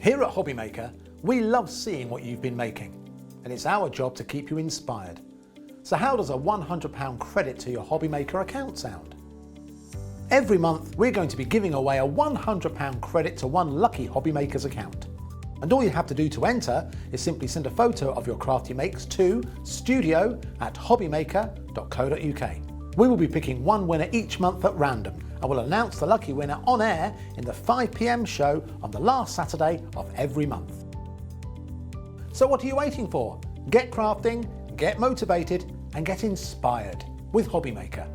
Here at Hobbymaker, we love seeing what you've been making, and it's our job to keep you inspired. So how does a £100 credit to your Hobbymaker account sound? Every month, we're going to be giving away a £100 credit to one lucky Hobbymaker's account. And all you have to do to enter is simply send a photo of your craft you makes to studio@hobbymaker.co.uk. We will be picking one winner each month at random, and we'll announce the lucky winner on air in the 5 PM show on the last Saturday of every month. So what are you waiting for? Get crafting, get motivated, and get inspired with Hobbymaker.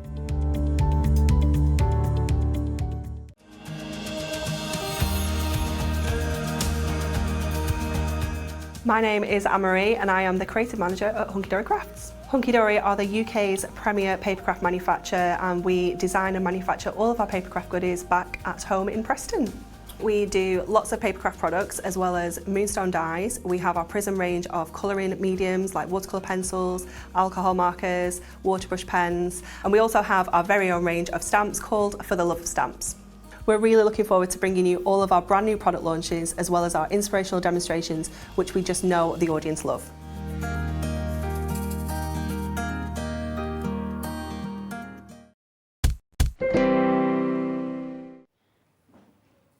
My name is Anne-Marie and I am the creative manager at Hunkydory Crafts. Hunkydory are the UK's premier papercraft manufacturer, and we design and manufacture all of our papercraft goodies back at home in Preston. We do lots of papercraft products as well as moonstone dyes. We have our prism range of colouring mediums like watercolour pencils, alcohol markers, waterbrush pens, and we also have our very own range of stamps called For the Love of Stamps. We're really looking forward to bringing you all of our brand new product launches as well as our inspirational demonstrations, which we just know the audience love.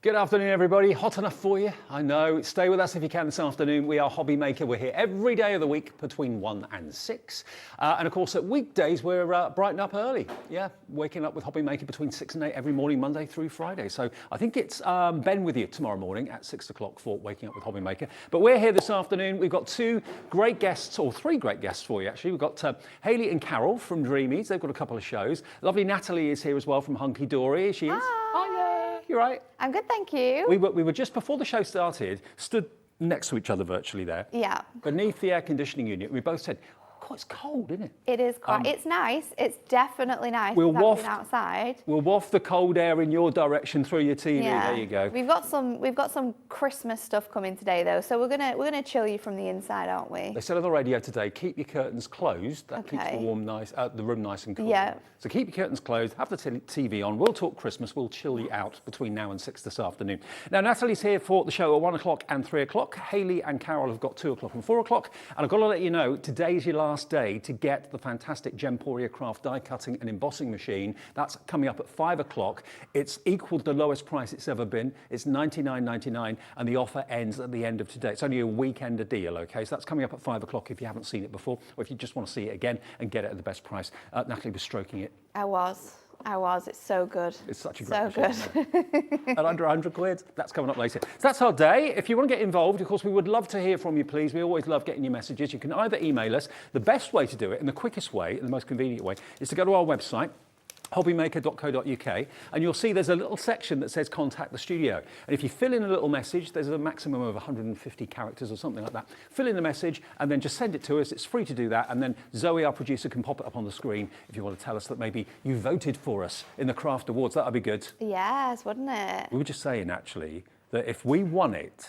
Good afternoon, everybody. Hot enough for you? I know. Stay with us if you can this afternoon. We are Hobbymaker. We're here every day of the week between 1 and 6. And of course, at weekdays, we're brighten up early. Yeah, waking up with Hobbymaker between 6 and 8 every morning, Monday through Friday. So I think it's Ben with you tomorrow morning at 6 o'clock for Waking Up with Hobbymaker. But we're here this afternoon. We've got two great guests, or three great guests for you, actually. We've got Hayley and Carol from Dreamees. They've got a couple of shows. Lovely Natalie is here as well from Hunkydory. She is. Hi. You right? I'm good, thank you. We were just before the show started, stood next to each other virtually there. Yeah. Beneath the air conditioning unit. We both said, God, it's cold, isn't it? It is quite, it's nice. It's definitely nice. We'll without waft being outside. We'll waft the cold air in your direction through your TV. Yeah. There you go. We've got some Christmas stuff coming today though, so we're gonna chill you from the inside, aren't we? They said on the radio today, keep your curtains closed. That keeps the room nice and cool. Yeah. So keep your curtains closed, have the TV on. We'll talk Christmas. We'll chill you out between now and 6 this afternoon. Now, Natalie's here for the show at 1 o'clock and 3 o'clock. Hayley and Carol have got 2 o'clock and 4 o'clock. And I've got to let you know, today's your last day to get the fantastic Gemporia Craft die cutting and embossing machine. That's coming up at 5 o'clock. It's equal to the lowest price it's ever been. It's $99.99, and the offer ends at the end of today. It's only a weekend deal, okay? So that's coming up at 5 o'clock if you haven't seen it before, or if you just want to see it again and get it at the best price. Natalie was stroking it. I was. It's so good. It's such a great so machine, good. At under 100 quid, that's coming up later. So that's our day. If you want to get involved, of course, we would love to hear from you, please. We always love getting your messages. You can either email us. The best way to do it, and the quickest way, and the most convenient way, is to go to our website, hobbymaker.co.uk, and you'll see there's a little section that says contact the studio. And if you fill in a little message, there's a maximum of 150 characters or something like that. Fill in the message and then just send it to us. It's free to do that. And then Zoe, our producer, can pop it up on the screen if you want to tell us that maybe you voted for us in the Craft Awards. That would be good. Yes, wouldn't it? We were just saying, actually, that if we won it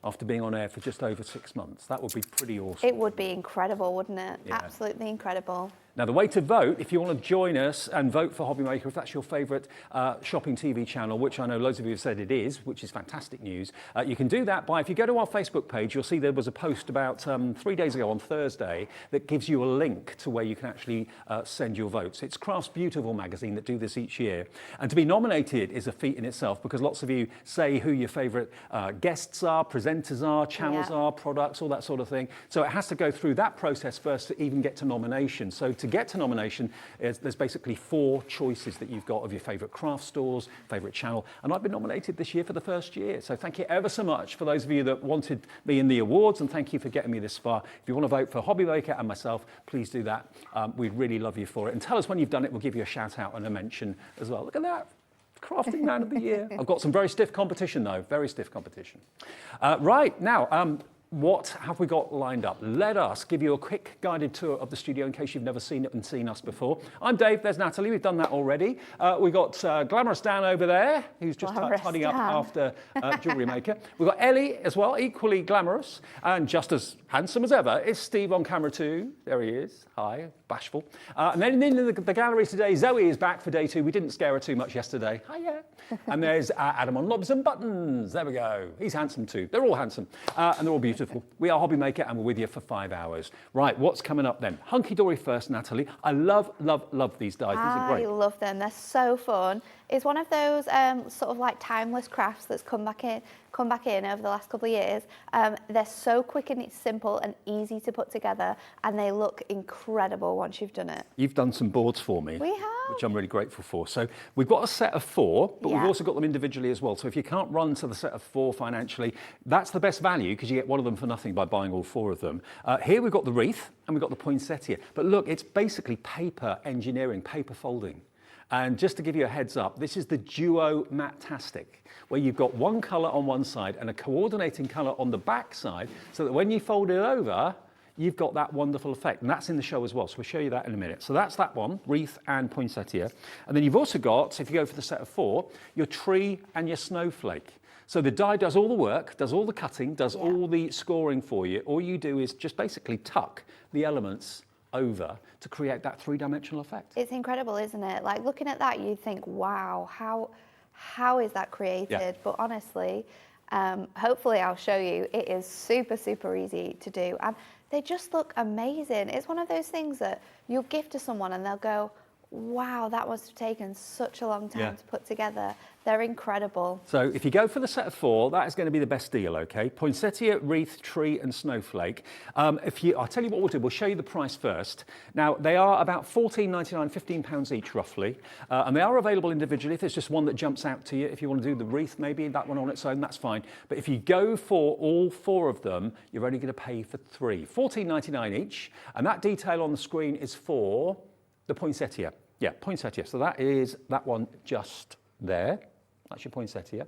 after being on air for just over 6 months, that would be pretty awesome. It would be incredible, wouldn't it? Yeah. Absolutely incredible. Now, the way to vote, if you want to join us and vote for Hobbymaker, if that's your favourite shopping TV channel, which I know loads of you have said it is, which is fantastic news, you can do that by, if you go to our Facebook page, you'll see there was a post about 3 days ago on Thursday that gives you a link to where you can actually send your votes. It's Craft's Beautiful magazine that do this each year. And to be nominated is a feat in itself, because lots of you say who your favourite guests are, presenters are, channels are, products, all that sort of thing. So it has to go through that process first to even get to nomination. So to get to nomination, there's basically 4 choices that you've got of your favourite craft stores, favourite channel, and I've been nominated this year for the first year. So thank you ever so much for those of you that wanted me in the awards, and thank you for getting me this far. If you want to vote for Hobbymaker and myself, please do that. We'd really love you for it. And tell us when you've done it. We'll give you a shout out and a mention as well. Look at that. Crafting Man of the Year. I've got some very stiff competition though, very stiff competition. Right, now, what have we got lined up? Let us give you a quick guided tour of the studio in case you've never seen it and seen us before. I'm Dave, there's Natalie, we've done that already. We've got Glamorous Dan over there, who's just tidying up after Jewellery Maker. We've got Ellie as well, equally glamorous, and just as handsome as ever is Steve on camera too. There he is, hi, bashful. And then in the gallery today, Zoe is back for day 2. We didn't scare her too much yesterday. Hiya. And there's Adam on knobs and buttons. There we go. He's handsome too. They're all handsome and they're all beautiful. We are Hobby Maker and we're with you for 5 hours. Right, what's coming up then? Hunkydory first, Natalie. I love, love, love these dies. These are great. I love them. They're so fun. It's one of those sort of like timeless crafts that's come back in over the last couple of years. They're so quick and it's simple and easy to put together, and they look incredible once you've done it. You've done some boards for me. We have. Which I'm really grateful for. So we've got a set of 4, but we've also got them individually as well. So if you can't run to the set of 4 financially, that's the best value because you get one of them for nothing by buying all 4 of them. Here we've got the Wreath and we've got the Poinsettia. But look, it's basically paper engineering, paper folding. And just to give you a heads up, this is the Duo Mattastic, where you've got one colour on one side and a coordinating colour on the back side, so that when you fold it over, you've got that wonderful effect. And that's in the show as well, so we'll show you that in a minute. So that's that one, Wreath and Poinsettia. And then you've also got, if you go for the set of 4, your tree and your snowflake. So the die does all the work, does all the cutting, does all the scoring for you. All you do is just basically tuck the elements over to create that 3-dimensional effect. It's incredible, isn't it? Like looking at that, you think, wow, how is that created? Yeah. But honestly, hopefully I'll show you, it is super, super easy to do. And they just look amazing. It's one of those things that you'll gift to someone and they'll go, wow, that must have taken such a long time to put together. They're incredible. So if you go for the set of 4, that is going to be the best deal, okay? Poinsettia, Wreath, Tree and Snowflake. I'll tell you what we'll do. We'll show you the price first. Now, they are about £14.99, £15 each roughly. And they are available individually. If there's just one that jumps out to you, if you want to do the Wreath, maybe that one on its own, that's fine. But if you go for all 4 of them, you're only going to pay for 3. £14.99 each. And that detail on the screen is for the Poinsettia. Yeah, Poinsettia. So that is that one just there. That's your Poinsettia.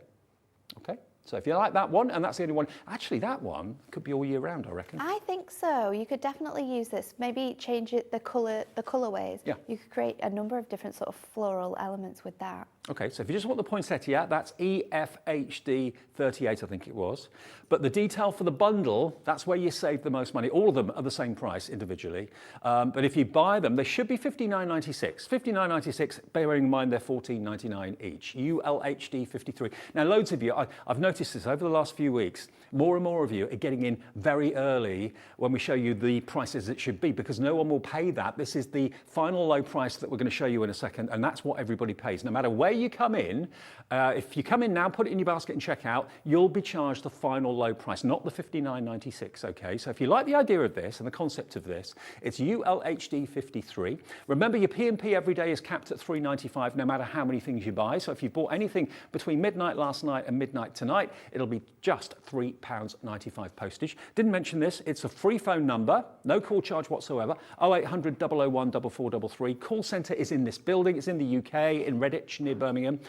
Okay. So if you like that one, and that's the only one, actually that one could be all year round, I reckon. I think so. You could definitely use this. Maybe change it, the colorways. Yeah. You could create a number of different sort of floral elements with that. Okay, so if you just want the Poinsettia, that's EFHD 38, I think it was. But the detail for the bundle, that's where you save the most money. All of them are the same price individually. But if you buy them, they should be $59.96. $59.96, bearing in mind they're $14.99 each. ULHD 53. Now, loads of you, I've noticed this over the last few weeks, more and more of you are getting in very early when we show you the prices it should be, because no one will pay that. This is the final low price that we're going to show you in a second, and that's what everybody pays. No matter where you come in, if you come in now, put it in your basket and check out, you'll be charged the final low price, not the $59.96, okay? So if you like the idea of this and the concept of this, it's ULHD 53. Remember, your P&P every day is capped at $3.95 no matter how many things you buy. So if you bought anything between midnight last night and midnight tonight, it'll be just £3.95 postage. Didn't mention this, it's a free phone number, no call charge whatsoever, 0800 001 4433. Call centre is in this building, it's in the UK, in Redditch near Birmingham.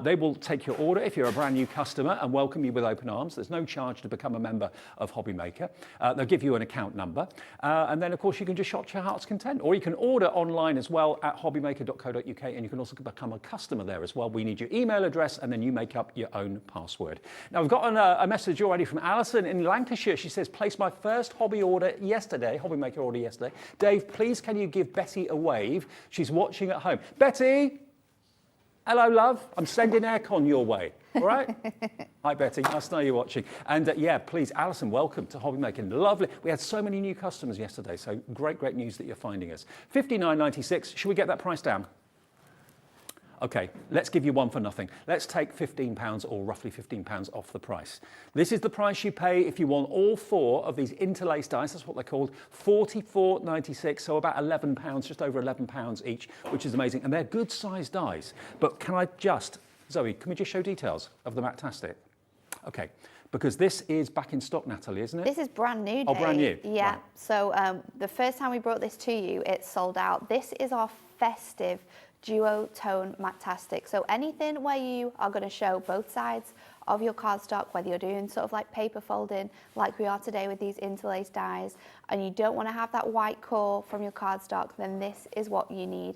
They will take your order if you're a brand new customer and welcome you with open arms. There's no charge to become a member of Hobby Maker. They'll give you an account number. And then, of course, you can just shop to your heart's content. Or you can order online as well at hobbymaker.co.uk, and you can also become a customer there as well. We need your email address, and then you make up your own password. Now, we've got a message already from Alison in Lancashire. She says, placed my first hobby order yesterday, Hobby Maker order yesterday. Dave, please can you give Betty a wave? She's watching at home. Betty! Hello, love. I'm sending aircon your way. All right? Hi, Betty. Nice to know you're watching. And yeah, please, Alison, welcome to Hobby Making. Lovely. We had so many new customers yesterday, so great news that you're finding us. $59.96. Should we get that price down? Okay, let's give you one for nothing. Let's take £15 or roughly £15 off the price. This is the price you pay if you want all 4 of these interlaced dies. That's what they're called. $44.96, so about £11, just over £11 each, which is amazing. And they're good sized dies. But can I just, Zoe, can we just show details of the Mattastic? Okay. Because this is back in stock, Natalie, isn't it? This is brand new, Dave. Oh, brand new. Yeah. Right. So the first time we brought this to you, it sold out. This is our Festive Duotone Mattastic. So anything where you are going to show both sides of your cardstock, whether you're doing sort of like paper folding like we are today with these interlaced dies, and you don't want to have that white core from your cardstock, then this is what you need.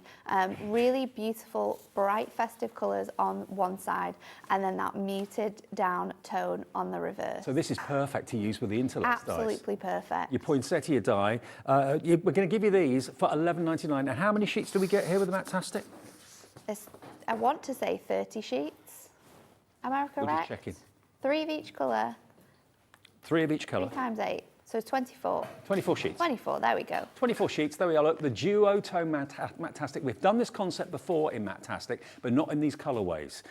Really beautiful, bright festive colours on one side, and then that muted down tone on the reverse. So this is perfect to use with the interlaced dies. Absolutely perfect. Your Poinsettia die. We're going to give you these for $11.99. And how many sheets do we get here with the Mattastic? I want to say 30 sheets. Am I correct? We're just checking. 3 of each colour. 3 of each colour. 3 times 8. So it's 24. 24 sheets. 24, there we go. 24 sheets, there we are. Look, the Duotone Mattastic. We've done this concept before in Mattastic, but not in these colourways.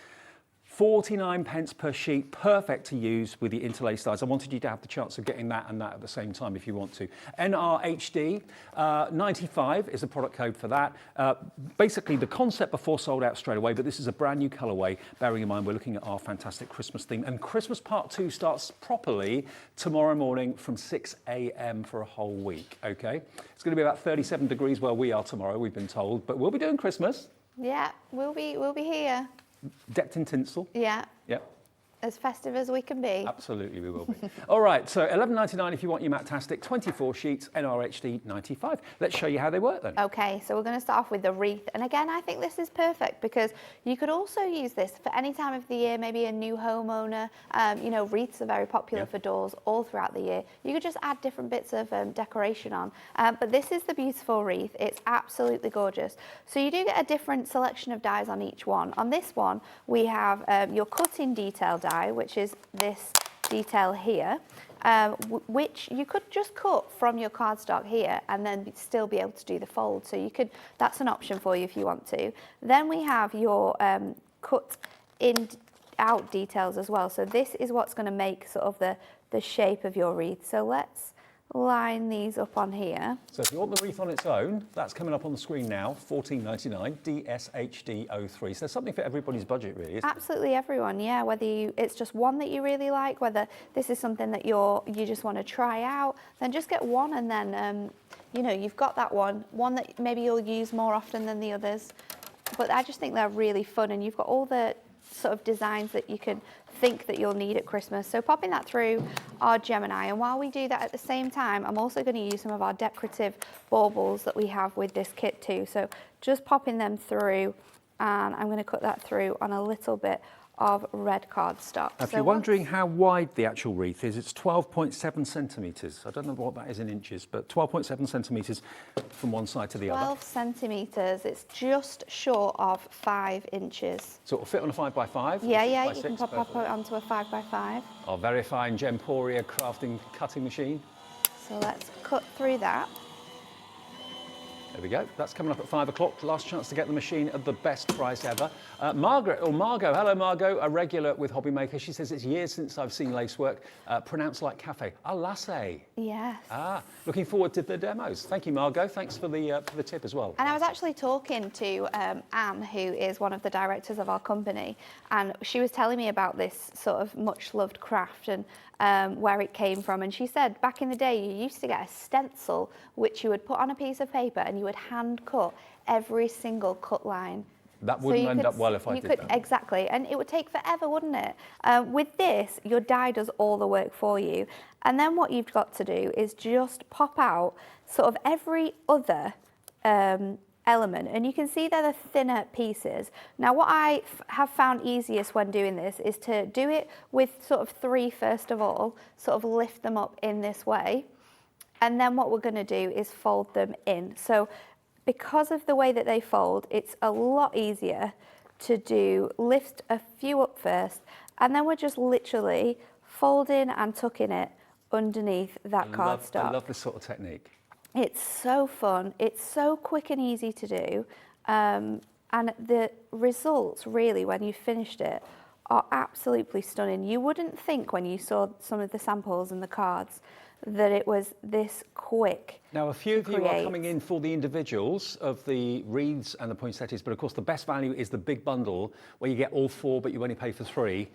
49 pence per sheet, perfect to use with the interlaced dies. I wanted you to have the chance of getting that and that at the same time if you want to. NRHD, 95 is the product code for that. Basically, the concept before sold out straight away, but this is a brand new colourway, bearing in mind we're looking at our fantastic Christmas theme. And Christmas Part 2 starts properly tomorrow morning from 6 a.m. for a whole week, okay? It's going to be about 37 degrees where we are tomorrow, we've been told, but we'll be doing Christmas. Yeah, we'll be here. Decked in tinsel. Yeah. Yep. As festive as we can be. Absolutely, we will be. All right, so $11.99 if you want your Mattastic, 24 sheets, NRHD 95. Let's show you how they work then. Okay, so we're going to start off with the wreath. And again, I think this is perfect because you could also use this for any time of the year, maybe a new homeowner. You know, wreaths are very popular for doors all throughout the year. You could just add different bits of decoration on. But this is the beautiful wreath. It's absolutely gorgeous. So you do get a different selection of dies on each one. On this one, we have your cut-in detail die, which is this detail here, which you could just cut from your cardstock here and then still be able to do the fold. So you could, that's an option for you if you want to. Then we have your cut in out details as well. So this is what's going to make sort of the shape of your wreath. So let's line these up on here. So if you want the wreath on its own, that's coming up on the screen now, $14.99, DSHD03. So there's something for everybody's budget, really, isn't Absolutely everyone, yeah. Whether it's just one that you really like, whether this is something that you just want to try out, then just get one, and then you know, you've got that one that maybe you'll use more often than the others. But I just think they're really fun, and you've got all the sort of designs that you can think that you'll need at Christmas. So popping that through our Gemini, and while we do that at the same time, I'm also going to use some of our decorative baubles that we have with this kit too. So just popping them through, and I'm going to cut that through on a little bit of red cardstock. If you're wondering how wide the actual wreath is, it's 12.7 centimetres. I don't know what that is in inches, but 12.7 centimetres from one side to the other. 12 centimetres, it's just short of 5 inches. So it'll fit on a 5x5? Yeah, you can pop it onto a 5x5. Our very fine Gemporia crafting cutting machine. So let's cut through that. There we go. That's coming up at 5 o'clock. Last chance to get the machine at the best price ever. Margaret, or Margot. Hello, Margot, a regular with Hobbymaker. She says it's years since I've seen lacework pronounced like cafe. A lasse. Yes. Looking forward to the demos. Thank you, Margot. Thanks for the tip as well. And I was actually talking to Anne, who is one of the directors of our company, and she was telling me about this sort of much-loved craft and where it came from. And she said back in the day, you used to get a stencil which you would put on a piece of paper and you would hand cut every single cut line. That wouldn't end up well if I did that. Exactly, and it would take forever, wouldn't it? With this, your die does all the work for you. And then what you've got to do is just pop out sort of every other element, and you can see they're the thinner pieces. Now what I have found easiest when doing this is to do it with sort of 3 first of all, sort of lift them up in this way, and then what we're going to do is fold them in. So because of the way that they fold, it's a lot easier to lift a few up first, and then we're just literally folding and tucking it underneath that cardstock. I love this sort of technique. It's so fun, it's so quick and easy to do, and the results really when you've finished it are absolutely stunning. You wouldn't think when you saw some of the samples and the cards that it was this quick. Now, a few of you are coming in for the individuals of the wreaths and the poinsettias, but of course the best value is the big bundle where you get all 4 but you only pay for 3.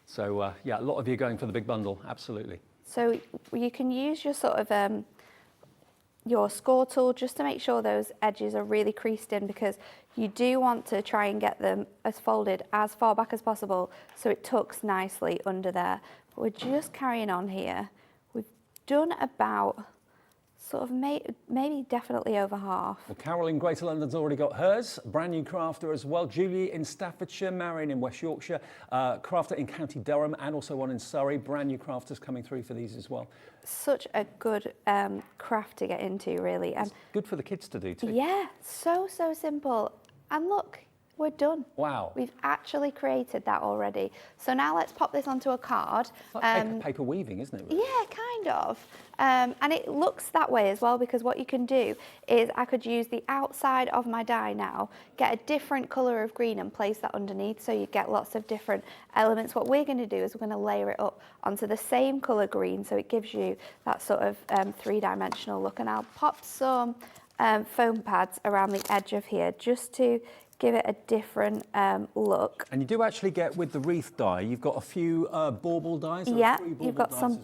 So yeah, a lot of you are going for the big bundle, absolutely. So you can use your sort of your score tool just to make sure those edges are really creased in, because you do want to try and get them as folded as far back as possible so it tucks nicely under there. But we're just carrying on here. We've done about sort of maybe definitely over half. Well, Carol in Greater London's already got hers, brand new crafter as well. Julie in Staffordshire, Marion in West Yorkshire, crafter in County Durham, and also one in Surrey. Brand new crafters coming through for these as well. Such a good craft to get into, really. And it's good for the kids to do too. Yeah, so simple. And look, we're done. Wow. We've actually created that already. So now let's pop this onto a card. It's like paper weaving, isn't it? Really? Yeah, kind of. And it looks that way as well, because what you can do is I could use the outside of my die now, get a different colour of green and place that underneath, so you get lots of different elements. What we're going to do is we're going to layer it up onto the same colour green, so it gives you that sort of three-dimensional look. And I'll pop some foam pads around the edge of here just to give it a different look. And you do actually get, with the Wreath die, you've got a few bauble dies. Yeah, you've got some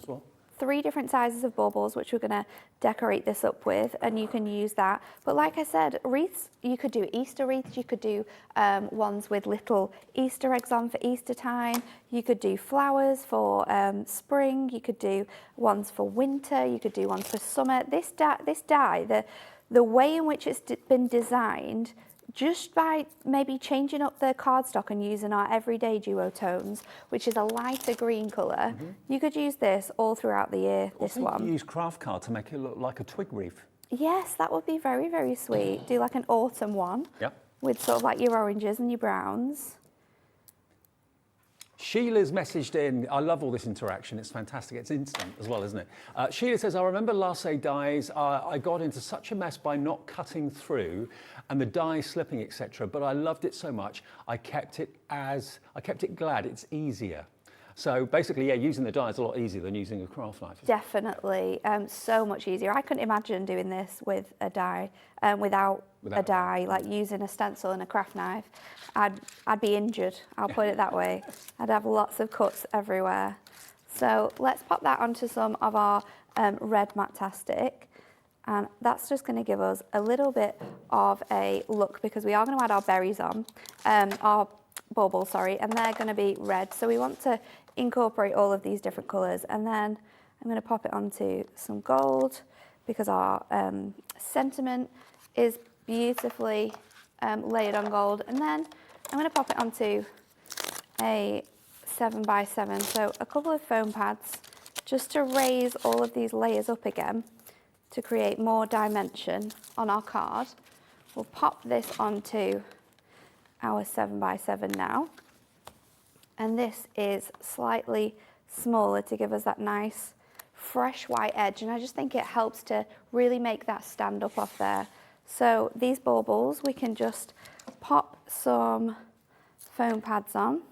3 different sizes of baubles, which we're going to decorate this up with, and you can use that. But like I said, wreaths, you could do Easter wreaths, you could do ones with little Easter eggs on for Easter time, you could do flowers for spring, you could do ones for winter, you could do ones for summer. This die, the way in which it's been designed, just by maybe changing up the cardstock and using our everyday Duotones, which is a lighter green colour, you could use this all throughout the year, this one. You use craft card to make it look like a twig wreath. Yes, that would be very, very sweet. Do like an autumn one. Yep. With sort of like your oranges and your browns. Sheila's messaged in, I love all this interaction, it's fantastic, it's instant as well, isn't it? Sheila says, I remember latte dies, I got into such a mess by not cutting through and the dye slipping, etc. But I loved it so much, I kept it glad, it's easier. So basically, yeah, using the die is a lot easier than using a craft knife. Definitely, so much easier. I couldn't imagine doing this with a die, without a die, like using a stencil and a craft knife. I'd be injured, I'll put it that way. I'd have lots of cuts everywhere. So let's pop that onto some of our red Mattastic. And that's just going to give us a little bit of a look, because we are going to add our berries on, our baubles, sorry, and they're going to be red. So we want to incorporate all of these different colours, and then I'm going to pop it onto some gold, because our sentiment is beautifully layered on gold, and then I'm going to pop it onto a 7x7, so a couple of foam pads just to raise all of these layers up again to create more dimension on our card. We'll pop this onto our 7x7 now, and this is slightly smaller to give us that nice fresh white edge, and I just think it helps to really make that stand up off there. So these baubles, we can just pop some foam pads on,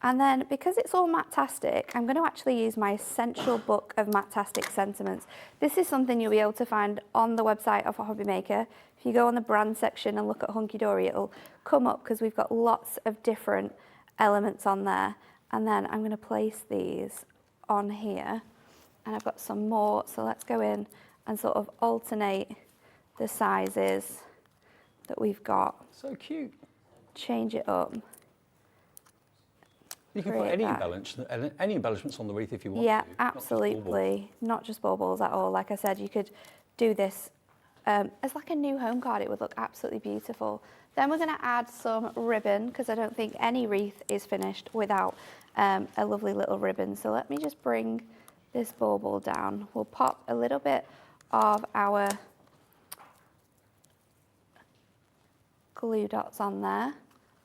and then because it's all Mattastic, I'm going to actually use my essential book of Mattastic sentiments. This is something you'll be able to find on the website of a hobby maker. If you go on the brand section and look at Hunkydory, it'll come up, because we've got lots of different elements on there. And then I'm going to place these on here, and I've got some more, so let's go in and sort of alternate the sizes that we've got. So cute. Change it up. You can put any embellishments on the wreath if you want yeah, to. absolutely. Not just baubles at all. Like I said, you could do this as like a new home card. It would look absolutely beautiful. Then we're going to add some ribbon, because I don't think any wreath is finished without a lovely little ribbon. So let me just bring this bauble down. We'll pop a little bit of our glue dots on there.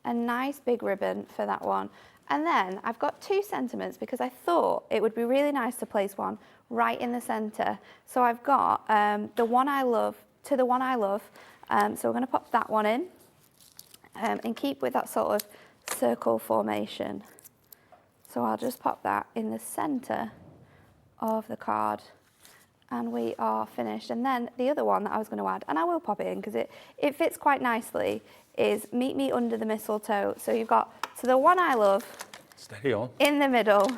A nice big ribbon for that one. And then I've got 2 sentiments, because I thought it would be really nice to place one right in the centre. So I've got the one I love to the one I love. So we're going to pop that one in and keep with that sort of circle formation. So I'll just pop that in the centre of the card, and we are finished. And then the other one that I was going to add, and I will pop it in because it fits quite nicely, is Meet Me Under the Mistletoe. So you've got to the one I love, steady on, in the middle.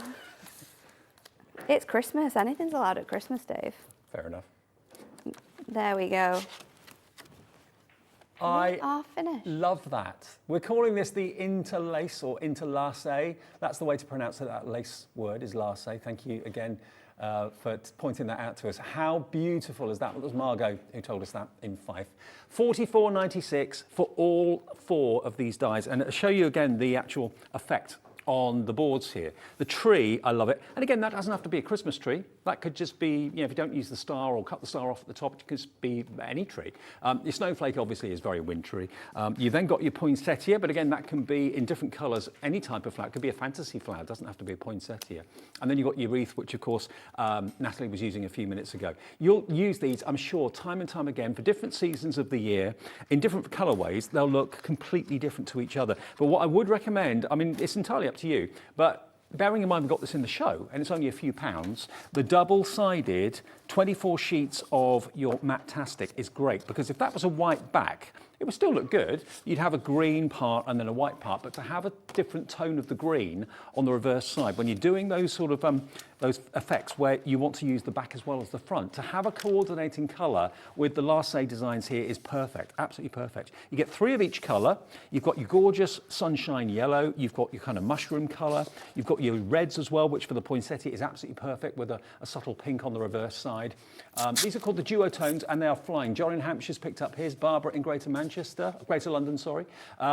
It's Christmas. Anything's allowed at Christmas, Dave. Fair enough. There we go. I are finished. love that. We're calling this the interlace or interlace. That's the way to pronounce it. That lace word is lace. Thank you again for pointing that out to us. How beautiful is that? It was Margot who told us that in Fife. $44.96 for all 4 of these dies. And I'll show you again the actual effect on the boards here. The tree, I love it. And again, that doesn't have to be a Christmas tree. That could just be, you know, if you don't use the star or cut the star off at the top, it could just be any tree. Your snowflake obviously is very wintry. You then got your poinsettia, but again, that can be in different colours. Any type of flower. It could be a fantasy flower. It doesn't have to be a poinsettia. And then you've got your wreath, which of course, Natalie was using a few minutes ago. You'll use these, I'm sure, time and time again for different seasons of the year, in different colourways. They'll look completely different to each other. But what I would recommend, I mean, it's entirely up to you, but bearing in mind we've got this in the show and it's only a few pounds, the double-sided 24 sheets of your Mattastic is great, because if that was a white back, it would still look good. You'd have a green part and then a white part, but to have a different tone of the green on the reverse side, when you're doing those sort of those effects where you want to use the back as well as the front, to have a coordinating colour with the Lace designs here is perfect, absolutely perfect. You get 3 of each colour. You've got your gorgeous sunshine yellow, you've got your kind of mushroom colour, you've got your reds as well, which for the poinsettia is absolutely perfect with a subtle pink on the reverse side. These are called the Duotones and they are flying. John in Hampshire's picked up his, Barbara in Greater London, sorry.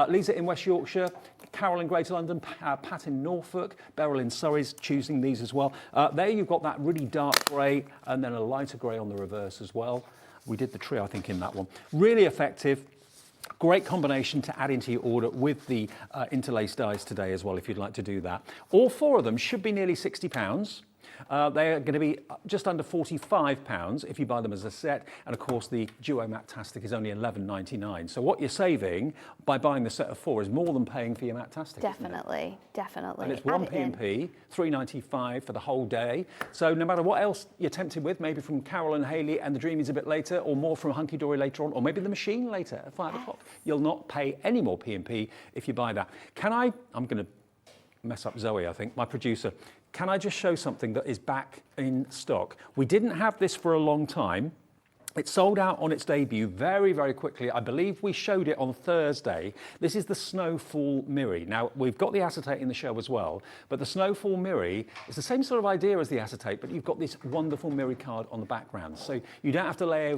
Lisa in West Yorkshire, Carol in Greater London, Pat in Norfolk, Beryl in Surrey's choosing these as well. There you've got that really dark grey and then a lighter grey on the reverse as well. We did the tree, I think, in that one. Really effective. Great combination to add into your order with the interlace dies today as well, if you'd like to do that. All 4 of them should be nearly £60. They are going to be just under £45 if you buy them as a set, and of course the Duo Mattastic is only $11.99. So what you're saving by buying the set of 4 is more than paying for your Mattastic. Definitely, definitely. And it's 1 P&P, $3.95 for the whole day. So no matter what else you're tempted with, maybe from Carol and Hayley and the Dreamies a bit later, or more from Hunkydory later on, or maybe the machine later at 5 o'clock, you'll not pay any more P&P if you buy that. I'm going to mess up Zoe, I think, my producer. Can I just show something that is back in stock? We didn't have this for a long time. It sold out on its debut very, very quickly. I believe we showed it on Thursday. This is the Snowfall Mirror. Now, we've got the acetate in the show as well, but the Snowfall Mirror is the same sort of idea as the acetate, but you've got this wonderful mirror card on the background. So you don't have to lay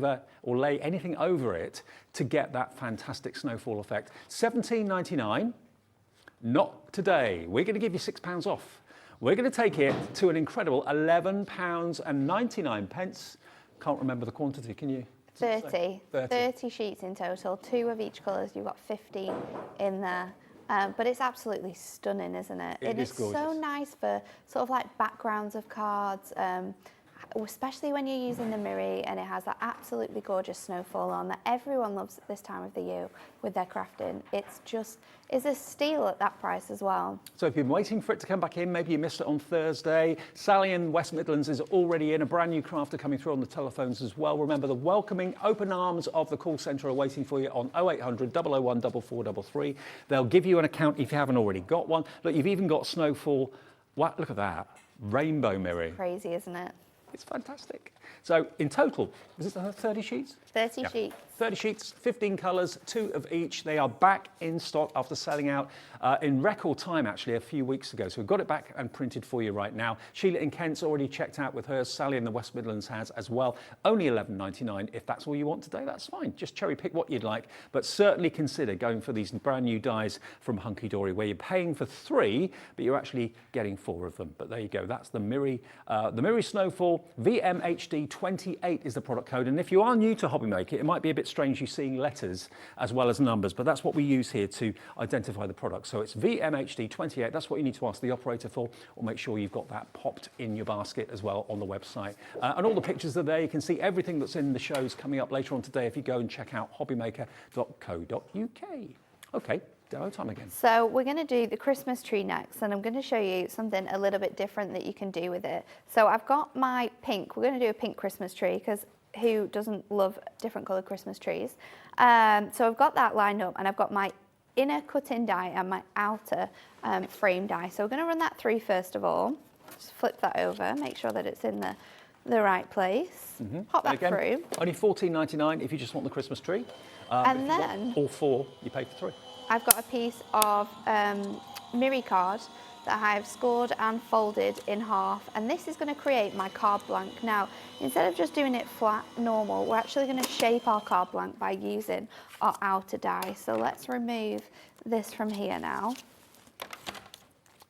anything over it to get that fantastic snowfall effect. $17.99. Not today. We're going to give you £6 off. We're going to take it to an incredible £11.99. Can't remember the quantity, can you? 30 sheets in total, 2 of each colour. You've got 15 in there. But it's absolutely stunning, isn't it? It is gorgeous. So nice for sort of like backgrounds of cards, especially when you're using the mirror and it has that absolutely gorgeous snowfall on that everyone loves at this time of the year with their crafting. It's a steal at that price as well. So if you've been waiting for it to come back in, maybe you missed it on Thursday. Sally in West Midlands is already in, a brand new crafter coming through on the telephones as well. Remember, the welcoming open arms of the call centre are waiting for you on 0800 001 4433. They'll give you an account if you haven't already got one. Look, you've even got Snowfall. What? Look at that. Rainbow mirror. Crazy, isn't it? It's fantastic. So in total, is it 30 sheets? 30 sheets. 30 sheets, 15 colours, 2 of each. They are back in stock after selling out in record time, actually, a few weeks ago. So we've got it back and printed for you right now. Sheila in Kent's already checked out with hers. Sally in the West Midlands has as well. Only $11.99. If that's all you want today, that's fine. Just cherry pick what you'd like. But certainly consider going for these brand new dies from Hunkydory, where you're paying for 3, but you're actually getting 4 of them. But there you go. That's the Mirror Snowfall. VMHD28 is the product code. And if you are new to Hobby Maker, it might be a bit strange you seeing letters as well as numbers, but that's what we use here to identify the product. So it's VMHD28. That's what you need to ask the operator for, or make sure you've got that popped in your basket as well on the website. And all the pictures are there. You can see everything that's in the shows coming up later on today if you go and check out hobbymaker.co.uk. Okay. Demo time again. So we're going to do the Christmas tree next, and I'm going to show you something a little bit different that you can do with it. So I've got my pink. We're going to do a pink Christmas tree, because who doesn't love different coloured Christmas trees? So I've got that lined up, and I've got my inner cut-in die and my outer frame die. So we're going to run that through first of all. Just flip that over, make sure that it's in the the right place. Pop that again, through. Only $14.99 if you just want the Christmas tree. And then all 4, you pay for 3. I've got a piece of Mirror card that I've scored and folded in half, and this is going to create my card blank. Now, instead of just doing it flat, normal, we're actually going to shape our card blank by using our outer die. So let's remove this from here now.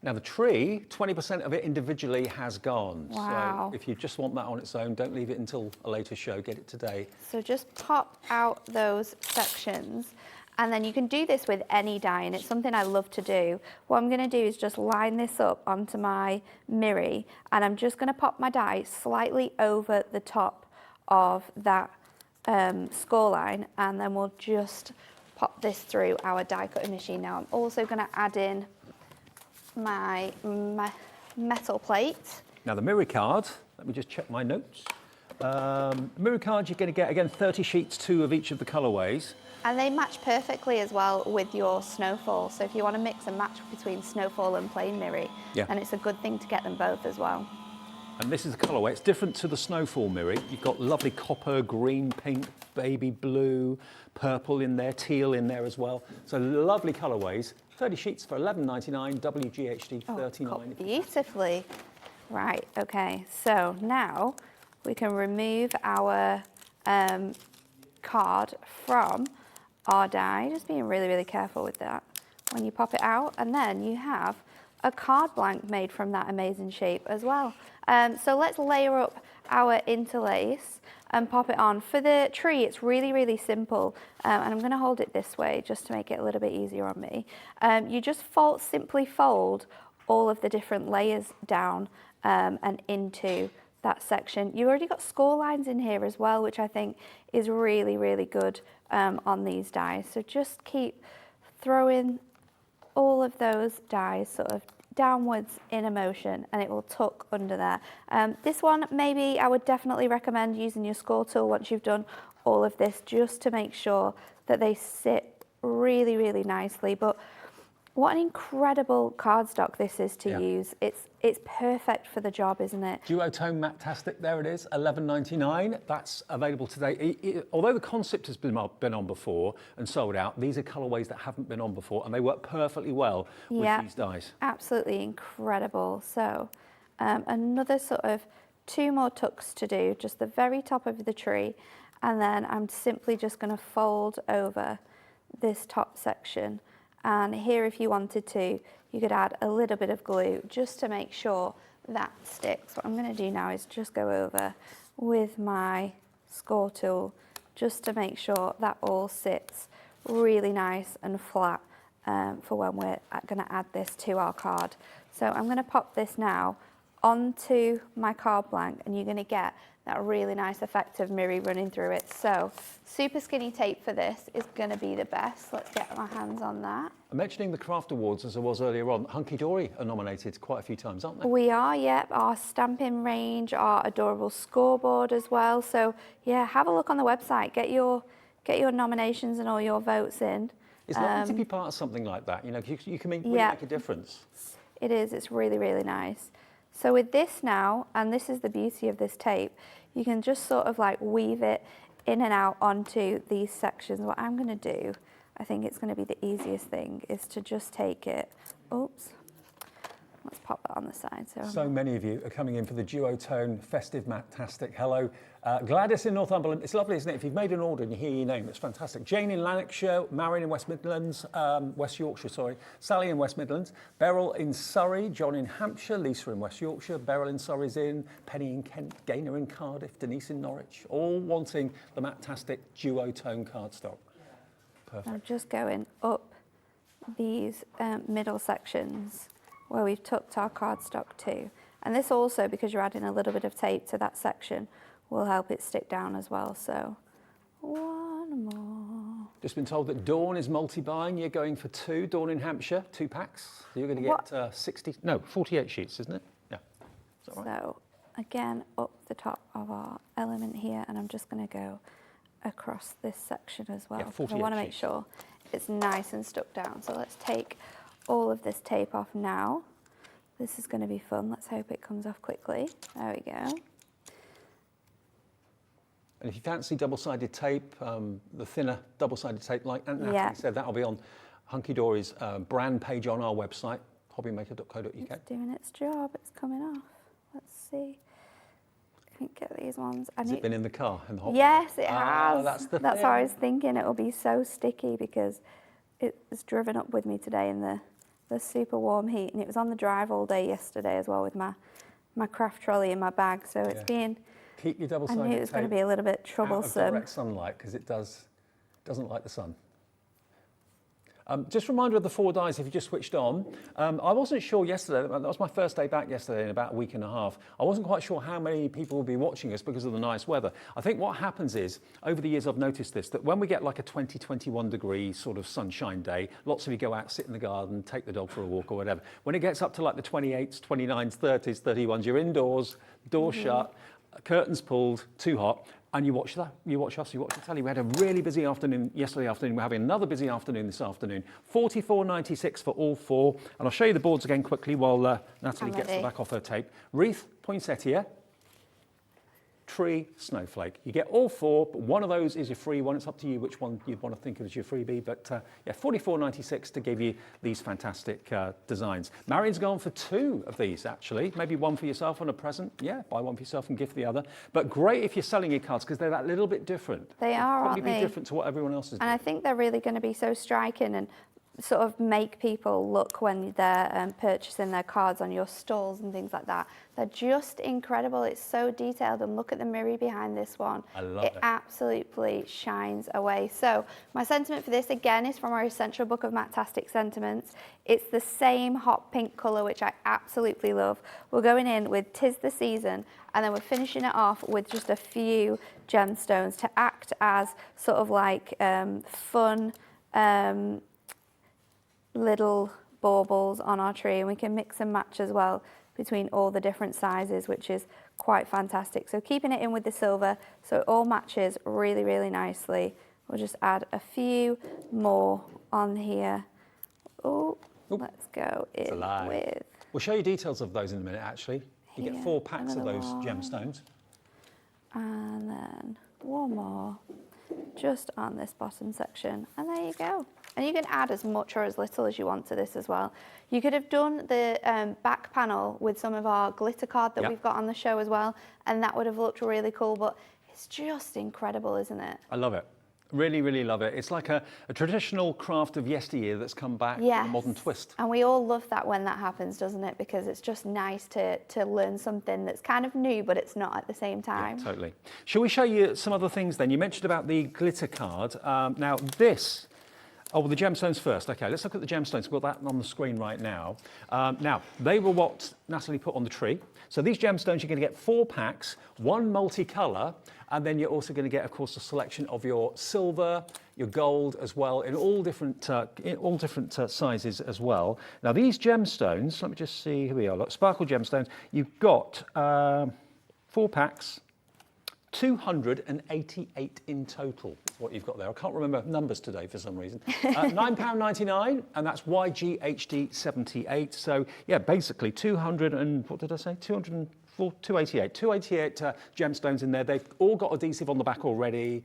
Now the tree, 20% of it individually has gone. Wow. So if you just want that on its own, don't leave it until a later show, get it today. So just pop out those sections, and then you can do this with any die, and it's something I love to do. What I'm going to do is just line this up onto my mirror, and I'm just going to pop my die slightly over the top of that score line, and then we'll just pop this through our die cutting machine. Now I'm also going to add in my metal plate. Now the mirror card, let me just check my notes. Mirror card, you're going to get, again, 30 sheets, 2 of each of the colorways. And they match perfectly as well with your Snowfall. So if you want to mix and match between Snowfall and plain mirror, then it's a good thing to get them both as well. And this is the colorway. It's different to the Snowfall Mirror. You've got lovely copper, green, pink, baby blue, purple in there, teal in there as well. So lovely colorways. 30 sheets for $11.99, WGHD $39. Beautifully. Right, okay. So now we can remove our card from our die. Just being really, really careful with that when you pop it out. And then you have a card blank made from that amazing shape as well. So let's layer up our interlace and pop it on. For the tree, it's really, really simple. And I'm going to hold it this way just to make it a little bit easier on me. You just simply fold all of the different layers down and into that section. You've already got score lines in here as well, which I think is really, really good on these dies. So just keep throwing all of those dies sort of downwards in a motion, and it will tuck under there. This one, maybe I would definitely recommend using your score tool once you've done all of this, just to make sure that they sit really, really nicely. But what an incredible cardstock this is to use. It's perfect for the job, isn't it? Duotone Mattastic, there it is, $11.99. That's available today. Although the concept has been on before and sold out, these are colorways that haven't been on before, and they work perfectly well with these dies. Absolutely incredible. So another sort of 2 more tucks to do, just the very top of the tree, and then I'm simply just going to fold over this top section. And here, if you wanted to, you could add a little bit of glue just to make sure that sticks. What I'm going to do now is just go over with my score tool just to make sure that all sits really nice and flat for when we're going to add this to our card. So I'm going to pop this now onto my card blank, and you're going to get that really nice effect of mirror running through it. So super skinny tape for this is going to be the best. Let's get my hands on that. I'm mentioning the craft awards as I was earlier on. Hunkydory are nominated quite a few times, aren't they? We are, yep. Our stamping range, our adorable scoreboard as well. So yeah, have a look on the website. Get your nominations and all your votes in. It's lovely to be part of something like that. You know, you can really make a difference. It is. It's really, really nice. So with this now, and this is the beauty of this tape, you can just sort of like weave it in and out onto these sections. What I'm going to do, I think it's going to be the easiest thing, is to just take it, oops, let's pop that on the side. So many of you are coming in for the Duotone Festive Mattastic. Hello. Gladys in Northumberland. It's lovely, isn't it? If you've made an order and you hear your name, it's fantastic. Jane in Lanarkshire, Marion in West Midlands, West Yorkshire, sorry. Sally in West Midlands, Beryl in Surrey, John in Hampshire, Lisa in West Yorkshire, Beryl in Surrey's in, Penny in Kent, Gaynor in Cardiff, Denise in Norwich, all wanting the Mattastic Duotone cardstock. Perfect. I'm just going up these middle sections where we've tucked our cardstock to. And this also, because you're adding a little bit of tape to that section, will help it stick down as well. So one more. Just been told that Dawn is multi-buying. You're going for 2. Dawn in Hampshire, 2 packs. So you're going to get 48 sheets, isn't it? Yeah. So again, up the top of our element here, and I'm just going to go across this section as well. Yeah, 48 I want to make sure it's nice and stuck down. So let's take all of this tape off now. This is going to be fun. Let's hope it comes off quickly. There we go. And if you fancy double-sided tape, the thinner double-sided tape, like Natalie said, that'll be on Hunkydory's brand page on our website, hobbymaker.co.uk. It's doing its job. It's coming off. Let's see. Can't get these ones. Has it been in the car? In the hot yes, it has. That's the That's thing. how I was thinking. It'll be so sticky because it's driven up with me today in the super warm heat, and it was on the drive all day yesterday as well with my craft trolley in my bag. So it's been. Keep your double-sided tape. I knew it was going to be a little bit troublesome. Out of direct sunlight, because it doesn't like the sun. Just a reminder of the 4 dies if you just switched on. I wasn't sure yesterday, that was my first day back yesterday in about a week and a half. I wasn't quite sure how many people will be watching us because of the nice weather. I think what happens is, over the years I've noticed this, that when we get like a 20, 21 degree sort of sunshine day, lots of you go out, sit in the garden, take the dog for a walk or whatever. When it gets up to like the 28s, 29s, 30s, 31s, you're indoors, doors shut, curtains pulled, too hot, and you watch that, you watch us, you watch the telly. We had a really busy afternoon yesterday afternoon. We're having another busy afternoon this afternoon. $44.96 for all 4. And I'll show you the boards again quickly while Natalie gets the back off her tape. Wreath, Poinsettia, Tree, Snowflake. You get all 4, but one of those is your free one. It's up to you which one you'd want to think of as your freebie. But yeah, $44.96 to give you these fantastic designs. Marion's gone for 2 of these, actually. Maybe one for yourself and a present. Yeah, buy one for yourself and gift the other. But great if you're selling your cards because they're that little bit different. They are, aren't they? Probably be different to what everyone else is doing. And I think they're really going to be so striking and sort of make people look when they're purchasing their cards on your stalls and things like that. They're just incredible. It's so detailed, and look at the mirror behind this one. I love it. It absolutely shines away. So my sentiment for this again is from our essential book of Mattastic sentiments. It's the same hot pink colour, which I absolutely love. We're going in with 'Tis the Season, and then we're finishing it off with just a few gemstones to act as sort of like fun little baubles on our tree, and we can mix and match as well between all the different sizes, which is quite fantastic. So keeping it in with the silver so it all matches really, really nicely. We'll just add a few more on here. Oh, let's go in with... We'll show you details of those in a minute, actually. You get 4 packs of those gemstones. And then one more just on this bottom section, and there you go. And you can add as much or as little as you want to this as well. You could have done the back panel with some of our glitter card that we've got on the show as well, and that would have looked really cool, but it's just incredible, isn't it? I love it. Really, really love it. It's like a traditional craft of yesteryear that's come back with a modern twist. And we all love that when that happens, doesn't it? Because it's just nice to learn something that's kind of new, but it's not at the same time. Yeah, totally. Shall we show you some other things then? You mentioned about the glitter card. Now this, well, the gemstones first. Okay, let's look at the gemstones. We've got that on the screen right now. Now, they were what Natalie put on the tree. So these gemstones, you're going to get 4 packs, 1 multicolour, and then you're also going to get, of course, a selection of your silver, your gold as well, in all different sizes as well. Now, these gemstones, let me just see, here we are, look, sparkle gemstones. You've got 4 packs, 288 in total is what you've got there. I can't remember numbers today for some reason. £9.99, and that's YGHD 78. So yeah, basically 200 and, what did I say? 288 gemstones in there. They've all got adhesive on the back already.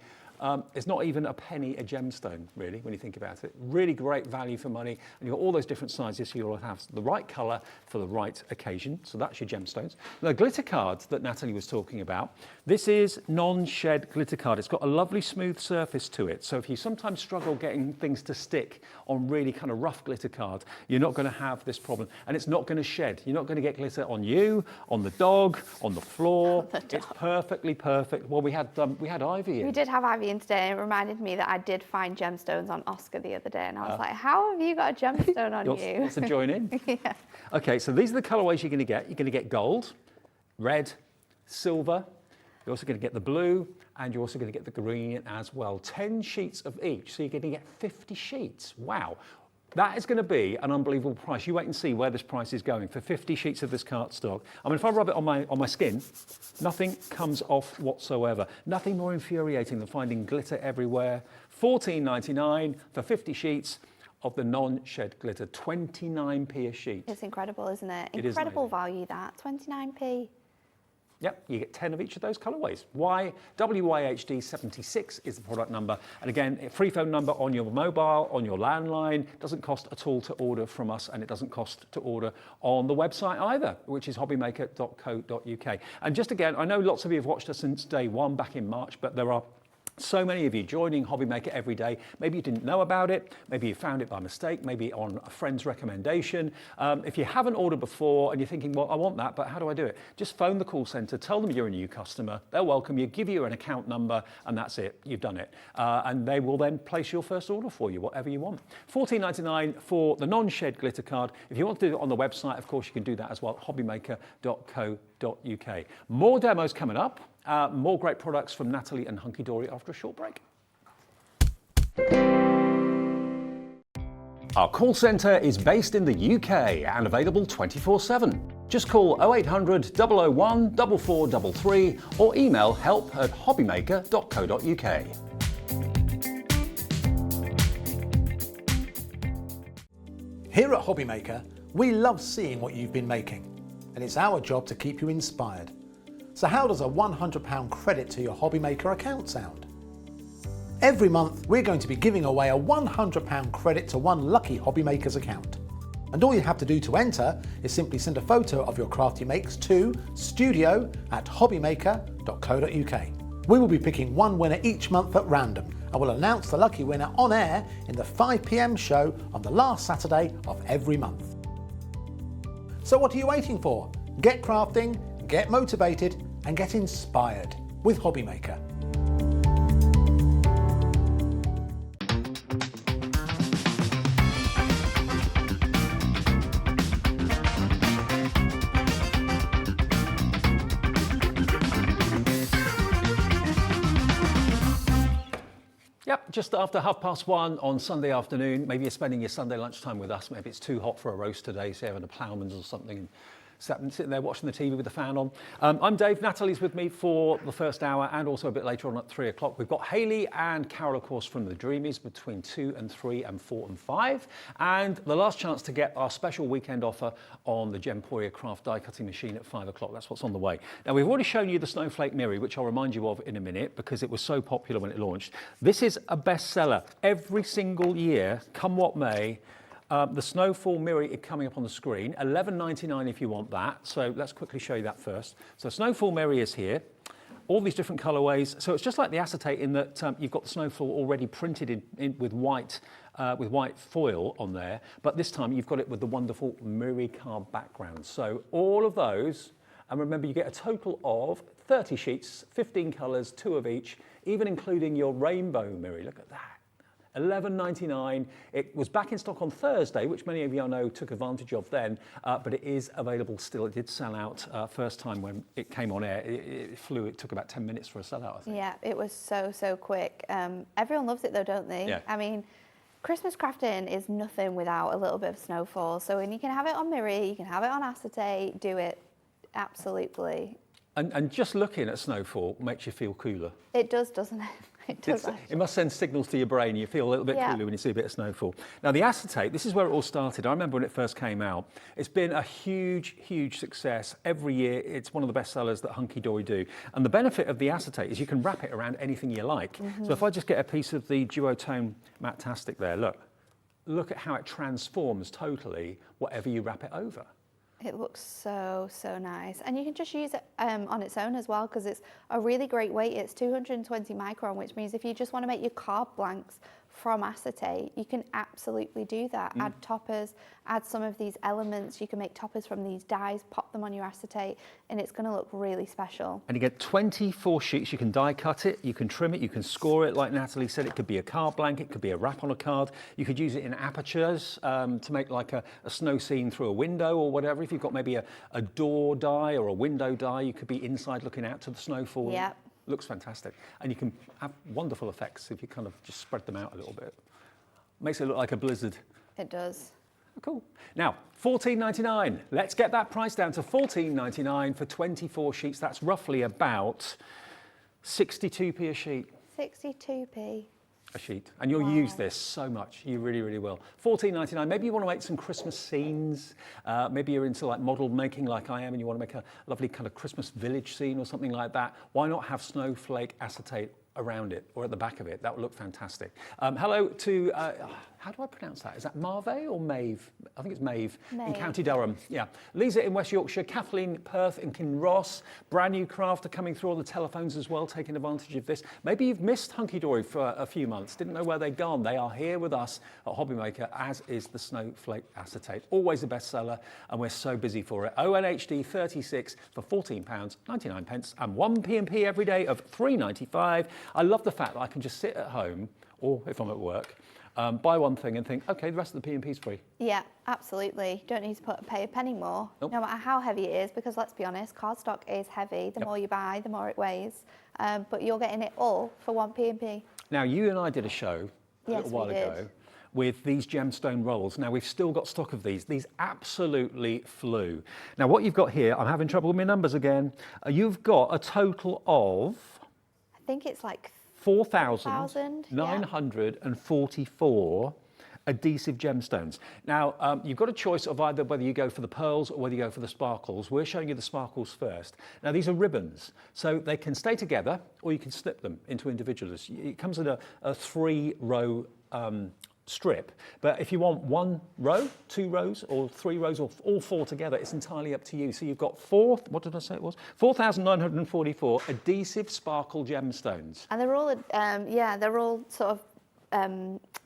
It's not even a penny a gemstone, really, when you think about it. Really great value for money. And you've got all those different sizes, so you'll have the right colour for the right occasion. So that's your gemstones. The glitter card that Natalie was talking about, this is non-shed glitter card. It's got a lovely smooth surface to it. So if you sometimes struggle getting things to stick on really kind of rough glitter card, you're not going to have this problem. And it's not going to shed. You're not going to get glitter on you, on the dog, on the floor. It's perfectly perfect. Well, we had Ivy in. We did have Ivy in today, and it reminded me that I did find gemstones on Oscar the other day, and I was like, how have you got a gemstone on you? Wants to join in? Yeah. Okay, so these are the colourways you're going to get. You're going to get gold, red, silver. You're also going to get the blue, and you're also going to get the green as well. 10 sheets of each, so you're going to get 50 sheets. Wow. That is going to be an unbelievable price. You wait and see where this price is going for 50 sheets of this cardstock. I mean, if I rub it on my skin, nothing comes off whatsoever. Nothing more infuriating than finding glitter everywhere. $14.99 for 50 sheets of the non-shed glitter. 29p a sheet. It's incredible, isn't it? It incredible value, that. 29p. Yep, you get 10 of each of those colorways. WYHD 76 is the product number. And again, a free phone number on your mobile, on your landline. Doesn't cost at all to order from us, and it doesn't cost to order on the website either, which is hobbymaker.co.uk. And just again, I know lots of you have watched us since day one back in March, but there are so many of you joining Hobbymaker every day. Maybe you didn't know about it, maybe you found it by mistake, maybe on a friend's recommendation. If you haven't ordered before and you're thinking, well, I want that, but how do I do it? Just phone the call centre, tell them you're a new customer, they'll welcome you, give you an account number, and that's it, you've done it. And they will then place your first order for you, whatever you want. $14.99 for the non-shed glitter card. If you want to do it on the website, of course, you can do that as well, hobbymaker.co.uk. More demos coming up. More great products from Natalie and Hunkydory after a short break. Our call centre is based in the UK and available 24/7. Just call 0800 001 4433 or email help@hobbymaker.co.uk. Here at Hobbymaker, we love seeing what you've been making, and it's our job to keep you inspired. So how does a £100 credit to your Hobbymaker account sound? Every month, we're going to be giving away a £100 credit to one lucky Hobbymaker's account. And all you have to do to enter is simply send a photo of your craft you makes to studio@hobbymaker.co.uk. We will be picking one winner each month at random, and we'll announce the lucky winner on air in the 5 PM show on the last Saturday of every month. So what are you waiting for? Get crafting, get motivated, and get inspired with Hobbymaker. Yep, just after 1:30 on Sunday afternoon. Maybe you're spending your Sunday lunchtime with us. Maybe it's too hot for a roast today, so you're having a ploughman's or something. Sitting there watching the TV with the fan on. I'm Dave, Natalie's with me for the first hour and also a bit later on at 3 o'clock. We've got Hayley and Carol, of course, from the Dreamees between 2 and 3 and 4 and 5. And the last chance to get our special weekend offer on the Gemporia craft die cutting machine at 5 o'clock. That's what's on the way. Now, we've already shown you the Snowflake Mirror, which I'll remind you of in a minute because it was so popular when it launched. This is a bestseller every single year, come what may. The Snowfall Mirror is coming up on the screen, $11.99 if you want that. So let's quickly show you that first. So Snowfall Mirror is here, all these different colorways. So it's just like the acetate in that you've got the snowfall already printed in with white foil on there, but this time you've got it with the wonderful mirror card background. So all of those, and remember you get a total of 30 sheets, 15 colors, 2 of each, even including your rainbow mirror. Look at that. $11.99. It was back in stock on Thursday, which many of you I know took advantage of then, but it is available still. It did sell out first time when it came on air. It flew, it took about 10 minutes for a sellout, I think. Yeah, it was so quick. Everyone loves it though, don't they? Yeah. I mean, Christmas crafting is nothing without a little bit of snowfall. So when you can have it on mirror, you can have it on acetate, do it, absolutely. And just looking at snowfall makes you feel cooler. It does, doesn't it? It does. It must send signals to your brain. You feel a little bit cooler when you see a bit of snowfall. Now, the acetate, this is where it all started. I remember when it first came out. It's been a huge success. Every year, it's one of the best sellers that Hunkydory do. And the benefit of the acetate is you can wrap it around anything you like. Mm-hmm. So if I just get a piece of the Duotone Mattastic there, look at how it transforms totally whatever you wrap it over. It looks so nice, and you can just use it on its own as well because it's a really great weight. It's 220 micron, which means if you just want to make your card blanks from acetate, you can absolutely do that. Add toppers, add some of these elements. You can make toppers from these dies, pop them on your acetate, and it's going to look really special. And you get 24 sheets. You can die cut it, you can trim it, you can score it. Like Natalie said, it could be a card blank, it could be a wrap on a card. You could use it in apertures to make like a snow scene through a window or whatever. If you've got maybe a door die or a window die, you could be inside looking out to the snowfall. Yep. Looks fantastic. And you can have wonderful effects if you kind of just spread them out a little bit. Makes it look like a blizzard. It does. Cool. Now, $14.99. Let's get that price down to $14.99 for 24 sheets. That's roughly about 62p a sheet. 62p. a sheet. And you'll use this so much. You really, really will. $14.99. Maybe you want to make some Christmas scenes. Maybe you're into like model making like I am and you want to make a lovely kind of Christmas village scene or something like that. Why not have Snowflake Acetate around it or at the back of it? That would look fantastic. Hello to, how do I pronounce that? Is that Marve or Maeve? I think it's Maeve in County Durham. Yeah. Lisa in West Yorkshire, Kathleen Perth in Kinross, brand new crafter coming through on the telephones as well, taking advantage of this. Maybe you've missed Hunkydory for a few months, didn't know where they'd gone. They are here with us at Hobbymaker, as is the Snowflake Acetate. Always a bestseller, and we're so busy for it. ONHD 36 for £14.99 and 1 P&P every day of $3.95. I love the fact that I can just sit at home, or if I'm at work, buy one thing and think, okay, the rest of the P&P is free. Yeah, absolutely. You don't need to pay a penny more, no matter how heavy it is, because let's be honest, cardstock is heavy. The more you buy, the more it weighs. But you're getting it all for 1 P&P. Now, you and I did a show a little while ago with these gemstone rolls. Now, we've still got stock of these. These absolutely flew. Now, what you've got here, I'm having trouble with my numbers again. You've got a total of... I think it's like 4,944 adhesive gemstones. Now, you've got a choice of either whether you go for the pearls or whether you go for the sparkles. We're showing you the sparkles first. Now, these are ribbons, so they can stay together or you can snip them into individuals. It comes in a 3-row strip, but if you want 1 row, 2 rows, or 3 rows, or all 4 together, it's entirely up to you. So you've got what did I say it was? 4,944 adhesive sparkle gemstones. And they're all, they're all sort of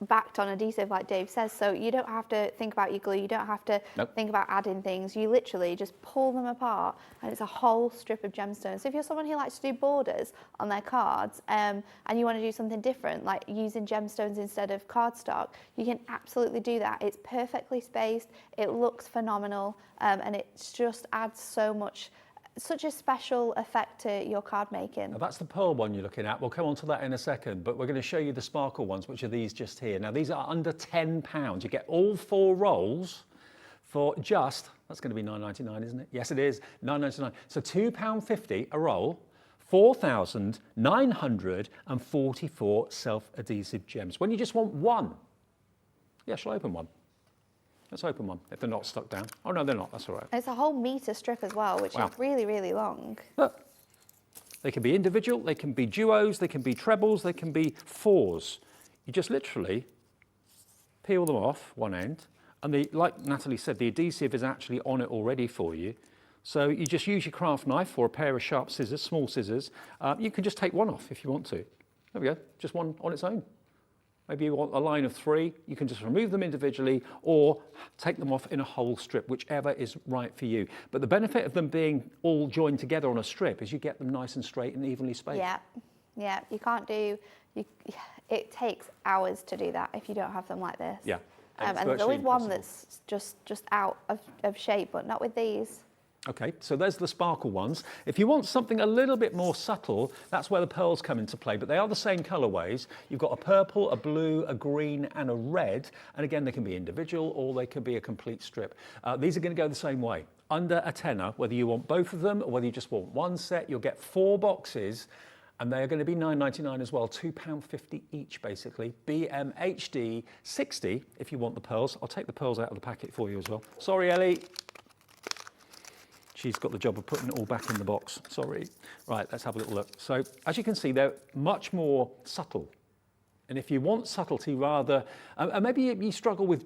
backed on adhesive, like Dave says, so you don't have to think about your glue, you don't have to think about adding things. You literally just pull them apart and it's a whole strip of gemstones. So if you're someone who likes to do borders on their cards and you want to do something different, like using gemstones instead of cardstock, you can absolutely do that. It's perfectly spaced, it looks phenomenal, and it just adds such a special effect to your card making. Now that's the pearl one you're looking at. We'll come on to that in a second, but we're going to show you the sparkle ones, which are these just here. Now these are under £10. You get all 4 rolls for just, that's going to be $9.99, isn't it? Yes, it is, $9.99. So £2.50 a roll, 4,944 self-adhesive gems. When you just want one, yeah, shall I open one? Let's open one, if they're not stuck down. Oh, no, they're not. That's all right. It's a whole metre strip as well, which is really, really long. Look, they can be individual, they can be duos, they can be trebles, they can be 4s. You just literally peel them off one end, and like Natalie said, the adhesive is actually on it already for you. So you just use your craft knife or a pair of sharp scissors, small scissors. You can just take one off if you want to. There we go, just one on its own. Maybe you want a line of 3, you can just remove them individually or take them off in a whole strip, whichever is right for you. But the benefit of them being all joined together on a strip is you get them nice and straight and evenly spaced. Yeah, you can't do, it takes hours to do that if you don't have them like this. Yeah. And there's always one that's just out of shape, but not with these. Okay, so there's the sparkle ones. If you want something a little bit more subtle, that's where the pearls come into play, but they are the same colorways. You've got a purple, a blue, a green, and a red, and again, they can be individual or they can be a complete strip. These are going to go the same way. Under a tenner, whether you want both of them or whether you just want one set, you'll get 4 boxes, and they are going to be $9.99 as well, £2.50 each, basically. BMHD 60 if you want the pearls. I'll take the pearls out of the packet for you as well. Sorry, Ellie. She's got the job of putting it all back in the box. Sorry. Right, let's have a little look. So, as you can see, they're much more subtle. And if you want subtlety rather, and maybe you struggle with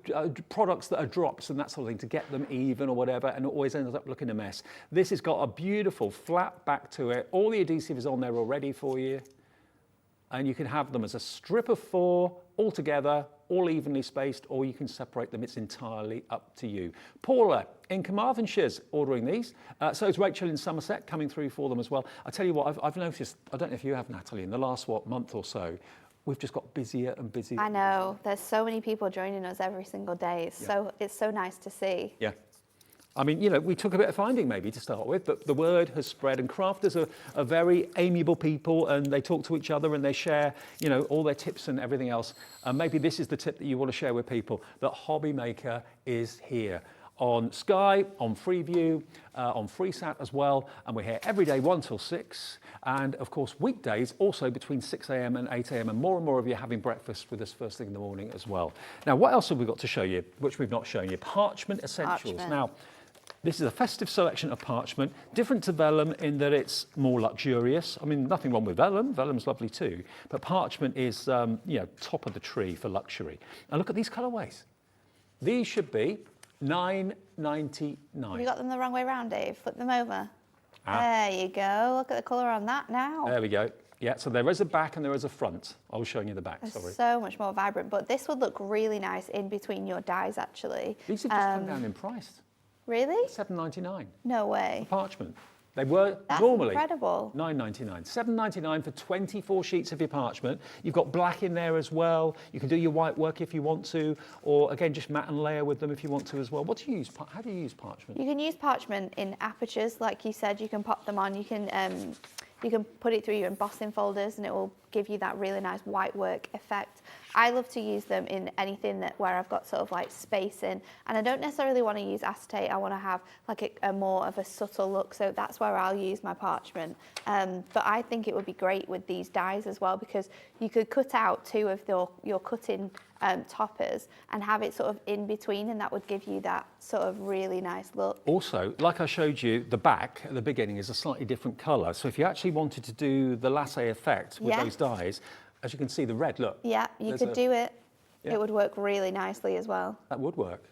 products that are drops and that sort of thing to get them even or whatever, and it always ends up looking a mess. This has got a beautiful flat back to it. All the adhesive is on there already for you. And you can have them as a strip of 4 all together, all evenly spaced, or you can separate them. It's entirely up to you. Paula in Carmarthenshire ordering these. So is Rachel in Somerset coming through for them as well. I tell you what, I've noticed, I don't know if you have, Natalie, in the last, month or so, we've just got busier and busier. I know. There's so many people joining us every single day. It's so nice to see. Yeah. I mean, you know, we took a bit of finding maybe to start with, but the word has spread, and crafters are very amiable people, and they talk to each other and they share, you know, all their tips and everything else. And maybe this is the tip that you want to share with people, that Hobbymaker is here. on Sky, on Freeview, on FreeSat as well, and we're here every day 1 till 6, and of course weekdays also between 6 a.m. and 8 a.m. and more of you having breakfast with us first thing in the morning as well. Now, what else have we got to show you, which we've not shown you? Parchment Essentials. Parchment. Now, this is a festive selection of parchment, different to vellum in that it's more luxurious. I mean, nothing wrong with vellum. Vellum's lovely too, but parchment is, you know, top of the tree for luxury. And look at these colourways. These should be $9.99. Have you got them the wrong way round, Dave? Flip them over. Ah. There you go. Look at the colour on that now. There we go. Yeah, so there is a back and there is a front. I was showing you the back, It's sorry. so much more vibrant, but this would look really nice in between your dies, actually. These have just come down in price. Really? $7.99 No way. for parchment. They were That's normally incredible. $9.99. $7.99 for 24 sheets of your parchment. You've got black in there as well. You can do your white work if you want to, or again, just mat and layer with them if you want to as well. What do you use? How do you use parchment? You can use parchment in apertures, like you said. You can pop them on. You can put it through your embossing folders, and it will give you that really nice white work effect. I love to use them in anything where I've got sort of like space in, and I don't necessarily want to use acetate. I want to have like a more of a subtle look, so that's where I'll use my parchment. But I think it would be great with these dies as well, because you could cut out 2 of your cutting toppers and have it sort of in between, and that would give you that sort of really nice look. Also, like I showed you, the back at the beginning is a slightly different colour. So if you actually wanted to do the latte effect with those dies, as you can see, the red, look. Yeah, you could do it. Yeah. It would work really nicely as well. That would work.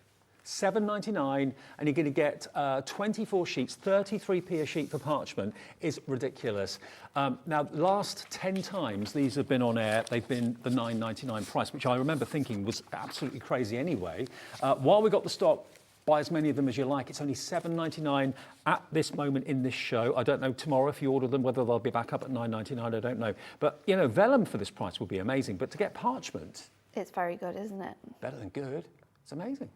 $7.99, and you're going to get 24 sheets, 33p a sheet for parchment. Is ridiculous. Now, the last 10 times these have been on air, they've been the $9.99 price, which I remember thinking was absolutely crazy anyway. While we got the stock, buy as many of them as you like. It's only $7.99 at this moment in this show. I don't know tomorrow if you order them, whether they'll be back up at $9.99, I don't know. But, you know, vellum for this price would be amazing. But to get parchment... It's very good, isn't it? Better than good. It's amazing.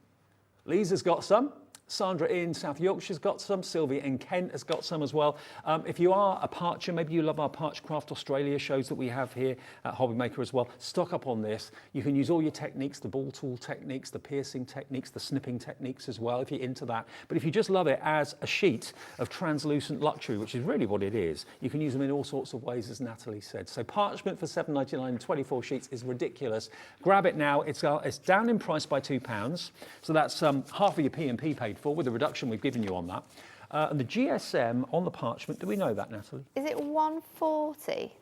Lisa's got some. Sandra in South Yorkshire's got some. Sylvia in Kent has got some as well. If you are a parcher, maybe you love our Parchcraft Australia shows that we have here at Hobbymaker as well, stock up on this. You can use all your techniques, the ball tool techniques, the piercing techniques, the snipping techniques as well, if you're into that. But if you just love it as a sheet of translucent luxury, which is really what it is, you can use them in all sorts of ways, as Natalie said. So parchment for $7.99 and 24 sheets is ridiculous. Grab it now. It's down in price by £2. So that's half of your P&P paid for, with the reduction we've given you on that. And the GSM on the parchment, do we know that, Natalie? Is it 140?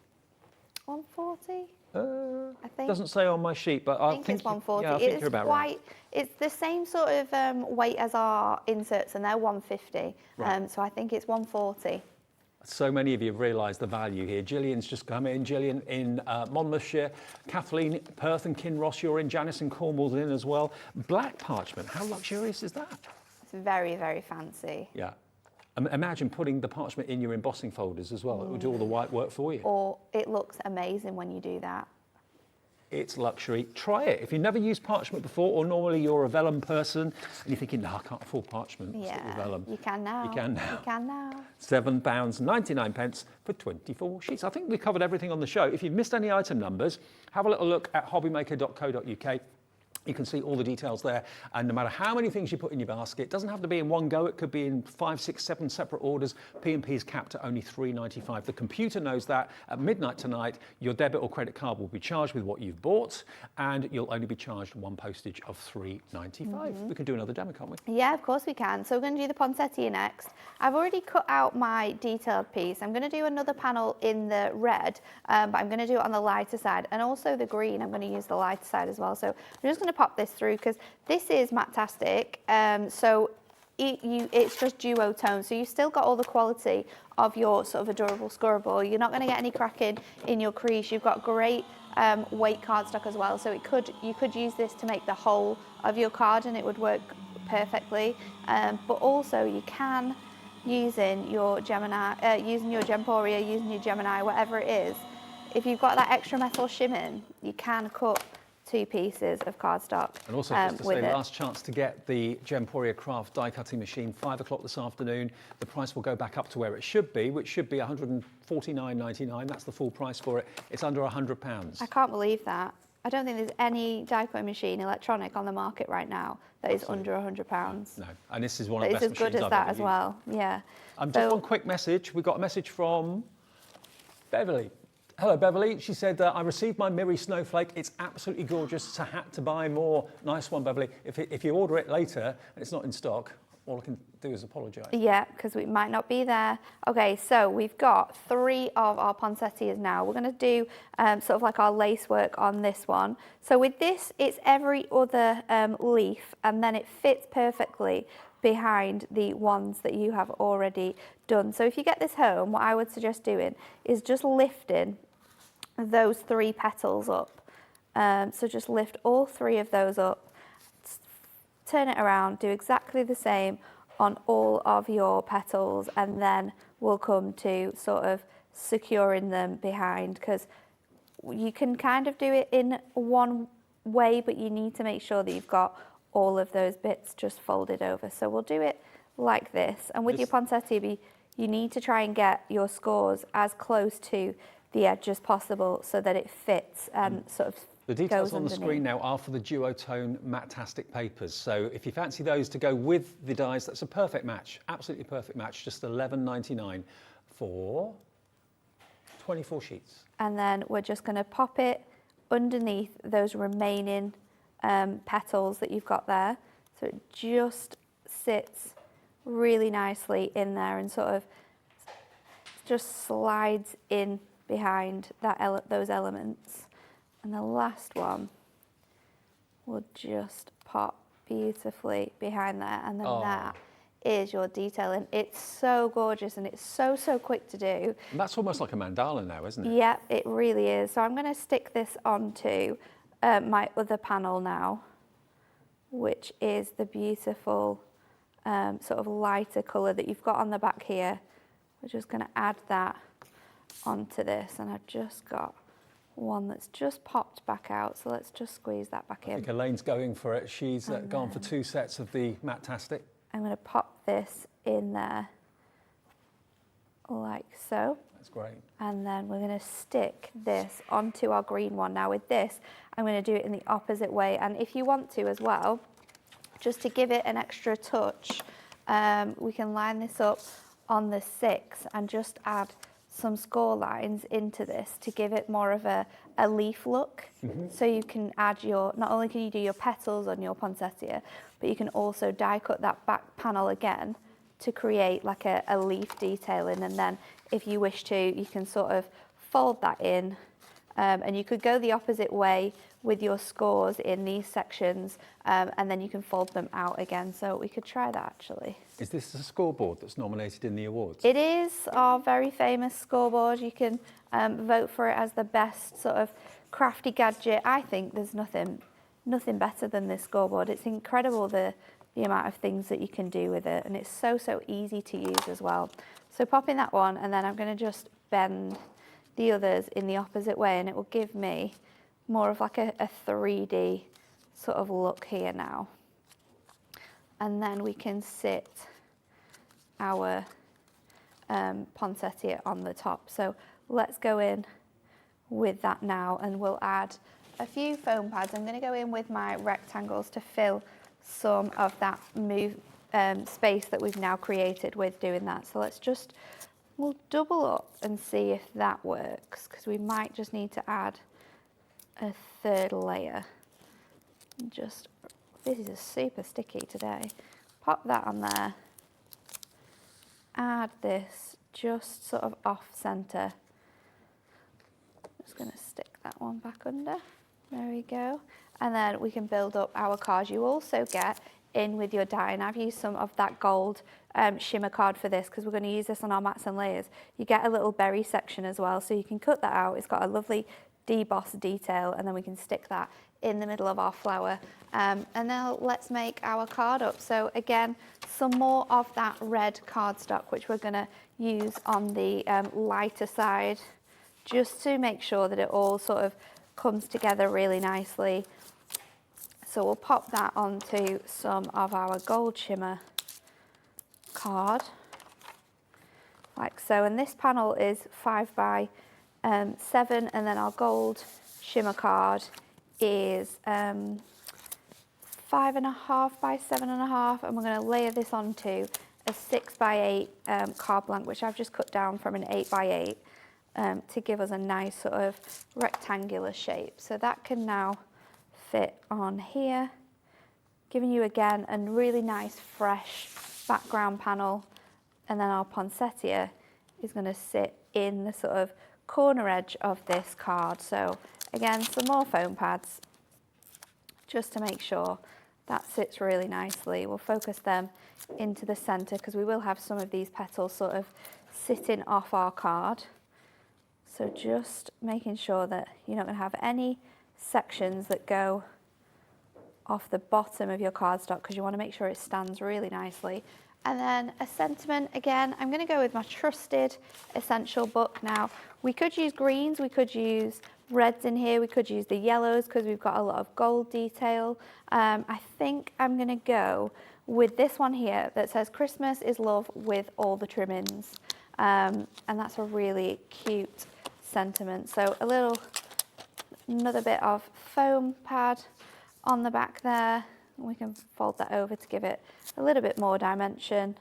140? I think. Doesn't say on my sheet, but I think it's 140. Yeah, I think you're about right. It's the same sort of weight as our inserts, and they're 150. Right. So I think it's 140. So many of you have realised the value here. Gillian's just come in. Gillian in Monmouthshire. Kathleen, Perth and Kinross, you're in. Janice and Cornwall's in as well. Black parchment, how luxurious is that? It's very, very fancy. Yeah. Imagine putting the parchment in your embossing folders as well. It would do all the white work for you. Or it looks amazing when you do that. It's luxury. Try it. If you've never used parchment before, or normally you're a vellum person and you're thinking, no, I can't afford parchment. Yeah, stick with vellum. you can now. You can now. You can now. £7.99 for 24 sheets. I think we covered everything on the show. If you've missed any item numbers, have a little look at hobbymaker.co.uk. You can see all the details there, and no matter how many things you put in your basket, it doesn't have to be in one go. It could be in 5, 6, 7 separate orders. P&P is capped at only $3.95. The computer knows that. At midnight tonight, your debit or credit card will be charged with what you've bought, and you'll only be charged one postage of $3.95. We can do another demo, can't we? Yeah, of course we can. So we're going to do the Poinsettia next. I've already cut out my detailed piece. I'm going to do another panel in the red, but I'm going to do it on the lighter side, and also the green. I'm going to use the lighter side as well. So I'm just going to pop this through, because this is Mattastic, so it's just duotone, so you've still got all the quality of your sort of adorable scorable. You're not going to get any cracking in your crease. You've got great weight cardstock as well, so you could use this to make the whole of your card, and it would work perfectly. But also you can, using your Gemini, using your Gemporia, using your Gemini, whatever it is, if you've got that extra metal shim you can cut 2 pieces of cardstock. And also, just to say, last chance to get the Gemporia Craft die cutting machine, 5 o'clock this afternoon. The price will go back up to where it should be, which should be £149.99. That's the full price for it. It's under £100. I can't believe that. I don't think there's any die cutting machine electronic on the market right now that is under £100. No, and this is one of the best machines. It's as good as that as well. Yeah. Just one quick message. We got a message from Beverly. Hello, Beverly. She said, I received my Mirror Snowflake. It's absolutely gorgeous. I had to buy more. Nice one, Beverly. If you order it later and it's not in stock, all I can do is apologise. Yeah, because we might not be there. Okay, so we've got 3 of our poinsettias now. We're going to do sort of like our lace work on this one. So with this, it's every other leaf, and then it fits perfectly behind the ones that you have already done. So if you get this home, what I would suggest doing is just lifting those 3 petals up. So just lift all 3 of those up, turn it around, do exactly the same on all of your petals, and then we'll come to sort of securing them behind, because you can kind of do it in one way, but you need to make sure that you've got all of those bits just folded over. So we'll do it like this. And with your poinsettia, you need to try and get your scores as close to the edge as possible so that it fits and sort of the details on underneath. The screen now are for the Duotone Mattastic papers. So if you fancy those to go with the dies, that's a perfect match, absolutely perfect match. Just $11.99 for 24 sheets. And then we're just going to pop it underneath those remaining petals that you've got there. So it just sits really nicely in there and sort of just slides in behind those elements. And the last one will just pop beautifully behind there, and then that is your detailing. It's so gorgeous, and it's so quick to do. And that's almost like a mandala now, isn't it? Yeah, it really is. So I'm going to stick this onto my other panel now, which is the beautiful sort of lighter colour that you've got on the back here. We're just going to add that onto this, and I've just got one that's just popped back out, so let's just squeeze that back in. I think Elaine's going for it. She's gone for 2 sets of the Mattastic. I'm going to pop this in there like so. That's great. And then we're going to stick this onto our green one. Now with this, I'm going to do it in the opposite way, and if you want to as well, just to give it an extra touch, we can line this up on the 6 and just add some score lines into this to give it more of a leaf look. So you can add not only can you do your petals on your poinsettia, but you can also die cut that back panel again to create like a leaf detailing. And then if you wish to, you can sort of fold that in, and you could go the opposite way with your scores in these sections, and then you can fold them out again. So we could try that actually. Is this the scoreboard that's nominated in the awards? It is our very famous scoreboard. You can vote for it as the best sort of crafty gadget. I think there's nothing better than this scoreboard. It's incredible the amount of things that you can do with it, and it's so easy to use as well. So pop in that one, and then I'm going to just bend the others in the opposite way, and it will give me more of like a 3D sort of look here now. And then we can sit our poinsettia on the top. So let's go in with that now, and we'll add a few foam pads. I'm going to go in with my rectangles to fill some of that space that we've now created with doing that. So we'll double up and see if that works, because we might just need to add a 3rd layer. This is super sticky today. Pop that on there. Add this just sort of off center. Just going to stick that one back under. There we go. And then we can build up our cards. You also get in with your die, and I've used some of that gold shimmer card for this, because we're going to use this on our mats and layers. You get a little berry section as well, so you can cut that out. It's got a lovely deboss detail, and then we can stick that in the middle of our flower. And now let's make our card up. So again, some more of that red cardstock, which we're going to use on the lighter side, just to make sure that it all sort of comes together really nicely. So we'll pop that onto some of our gold shimmer card, like so. And this panel is 5 by 7, and then our gold shimmer card is 5.5 by 7.5, and we're going to layer this onto a 6 by 8 card blank, which I've just cut down from an 8 by 8 to give us a nice sort of rectangular shape. So that can now fit on here, giving you again a really nice fresh background panel. And then our poinsettia is going to sit in the sort of corner edge of this card. So again, some more foam pads just to make sure that sits really nicely. We'll focus them into the center because we will have some of these petals sort of sitting off our card. So just making sure that you're not going to have any sections that go off the bottom of your cardstock, because you want to make sure it stands really nicely. And then a sentiment, again, I'm going to go with my trusted essential book. Now, we could use greens, we could use reds in here, we could use the yellows because we've got a lot of gold detail. I think I'm going to go with this one here that says Christmas is love with all the trimmings. And that's a really cute sentiment. So another bit of foam pad on the back there. We can fold that over to give it a little bit more dimension.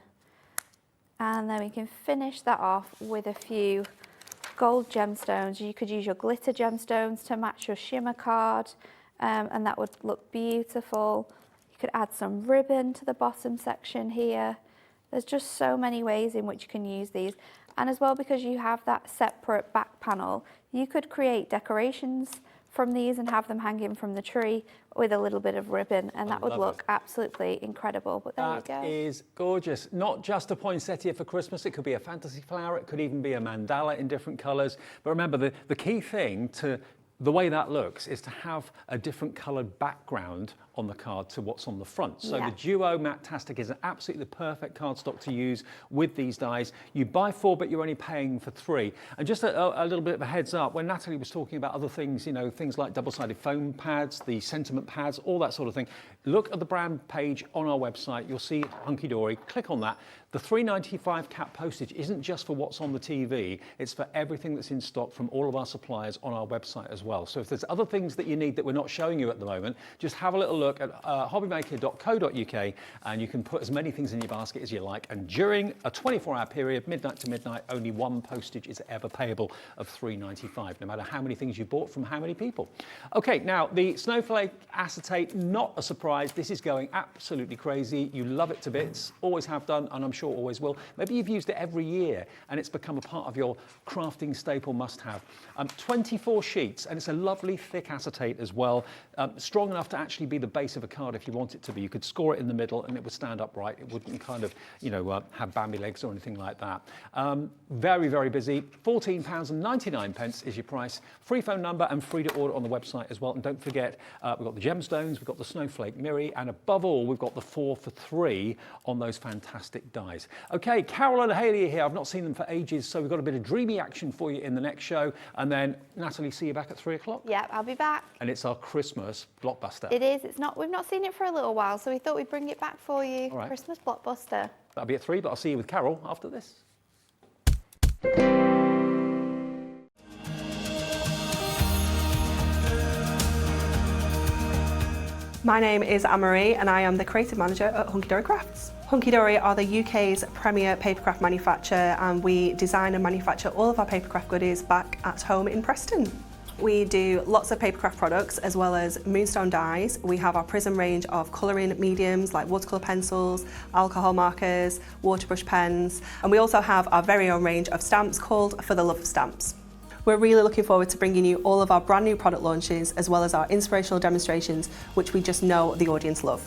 And then we can finish that off with a few gold gemstones. You could use your glitter gemstones to match your shimmer card, and that would look beautiful. You could add some ribbon to the bottom section here. There's just so many ways in which you can use these. And as well, because you have that separate back panel, you could create decorations from these and have them hanging from the tree with a little bit of ribbon, and that would look absolutely incredible. But there you go. That is gorgeous. Not just a poinsettia for Christmas, it could be a fantasy flower, it could even be a mandala in different colours. But remember, the key thing to the way that looks is to have a different coloured background on the card to what's on the front. So the Duo Mattastic is absolutely the perfect cardstock to use with these dies. You buy 4, but you're only paying for 3. And just a little bit of a heads up, when Natalie was talking about other things, you know, things like double-sided foam pads, the sentiment pads, all that sort of thing, look at the brand page on our website. You'll see Hunkydory. Click on that. The $3.95 cap postage isn't just for what's on the TV, it's for everything that's in stock from all of our suppliers on our website as well. So if there's other things that you need that we're not showing you at the moment, just have a little look at hobbymaker.co.uk, and you can put as many things in your basket as you like. And during a 24-hour period, midnight to midnight, only one postage is ever payable of $3.95, no matter how many things you bought from how many people. Okay, now the Snowflake Acetate, not a surprise. This is going absolutely crazy. You love it to bits, always have done, and I'm sure always will. Maybe you've used it every year and it's become a part of your crafting staple must-have. 24 sheets, and it's a lovely thick acetate as well, strong enough to actually be the base of a card if you want it to be. You could score it in the middle and it would stand upright. It wouldn't kind of, you know, have Bambi legs or anything like that. Very, very busy. £14.99 is your price. Free phone number and free to order on the website as well. And don't forget, we've got the gemstones, we've got the Snowflake Mirror, and above all, we've got the 4 for 3 on those fantastic dies. Okay, Carol and Hayley are here. I've not seen them for ages, so we've got a bit of dreamy action for you in the next show. And then, Natalie, see you back at 3 o'clock? Yep, I'll be back. And it's our Christmas blockbuster. It is. We've not seen it for a little while, so we thought we'd bring it back for you. All right. Christmas blockbuster. That'll be at 3, but I'll see you with Carol after this. My name is Anne-Marie and I am the creative manager at Hunkydory Crafts. Hunkydory are the UK's premier papercraft manufacturer, and we design and manufacture all of our papercraft goodies back at home in Preston. We do lots of papercraft products as well as moonstone dies. We have our Prism range of colouring mediums like watercolour pencils, alcohol markers, waterbrush pens, and we also have our very own range of stamps called For the Love of Stamps. We're really looking forward to bringing you all of our brand new product launches as well as our inspirational demonstrations, which we just know the audience love.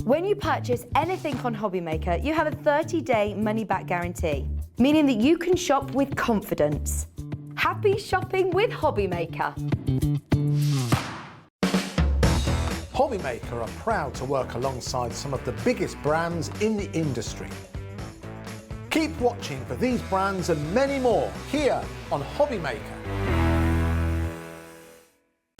When you purchase anything on Hobbymaker, you have a 30-day money-back guarantee, meaning that you can shop with confidence. Happy shopping with Hobbymaker. Hobbymaker are proud to work alongside some of the biggest brands in the industry. Keep watching for these brands and many more here on Hobbymaker.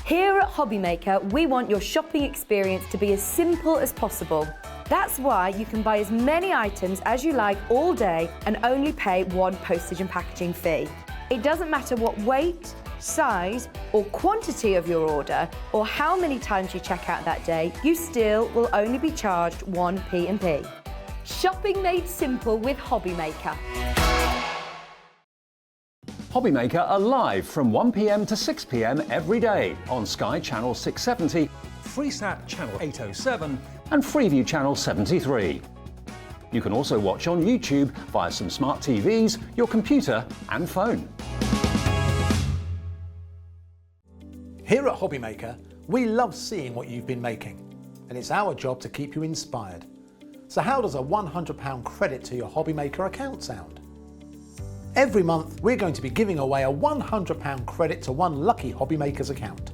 Here at Hobbymaker, we want your shopping experience to be as simple as possible. That's why you can buy as many items as you like all day and only pay one postage and packaging fee. It doesn't matter what weight, size or quantity of your order or how many times you check out that day, you still will only be charged one P&P. Shopping made simple with Hobby Maker. Hobby Maker are live from 1 p.m. to 6 p.m. every day on Sky Channel 670, Freesat Channel 807 and Freeview Channel 73. You can also watch on YouTube via some smart TVs, your computer and phone. Here at Hobby Maker, we love seeing what you've been making, and it's our job to keep you inspired. So how does a £100 credit to your Hobby Maker account sound? Every month, we're going to be giving away a £100 credit to one lucky Hobby Maker's account.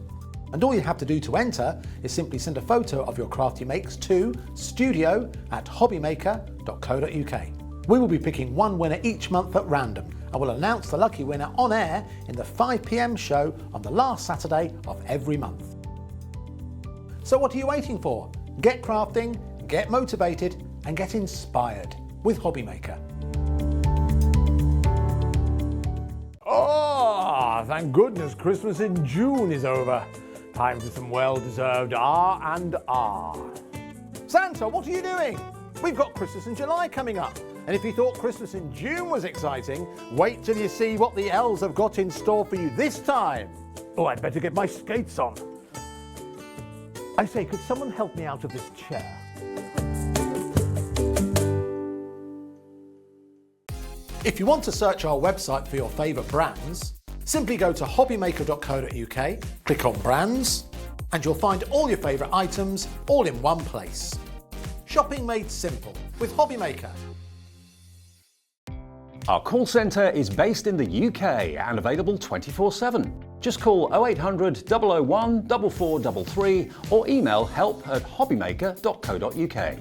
And all you have to do to enter is simply send a photo of your craft you makes to studio@hobbymaker.co.uk. We will be picking one winner each month at random, and we'll announce the lucky winner on air in the 5 p.m. show on the last Saturday of every month. So what are you waiting for? Get crafting, get motivated, and get inspired with Hobby Maker. Oh, thank goodness Christmas in June is over. Time for some well-deserved R&R. Santa, what are you doing? We've got Christmas in July coming up. And if you thought Christmas in June was exciting, wait till you see what the elves have got in store for you this time. Oh, I'd better get my skates on. I say, could someone help me out of this chair? If you want to search our website for your favourite brands, simply go to hobbymaker.co.uk, click on brands, and you'll find all your favourite items all in one place. Shopping made simple with Hobby Maker. Our call centre is based in the UK and available 24/7. Just call 0800 001 4433 or email help@hobbymaker.co.uk.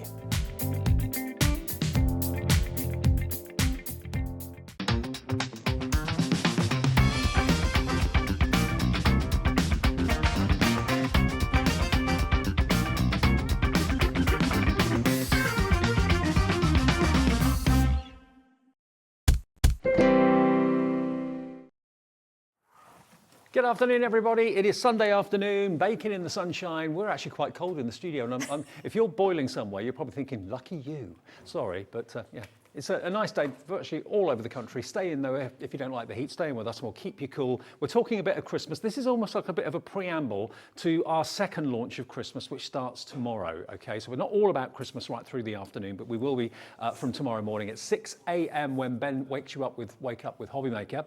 Good afternoon, everybody. It is Sunday afternoon, baking in the sunshine. We're actually quite cold in the studio, and if you're boiling somewhere, you're probably thinking, lucky you. Sorry, but yeah. It's a nice day virtually all over the country. Stay in though if you don't like the heat. Stay in with us and we'll keep you cool. We're talking a bit of Christmas. This is almost like a bit of a preamble to our second launch of Christmas, which starts tomorrow. Okay, so we're not all about Christmas right through the afternoon, but we will be from tomorrow morning at 6 a.m. when Ben wakes you up with Wake Up with Hobby Maker.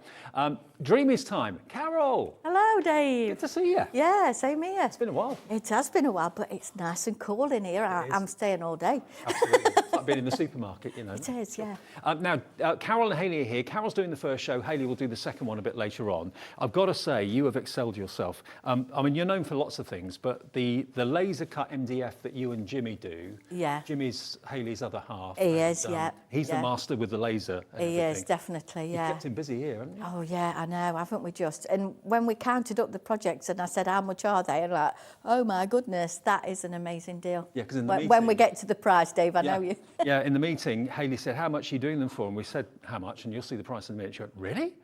Dreamees time. Carol. Hello, Dave. Good to see you. Yeah, same here. It's been a while. It has been a while, but it's nice and cool in here. I'm staying all day. Absolutely. It's like being in the supermarket, you know. It is, yeah. Now, Carol and Hayley are here. Carol's doing the first show. Hayley will do the second one a bit later on. I've got to say, you have excelled yourself. I mean, you're known for lots of things, but the laser cut MDF that you and Jimmy do, yeah. Jimmy's Hayley's other half. He is, yeah. He's the master with the laser. And he everything. is, definitely, yeah. You've kept him busy here, haven't you? Oh, yeah, I know, haven't we just? And when we counted up the projects and I said, how much are they? And like, oh my goodness, that is an amazing deal. Yeah, because in the meeting, when we get to the price, Dave, I know you. Yeah, in the meeting, Hayley said, how much are you doing them for? And we said, how much? And you'll see the price in a minute. She went, really?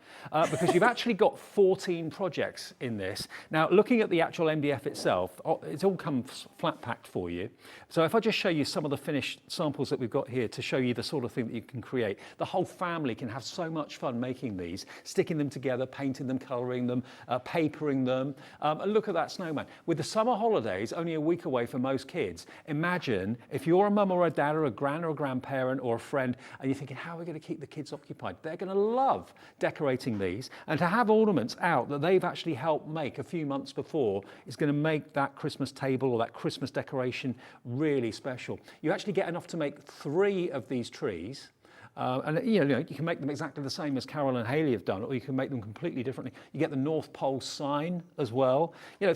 Because you've actually got 14 projects in this. Now, looking at the actual MDF itself, it's all comes flat packed for you. So if I just show you some of the finished samples that we've got here to show you the sort of thing that you can create, the whole family can have so much fun making these, sticking them together, painting them, colouring them, papering them. And look at that snowman. With the summer holidays only a week away for most kids, imagine if you're a mum or a dad or a gran or a grandparent or a friend and you're thinking, how are we going to keep the kids occupied? They're going to love decorating these, and to have ornaments out that they've actually helped make a few months before is going to make that Christmas table or that Christmas decoration really special. You actually get enough to make 3 of these trees. And you know, you can make them exactly the same as Carol and Hayley have done, or you can make them completely differently. You get the North Pole sign as well. You know,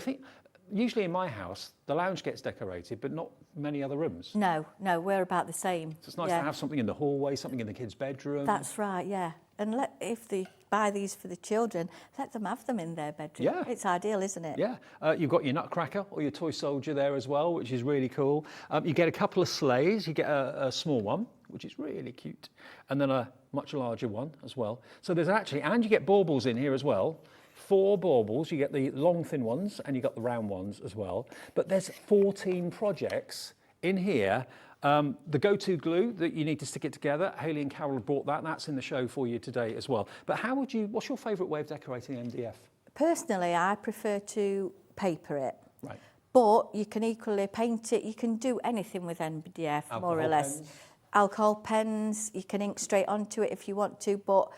usually in my house, the lounge gets decorated, but not many other rooms. No, we're about the same. So it's nice to have something in the hallway, something in the kids' bedroom. That's right, yeah. And if the buy these for the children, let them have them in their bedroom. Yeah. It's ideal, isn't it? Yeah, you've got your Nutcracker or your toy soldier there as well, which is really cool. You get a couple of sleighs. You get a small one, which is really cute, and then a much larger one as well. So there's actually, and you get baubles in here as well. 4 baubles. You get the long thin ones and you got the round ones as well. But there's 14 projects in here. The go-to glue that you need to stick it together, Hayley and Carol have brought that, and that's in the show for you today as well. But what's your favourite way of decorating MDF? Personally, I prefer to paper it. Right. But you can equally paint it. You can do anything with MDF, more or less. Alcohol pens, you can ink straight onto it if you want to, but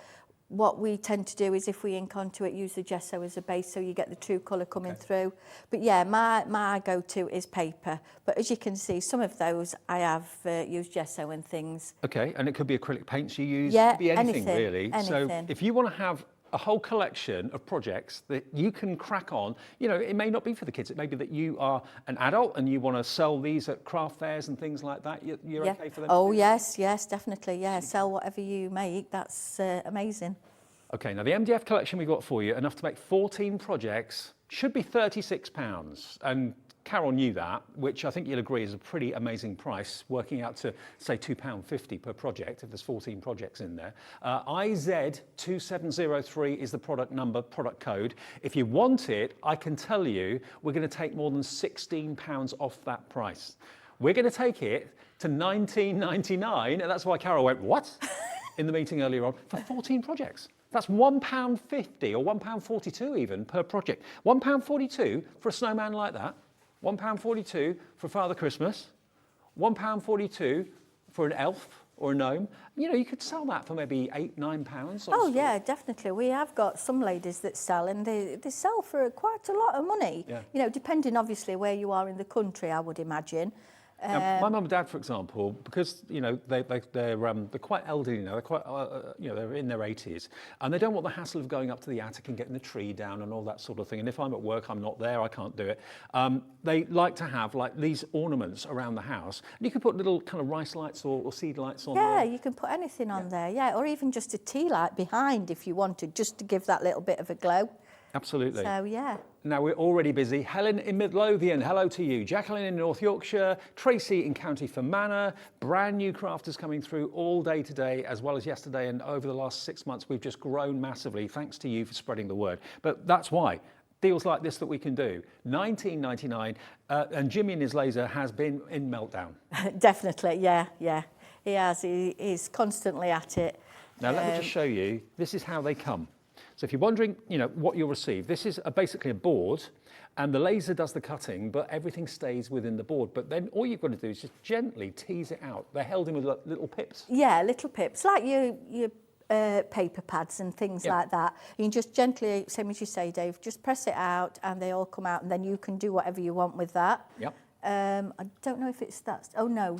what we tend to do is if we ink onto it, use the gesso as a base so you get the true colour coming through. But yeah, my go-to is paper. But as you can see, some of those I have used gesso and things. Okay, and it could be acrylic paints you use, yeah, it could be anything really. Anything. So if you want to have a whole collection of projects that you can crack on, you know, it may not be for the kids, it may be that you are an adult and you want to sell these at craft fairs and things like that, you're okay for them? Oh yes, definitely, yeah, sell whatever you make, that's amazing. Okay, now the MDF collection we've got for you, enough to make 14 projects, should be £36, and Carol knew that, which I think you'll agree is a pretty amazing price, working out to, say, £2.50 per project, if there's 14 projects in there. IZ2703 is the product number, product code. If you want it, I can tell you, we're going to take more than £16 off that price. We're going to take it to $19.99, and that's why Carol went, what? In the meeting earlier on, for 14 projects. That's £1.50 or £1.42 even per project. £1.42 for a snowman like that. £1.42 for Father Christmas, £1.42 for an elf or a gnome. You know, you could sell that for maybe £8, £9. Oh yeah, definitely. We have got some ladies that sell, and they sell for quite a lot of money. Yeah. You know, depending obviously where you are in the country, I would imagine. Now, my mum and dad, for example, because you know they're quite elderly now, they're quite you know, they're in their 80s, and they don't want the hassle of going up to the attic and getting the tree down and all that sort of thing. And if I'm at work, I'm not there, I can't do it. They like to have like these ornaments around the house. And you can put little kind of rice lights or seed lights on. Yeah, there. you can put anything on there. Yeah, or even just a tea light behind if you wanted, just to give that little bit of a glow. Absolutely. So yeah. Now we're already busy. Helen in Midlothian, hello to you. Jacqueline in North Yorkshire, Tracy in County Fermanagh, brand new crafters coming through all day today as well as yesterday, and over the last 6 months we've just grown massively thanks to you for spreading the word. But that's why. Deals like this that we can do. $19.99, and Jimmy and his laser has been in meltdown. Definitely, yeah. He has, he's constantly at it. Now let me just show you, this is how they come. So if you're wondering, you know, what you'll receive, this is basically a board, and the laser does the cutting, but everything stays within the board. But then all you've got to do is just gently tease it out. They're held in with little pips. Yeah, little pips, like your paper pads and things like that. You can just gently, same as you say, Dave, just press it out, and they all come out, and then you can do whatever you want with that. Yep. I don't know if it's that. Oh no.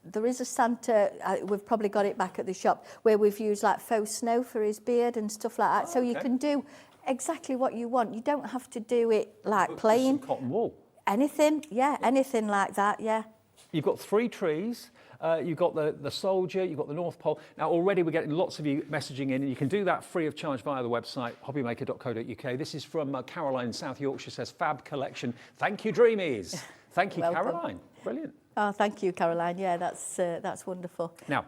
There is a Santa, we've probably got it back at the shop, where we've used like faux snow for his beard and stuff like that. So you can do exactly what you want. You don't have to do it like plain. Some cotton wool. Anything, yeah, anything like that, yeah. You've got 3 trees. You've got the soldier, you've got the North Pole. Now already we're getting lots of you messaging in, and you can do that free of charge via the website, hobbymaker.co.uk. This is from Caroline in South Yorkshire, says Fab Collection. Thank you, Dreamies. Thank you, Caroline. Brilliant. Oh, thank you, Caroline. Yeah, that's wonderful. Now,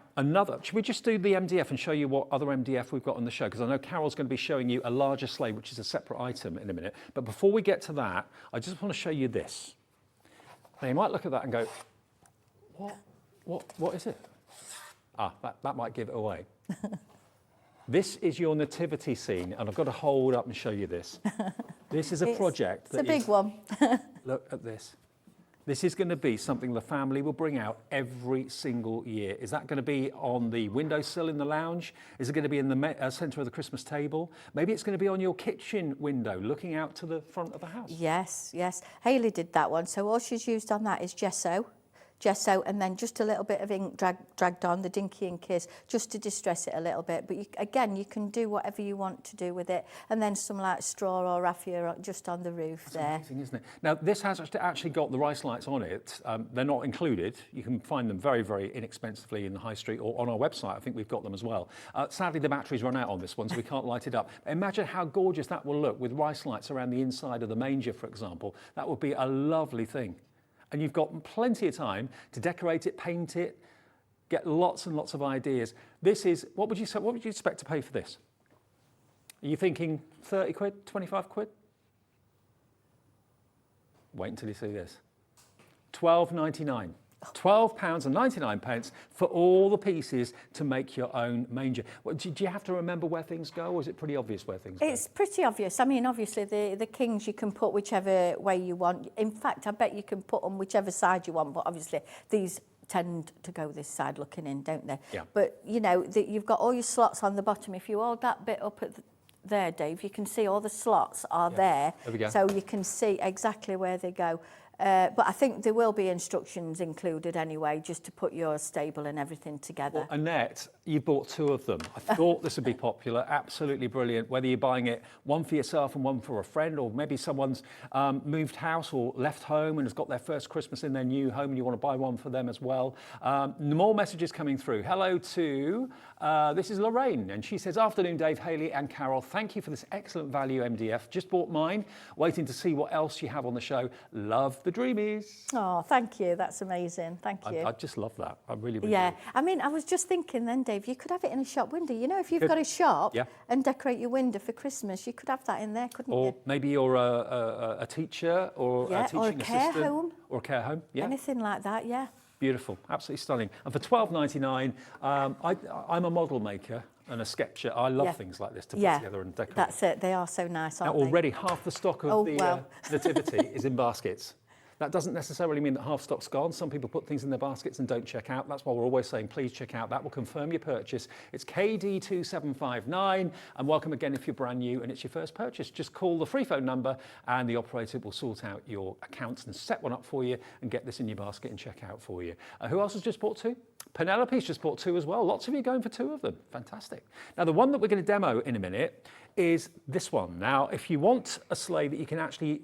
should we just do the MDF and show you what other MDF we've got on the show? Because I know Carol's going to be showing you a larger sleigh, which is a separate item in a minute. But before we get to that, I just want to show you this. Now, you might look at that and go, what is it? That might give it away. This is your nativity scene, and I've got to hold up and show you this. This is a project. It's a big one. Look at this. This is going to be something the family will bring out every single year. Is that going to be on the windowsill in the lounge? Is it going to be in the centre of the Christmas table? Maybe it's going to be on your kitchen window, looking out to the front of the house. Yes. Hayley did that one. So all she's used on that is gesso gesso, and then just a little bit of ink dragged on, the dinky ink is, just to distress it a little bit. But again, you can do whatever you want to do with it. And then some like straw or raffia just on the roof. That's there. Amazing, isn't it? Now, this has actually got the rice lights on it. They're not included. You can find them very, very inexpensively in the high street or on our website. I think we've got them as well. Sadly, the batteries run out on this one, so we can't light it up. Imagine how gorgeous that will look with rice lights around the inside of the manger, for example. That would be a lovely thing. And you've got plenty of time to decorate it, paint it, get lots and lots of ideas. This is, what would you expect to pay for this? Are you thinking 30 quid, 25 quid? Wait until you see this. £12.99. £12.99 for all the pieces to make your own manger. Do you have to remember where things go, or is it pretty obvious where things go? It's pretty obvious. I mean, obviously, the kings you can put whichever way you want. In fact, I bet you can put them whichever side you want, but obviously these tend to go this side looking in, don't they? Yeah. But, you know, you've got all your slots on the bottom. If you hold that bit up at there, Dave, you can see all the slots are there. There we go. So you can see exactly where they go. But I think there will be instructions included anyway, just to put your stable and everything together. Well, Annette, you bought 2 of them. I thought this would be popular, absolutely brilliant. Whether you're buying it one for yourself and one for a friend, or maybe someone's moved house or left home and has got their first Christmas in their new home and you want to buy one for them as well. More messages coming through. Hello to, this is Lorraine, and she says, afternoon, Dave, Hayley and Carol. Thank you for this excellent value MDF. Just bought mine, waiting to see what else you have on the show. Love the Dreamees. Oh, thank you. That's amazing. Thank you. I just love that. I really do. I mean, I was just thinking then, Dave, you could have it in a shop window. You know, if you've got a shop and decorate your window for Christmas, you could have that in there, couldn't you? Or maybe you're a teacher or a teaching or a care assistant. home. Or a care home, yeah. Anything like that, yeah. Beautiful, absolutely stunning. And for £12.99, I'm a model maker and a sketcher. I love things like this to put together and decorate. That's it. They are so nice, aren't they? Already half the stock of the Nativity is in baskets. That doesn't necessarily mean that half stock's gone. Some people put things in their baskets and don't check out. That's why we're always saying, please check out. That will confirm your purchase. It's KD2759. And welcome again if you're brand new and it's your first purchase. Just call the free phone number and the operator will sort out your accounts and set one up for you and get this in your basket and check out for you. Who else has just bought 2? Penelope's just bought 2 as well. Lots of you going for 2 of them. Fantastic. Now, the one that we're going to demo in a minute is this one. Now, if you want a sleigh that you can actually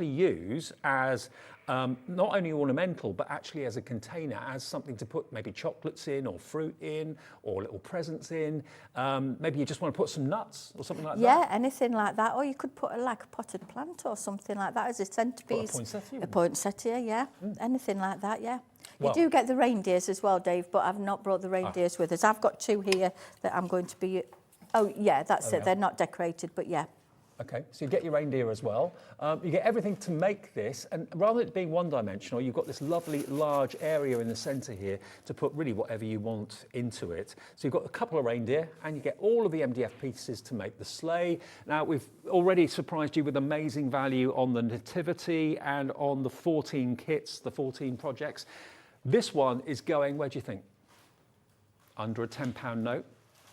use as not only ornamental, but actually as a container, as something to put maybe chocolates in or fruit in or little presents in. Maybe you just want to put some nuts or something like that. Yeah, anything like that. Or you could put like a potted plant or something like that as a centrepiece. A poinsettia? A poinsettia, yeah. Anything like that, yeah. Well, you do get the reindeers as well, Dave, but I've not brought the reindeers with us. I've got 2 here that I'm going to be... Oh, yeah, that's it. They're not decorated, but yeah. Okay, so you get your reindeer as well. You get everything to make this, and rather than it being one-dimensional, you've got this lovely large area in the centre here to put really whatever you want into it. So you've got a couple of reindeer, and you get all of the MDF pieces to make the sleigh. Now, we've already surprised you with amazing value on the Nativity and on the 14 kits, the 14 projects. This one is going, where do you think? Under a £10 note.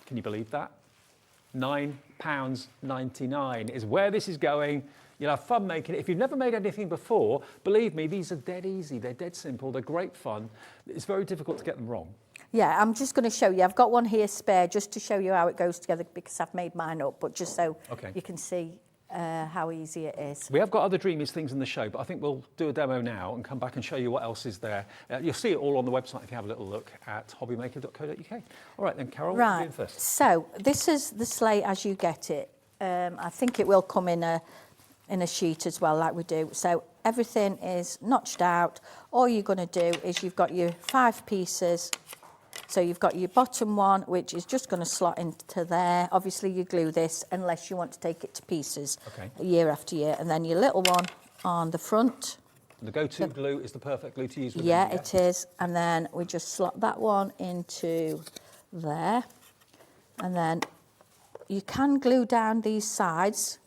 Can you believe that? £9.99 is where this is going. You'll have fun making it. If you've never made anything before, believe me, these are dead easy. They're dead simple. They're great fun. It's very difficult to get them wrong. Yeah, I'm just going to show you. I've got one here spare just to show you how it goes together because I've made mine up, but just so you can see how easy it is. We have got other Dreamees things in the show, but I think we'll do a demo now and come back and show you what else is there. You'll see it all on the website if you have a little look at hobbymaker.co.uk. All right then, Carol, what are you doing first? So this is the sleigh as you get it. I think it will come in a sheet as well, like we do. So everything is notched out. All you're going to do is you've got your 5 pieces. So you've got your bottom one, which is just going to slot into there. Obviously, you glue this unless you want to take it to pieces year after year. And then your little one on the front. The go-to glue is the perfect glue to use with Yeah, it is. And then we just slot that one into there. And then you can glue down these sides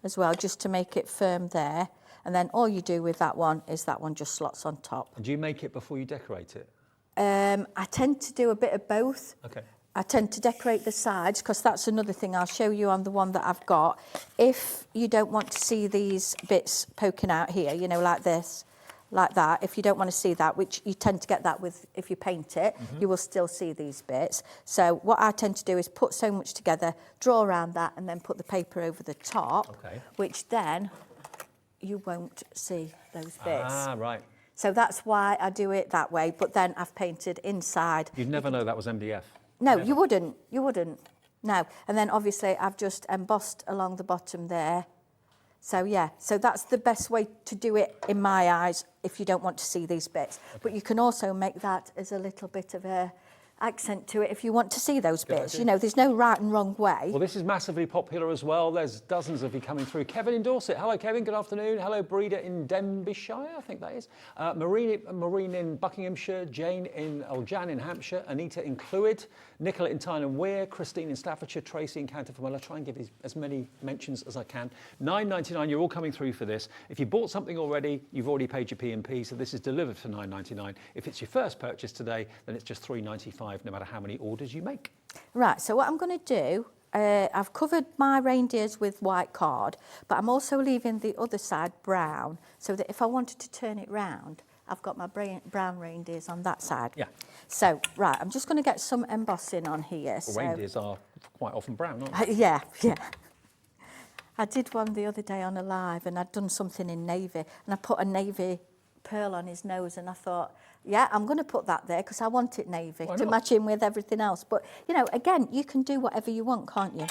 as well, just to make it firm there. And then all you do with that one is that one just slots on top. And do you make it before you decorate it? I tend to do a bit of both. Okay. I tend to decorate the sides because that's another thing I'll show you on the one that I've got. If you don't want to see these bits poking out here, you know, like this, like that. If you don't want to see that, which you tend to get that with if you paint it, you will still see these bits. So what I tend to do is put so much together, draw around that, and then put the paper over the top, which then you won't see those bits. Ah, right. So that's why I do it that way, but then I've painted inside. You'd never know that was MDF. No, you wouldn't. You wouldn't. No. And then obviously I've just embossed along the bottom there. So yeah, so that's the best way to do it in my eyes if you don't want to see these bits. But you can also make that as a little bit of a accent to it if you want to see those bits. You know, there's no right and wrong way. Well, this is massively popular as well. There's dozens of you coming through. Kevin in Dorset. Hello, Kevin. Good afternoon. Hello, Breeder in Denbighshire, I think that is. Maureen in Buckinghamshire. Jan in Hampshire. Anita in Clwyd. Nicola in Tyne and Wear. Christine in Staffordshire. Tracy in Canterbury. I'll try and give as many mentions as I can. £9.99. You're all coming through for this. If you bought something already, you've already paid your P&P, so this is delivered for £9.99. If it's your first purchase today, then it's just £3.95. No matter how many orders you make. Right, so what I'm going to do, I've covered my reindeers with white card, but I'm also leaving the other side brown, so that if I wanted to turn it round, I've got my brown reindeers on that side. Yeah. So, right, I'm just going to get some embossing on here. Well, reindeers are quite often brown, aren't they? Yeah, yeah. I did one the other day on a live, and I'd done something in navy, and I put a navy pearl on his nose, and I thought, yeah, I'm going to put that there because I want it navy to match in with everything else. But, you know, again, you can do whatever you want, can't you?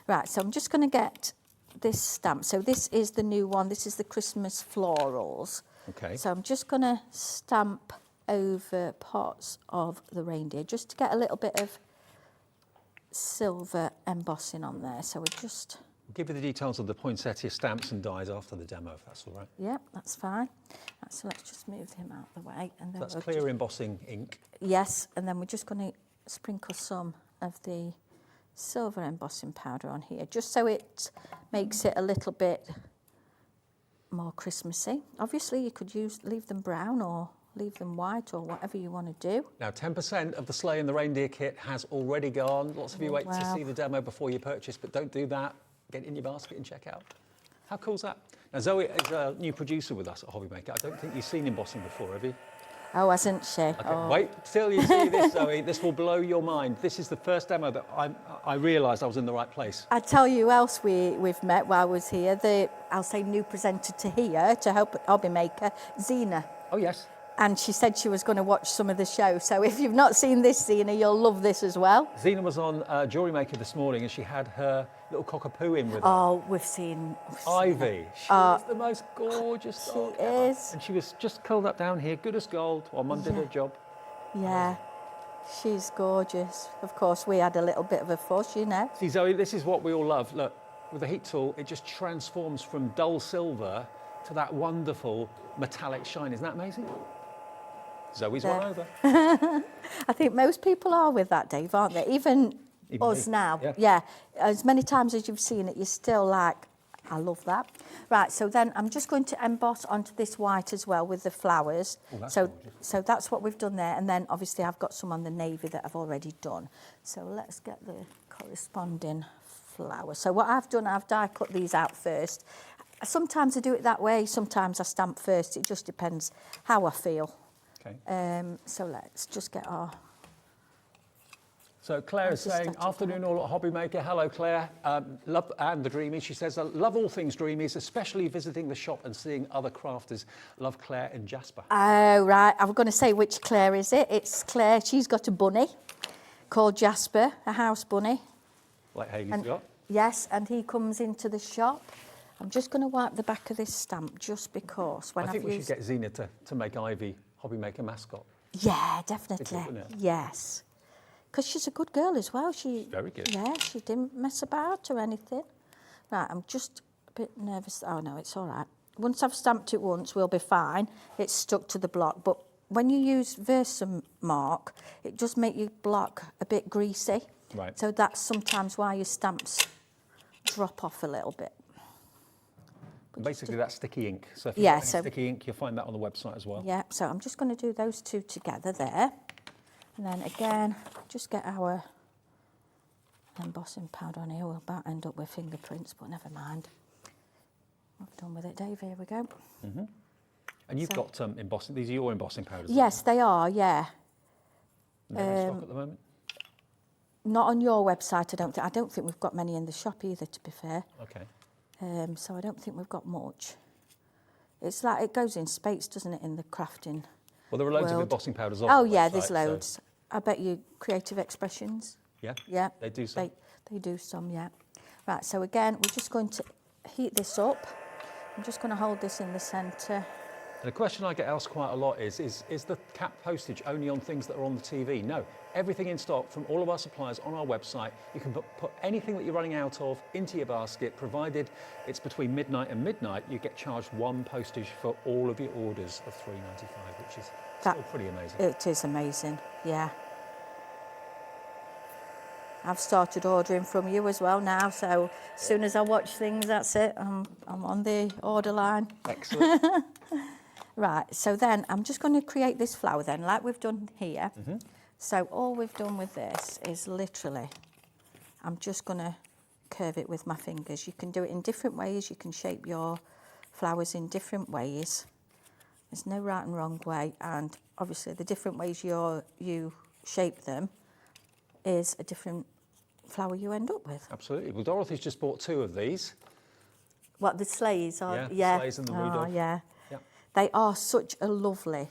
Right, so I'm just going to get this stamp. So this is the new one. This is the Christmas Florals. Okay. So I'm just going to stamp over parts of the reindeer just to get a little bit of silver embossing on there. So we just... We'll give you the details of the poinsettia stamps and dies after the demo, if that's all right. Yeah, that's fine. Right, so let's just move him out of the way. And then That's clear embossing ink. Yes, and then we're just going to sprinkle some of the silver embossing powder on here, just so it makes it a little bit more Christmassy. Obviously, you could leave them brown or leave them white or whatever you want to do. Now, 10% of the sleigh and the reindeer kit has already gone. Lots of you wait to see the demo before you purchase, but don't do that. Get it in your basket and check out. How cool's that? Now, Zoe is a new producer with us at Hobbymaker. I don't think you've seen embossing before, have you? Oh, hasn't she? Okay, oh. Wait till you see this, Zoe. This will blow your mind. This is the first demo that I realised I was in the right place. I tell you who else we've met while I was here. I'll say new presenter to here, to help Hobbymaker, Zena. Oh, yes. And she said she was going to watch some of the show. So if you've not seen this, Zena, you'll love this as well. Zena was on Jewellery Maker this morning and she had her little cockapoo in with her. Oh, we've seen Ivy. She is the most gorgeous dog ever. Is. And she was just curled up down here, good as gold, while Mum did her job. Yeah, she's gorgeous. Of course, we had a little bit of a fuss, you know. See, Zoe, this is what we all love. Look, with the heat tool, it just transforms from dull silver to that wonderful metallic shine. Isn't that amazing? Zoe's one over. I think most people are with that, Dave, aren't they? Even us me. now. Yeah. As many times as you've seen it, you're still like, I love that. Right, so then I'm just going to emboss onto this white as well with the flowers. Oh, that's so, gorgeous. so that's what we've done there. And then obviously I've got some on the navy that I've already done. So let's get the corresponding flower. So what I've done, I've die cut these out first. Sometimes I do it that way, sometimes I stamp first. It just depends how I feel. Okay. So let's just get our... So Claire is saying, afternoon all at Hobbymaker. Hello, Claire. Love and the Dreamies. She says, I love all things Dreamies, especially visiting the shop and seeing other crafters. Love Claire and Jasper. Oh, right. I'm going to say which Claire is it. It's Claire. She's got a bunny called Jasper, a house bunny. Like Hayley's got. Yes, and he comes into the shop. I'm just going to wipe the back of this stamp just because when I think we should get Zena to make Ivy Hobbymaker mascot. Yeah, definitely. Wouldn't it? Yes. Because she's a good girl as well. She's very good. Yeah, she didn't mess about or anything. Right, I'm just a bit nervous. Oh, no, it's all right. Once I've stamped it once, we'll be fine. It's stuck to the block. But when you use Versamark, it does make your block a bit greasy. Right. So that's sometimes why your stamps drop off a little bit. Basically, that's sticky ink. So if you want so sticky ink, you'll find that on the website as well. Yeah, so I'm just going to do those two together there. And then again, just get our embossing powder on here. We'll about end up with fingerprints, but never mind. I've done with it, Dave. Here we go. And you've got embossing, these are your embossing powders? Yes, they are, yeah. They're in stock at the moment? Not on your website, I don't think we've got many in the shop either, to be fair. Okay. So I don't think we've got much. It's like, it goes in spates, doesn't it, in the crafting Well, there are loads world. of embossing powders on Oh, the yeah, website, there's so- loads. I bet you Creative Expressions. Yeah? Yeah. They do some? They do some, yeah. Right, so again, we're just going to heat this up. I'm just going to hold this in the centre. And a question I get asked quite a lot is the cap postage only on things that are on the TV? No, everything in stock from all of our suppliers on our website. You can put anything that you're running out of into your basket, provided it's between midnight and midnight. You get charged one postage for all of your orders of $3.95, which is still pretty amazing. It is amazing, yeah. I've started ordering from you as well now, so as soon as I watch things, that's it. I'm on the order line. Excellent. Right, so then I'm just going to create this flower then, like we've done here. Mm-hmm. So all we've done with this is literally, I'm just going to curve it with my fingers. You can do it in different ways. You can shape your flowers in different ways. There's no right and wrong way, and obviously the different ways you shape them is a different flower you end up with. Absolutely. Well, Dorothy's just bought 2 of these. What, the sleighs are? Yeah, the sleighs and the Rudolph. Yeah. Yeah. They are such a lovely,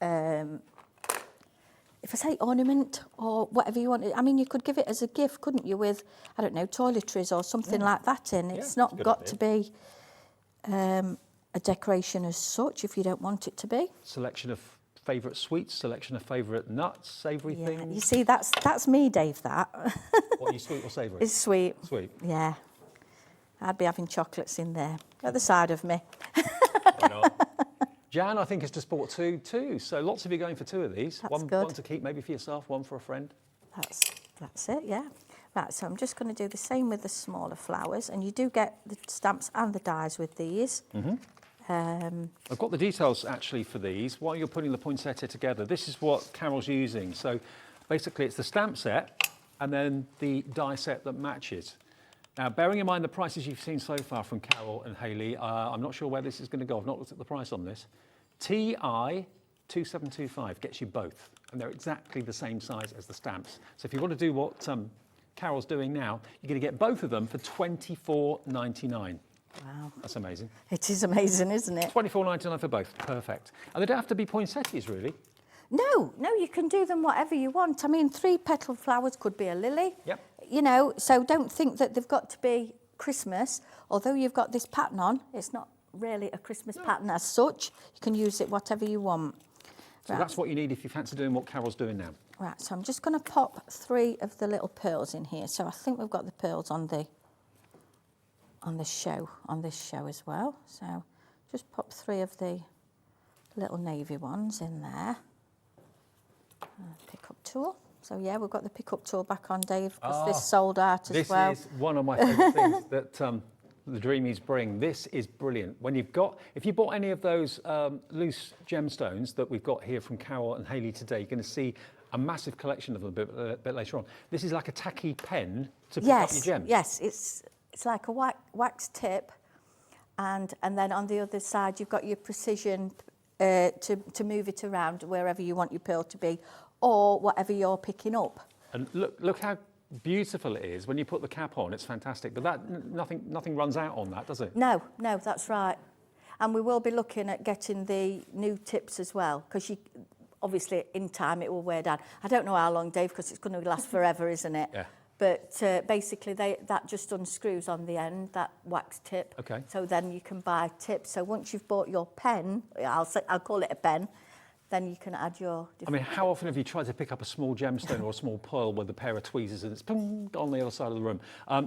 if I say ornament or whatever you want. I mean, you could give it as a gift, couldn't you, with, I don't know, toiletries or something like that in. It's not got to be a decoration as such if you don't want it to be. Selection of favourite sweets, selection of favourite nuts, savoury things. You see, that's me, Dave, that. What, are you sweet or savoury? It's sweet. Sweet. Yeah. I'd be having chocolates in there at the side of me. Why not? Jan, I think, has just bought 2 too. So lots of you going for 2 of these. That's one good. to keep maybe for yourself, one for a friend. That's it, yeah. Right, so I'm just going to do the same with the smaller flowers, and you do get the stamps and the dies with these. Mm-hmm. I've got the details actually for these. While you're putting the poinsettia together, this is what Carol's using. So basically it's the stamp set and then the die set that matches. Now, bearing in mind the prices you've seen so far from Carol and Hayley, I'm not sure where this is going to go. I've not looked at the price on this. TI 2725 gets you both, and they're exactly the same size as the stamps. So if you want to do what Carol's doing now, you're going to get both of them for $24.99. Wow. That's amazing. It is amazing, isn't it? $24.99 for both. Perfect. And they don't have to be poinsettias, really. No, you can do them whatever you want. I mean, 3-petal flowers could be a lily. Yep. You know, so don't think that they've got to be Christmas. Although you've got this pattern on, it's not really a Christmas pattern as such. You can use it whatever you want. So that's what you need if you fancy doing what Carol's doing now. Right, so I'm just going to pop 3 of the little pearls in here. So I think we've got the pearls on this show as well. So just pop 3 of the little navy ones in there. Pick up tool. So yeah, we've got the pick up tool back on, Dave, because this sold out as well. This is one of my favourite things that the Dreamees bring. This is brilliant. If you bought any of those loose gemstones that we've got here from Carol and Hayley today, you're going to see a massive collection of them a bit later on. This is like a tacky pen to pick up your gems. Yes, it's like a wax tip, and then on the other side you've got your precision to move it around wherever you want your pearl to be, or whatever you're picking up. And look how beautiful it is when you put the cap on. It's fantastic, but nothing runs out on that, does it? No, that's right. And we will be looking at getting the new tips as well, because obviously in time it will wear down. I don't know how long, Dave, because it's going to last forever, isn't it? Yeah. But basically that just unscrews on the end, that wax tip. Okay. So then you can buy tips. So once you've bought your pen, I'll call it a pen, then you can add your... I mean, how often have you tried to pick up a small gemstone or a small pearl with a pair of tweezers and it's boom, on the other side of the room?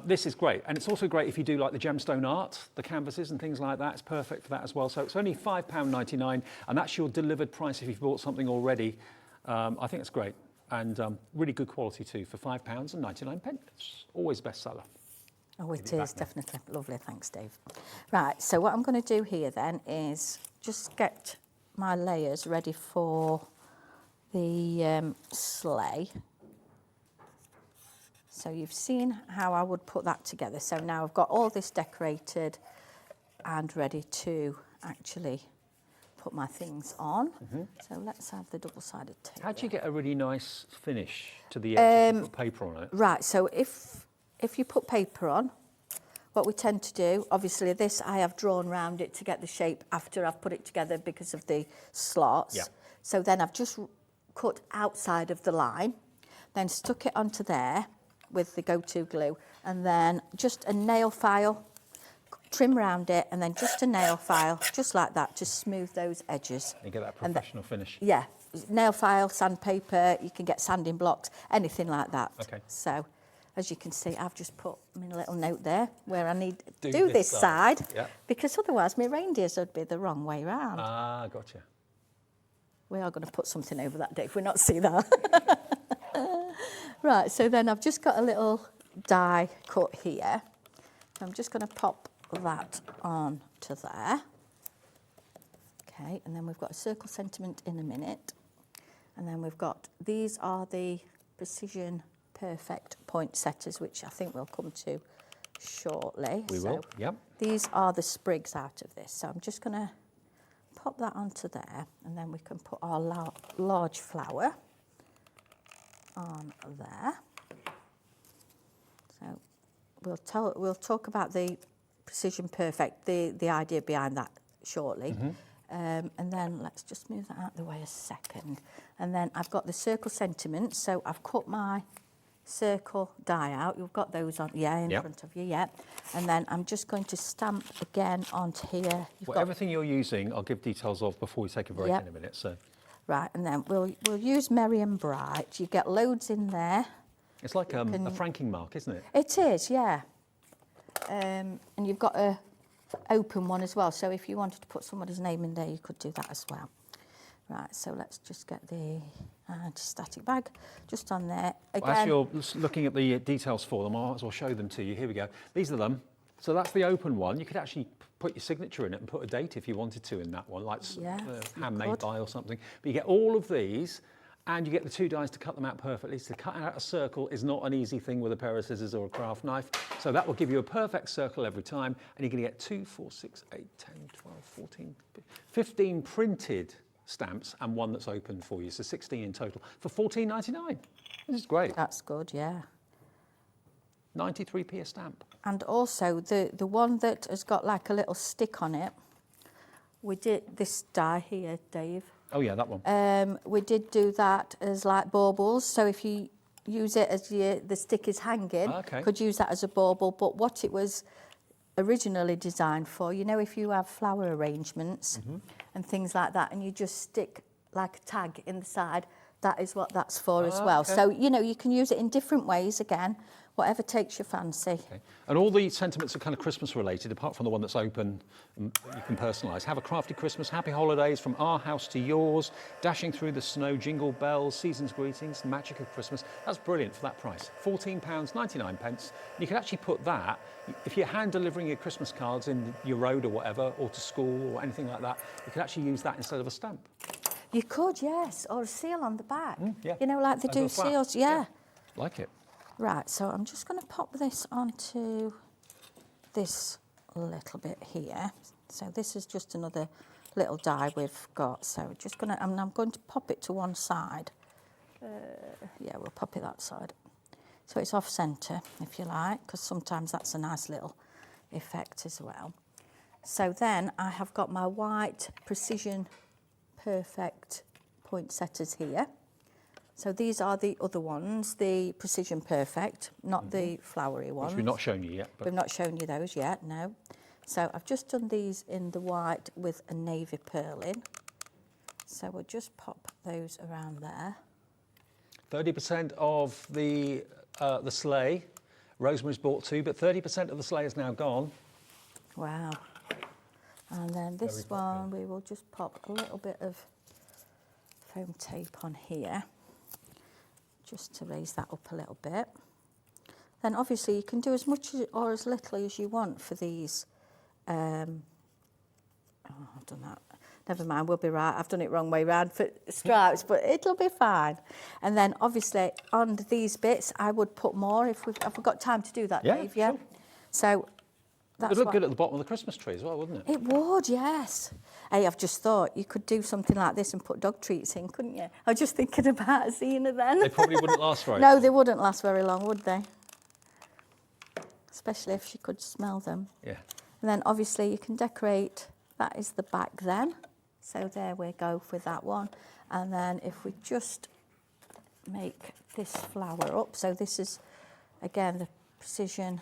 This is great. And it's also great if you do like the gemstone art, the canvases and things like that. It's perfect for that as well. So it's only £5.99, and that's your delivered price if you've bought something already. I think it's great. And really good quality too for £5.99. It's always a bestseller. Oh, it is, definitely. Lovely, thanks, Dave. Right, so what I'm going to do here then is just get my layers ready for the sleigh. So you've seen how I would put that together. So now I've got all this decorated and ready to actually put put my things on. So let's have the double-sided tape. How do you get a really nice finish to the edge if you put paper on it? Right, so if you put paper on, what we tend to do, obviously this I have drawn round it to get the shape after I've put it together because of the slots. Yeah. So then I've just cut outside of the line, then stuck it onto there with the go-to glue, and then just a nail file, trim round it, and then just a nail file, just like that, to smooth those edges. You get that professional finish. Yeah, nail file, sandpaper, you can get sanding blocks, anything like that. Okay. So, as you can see, I've just put my little note there where I need to do this side, because otherwise my reindeers would be the wrong way round. Ah, gotcha. We are going to put something over that, Dave, we'll not see that. Right, so then I've just got a little die cut here. I'm just going to pop that on to there. Okay, and then we've got a circle sentiment in a minute. And then we've got, these are the Precision Perfect poinsettias, which I think we'll come to shortly. We will, yep. These are the sprigs out of this. So I'm just going to pop that onto there, and then we can put our large flower on there. So we'll talk about the Precision Perfect, the idea behind that shortly. And then let's just move that out of the way a second. And then I've got the circle sentiment, so I've cut my circle die out. You've got those on, in front of you, And then I'm just going to stamp again onto here. Everything you're using, I'll give details of before we take a break in a minute. So. Right, and then we'll use Merry and Bright. You get loads in there. It's like a franking mark, isn't it? It is, yeah. And you've got a open one as well, so if you wanted to put somebody's name in there, you could do that as well. Right, so let's just get the anti-static bag just on there. Again, as you're looking at the details for them, I might as well show them to you. Here we go. These are them. So that's the open one. You could actually put your signature in it and put a date if you wanted to in that one, like handmade by or something. But you get all of these, and you get the two dies to cut them out perfectly. So cutting out a circle is not an easy thing with a pair of scissors or a craft knife. So that will give you a perfect circle every time, and you're going to get 2, 4, 6, 8, 10, 12, 14, 15 printed stamps and one that's open for you. So 16 in total for $14.99. This is great. That's good, yeah. 93p a stamp. And also the one that has got like a little stick on it, we did this die here, Dave. Oh yeah, that one. We did do that as like baubles. So if you use it as the stick is hanging, could use that as a bauble. But what it was originally designed for, you know, if you have flower arrangements and things like that, and you just stick like a tag in the side, that is what that's for as well. So, you know, you can use it in different ways again, whatever takes your fancy. Okay. And all the sentiments are kind of Christmas related, apart from the one that's open, you can personalise. Have a crafty Christmas, happy holidays from our house to yours, dashing through the snow, jingle bells, season's greetings, the magic of Christmas. That's brilliant for that price, £14.99. You can actually put that, if you're hand delivering your Christmas cards in your road or whatever, or to school or anything like that, you can actually use that instead of a stamp. You could, yes, or a seal on the back. Yeah. You know, like they do seals, yeah. Like it. Right, so I'm just going to pop this onto this little bit here. So this is just another little die we've got. So just going to, I'm going to pop it to one side. Yeah, we'll pop it that side. So it's off centre, if you like, because sometimes that's a nice little effect as well. So then I have got my white Precision Perfect poinsettias here. So these are the other ones, the Precision Perfect, not the flowery ones. Which we've not shown you yet. We've not shown you those yet, no. So I've just done these in the white with a navy pearl in. So we'll just pop those around there. 30% of the sleigh. Rosemary's bought 2, but 30% of the sleigh is now gone. Wow. And then this one, we will just pop a little bit of foam tape on here, just to raise that up a little bit. Then obviously you can do as much or as little as you want for these. Oh, I've done that. Never mind, we'll be right. I've done it wrong way round for stripes, but it'll be fine. And then obviously on these bits, I would put more if we've got time to do that, Dave. Yeah. Sure. So It would look good at the bottom of the Christmas tree as well, wouldn't it? It would, yes. Hey, I've just thought you could do something like this and put dog treats in, couldn't you? I was just thinking about Xena then. They probably wouldn't last very long. No, they wouldn't last very long, would they? Especially if she could smell them. Yeah. And then obviously you can decorate, that is the back then. So there we go with that one. And then if we just make this flower up, so this is, again, the Precision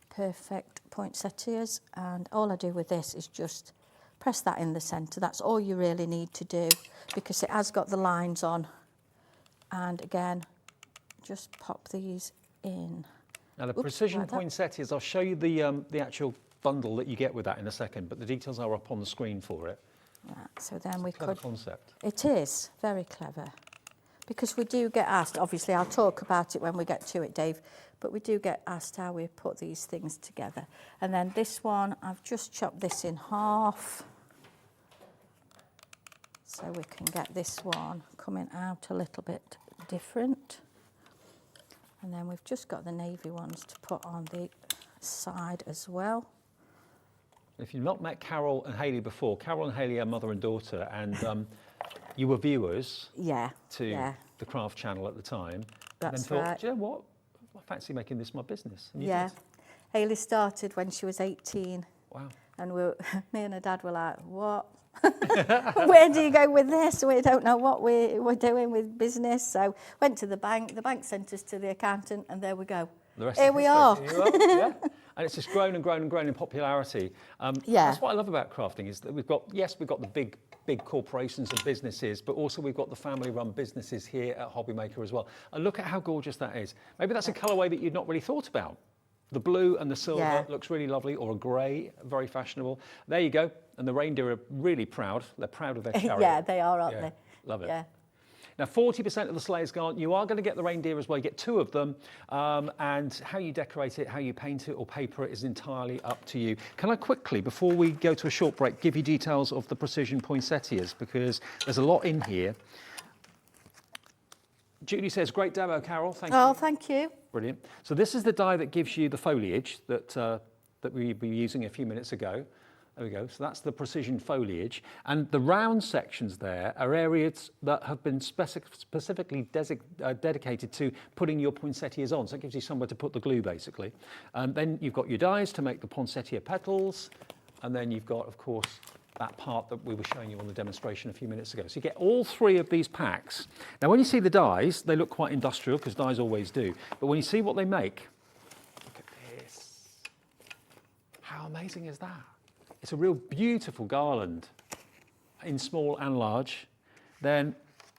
Perfect Poinsettias, and all I do with this is just press that in the centre. That's all you really need to do, because it has got the lines on. And again, just pop these in. Now the Precision like Poinsettias, I'll show you the actual bundle that you get with that in a second, but the details are up on the screen for it. Right, so then we Clever could... concept. It is, very clever. Because we do get asked, obviously I'll talk about it when we get to it, Dave, but we do get asked how we put these things together. And then this one, I've just chopped this in half. So we can get this one coming out a little bit different. And then we've just got the navy ones to put on the side as well. If you've not met Carol and Hayley before, Carol and Hayley are mother and daughter, and you were viewers to the Craft channel at the time. That's and then thought, right. do you know what? I fancy making this my business. And you Yeah. did. Hayley started when she was 18. Wow. And me and her dad were like, what? Where do you go with this? We don't know what we're doing with business. So went to the bank sent us to the accountant, and there we go. The rest Here is we history. are. Here you are. Yeah. And it's just grown and grown and grown in popularity. That's what I love about crafting, is that we've got the big corporations and businesses, but also we've got the family-run businesses here at Hobbymaker as well. And look at how gorgeous that is. Maybe that's a colourway that you'd not really thought about. The blue and the silver looks really lovely, or a grey, very fashionable. There you go. And the reindeer are really proud. They're proud of their chariot. Yeah, they are, aren't they? Love it. Yeah. Now, 40% of the sleigh is gone. You are going to get the reindeer as well. You get 2 of them. And how you decorate it, how you paint it or paper it is entirely up to you. Can I quickly, before we go to a short break, give you details of the Precision Poinsettias, because there's a lot in here. Judy says, great demo, Carol. Thank you. Oh, thank you. Brilliant. So this is the die that gives you the foliage that we were using a few minutes ago. There we go. So that's the precision foliage. And the round sections there are areas that have been specifically dedicated to putting your poinsettias on. So it gives you somewhere to put the glue, basically. And then you've got your dies to make the poinsettia petals. And then you've got, of course, that part that we were showing you on the demonstration a few minutes ago. So you get all 3 of these packs. Now, when you see the dies, they look quite industrial, because dies always do. But when you see what they make, look at this. How amazing is that? It's a real beautiful garland in small and large. Then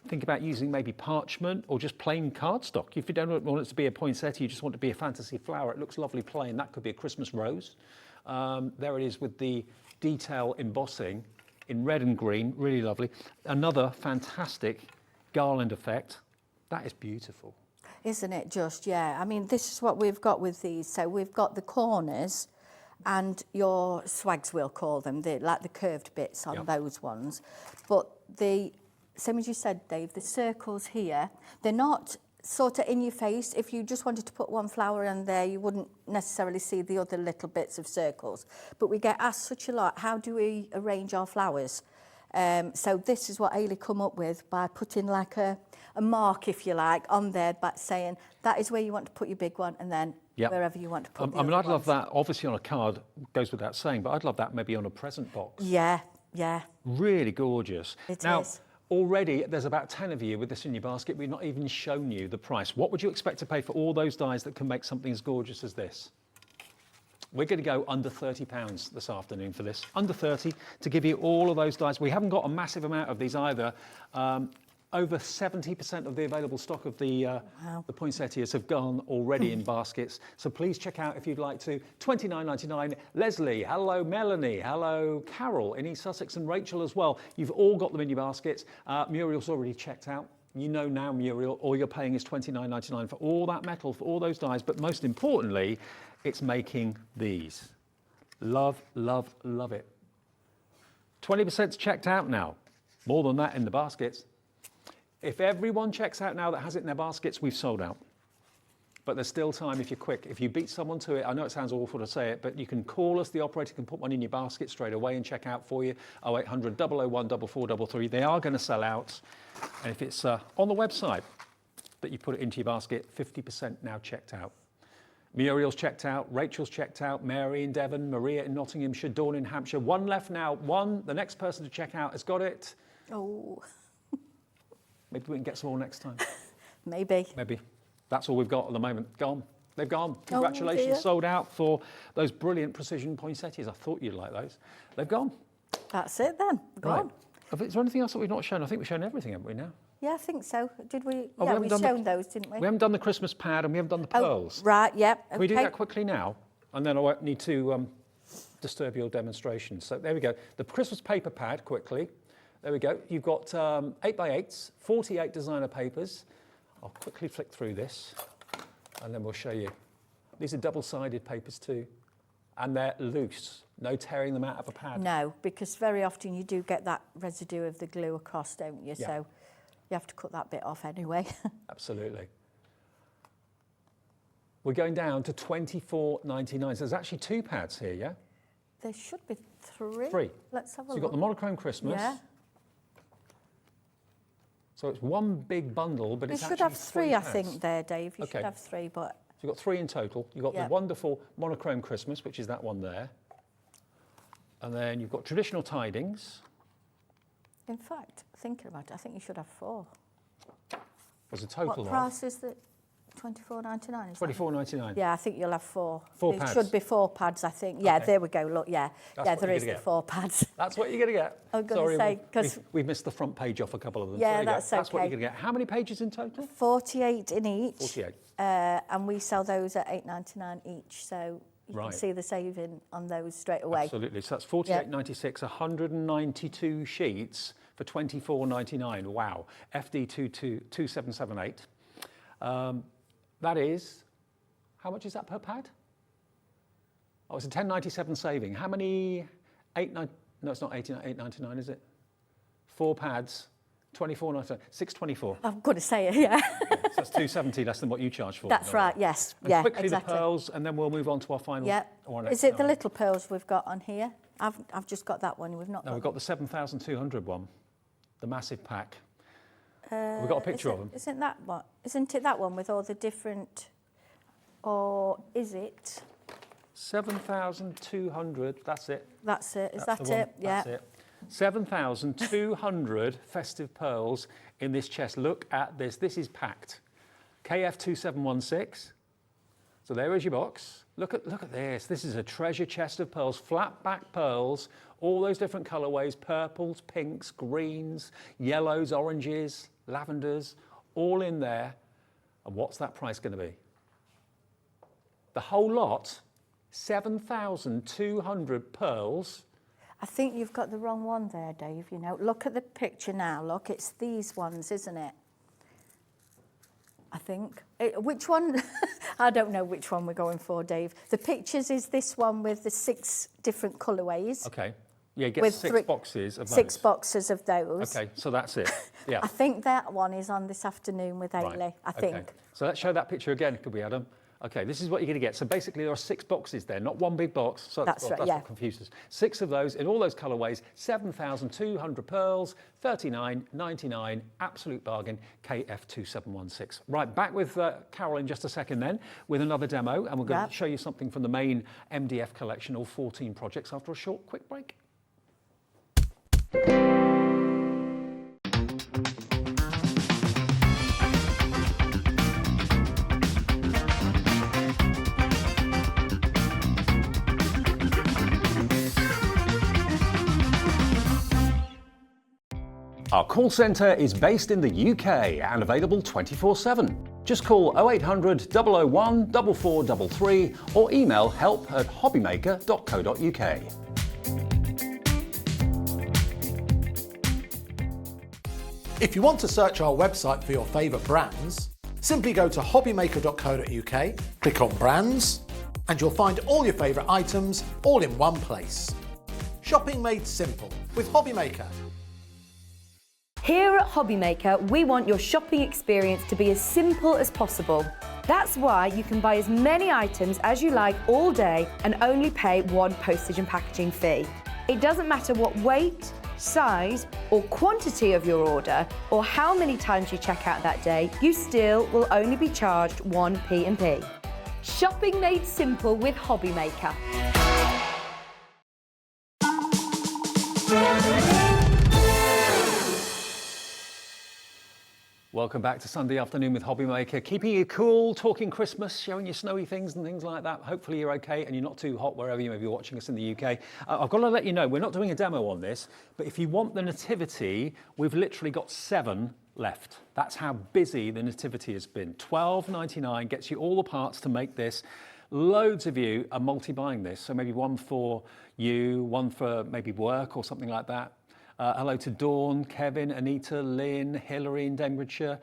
think about using maybe parchment or just plain cardstock. If you don't want it to be a poinsettia, you just want it to be a fantasy flower. It looks lovely plain. That could be a Christmas rose. There it is with the detail embossing in red and green, really lovely. Another fantastic garland effect. That is beautiful. Isn't it just, yeah. I mean, this is what we've got with these. So we've got the corners and your swags, we'll call them, like the curved bits on those ones. But the, same as you said, Dave, the circles here, they're not sort of in your face. If you just wanted to put one flower in there, you wouldn't necessarily see the other little bits of circles. But we get asked such a lot, how do we arrange our flowers? So this is what Ailey come up with by putting like a mark, if you like, on there, but saying that is where you want to put your big one, and then wherever you want to put the I mean, other I'd love that, obviously on a card, goes without saying, but I'd love that maybe on a present box. Yeah, yeah. Really gorgeous. It now, is. Already, there's about 10 of you with this in your basket. We've not even shown you the price. What would you expect to pay for all those dies that can make something as gorgeous as this? We're going to go under £30 this afternoon for this. Under 30 to give you all of those dies. We haven't got a massive amount of these either. Over 70% of the available stock of the poinsettias have gone already in baskets. So please check out if you'd like to. £29.99. Leslie, hello Melanie, hello Carol in East Sussex, and Rachel as well. You've all got them in your baskets. Muriel's already checked out. You know now, Muriel, all you're paying is £29.99 for all that metal, for all those dies. But most importantly, it's making these. Love, love, love it. 20%'s checked out now. More than that in the baskets. If everyone checks out now that has it in their baskets, we've sold out. but there's still time if you're quick. If you beat someone to it, I know it sounds awful to say it, but you can call us. The operator can put one in your basket straight away and check out for you. 0800 001 4433. They are going to sell out. And if it's on the website that you put it into your basket, 50% now checked out. Muriel's checked out, Rachel's checked out, Mary in Devon, Maria in Nottinghamshire, Dawn in Hampshire. One left now. The next person to check out has got it. Oh. Maybe we can get some more next time. Maybe. Maybe. That's all we've got at the moment. Gone. They've gone. Congratulations, sold out for those brilliant precision poinsettias. I thought you'd like those. They've gone. That's it then. Gone. Right. Is there anything else that we've not shown? I think we've shown everything, haven't we now? Yeah, I think so. Did we? Oh, yeah, we've shown those, didn't we? We haven't done the Christmas pad and we haven't done the pearls. Right, yep. Can we do that quickly now? And then I won't need to disturb your demonstration. So there we go. The Christmas paper pad, quickly. There we go. You've got 8x8s, 48 designer papers. I'll quickly flick through this and then we'll show you. These are double-sided papers too. And they're loose. No tearing them out of a pad. No, because very often you do get that residue of the glue across, don't you? Yeah. So you have to cut that bit off anyway. Absolutely. We're going down to $24.99. So there's actually 2 pads here, yeah? There should be 3. 3. Let's have a So look. you've got the monochrome Christmas. Yeah. So it's one big bundle, but it's actually 3 You should have 3, I pads. think, there, Dave. You should have 3, but... So you've got 3 in total. You've got the wonderful monochrome Christmas, which is that one there. And then you've got traditional tidings. In fact, thinking about it, I think you should have 4. There's a total What price is that? $24.99, is that? $24.99. Yeah, I think you'll have 4. 4 There pads. should be 4 pads, I think. Yeah, Okay. there we go, look, yeah. That's Yeah, what there you're is gonna the get. 4 pads. That's what you're going to get. I was gonna say, 'cause- we've missed the front page off a couple of them. Yeah, There you go. that's That's what okay. you're going to get. How many pages in total? 48 in each. 48. And we sell those at $8.99 each, so you Right. can see the saving on those straight away. Absolutely. So that's $48.96, 192 sheets for $24.99. Wow. FD 2778. That is, how much is that per pad? Oh, it's a $10.97 saving. How many? No, it's not $8.99, is it? 4 pads, $24.99, $6.24. I'm going to say it, yeah. So that's $2.70 less than what you charge for. That's right, yes. And yeah, quickly exactly. the pearls, and then we'll move on to our final. Yeah. one. Is it the little pearls we've got on here? I've just got that one. We've not. No, we've got the 7,200 one, the massive pack. We've got a picture of them. Isn't that one? Isn't it that one with all the different? Or is it? 7,200. That's it. That's it. Is That's that the one. it? Yeah. That's it. 7,200 festive pearls in this chest. Look at this. This is packed. KF2716. So there is your box. Look at this. This is a treasure chest of pearls, flat back pearls, all those different colorways, purples, pinks, greens, yellows, oranges, lavenders, all in there. And what's that price going to be? The whole lot, 7,200 pearls. I think you've got the wrong one there, Dave. You know, look at the picture now. Look, it's these ones, isn't it? I think. Which one? I don't know which one we're going for, Dave. The pictures is this one with the 6 different colourways. Okay. Yeah, get With 6 boxes of those. 6 boxes of those. Okay, so that's it. Yeah. I think that one is on this afternoon with Ailey, Right. I think. Okay. So let's show that picture again, could we, Adam? Okay, this is what you're going to get. So basically there are 6 boxes there, not one big box. So That's right, that's yeah. what confuses. 6 of those in all those colourways, 7,200 pearls, $39.99, absolute bargain, KF2716. Right, back with Carol in just a second then, with another demo, and we're going to show you something from the main MDF collection, all 14 projects, after a short, quick break. Our call centre is based in the UK and available 24/7. Just call 0800 001 4433 or email help@hobbymaker.co.uk. If you want to search our website for your favourite brands, simply go to hobbymaker.co.uk, click on brands, and you'll find all your favourite items all in one place. Shopping made simple with Hobbymaker. Here at Hobbymaker, we want your shopping experience to be as simple as possible. That's why you can buy as many items as you like all day and only pay one postage and packaging fee. It doesn't matter what weight, size or quantity of your order or how many times you check out that day, you still will only be charged one P&P. Shopping made simple with Hobby Maker. Welcome back to Sunday Afternoon with Hobby Maker. Keeping you cool, talking Christmas, showing you snowy things and things like that. Hopefully you're okay and you're not too hot wherever you may be watching us in the UK. I've got to let you know, we're not doing a demo on this, but if you want the Nativity, we've literally got 7 left. That's how busy the Nativity has been. $12.99 gets you all the parts to make this. Loads of you are multi-buying this, so maybe one for you, one for maybe work or something like that. Hello to Dawn, Kevin, Anita, Lynn, Hilary in Denbighshire,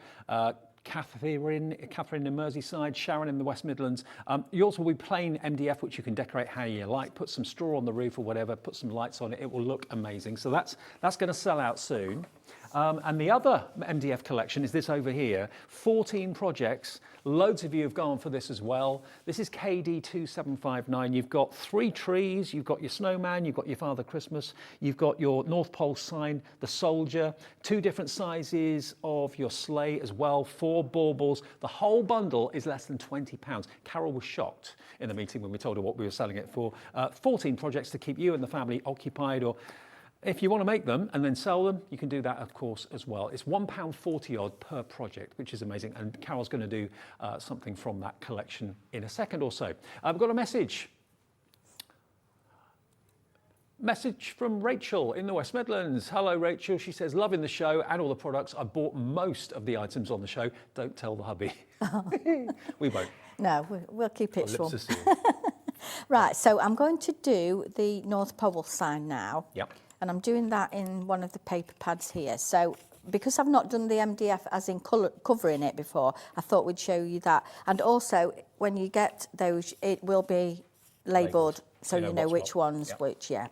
Catherine in Merseyside, Sharon in the West Midlands. Yours will be plain MDF, which you can decorate how you like. Put some straw on the roof or whatever, put some lights on it. It will look amazing. So that's going to sell out soon. And the other MDF collection is this over here, 14 projects. Loads of you have gone for this as well. This is KD2759. You've got 3 trees, you've got your snowman, you've got your Father Christmas, you've got your North Pole sign, the soldier, 2 different sizes of your sleigh as well, 4 baubles. The whole bundle is less than £20. Carol was shocked in the meeting when we told her what we were selling it for. 14 projects to keep you and the family occupied, or if you want to make them and then sell them, you can do that, of course, as well. It's £1.40 odd per project, which is amazing. And Carol's going to do something from that collection in a second or so. I've got a message. Message from Rachel in the West Midlands. Hello, Rachel. She says, loving the show and all the products. I bought most of the items on the show. Don't tell the hubby. We won't. No, we'll keep it short. Right, so I'm going to do the North Pole sign now. Yep. And I'm doing that in one of the paper pads here. So because I've not done the MDF as in covering it before, I thought we'd show you that. And also, when you get those, it will be labelled so you know which ones which, yeah.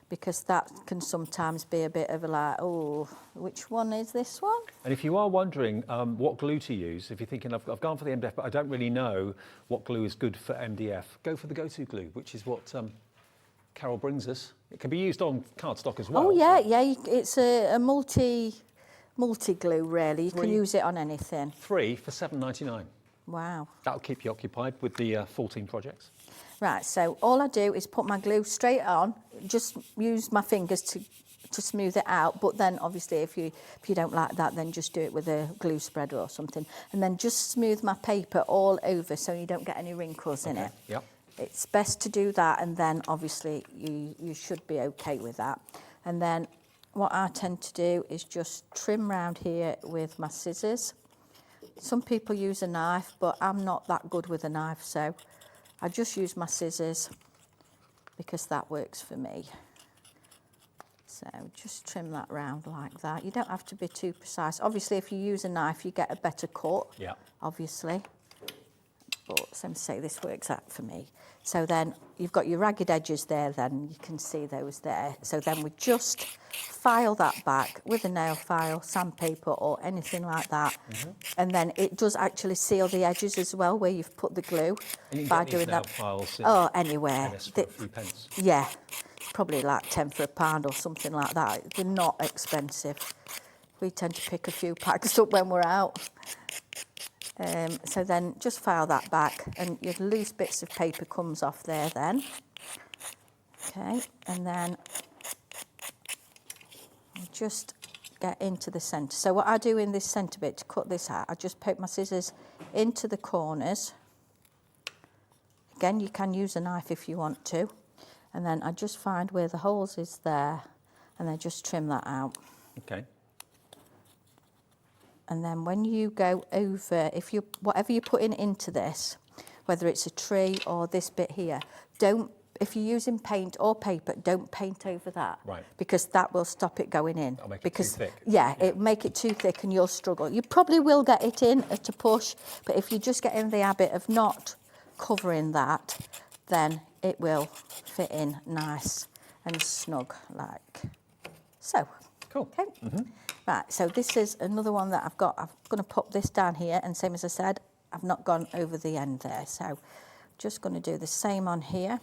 Because that can sometimes be a bit of a like, oh, which one is this one? And if you are wondering what glue to use, if you're thinking, I've gone for the MDF, but I don't really know what glue is good for MDF, go for the go-to glue, which is what Carol brings us. It can be used on cardstock as well. Oh yeah, so. Yeah. It's a multi glue really. You can use it on anything. 3 for $7.99. Wow. That'll keep you occupied with the 14 projects. Right. So all I do is put my glue straight on. Just use my fingers to smooth it out. But then obviously if you don't like that, then just do it with a glue spreader or something. And then just smooth my paper all over so you don't get any wrinkles in it. Yep. It's best to do that, and then obviously you should be okay with that. And then what I tend to do is just trim round here with my scissors. Some people use a knife, but I'm not that good with a knife, so I just use my scissors because that works for me. So just trim that round like that. You don't have to be too precise. Obviously, if you use a knife, you get a better cut, obviously. But same say this works out for me. So then you've got your ragged edges there, then you can see those there. So then we just file that back with a nail file, sandpaper or anything like that. And then it does actually seal the edges as well where you've put the glue by doing that. Files anywhere. For a few pence. Yeah, probably like 10 for £1 or something like that. They're not expensive. We tend to pick a few packs up when we're out. So then just file that back and your loose bits of paper comes off there then. Okay, and then I'll just get into the centre. So what I do in this centre bit to cut this out, I just poke my scissors into the corners. Again, you can use a knife if you want to. And then I just find where the holes is there and then just trim that out. Okay. And then when you go over, whatever you're putting into this, whether it's a tree or this bit here, if you're using paint or paper, don't paint over that. Right. Because that will stop it going in. It'll make it too thick. Yeah, it'll make it too thick and you'll struggle. You probably will get it in at a push, but if you just get in the habit of not covering that, then it will fit in nice and snug like so. Cool. Okay. Right, so this is another one that I've got. I'm going to pop this down here, and same as I said, I've not gone over the end there. So just going to do the same on here.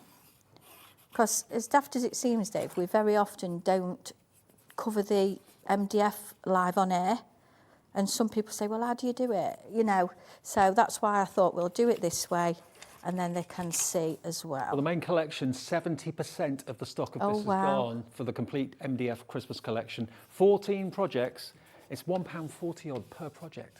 Because as daft as it seems, Dave, we very often don't cover the MDF live on air. And some people say, well, how do you do it? You know, so that's why I thought we'll do it this way, and then they can see as well. Well, the main collection, 70% of the stock of this has gone for the complete MDF Christmas collection. 14 projects. It's £1.40 odd per project.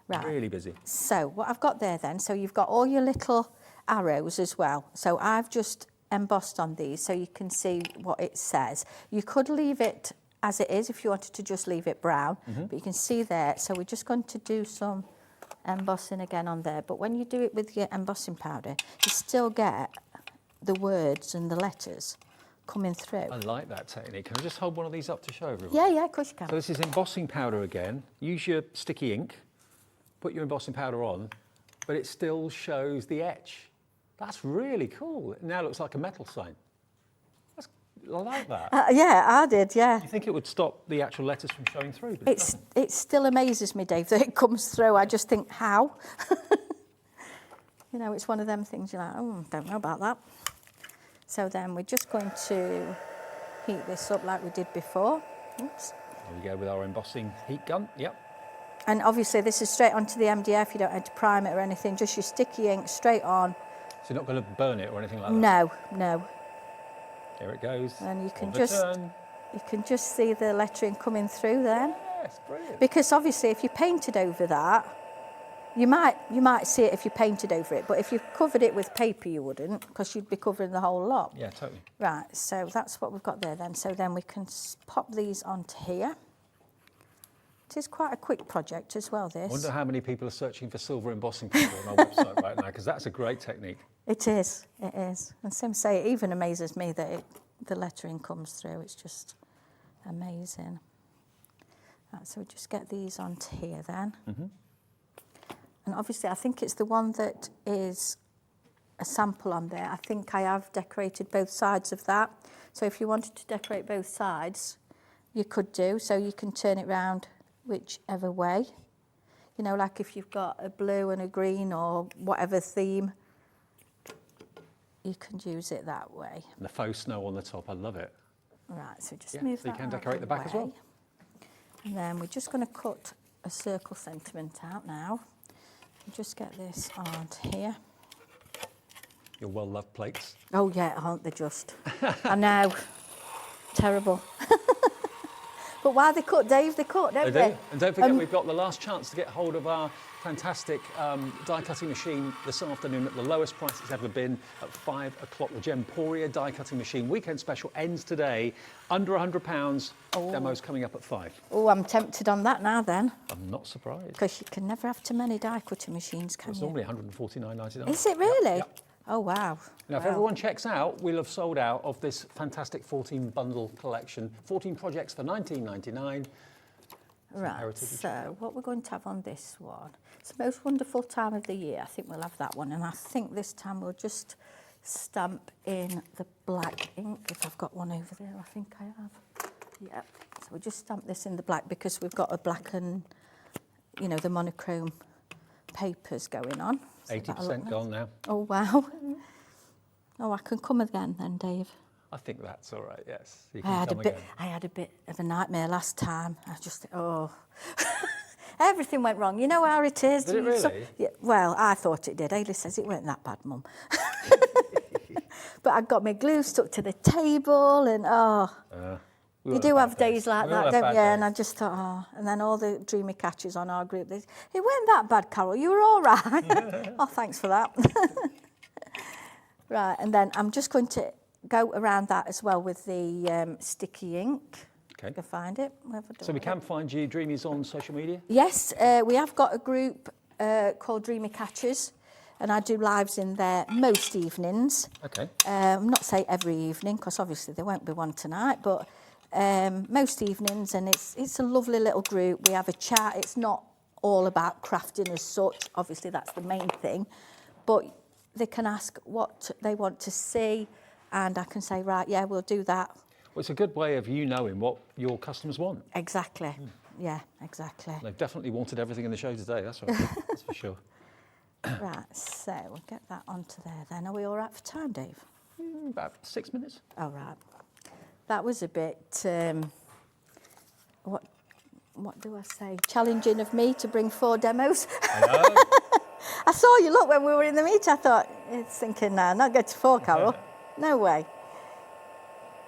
Right. Really busy. So what I've got there then, so you've got all your little arrows as well. So I've just embossed on these so you can see what it says. You could leave it as it is if you wanted to just leave it brown, but you can see there. So we're just going to do some embossing again on there. But when you do it with your embossing powder, you still get the words and the letters coming through. I like that technique. Can I just hold one of these up to show everyone? Yeah, of course you can. So this is embossing powder again. Use your sticky ink, put your embossing powder on, but it still shows the etch. That's really cool. It now looks like a metal sign. I like that. Yeah, I did, yeah. You think it would stop the actual letters from showing through? But it still amazes me, Dave, that it comes through. I just think, how? You know, it's one of them things you're like, oh, don't know about that. So then we're just going to heat this up like we did before. Oops. There we go with our embossing heat gun, yep. And obviously this is straight onto the MDF. You don't have to prime it or anything, just your sticky ink straight on. So you're not going to burn it or anything like that? No, no. Here it goes. And you can just see the lettering coming through then. Yes, brilliant. Because obviously if you painted over that, you might see it if you painted over it, but if you covered it with paper you wouldn't, because you'd be covering the whole lot. Yeah, totally. Right, so that's what we've got there then. So then we can pop these onto here. It is quite a quick project as well, this. I wonder how many people are searching for silver embossing paper on our website right now, because that's a great technique. It is, it is. And some say it even amazes me that the lettering comes through. It's just amazing. Right, so we just get these onto here then. And obviously I think it's the one that is a sample on there. I think I have decorated both sides of that. So if you wanted to decorate both sides, you could do. So you can turn it round whichever way. You know, like if you've got a blue and a green or whatever theme, you can use it that way. And the faux snow on the top, I love it. Right, so just move that so you can out decorate of the back as well. And then we're just going to cut a circle sentiment out now. Just get this on here. Your well-loved plates. Oh yeah, aren't they just? I know. Terrible. But why they cut, Dave? They cut, don't they? And don't forget, we've got the last chance to get hold of our fantastic die-cutting machine this afternoon at the lowest price it's ever been at 5 o'clock. The Gemporia die-cutting machine weekend special ends today. Under £100. Demo's coming up at 5. Oh, I'm tempted on that now then. I'm not surprised. Because you can never have too many die-cutting machines, can It's you? normally £149.99. Is it really? Yep. Oh, wow. Now, if everyone checks out, we'll have sold out of this fantastic 14 bundle collection. 14 projects for £19.99. Right, so what we're going to have on this one, it's the most wonderful time of the year. I think we'll have that one. And I think this time we'll just stamp in the black ink, if I've got one over there. I think I have. Yep. So we'll just stamp this in the black because we've got a black and, you know, the monochrome papers going on. So 80% gone now. Oh, wow. Oh, I can come again then, Dave. I think that's all right, yes. You I can come again. had a bit of a nightmare last time. Everything went wrong. You know how it is. Did it really? Yeah, well, I thought it did. Ailey says it weren't that bad, Mum. But I got my glue stuck to the table and, you do have days like that, don't you? And I just thought, and then all the dreamy catchers on our group, it weren't that bad, Carol, you were all right. Oh, thanks for that. Right, and then I'm just going to go around that as well with the sticky ink. Okay. I can find it. So we can find you, Dreamies, on social media? Yes, we have got a group called Dreamy Catchers, and I do lives in there most evenings. Okay. Not say every evening, because obviously there won't be one tonight, but most evenings, and it's a lovely little group. We have a chat. It's not all about crafting as such. Obviously, that's the main thing, but they can ask what they want to see, and I can say, right, yeah, we'll do that. Well, it's a good way of you knowing what your customers want. Exactly. Yeah, exactly. They've definitely wanted everything in the show today, that's right. That's for sure. Right, so we'll get that onto there then. Are we all right for time, Dave? About 6 minutes. All right. That was a bit, what do I say? Challenging of me to bring 4 demos. I know. I saw you look when we were in the meet. I thought, it's thinking, no, not get to 4, Carol. No way.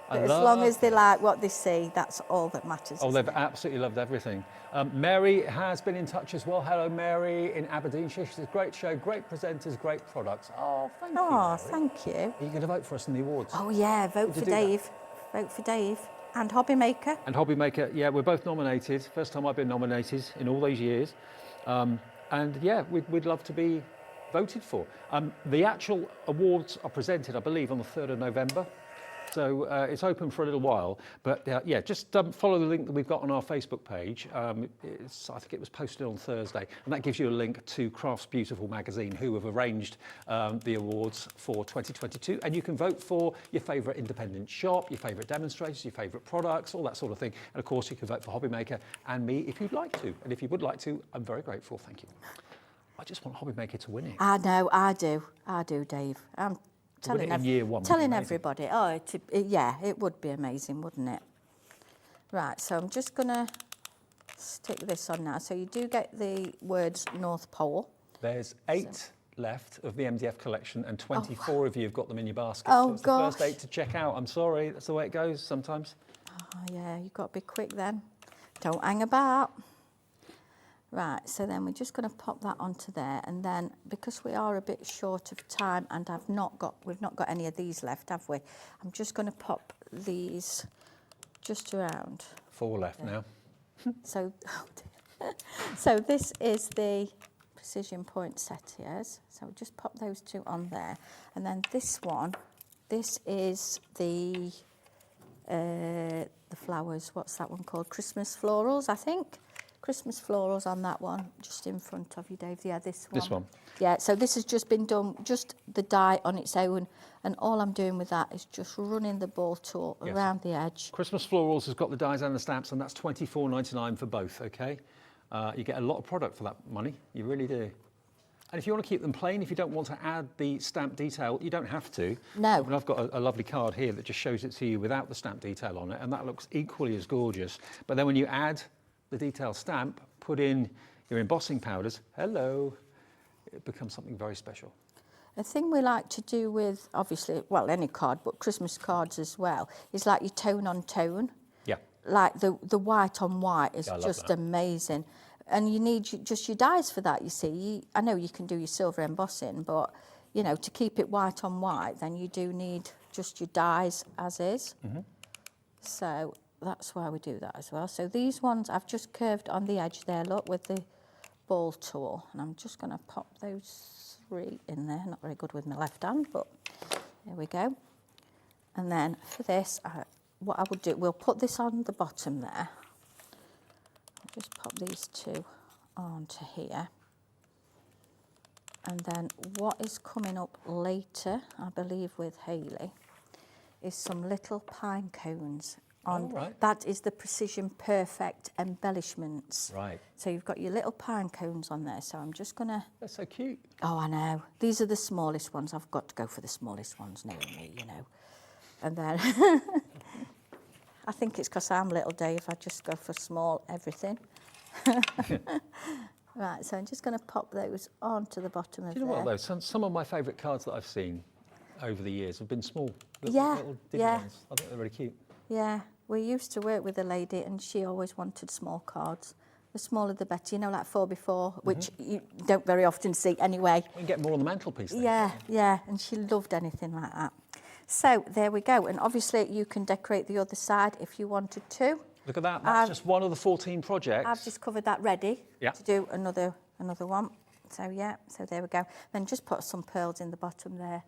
But as long as they like what they see, that's all that matters. Oh, they've absolutely loved everything. Mary has been in touch as well. Hello, Mary in Aberdeenshire. She says, great show, great presenters, great products. Oh, thank you, Oh, Mary. thank you. Are you going to vote for us in the awards? Oh, yeah, vote for Dave. Vote for Dave. And Hobby Maker. And Hobby Maker, yeah, we're both nominated. First time I've been nominated in all those years. And yeah, we'd love to be voted for. The actual awards are presented, I believe, on the 3rd of November. So it's open for a little while, but yeah, just follow the link that we've got on our Facebook page. I think it was posted on Thursday, and that gives you a link to Crafts Beautiful magazine, who have arranged the awards for 2022, and you can vote for your favourite independent shop, your favourite demonstrators, your favourite products, all that sort of thing. And of course, you can vote for Hobby Maker and me if you'd like to. And if you would like to, I'm very grateful. Thank you. I just want Hobby Maker to win it. I know, I do, Dave. I'm telling everybody. Oh, yeah, it would be amazing, wouldn't it? Right, so I'm just going to stick this on now. So you do get the words North Pole. There's 8 left of the Mdf collection, and 24 of you have got them in your basket. Oh, so it's gosh. the first 8 to check out. I'm sorry, that's the way it goes sometimes. Oh, yeah, you've got to be quick then. Don't hang about. Right, so then we're just going to pop that onto there, and then because we are a bit short of time and we've not got any of these left, have we? I'm just going to pop these just around. 4 left now. So, so this is the Precision Poinsettias. So we'll just pop those 2 on there, and then this one, this is the flowers. What's that one called? Christmas florals, I think. Christmas florals on that one, just in front of you, Dave. Yeah, this one. This one. Yeah, so this has just been done, just the die on its own, and all I'm doing with that is just running the ball tool around the edge. Christmas Florals has got the dies and the stamps, and that's $24.99 for both, okay? You get a lot of product for that money, you really do. And if you want to keep them plain, if you don't want to add the stamp detail, you don't have to. No. And I've got a lovely card here that just shows it to you without the stamp detail on it, and that looks equally as gorgeous. But then when you add the detail stamp, put in your embossing powders, hello, it becomes something very special. A thing we like to do with, obviously, well, any card, but Christmas cards as well, is like your tone on tone. Yeah. Like the white on white is just amazing. And you need just your dies for that, you see. I know you can do your silver embossing, but, you know, to keep it white on white, then you do need just your dies as is. Mm-hmm. So that's why we do that as well. So these ones I've just curved on the edge there, look, with the ball tool. And I'm just going to pop those 3 in there. Not very good with my left hand, but there we go. And then for this, what I would do, we'll put this on the bottom there. I'll just pop these 2 onto here. And then what is coming up later, I believe with Hayley, is some little pine cones. That is the Precision Perfect embellishments. Right. So you've got your little pine cones on there. So I'm just going to... They're so cute. Oh, I know. These are the smallest ones. I've got to go for the smallest ones, knowing me, you know. And then... I think it's because I'm little, Dave. I just go for small everything. Right, so I'm just going to pop those onto the bottom of there. Do you know what, though? Some of my favourite cards that I've seen over the years have been small. Little ones. I think they're really cute. Yeah, we used to work with a lady and she always wanted small cards. The smaller the better, you know, like 4x4, which you don't very often see anyway. We can get more on the mantelpiece then. Yeah, and she loved anything like that. So there we go, and obviously you can decorate the other side if you wanted to. Look at that, that's just one of the 14 projects. I've just covered that ready to do another one. So yeah, so there we go. Then just put some pearls in the bottom there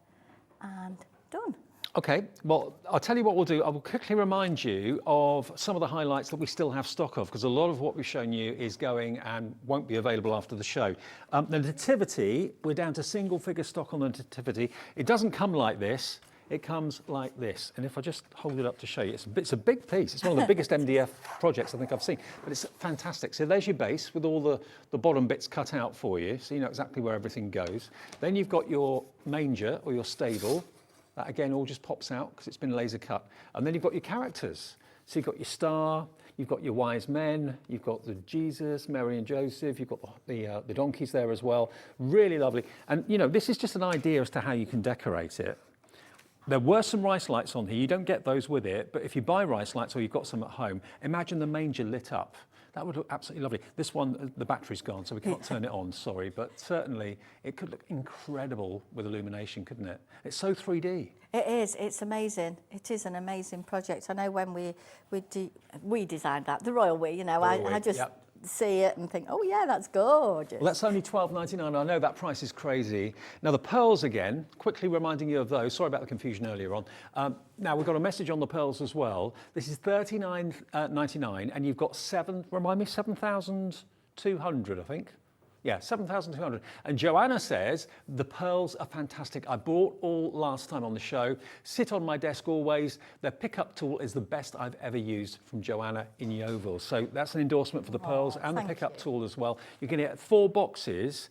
and done. Okay, well, I'll tell you what we'll do. I will quickly remind you of some of the highlights that we still have stock of, because a lot of what we've shown you is going and won't be available after the show. The Nativity, we're down to single figure stock on the Nativity. It doesn't come like this. it comes like this. And if I just hold it up to show you, it's a big piece. It's one of the biggest MDF projects I think I've seen, but it's fantastic. So there's your base with all the bottom bits cut out for you, so you know exactly where everything goes. Then you've got your manger or your stable. That again all just pops out because it's been laser cut. And then you've got your characters. So you've got your star, you've got your wise men, you've got the Jesus, Mary and Joseph, you've got the donkeys there as well. Really lovely. And you know, this is just an idea as to how you can decorate it. There were some rice lights on here. You don't get those with it, but if you buy rice lights or you've got some at home, imagine the manger lit up. That would look absolutely lovely. This one, the battery's gone, so we can't turn it on, sorry, but certainly it could look incredible with illumination, couldn't it? It's so 3D. It is, it's amazing. It is an amazing project. I know when we designed that, the Royal We, you know, I just see it and think, oh yeah, that's gorgeous. Well, that's only $12.99. I know that price is crazy. Now the pearls again, quickly reminding you of those. Sorry about the confusion earlier on. Now we've got a message on the pearls as well. This is $39.99 and you've got 7,200, I think. Yeah, 7,200. And Joanna says, the pearls are fantastic. I bought all last time on the show. Sit on my desk always. Their pickup tool is the best I've ever used, from Joanna in Yeovil. So that's an endorsement for the pearls and the pickup tool as well. You're going to get 4 boxes.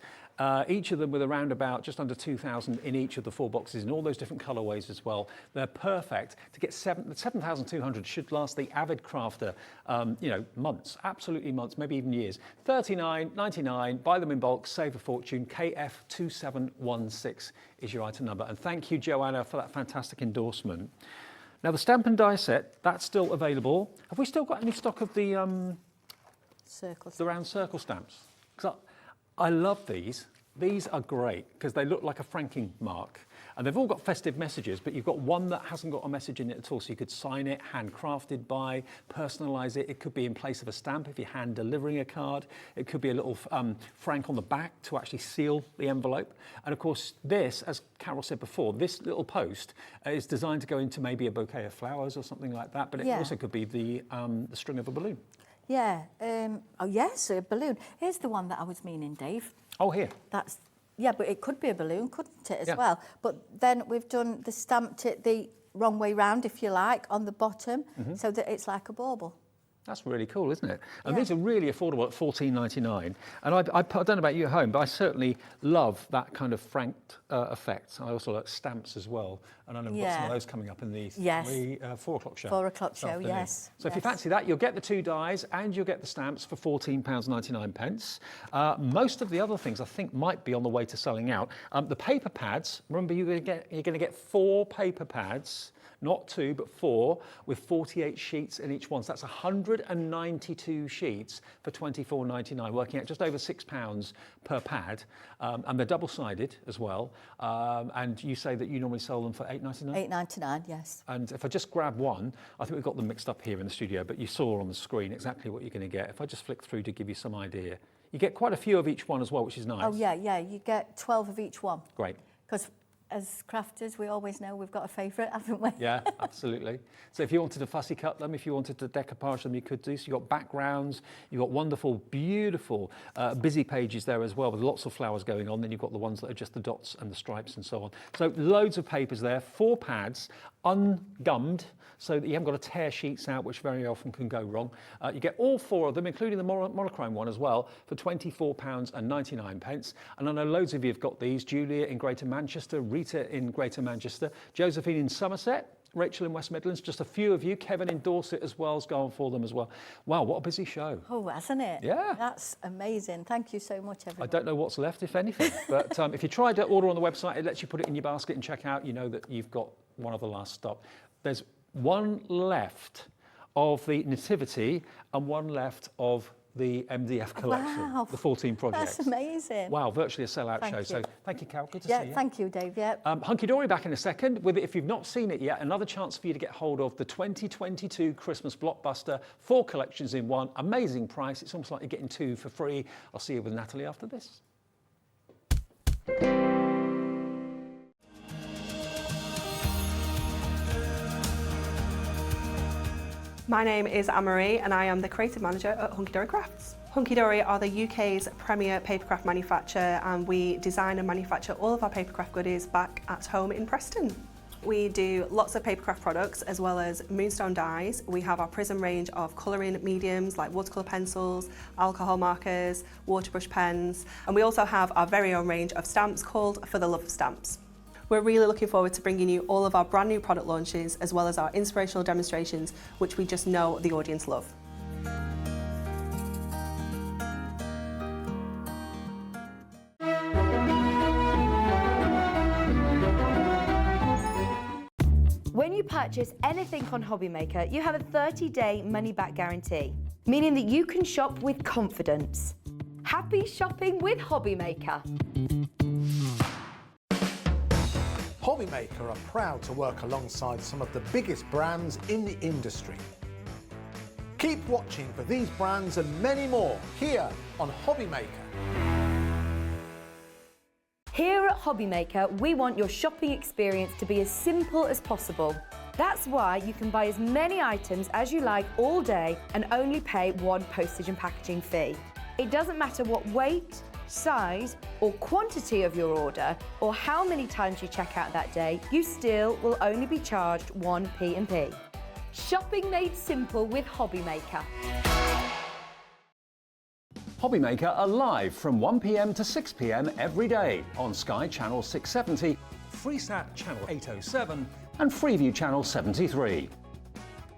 Each of them with around about just under 2,000 in each of the 4 boxes in all those different colorways as well. They're perfect to get 7,200 should last the avid crafter, you know, months, absolutely months, maybe even years. $39.99, buy them in bulk, save a fortune. KF2716 is your item number. And thank you, Joanna, for that fantastic endorsement. Now the stamp and die set, that's still available. Have we still got any stock of the round circle stamps? 'Cause I love these. These are great because they look like a franking mark. And they've all got festive messages, but you've got one that hasn't got a message in it at all. So you could sign it, handcrafted by, personalise it. It could be in place of a stamp if you're hand delivering a card. It could be a little frank on the back to actually seal the envelope. And of course, this, as Carol said before, this little post is designed to go into maybe a bouquet of flowers or something like that. But it also could be the string of a balloon. Yeah. Oh, yes, a balloon. Here's the one that I was meaning, Dave. Oh, here. That's, yeah, but it could be a balloon, couldn't it, as well? But then we've done stamped it the wrong way round, if you like, on the bottom, so that it's like a bauble. That's really cool, isn't it? And these are really affordable at $14.99. And I don't know about you at home, but I certainly love that kind of franked effect. I also like stamps as well. And I know we've got some of those coming up in the 4 o'clock show. 4 o'clock show, yes. So if you fancy that, you'll get the 2 dies and you'll get the stamps for £14.99. Most of the other things I think might be on the way to selling out. The paper pads, remember you're going to get 4 paper pads. Not 2, but 4, with 48 sheets in each one. So that's 192 sheets for $24.99, working out just over £6 per pad. And they're double-sided as well. And you say that you normally sell them for $8.99? $8.99, yes. And if I just grab one, I think we've got them mixed up here in the studio, but you saw on the screen exactly what you're going to get. If I just flick through to give you some idea. You get quite a few of each one as well, which is nice. Oh, yeah, you get 12 of each one. Great. Because as crafters, we always know we've got a favourite, haven't we? Yeah, absolutely. So if you wanted to fussy cut them, if you wanted to decoupage them, you could do. So you've got backgrounds, you've got wonderful, beautiful, busy pages there as well with lots of flowers going on. Then you've got the ones that are just the dots and the stripes and so on. So loads of papers there, 4 pads, ungummed, so that you haven't got to tear sheets out, which very often can go wrong. You get all 4 of them, including the monochrome one as well, for £24.99. And I know loads of you have got these. Julia in Greater Manchester, Rita in Greater Manchester, Josephine in Somerset, Rachel in West Midlands, just a few of you. Kevin in Dorset as well has gone for them as well. Wow, what a busy show. Oh, hasn't it? Yeah. That's amazing. Thank you so much, everyone. I don't know what's left, if anything. But if you try to order on the website, it lets you put it in your basket and check out. You know that you've got one of the last stop. There's one left of the Nativity and one left of the Mdf Collection, wow. the 14 projects. That's amazing. Wow, virtually a sellout show. You. So thank you, Carol. Good to see you. Yeah, thank you, Dave. Yeah. Hunkydory back in a second. With it, if you've not seen it yet, another chance for you to get hold of the 2022 Christmas blockbuster, 4 collections in one. Amazing price. It's almost like you're getting 2 for free. I'll see you with Natalie after this. My name is Anne-Marie and I am the creative manager at Hunkydory Crafts. Hunkydory are the UK's premier papercraft manufacturer and we design and manufacture all of our papercraft goodies back at home in Preston. We do lots of papercraft products as well as moonstone dies. We have our Prism range of colouring mediums like watercolour pencils, alcohol markers, waterbrush pens, and we also have our very own range of stamps called For the Love of Stamps. We're really looking forward to bringing you all of our brand new product launches as well as our inspirational demonstrations, which we just know the audience love. When you purchase anything on Hobbymaker, you have a 30-day money-back guarantee, meaning that you can shop with confidence. Happy shopping with Hobbymaker. Hobbymaker are proud to work alongside some of the biggest brands in the industry. Keep watching for these brands and many more here on Hobbymaker. Here at Hobbymaker, we want your shopping experience to be as simple as possible. That's why you can buy as many items as you like all day and only pay one postage and packaging fee. It doesn't matter what weight, size or quantity of your order or how many times you check out that day, you still will only be charged one P&P. Shopping made simple with Hobbymaker. Hobbymaker are live from 1 p.m. to 6 p.m. every day on Sky Channel 670, Freesat Channel 807 and Freeview Channel 73.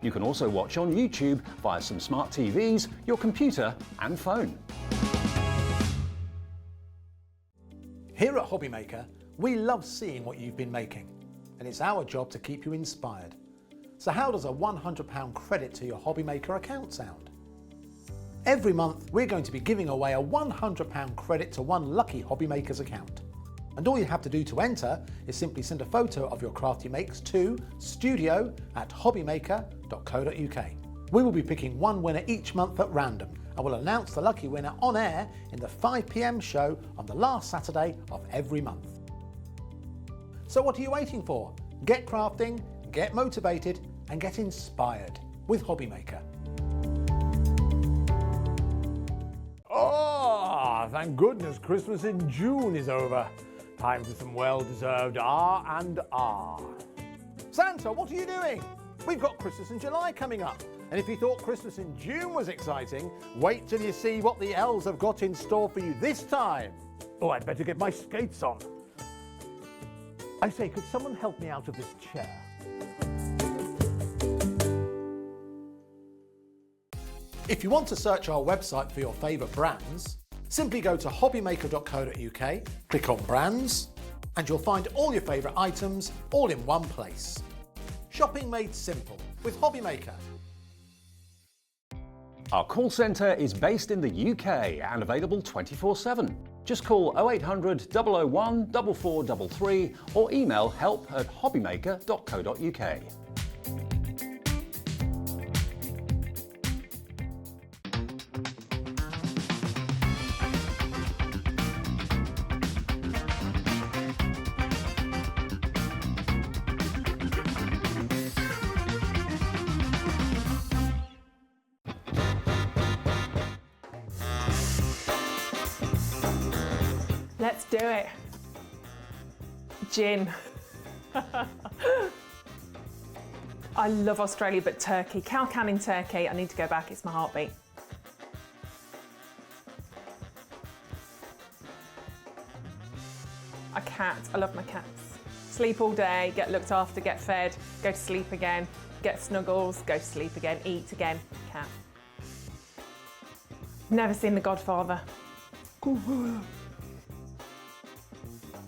You can also watch on YouTube via some smart TVs, your computer and phone. Here at Hobbymaker, we love seeing what you've been making, and it's our job to keep you inspired. So how does a £100 credit to your Hobbymaker account sound? Every month, we're going to be giving away a £100 credit to one lucky Hobbymaker's account. And all you have to do to enter is simply send a photo of your craft you makes to studio@hobbymaker.co.uk. We will be picking one winner each month at random, and we'll announce the lucky winner on air in the 5 p.m. show on the last Saturday of every month. So what are you waiting for? Get crafting, get motivated, and get inspired with Hobbymaker. Oh, thank goodness Christmas in June is over. Time for some well-deserved R&R. Santa, what are you doing? We've got Christmas in July coming up. And if you thought Christmas in June was exciting, wait till you see what the elves have got in store for you this time. Oh, I'd better get my skates on. I say, could someone help me out of this chair? If you want to search our website for your favourite brands, simply go to hobbymaker.co.uk, click on brands, and you'll find all your favourite items all in one place. Shopping made simple with Hobbymaker. Our call centre is based in the UK and available 24/7. Just call 0800 001 4433 or email help@hobbymaker.co.uk. Let's do it. Gin. I love Australia, but Turkey. Cow canning turkey. I need to go back. It's my heartbeat. A cat. I love my cats. Sleep all day, get looked after, get fed, go to sleep again, get snuggles, go to sleep again, eat again. Cat. Never seen The Godfather.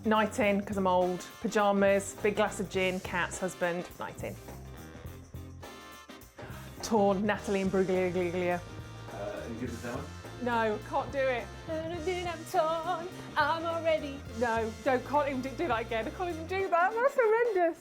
Night in, because I'm old. Pyjamas, big glass of gin, cats, husband, night in. Torn, Natalie and Bruglia. You give us that one? No, can't do it. I'm torn, I'm already. No, can't even do that again. I can't even do that. That's horrendous.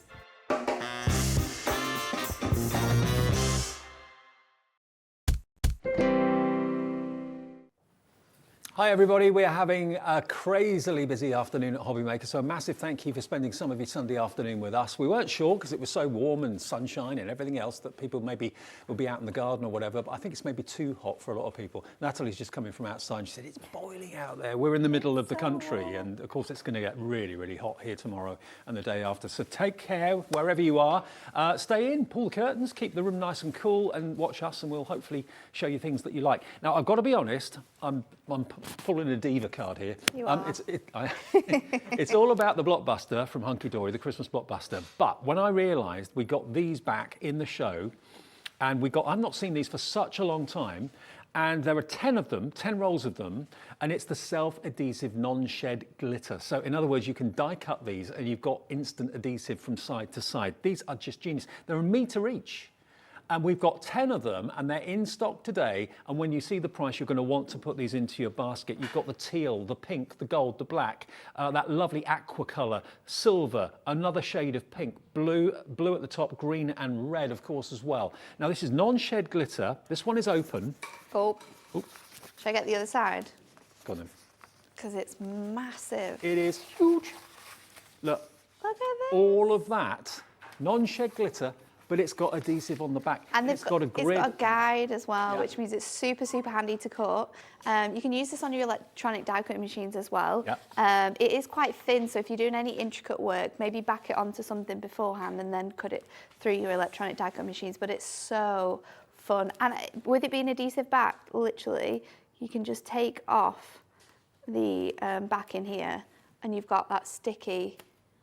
Hi everybody, we're having a crazily busy afternoon at Hobbymaker, so a massive thank you for spending some of your Sunday afternoon with us. We weren't sure because it was so warm and sunshine and everything else that people maybe will be out in the garden or whatever, but I think it's maybe too hot for a lot of people. Natalie's just coming from outside and she said, it's boiling out there. We're in the middle of the country and of course it's going to get really, really hot here tomorrow and the day after. So take care wherever you are. Stay in, pull the curtains, keep the room nice and cool and watch us and we'll hopefully show you things that you like. Now, I've got to be honest, I'm pulling a diva card here. You are. It's all about the blockbuster from Hunkydory, the Christmas blockbuster. But when I realised we got these back in the show, and I've not seen these for such a long time, and there are 10 of them, 10 rolls of them, and it's the self-adhesive non-shed glitter. So in other words, you can die cut these and you've got instant adhesive from side to side. These are just genius. They're a metre each. And we've got 10 of them and they're in stock today. And when you see the price, you're going to want to put these into your basket. You've got the teal, the pink, the gold, the black, that lovely aqua colour, silver, another shade of pink, blue at the top, green and red, of course, as well. Now, this is non-shed glitter. This one is open. Oh. Should I get the other side? Go on then. Because it's massive. It is huge. Look at this. All of that, non-shed glitter, but it's got adhesive on the back. And it's got a grid. It's got a guide as well, Yeah. which means it's super, super handy to cut. You can use this on your electronic die cutting machines as well. Yeah. It is quite thin, so if you're doing any intricate work, maybe back it onto something beforehand and then cut it through your electronic die cutting machines. But it's so fun. And with it being adhesive back, literally, you can just take off the back in here and you've got that sticky.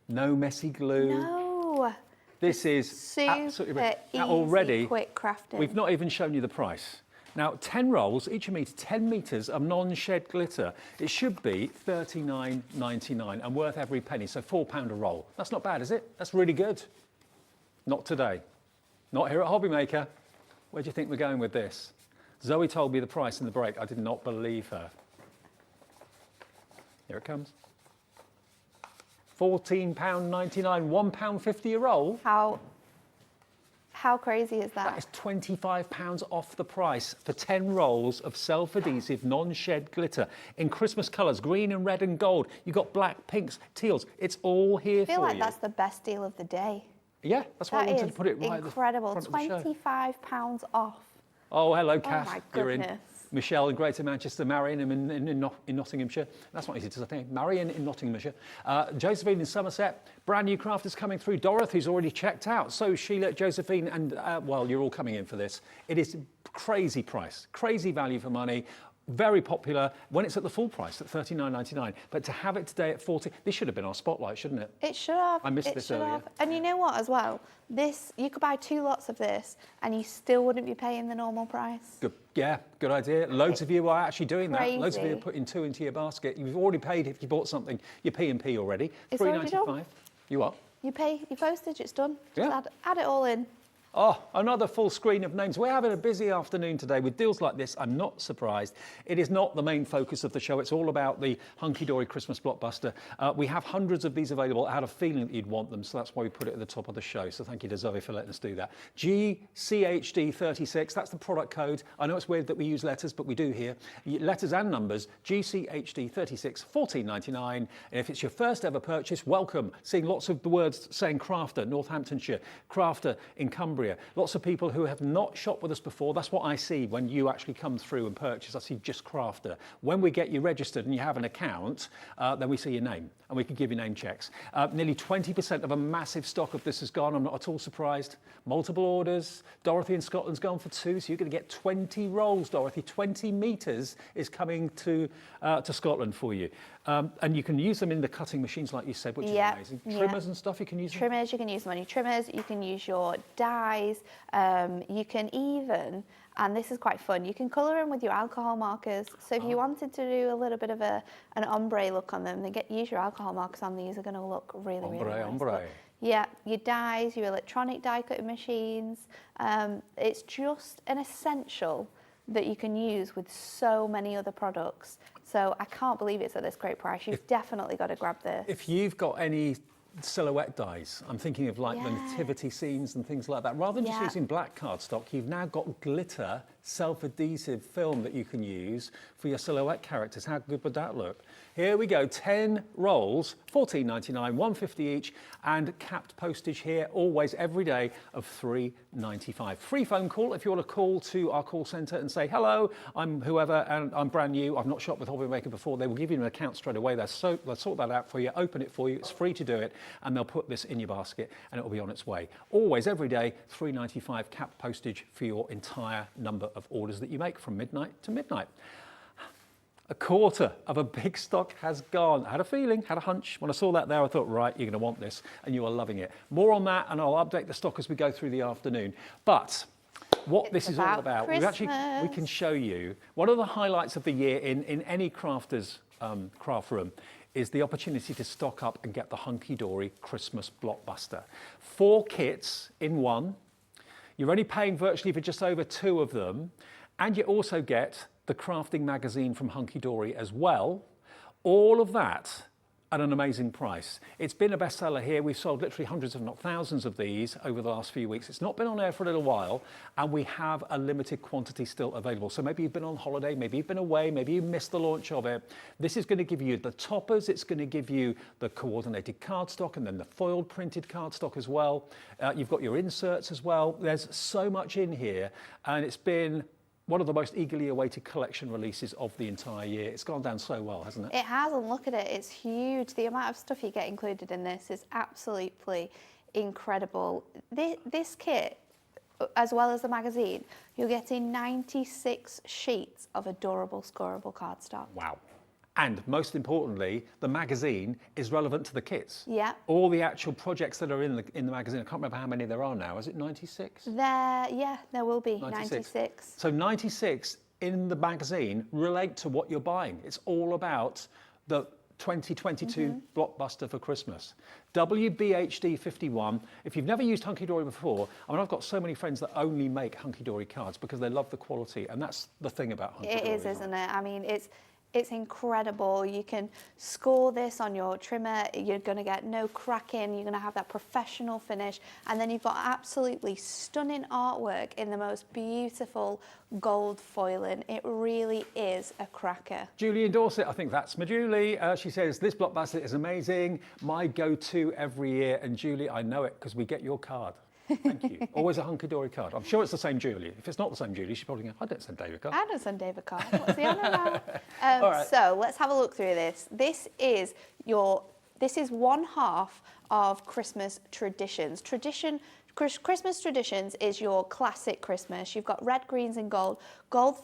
No messy glue. No. This is super absolutely brilliant. easy, Now already, quick crafting. We've not even shown you the price. Now, 10 rolls, each a metre, 10 metres of non-shed glitter. It should be $39.99 and worth every penny, so £4 a roll. That's not bad, is it? That's really good. Not today. Not here at Hobbymaker. Where do you think we're going with this? Zoe told me the price in the break. I did not believe her. Here it comes. £14.99, £1.50 a roll. How crazy is that? That is £25 off the price for 10 rolls of self-adhesive non-shed glitter in Christmas colours, green and red and gold. You've got black, pinks, teals. It's all here for you. I feel like that's the best deal of the day. Yeah, that's why I wanted to put it right incredible. at the front of the show. £25 off. Oh, hello, Kath. Oh my You're in. goodness. Michelle in Greater Manchester, Marion in Nottinghamshire. That's not easy to say. Marion in Nottinghamshire. Josephine in Somerset. Brand new crafters coming through. Dorothy's already checked out. So Sheila, Josephine, and well, you're all coming in for this. It is crazy price, crazy value for money. Very popular when it's at the full price at $39.99. But to have it today at $40, this should have been our spotlight, shouldn't it? It should have. I missed this earlier. And you know what as well? This, you could buy 2 lots of this and you still wouldn't be paying the normal price. Good. Yeah, good idea. Loads of you are actually doing Crazy. that. Loads of you are putting 2 into your basket. You've already paid if you bought something, your P&P already. It's already done. $3.95. You are? You pay your postage, it's done. Just Yeah. add it all in. Oh, another full screen of names. We're having a busy afternoon today with deals like this. I'm not surprised. It is not the main focus of the show. It's all about the Hunkydory Christmas blockbuster. We have hundreds of these available. I had a feeling that you'd want them, so that's why we put it at the top of the show. So thank you to Zoe for letting us do that. GCHD36, that's the product code. I know it's weird that we use letters, but we do here. Letters and numbers, GCHD36, $14.99. And if it's your first ever purchase, welcome. Seeing lots of the words saying crafter, Northamptonshire, crafter in Cumbria. Lots of people who have not shopped with us before. That's what I see when you actually come through and purchase. I see just crafter. When we get you registered and you have an account, then we see your name and we can give you name checks. Nearly 20% of a massive stock of this has gone. I'm not at all surprised. Multiple orders. Dorothy in Scotland's gone for 2, so you're going to get 20 rolls, Dorothy. 20 metres is coming to Scotland for you. And you can use them in the cutting machines, like you said, which is amazing. Trimmers and stuff, you can use them? Trimmers, you can use them on your trimmers. You can use your dies. You can even, and this is quite fun, you can colour them with your alcohol markers. So if you wanted to do a little bit of an ombre look on them, then use your alcohol markers on these. Are going to look really, really nice. Ombre. Yeah, your dies, your electronic die cutting machines. It's just an essential that you can use with so many other products. So I can't believe it's at this great price. You've definitely got to grab this. If you've got any silhouette dies, I'm thinking of like the nativity scenes and things like that. Rather than just using black cardstock, you've now got glitter self-adhesive film that you can use for your silhouette characters. How good would that look? Here we go, 10 rolls, $14.99, $1.50 each, and capped postage here, always every day, of $3.95. Free phone call if you want to call to our call centre and say, hello, I'm whoever, and I'm brand new, I've not shopped with Hobby Maker before. They will give you an account straight away. They'll sort that out for you, open it for you, it's free to do it, and they'll put this in your basket and it will be on its way. Always, every day, $3.95 capped postage for your entire number of orders that you make from midnight to midnight. A quarter of a big stock has gone. I had a feeling, had a hunch. When I saw that there, I thought, right, you're going to want this, and you are loving it. More on that, and I'll update the stock as we go through the afternoon. But what this is all about, we can show you one of the highlights of the year in any crafter's craft room is the opportunity to stock up and get the Hunkydory Christmas Blockbuster. 4 kits in one. You're only paying virtually for just over 2 of them, and you also get the crafting magazine from Hunkydory as well. All of that at an amazing price. It's been a bestseller here. We've sold literally hundreds, if not thousands of these over the last few weeks. It's not been on air for a little while, and we have a limited quantity still available. So maybe you've been on holiday, maybe you've been away, maybe you missed the launch of it. This is going to give you the toppers. It's going to give you the coordinated cardstock and then the foiled printed cardstock as well. You've got your inserts as well. There's so much in here, and it's been one of the most eagerly awaited collection releases of the entire year. It's gone down so well, hasn't it? It has, and look at it, it's huge. The amount of stuff you get included in this is absolutely incredible. This kit, as well as the magazine, you're getting 96 sheets of adorable scoreable cardstock. Wow. And most importantly, the magazine is relevant to the kits. Yeah. All the actual projects that are in the magazine, I can't remember how many there are now. Is it 96? Yeah, there will be 96. So 96 in the magazine relate to what you're buying. It's all about the 2022 blockbuster for Christmas. WBHD 51. If you've never used Hunkydory before, I mean, I've got so many friends that only make Hunkydory cards because they love the quality, and that's the thing about Hunkydory. It is, isn't it? I mean, it's incredible. You can score this on your trimmer. You're going to get no cracking. You're going to have that professional finish. And then you've got absolutely stunning artwork in the most beautiful gold foiling. It really is a cracker. Julie endorsed it. I think that's my Julie. She says, this blockbuster is amazing. My go-to every year. And Julie, I know it because we get your card. Thank you. Always a Hunkydory card. I'm sure it's the same Julie. If it's not the same Julie, she's probably going, I don't send David a card. I don't send David a card. What's the honour about? Right. So let's have a look through this. This is one half of Christmas traditions. Christmas traditions is your classic Christmas. You've got red, greens and gold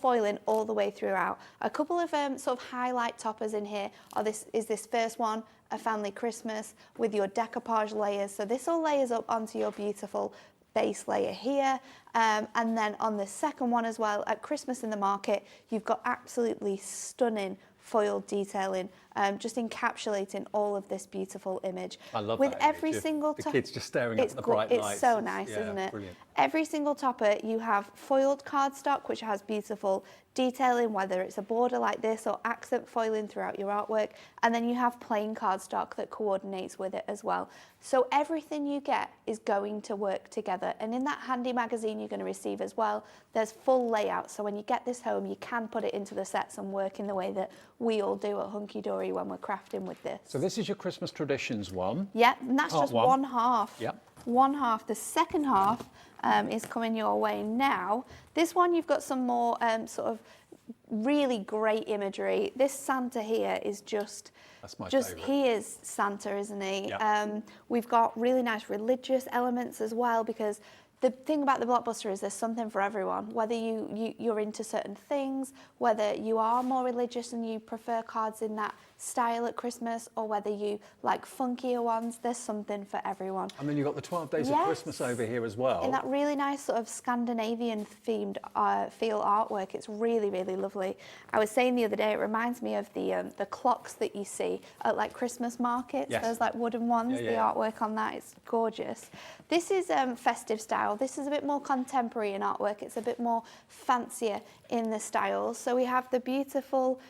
foiling all the way throughout. A couple of sort of highlight toppers in here are this first one, a family Christmas with your decoupage layers. So this all layers up onto your beautiful base layer here. And then on the second one as well, at Christmas in the Market, you've got absolutely stunning foiled detailing, just encapsulating all of this beautiful image. I love with that every image single the kids just staring at the bright lights. It's so nice, isn't it? Brilliant. Every single topper, you have foiled cardstock, which has beautiful detailing, whether it's a border like this or accent foiling throughout your artwork. And then you have plain cardstock that coordinates with it as well. So everything you get is going to work together. And in that handy magazine you're going to receive as well, there's full layouts. So when you get this home, you can put it into the sets and work in the way that we all do at Hunkydory when we're crafting with this. So this is your Christmas traditions one. Yeah, and that's just one half. Yep. One half. The second half is coming your way now. This one you've got some more sort of really great imagery. This Santa here is just favourite. He is Santa, isn't he? Yep. We've got really nice religious elements as well, because the thing about the blockbuster is there's something for everyone, whether you're into certain things, whether you are more religious and you prefer cards in that style at Christmas, or whether you like funkier ones, there's something for everyone. And then you've got the 12 Days of Christmas over here as well. In that really nice sort of Scandinavian themed feel artwork. It's really, really lovely. I was saying the other day, it reminds me of the clocks that you see at like Christmas markets. Yes. Those like wooden ones, the artwork on that, it's gorgeous. This is festive style. style. This is a bit more contemporary in artwork. It's a bit more fancier in the styles. So we have the beautiful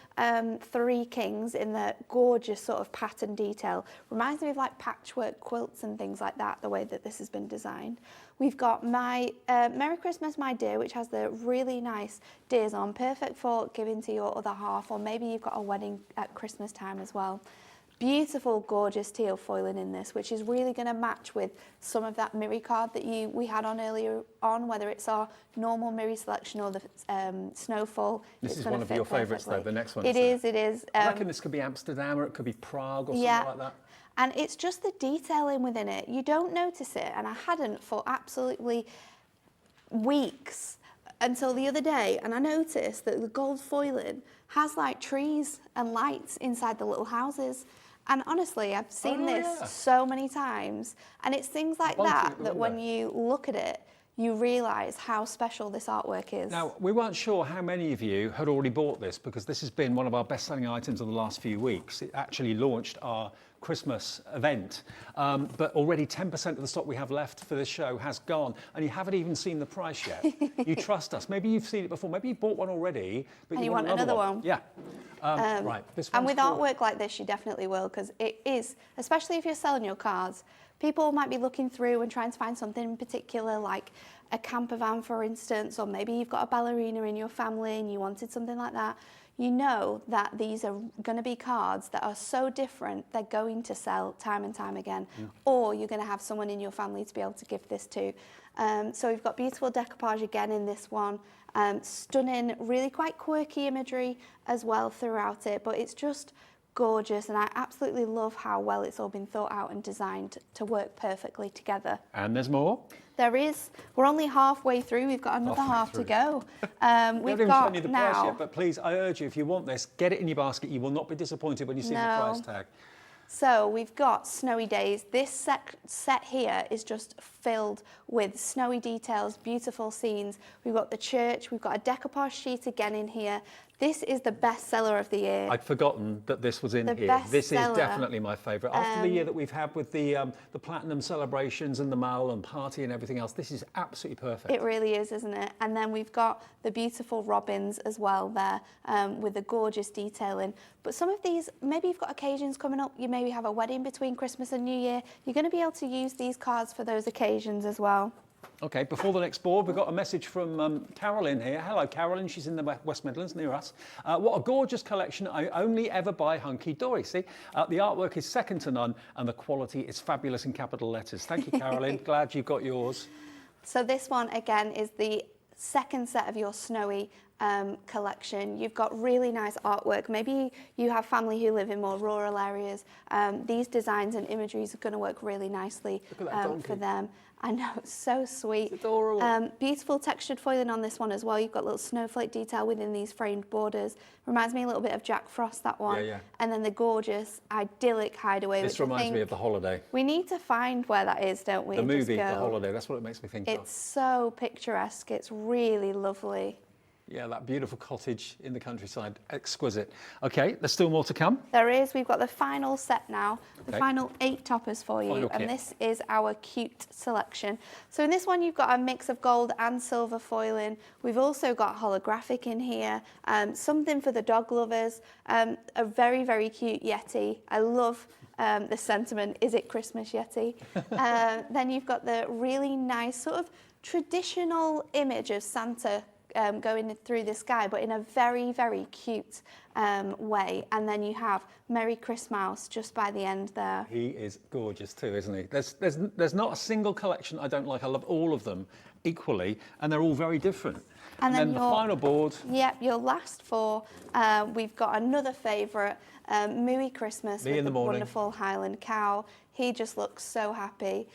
three kings in the gorgeous sort of pattern detail. Reminds me of like patchwork quilts and things like that, the way that this has been designed. We've got my Merry Christmas, My Dear, which has the really nice deers on, perfect for giving to your other half, or maybe you've got a wedding at Christmas time as well. Beautiful, gorgeous teal foiling in this, which is really going to match with some of that Mirror card that we had on earlier on, whether it's our normal Mirror selection or the Snowfall. This is one of your favourites, though, the next one. It is. I reckon this could be Amsterdam, or it could be Prague, or something like that. And it's just the detailing within it. You don't notice it, and I hadn't for absolutely weeks until the other day, and I noticed that the gold foiling has like trees and lights inside the little houses. And honestly, I've seen this so many times, and it's things like that when you look at it, you realise how special this artwork is. Now, we weren't sure how many of you had already bought this, because this has been one of our best-selling items of the last few weeks. It actually launched our Christmas event, but already 10% of the stock we have left for this show has gone, and you haven't even seen the price yet. You trust us. Maybe you've seen it before. Maybe you bought one already, but you want another one. Yeah. Right. This and with cool. artwork like this, you definitely will, because it is, especially if you're selling your cards, people might be looking through and trying to find something in particular, like a camper van, for instance, or maybe you've got a ballerina in your family and you wanted something like that. You know that these are going to be cards that are so different, they're going to sell time and time again, or you're going to have someone in your family to be able to give this to. So we've got beautiful decoupage again in this one, stunning, really quite quirky imagery as well throughout it, but it's just gorgeous, and I absolutely love how well it's all been thought out and designed to work perfectly together. And there's more? There is. We're only halfway through. We've got another half to go. We've got you the price yet, but please, I urge you, if you want this, get it in your basket. You will not be disappointed when you see the price tag. So we've got Snowy Days. This set here is just filled with snowy details, beautiful scenes. We've got the church. We've got a decoupage sheet again in here. This is the best seller of the year. I'd forgotten that this was in here. This is definitely my favourite. After the year that we've had with the platinum celebrations and the mall and party and everything else, this is absolutely perfect. It really is, isn't it? And then we've got the beautiful robins as well there, with the gorgeous detailing. But some of these, maybe you've got occasions coming up, you maybe have a wedding between Christmas and New Year, you're going to be able to use these cards for those occasions as well. Okay, before the next board, we've got a message from Carolyn here. Hello, Carolyn. She's in the West Midlands, near us. What a gorgeous collection. I only ever buy Hunkydory. See, the artwork is second to none, and the quality is fabulous in capital letters. Thank you, Carolyn. Glad you've got yours. So this one, again, is the second set of your snowy collection. You've got really nice artwork. Maybe you have family who live in more rural areas. These designs and imageries are going to work really nicely for them. I know, it's so sweet. It's adorable. Beautiful textured foiling on this one as well. You've got little snowflake detail within these framed borders. Reminds me a little bit of Jack Frost, that one. Yeah. And then the gorgeous, idyllic hideaway. This reminds me of The Holiday. We need to find where that is, don't we? The movie, The Holiday, that's what it makes me think of. It's so picturesque. It's really lovely. Yeah, that beautiful cottage in the countryside, exquisite. Okay, there's still more to come. There is. We've got the final set now, the final 8 toppers for you, and this is our cute selection. So in this one, you've got a mix of gold and silver foiling. We've also got holographic in here, something for the dog lovers, a very, very cute Yeti. I love the sentiment, is it Christmas Yeti? Then you've got the really nice sort of traditional image of Santa going through the sky, but in a very, very cute way. And then you have Merry Christmas just by the end there. He is gorgeous too, isn't he? There's not a single collection I don't like. I love all of them equally, and they're all very different. And then the final board. Yep, your last 4. We've got another favourite, Mooey Christmas with the wonderful Highland cow. He just looks so happy.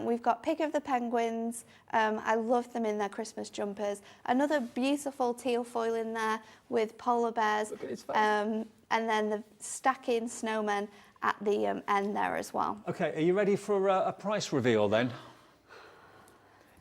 We've got Pig of the Penguins. I love them in their Christmas jumpers. Another beautiful teal foil in there with polar bears. Look at his face. And then the stacking snowmen at the end there as well. Okay, are you ready for a price reveal then?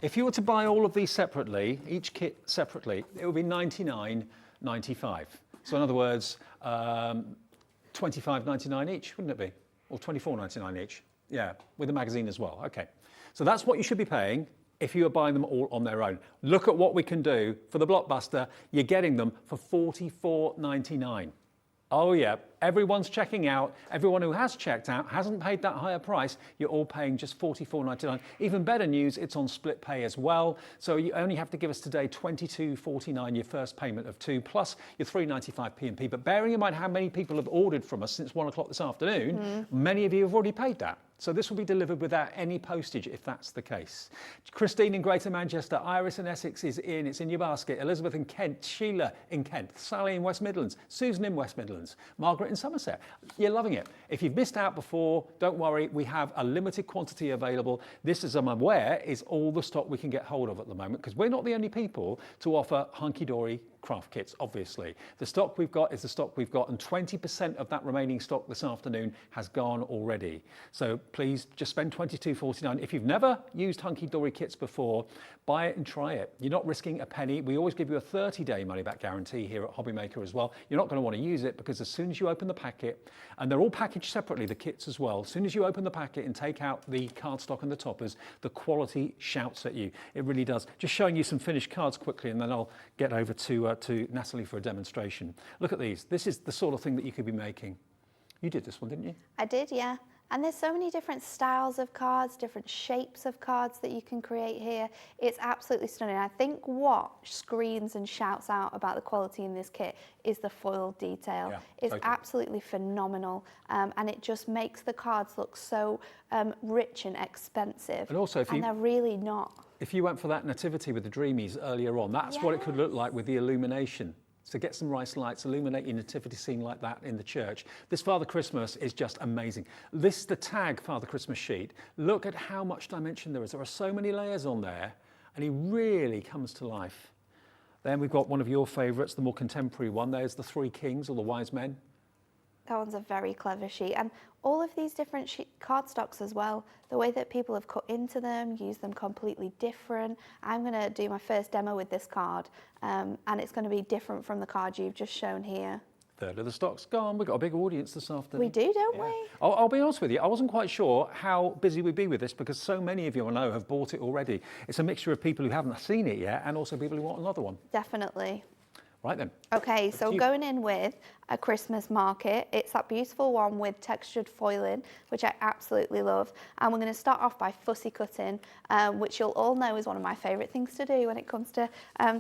If you were to buy all of these separately, each kit separately, it would be $99.95. So in other words, $25.99 each, wouldn't it be? Or $24.99 each. Yeah, with the magazine as well. Okay. So that's what you should be paying if you are buying them all on their own. Look at what we can do for the Blockbuster. You're getting them for $44.99. Oh yeah, everyone's checking out. Everyone who has checked out hasn't paid that higher price. You're all paying just $44.99. Even better news, it's on split pay as well. So you only have to give us today $22.49, your first payment of $2, plus your $3.95 P&P. But bearing in mind how many people have ordered from us since 1 o'clock this afternoon, many of you have already paid that. So this will be delivered without any postage if that's the case. Christine in Greater Manchester, Iris in Essex is in, it's in your basket. Elizabeth in Kent, Sheila in Kent, Sally in West Midlands, Susan in West Midlands, Margaret in Somerset. You're loving it. If you've missed out before, don't worry, we have a limited quantity available. This, as I'm aware, is all the stock we can get hold of at the moment, because we're not the only people to offer hunky-dory craft kits, obviously. The stock we've got is the stock we've got, and 20% of that remaining stock this afternoon has gone already. So please just spend $22.49. If you've never used hunky-dory kits before, buy it and try it. You're not risking a penny. We always give you a 30-day money-back guarantee here at Hobbymaker as well. You're not going to want to use it, because as soon as you open the packet, and they're all packaged separately, the kits as well, as soon as you open the packet and take out the cardstock and the toppers, the quality shouts at you. It really does. Just showing you some finished cards quickly, and then I'll get over to Natalie for a demonstration. Look at these. This is the sort of thing that you could be making. You did this one, didn't you? I did, yeah. And there's so many different styles of cards, different shapes of cards that you can create here. It's absolutely stunning. I think what screams and shouts out about the quality in this kit is the foil detail. Yeah, it's totally. Absolutely phenomenal, and it just makes the cards look so rich and expensive. And also, they're really not. If you went for that nativity with the Dreamees earlier on, that's what it could look like with the illumination. So get some rice lights, illuminate your nativity scene like that in the church. This Father Christmas is just amazing. This is the tag Father Christmas sheet. Look at how much dimension there is. There are so many layers on there, and he really comes to life. Then we've got one of your favourites, the more contemporary one. There's the Three Kings, or the Wise Men. That one's a very clever sheet. And all of these different cardstocks as well, the way that people have cut into them, used them completely different. I'm going to do my first demo with this card, and it's going to be different from the card you've just shown here. Third of the stock's gone. We've got a big audience this afternoon. We do, don't we? I'll be honest with you, I wasn't quite sure how busy we'd be with this, because so many of you I know have bought it already. It's a mixture of people who haven't seen it yet and also people who want another one. Definitely. Right then. Okay, so going in with a Christmas market, it's that beautiful one with textured foiling, which I absolutely love. And we're going to start off by fussy cutting, which you'll all know is one of my favourite things to do when it comes to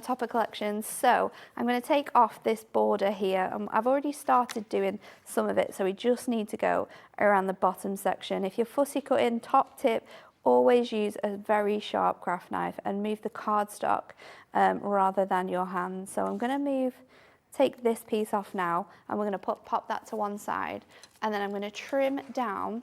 topper collections. So I'm going to take off this border here. I've already started doing some of it, so we just need to go around the bottom section. If you're fussy cutting top tip, always use a very sharp craft knife and move the cardstock rather than your hand. So I'm going to take this piece off now, and we're going to pop that to one side, and then I'm going to trim down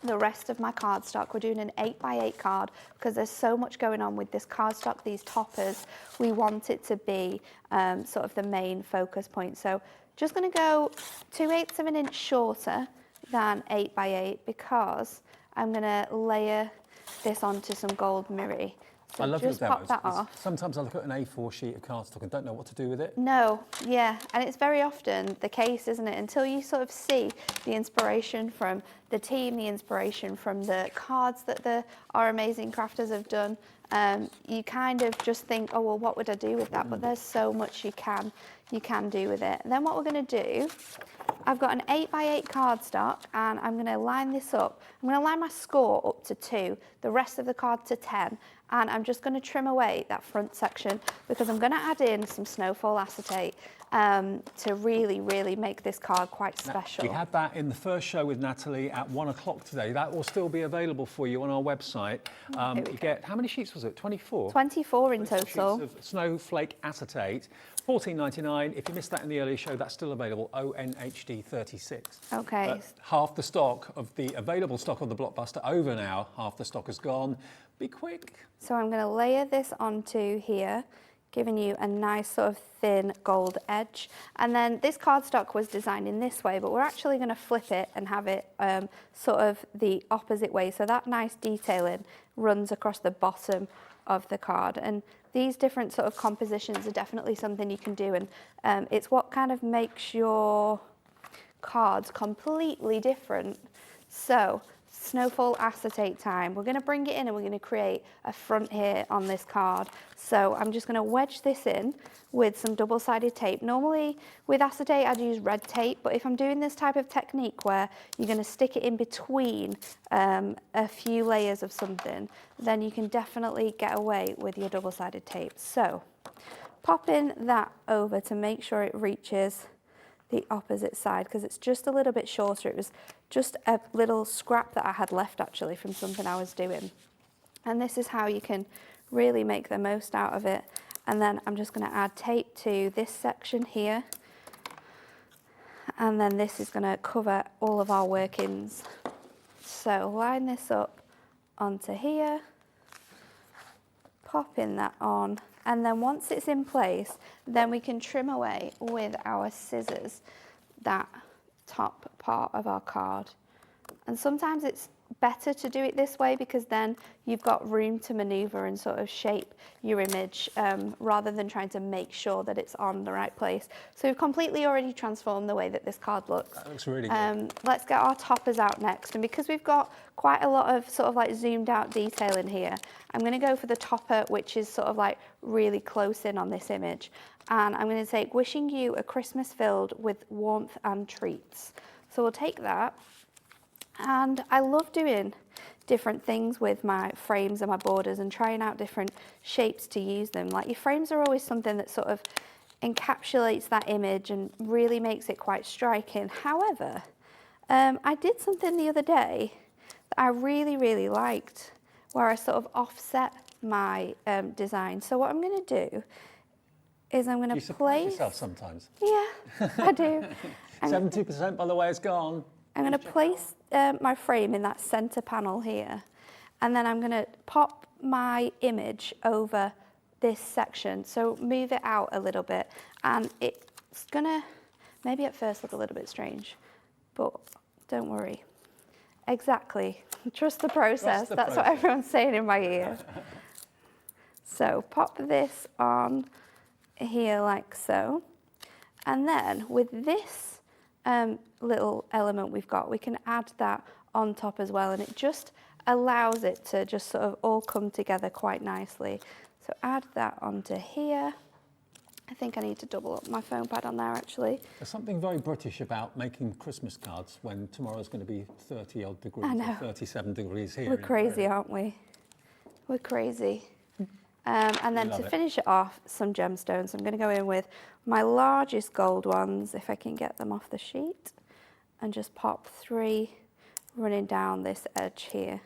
the rest of my cardstock. We're doing an 8x8 card because there's so much going on with this cardstock, these toppers. We want it to be sort of the main focus point. So just going to go 2/8 of an inch shorter than 8x8 because I'm going to layer this onto some gold mirror. So I love just your pop demos. that off. Sometimes I look at an A4 sheet of cardstock and don't know what to do with it. No, yeah, and it's very often the case, isn't it? Until you sort of see the inspiration from the team, the inspiration from the cards that our amazing crafters have done, you kind of just think, oh, well, what would I do with that? But there's so much you can do with it. And then what we're going to do, I've got an 8x8 cardstock, and I'm going to line this up. I'm going to line my score up to 2, the rest of the card to 10, and I'm just going to trim away that front section because I'm going to add in some Snowfall Acetate to really, really make this card quite special. We had that in the first show with Natalie at 1 o'clock today. That will still be available for you on our website. You get, how many sheets was it? 24? 24 in total. Sheets of Snowflake Acetate, $14.99. If you missed that in the earlier show, that's still available, ONHD 36. Okay. Half the stock of the available stock of the Blockbuster over now. Half the stock is gone. Be quick. So I'm going to layer this onto here, giving you a nice sort of thin gold edge. And then this cardstock was designed in this way, but we're actually going to flip it and have it sort of the opposite way. So that nice detailing runs across the bottom of the card. And these different sort of compositions are definitely something you can do. And it's what kind of makes your cards completely different. So Snowfall Acetate time. We're going to bring it in and we're going to create a front here on this card. So I'm just going to wedge this in with some double-sided tape. Normally with acetate I'd use red tape, but if I'm doing this type of technique where you're going to stick it in between a few layers of something, then you can definitely get away with your double-sided tape. So popping that over to make sure it reaches the opposite side, because it's just a little bit shorter. It was just a little scrap that I had left actually from something I was doing. And this is how you can really make the most out of it. And then I'm just going to add tape to this section here. And then this is going to cover all of our workings. So line this up onto here, popping that on. And then once it's in place, then we can trim away with our scissors that top part of our card. And sometimes it's better to do it this way because then you've got room to maneuver and sort of shape your image rather than trying to make sure that it's on the right place. So we've completely already transformed the way that this card looks. That looks really good. Let's get our toppers out next. And because we've got quite a lot of sort of like zoomed out detail in here, I'm going to go for the topper, which is sort of like really close in on this image. And I'm going to take wishing you a Christmas filled with warmth and treats. So we'll take that. And I love doing different things with my frames and my borders and trying out different shapes to use them. Like your frames are always something that sort of encapsulates that image and really makes it quite striking. However, I did something the other day that I really, really liked where I sort of offset my design. So what I'm going to do is I'm going to place... You surprise yourself sometimes. Yeah, I do. 70% by the way it's gone. I'm going to place my frame in that center panel here, and then I'm going to pop my image over this section. So move it out a little bit, and it's going to maybe at first look a little bit strange, but don't worry. Exactly. Trust the process. That's what everyone's saying in my ear. So pop this on here like so, and then with this little element we've got, we can add that on top as well, and it just allows it to just sort of all come together quite nicely. So add that onto here. I think I need to double up my foam pad on there actually. There's something very British about making Christmas cards when tomorrow's going to be 30 odd degrees or 37 degrees here. We're crazy, aren't we? We're crazy. And then to finish it off, some gemstones. I'm going to go in with my largest gold ones, if I can get them off the sheet, and just pop 3 running down this edge here.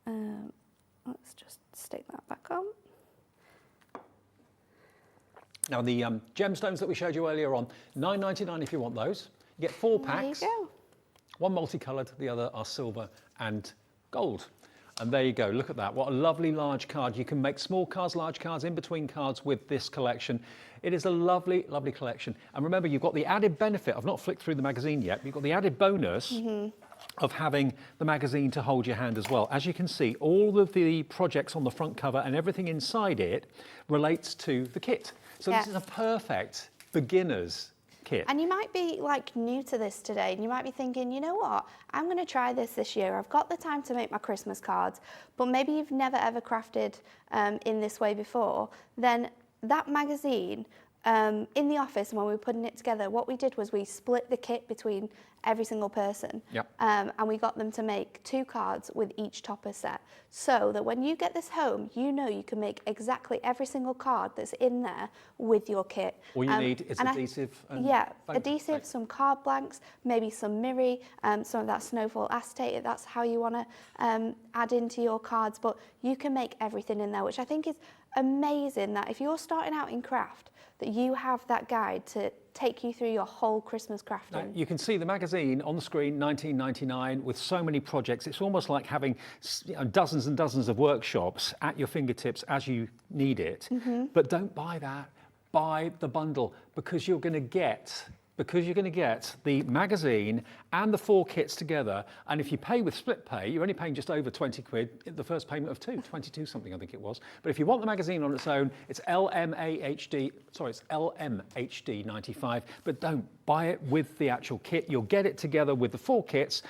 Let's just stick that back on. Now the gemstones that we showed you earlier on, $9.99 if you want those. You get 4 packs. There you go. One multicoloured, the other are silver and gold. And there you go, look at that. What a lovely large card. You can make small cards, large cards, in between cards with this collection. It is a lovely, lovely collection. And remember, you've got the added benefit, I've not flicked through the magazine yet, but you've got the added bonus of having the magazine to hold your hand as well. As you can see, all of the projects on the front cover and everything inside it relates to the kit. So this is a perfect beginner's kit. And you might be like new to this today and you might be thinking, you know what, I'm going to try this year. I've got the time to make my Christmas cards, but maybe you've never ever crafted in this way before. Then that magazine in the office, when we were putting it together, what we did was we split the kit between every single person. And we got them to make 2 cards with each topper set, so that when you get this home, you know you can make exactly every single card that's in there with your kit. All you need is adhesive. Adhesive, some card blanks, maybe some mirror, some of that Snowfall Acetate, if that's how you want to add into your cards. But you can make everything in there, which I think is amazing, that if you're starting out in craft, that you have that guide to take you through your whole Christmas crafting. Now, you can see the magazine on the screen, $19.99, with so many projects. It's almost like having dozens and dozens of workshops at your fingertips as you need it. But don't buy that. Buy the bundle, because you're going to get the magazine and the 4 kits together. And if you pay with split pay, you're only paying just over 20 quid, the first payment of 22 something I think it was. But if you want the magazine on its own, it's LMHD 95. But don't buy buy it with the actual kit. You'll get it together with the 4 kits.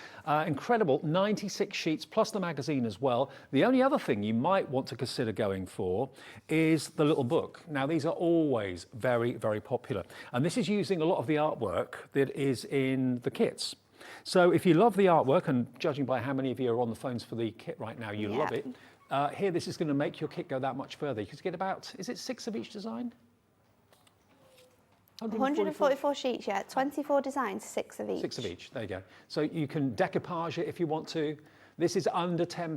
Incredible, 96 sheets plus the magazine as well. The only other thing you might want to consider going for is the little book. Now, these are always very, very popular. And this is using a lot of the artwork that is in the kits. So if you love the artwork, and judging by how many of you are on the phones for the kit right now, you love it. Here, this is going to make your kit go that much further. You can get about, is it 6 of each design? 144 sheets, yeah. 24 designs, 6 of each. 6 of each, there you go. So you can decoupage it if you want to. This is under £10,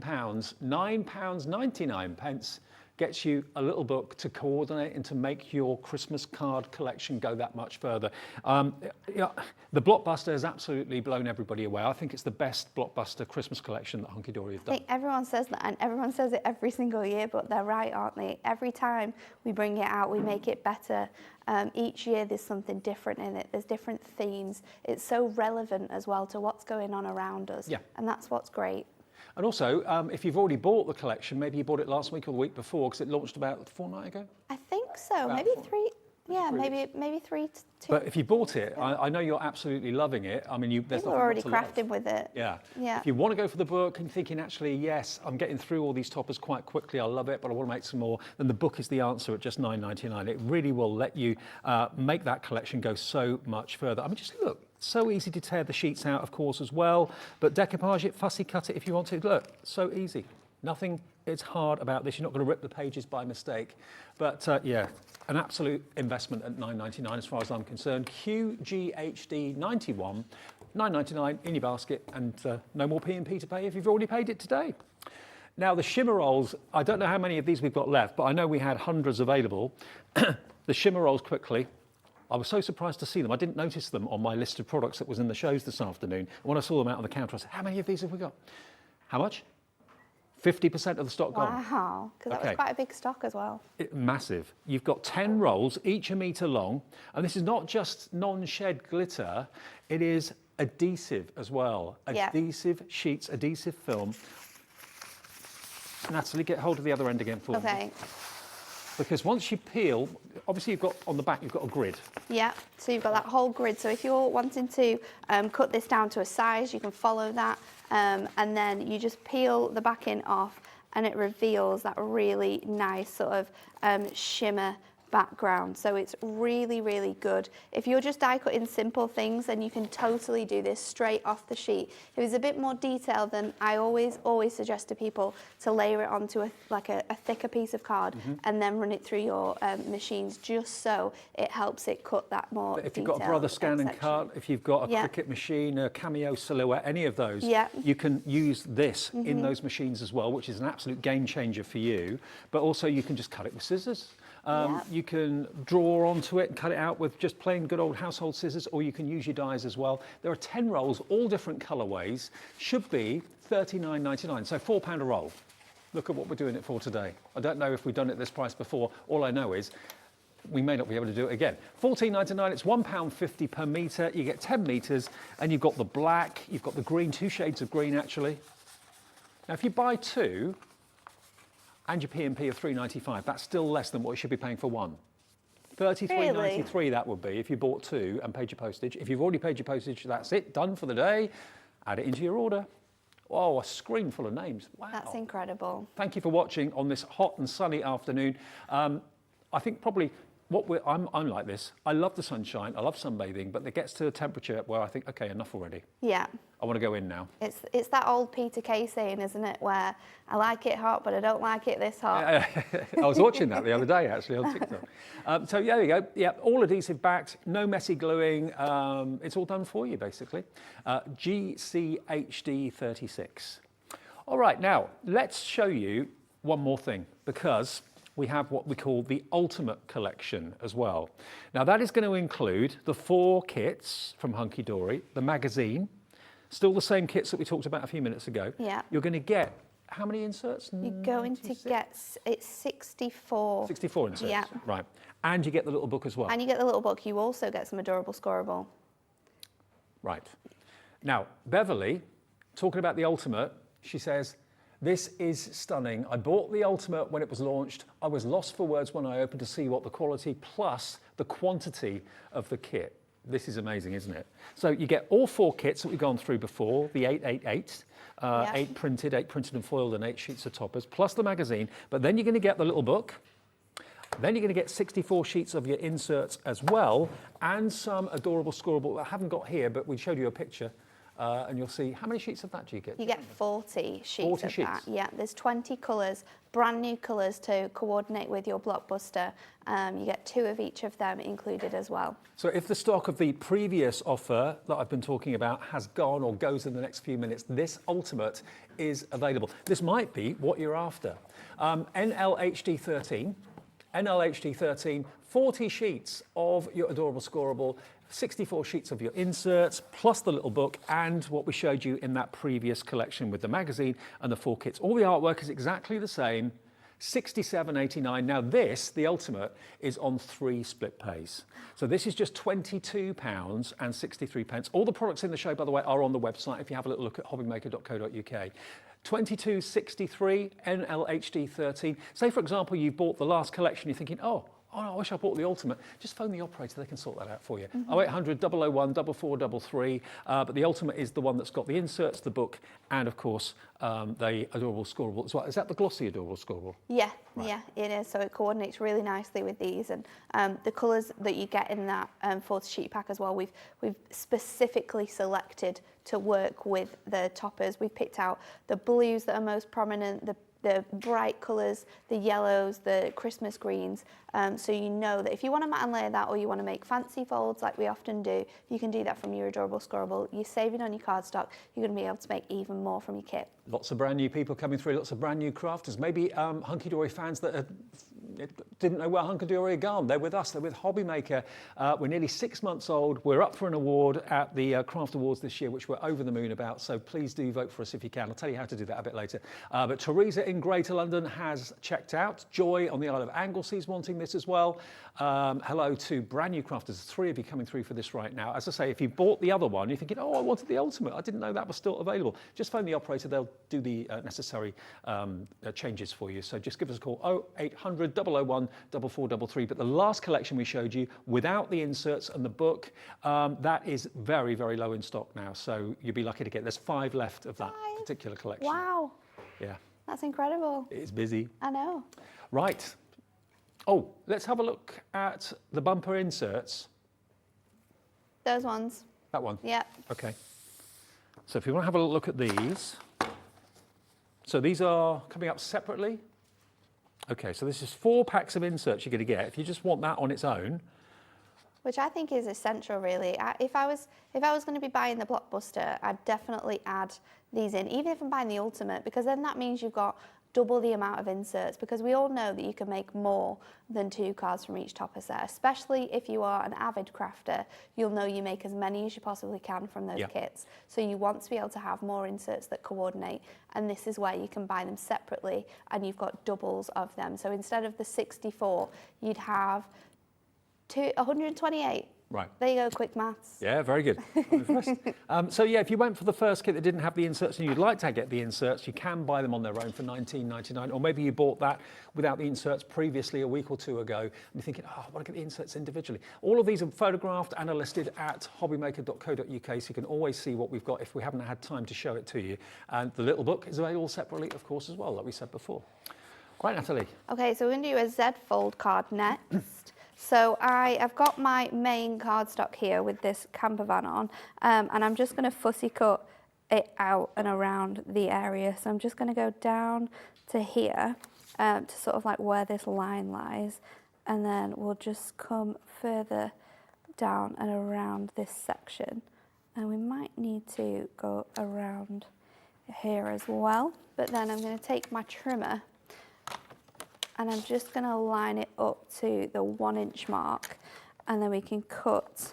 £9.99 gets you a little book to coordinate and to make your Christmas card collection go that much further. The Blockbuster has absolutely blown everybody away. I think it's the best Blockbuster Christmas collection that Hunkydory have done. I think everyone says that, and everyone says it every single year, but they're right, aren't they? Every time we bring it out, we make it better. Each year there's something different in it. There's different themes. It's so relevant as well to what's going on around us. Yeah. And that's what's great. And also, if you've already bought the collection, maybe you bought it last week or the week before, because it launched about a fortnight ago? I think so, maybe 3. Yeah, maybe 3 to 2. But if you bought it, I know you're absolutely loving it. I mean, there's people are already crafting with it. Yeah. If you want to go for the book and thinking, actually, yes, I'm getting through all these toppers quite quickly, I love it, but I want to make some more, then the book is the answer at just $9.99. It really will let you make that collection go so much further. I mean, just look. So easy to tear the sheets out, of course, as well, but decoupage it, fussy cut it if you want to. Look, so easy. Nothing is hard about this. You're not going to rip the pages by mistake. But yeah, an absolute investment at $9.99 as far as I'm concerned. QGHD 91, $9.99 in your basket, and no more P&P to pay if you've already paid it today. Now, the shimmer rolls, I don't know how many of these we've got left, but I know we had hundreds available. The shimmer rolls, quickly. I was so surprised to see them. I didn't notice them on my list of products that was in the shows this afternoon. And when I saw them out on the counter, I said, how many of these have we got? How much? 50% of the stock gone. Wow, because that was quite a big stock as well. Massive. You've got 10 rolls, each a metre long. And this is not just non-shed glitter, it is adhesive as well. Adhesive sheets, adhesive film. Natalie, get hold of the other end again for me. Okay. Because once you peel, obviously you've got, on the back, you've got a grid. Yeah, so you've got that whole grid. So if you're wanting to cut this down to a size, you can follow that. And then you just peel the backing off and it reveals that really nice sort of shimmer background. So it's really, really good. If you're just die cutting simple things, then you can totally do this straight off the sheet. If it's a bit more detailed, then I always suggest to people to layer it onto a thicker piece of card and then run it through your machines, just so it helps it cut that more But if you've got a Brother Scan and Cut, if you've got a Cricut machine, a Cameo Silhouette, any of those, you can use this in those machines as well, which is an absolute game changer for you. But also you can just cut it with scissors. You can draw onto it and cut it out with just plain good old household scissors, or you can use your dies as well. There are 10 rolls, all different colourways, should be $39.99, so £4 a roll. Look at what we're doing it for today. I don't know if we've done it at this price before. All I know is we may not be able to do it again. $14.99, it's £1.50 per metre. You get 10 metres, and you've got the black, you've got the green, 2 shades of green actually. Now, if you buy 2, and your P&P of $3.95, that's still less than what you should be paying for 1. $33.93 that would be if you bought 2 and paid your postage. If you've already paid your postage, that's it, done for the day. Add it into your order. Oh, a screen full of names. Wow. That's incredible. Thank you for watching on this hot and sunny afternoon. I think probably I'm like this. I love the sunshine, I love sunbathing, but it gets to a temperature where I think, okay, enough already. Yeah. I want to go in now. It's that old Peter Kay saying, isn't it, where I like it hot, but I don't like it this hot. I was watching that the other day, actually, on TikTok. So yeah, there you go. Yeah, all adhesive backed, no messy gluing. It's all done for you, basically. GCHD 36. All right, now, let's show you one more thing, because we have what we call the Ultimate Collection as well. Now, that is going to include the 4 kits from Hunkydory, the magazine, still the same kits that we talked about a few minutes ago. Yeah. You're going to get how many inserts? You're going to get, it's 64. 64 inserts, yeah. Right. And you get the little book as well. And you get the little book. You also get some adorable scoreable. Right. Now, Beverly, talking about the Ultimate, she says, this is stunning. I bought the Ultimate when it was launched. I was lost for words when I opened to see what the quality plus the quantity of the kit. This is amazing, isn't it? So you get all 4 kits that we've gone through before, the 888, 8 printed and foiled, and 8 sheets of toppers, plus the magazine. But then you're going to get the little book. Then you're going to get 64 sheets of your inserts as well, and some adorable scoreable that I haven't got here, but we showed you a picture. And you'll see, how many sheets of that do you get? You get 40 sheets 40 of sheets. that. Yeah, there's 20 colours, brand new colours to coordinate with your blockbuster. You get 2 of each of them included as well. So if the stock of the previous offer that I've been talking about has gone or goes in the next few minutes, this Ultimate is available. This might be what you're after. NLHD13, 40 sheets of your adorable scoreable, 64 sheets of your inserts, plus the little book, and what we showed you in that previous collection with the magazine and the 4 kits. All the artwork is exactly the same, £67.89. Now this, the Ultimate, is on 3 split pays. So this is just £22.63. All the products in the show, by the way, are on the website if you have a little look at hobbymaker.co.uk. 22.63 NLHD 13. Say, for example, you've bought the last collection, you're thinking, oh, I wish I bought the Ultimate. Just phone the operator, they can sort that out for you. 0800 001 4433. But the Ultimate is the one that's got the inserts, the book, and of course, the adorable scoreable as well. Is that the glossy adorable scoreable? Yeah, yeah, it is. So it coordinates really nicely with these, and the colours that you get in that 40 sheet pack as well, we've specifically selected to work with the toppers. We've picked out the blues that are most prominent, the bright colours, the yellows, the Christmas greens, so you know that if you want to mat and layer that, or you want to make fancy folds like we often do, you can do that from your adorable scoreable. You're saving on your cardstock, you're going to be able to make even more from your kit. Lots of brand new people coming through, lots of brand new crafters, maybe Hunkydory fans that didn't know where Hunkydory had gone. They're with us, they're with Hobbymaker. We're nearly 6 months old. We're up for an award at the Craft Awards this year, which we're over the moon about, so please do vote for us if you can. I'll tell you how to do that a bit later. But Teresa in Greater London has checked out. Joy on the Isle of Anglesey is wanting this as well. Hello to brand new crafters, 3 of you coming through for this right now. As I say, if you bought the other one, you're thinking, oh, I wanted the Ultimate. I didn't know that was still available. Just phone the operator, they'll do the necessary changes for you. So just give us a call, 0800 001 4433. But the last collection we showed you, without the inserts and the book, that is very, very low in stock now. So you'll be lucky to get, there's 5 left of that particular collection. Wow. Yeah. That's incredible. It's busy. I know. Right. Oh, let's have a look at the bumper inserts. Those ones. That one? Yep. Okay. So if you want to have a look at these. So these are coming up separately. Okay, so this is 4 packs of inserts you're going to get. If you just want that on its own. Which I think is essential, really. If I was going to be buying the blockbuster, I'd definitely add these in, even if I'm buying the Ultimate, because then that means you've got double the amount of inserts, because we all know that you can make more than 2 cards from each topper set, especially if you are an avid crafter. You'll know you make as many as you possibly can from those kits. So you want to be able to have more inserts that coordinate, and this is where you can buy them separately and you've got doubles of them. So instead of the 64, you'd have 128. Right. There you go, quick maths. Yeah, very good. So yeah, if you went for the first kit that didn't have the inserts and you'd like to get the inserts, you can buy them on their own for $19.99, or maybe you bought that without the inserts previously a week or 2 ago, and you're thinking, oh, I want to get the inserts individually. All of these are photographed and are listed at hobbymaker.co.uk, so you can always see what we've got if we haven't had time to show it to you. And the little book is available separately, of course, as well, like we said before. Right, Natalie. Okay, so we're going to do a Z fold card next. So I have got my main cardstock here with this camper van on, and I'm just going to fussy cut it out and around the area. So I'm just going to go down to here, to sort of like where this line lies, and then we'll just come further down and around this section. And we might need to go around here as well, but then I'm going to take my trimmer and I'm just going to line it up to the 1 inch mark, and then we can cut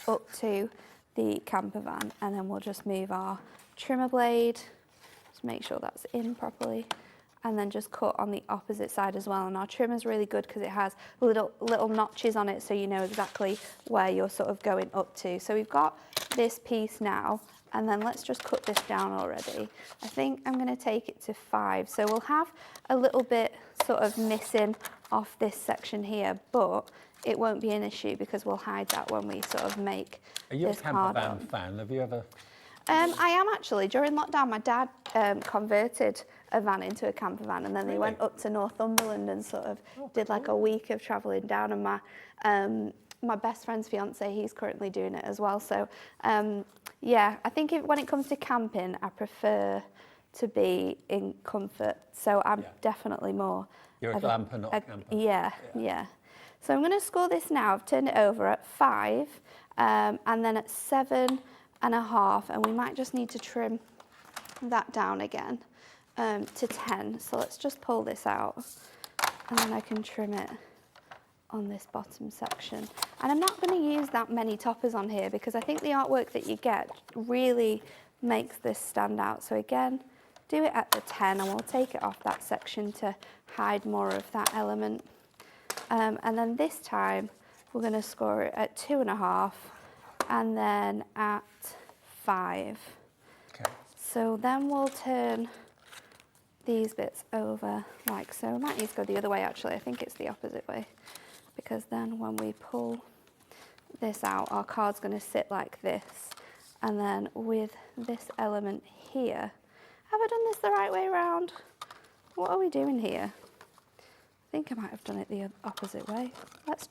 up to the camper van, and then we'll just move our trimmer blade, just make sure that's in properly, and then just cut on the opposite side as well. And our trimmer's really good because it has little notches on it, so you know exactly where you're sort of going up to. So we've got this piece now, and then let's just cut this down already. I think I'm going to take it to 5. So we'll have a little bit sort of missing off this section here, but it won't be an issue because we'll hide that when we sort of make this card. Are you a camper van fan? Have you ever? I am actually. During lockdown, my dad converted a van into a camper van, and then they went up to Northumberland and sort of did like a week of travelling down. And my best friend's fiance, he's currently doing it as well. So yeah, I think when it comes to camping, I prefer to be in comfort. So I'm definitely more. You're a glamper, not a camper. Yeah. So I'm going to score this now. I've turned it over at 5, and then at 7.5, and we might just need to trim that down again to 10. So let's just pull this out, and then I can trim it on this bottom section. And I'm not going to use that many toppers on here because I think the artwork that you get really makes this stand out. So again, do it at the 10, and we'll take it off that section to hide more of that element. And then this time, we're going to score it at 2.5, and then at 5. Okay. So then we'll turn these bits over like so. We might need to go the other way actually. I think it's the opposite way, because then when we pull this out, our card's going to sit like this. And then with this element here, have I done this the right way around? What are we doing here? I think I might have done it the opposite way. Let's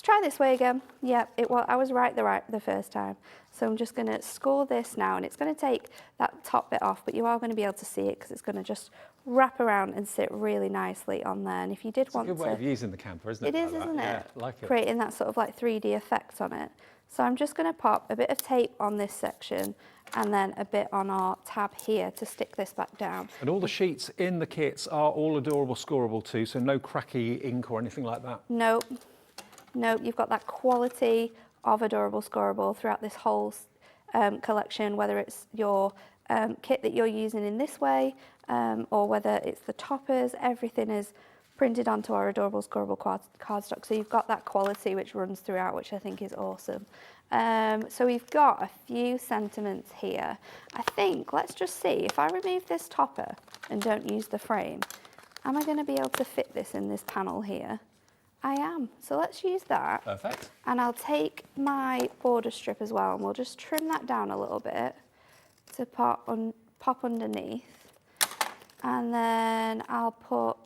try this way again. Yep, I was right the first time. So I'm just going to score this now, and it's going to take that top bit off, but you are going to be able to see it because it's going to just wrap around and sit really nicely on there. And if you did want to... It's a good way of using the camper, isn't it? It is, isn't it? Yeah, I like it. Creating that sort of like 3D effect on it. So I'm just going to pop a bit of tape on this section and then a bit on our tab here to stick this back down. And all the sheets in the kits are all adorable scorable too, so no cracky ink or anything like that? Nope, you've got that quality of adorable scorable throughout this whole collection, whether it's your kit that you're using in this way or whether it's the toppers. Everything is printed onto our adorable scorable cardstock, so you've got that quality which runs throughout, which I think is awesome. So we've got a few sentiments here. I think, let's just see, if I remove this topper and don't use the frame, am I going to be able to fit this in this panel here? I am, so let's use that. Perfect. And I'll take my border strip as well, and we'll just trim that down a little bit to pop underneath. And then I'll put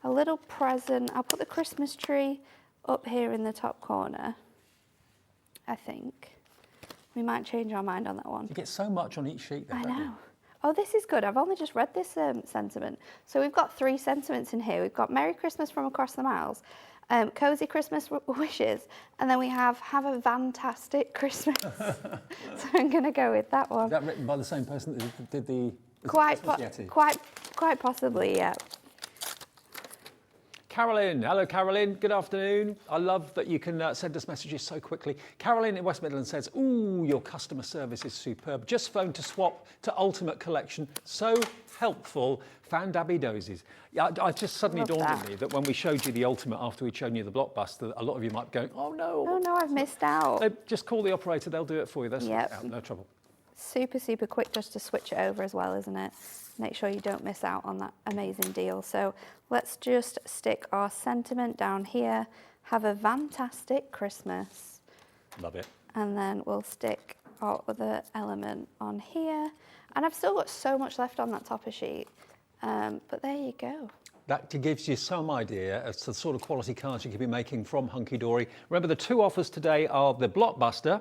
a little present. I'll put the Christmas tree up here in the top corner, I think. We might change our mind on that one. You get so much on each sheet there. I know. Oh, this is good. I've only just read this sentiment. So we've got 3 sentiments in here. We've got Merry Christmas from Across the Miles, Cozy Christmas Wishes, and then we have a Fantastic Christmas. So I'm going to go with that one. Is that written by the same person that did the Quite possibly, yeah. Carolyn, hello Carolyn, good afternoon. I love that you can send us messages so quickly. Carolyn in West Midlands says, ooh, your customer service is superb. Just phoned to swap to Ultimate Collection. So helpful. Fan dabby dozes. Yeah, I just suddenly dawned on me that when we showed you the Ultimate after we'd shown you the Blockbuster, a lot of you might be going, oh no. Oh no, I've missed out. Just call the operator, they'll do it for you. They'll sort it out, no trouble. Super, super quick just to switch it over as well, isn't it? Make sure you don't miss out on that amazing deal. So let's just stick our sentiment down here. Have a fantastic Christmas. Love it. And then we'll stick our other element on here. And I've still got so much left on that topper sheet. But there you go. That gives you some idea as to the sort of quality cards you could be making from Hunkydory. Remember, the 2 offers today are the Blockbuster,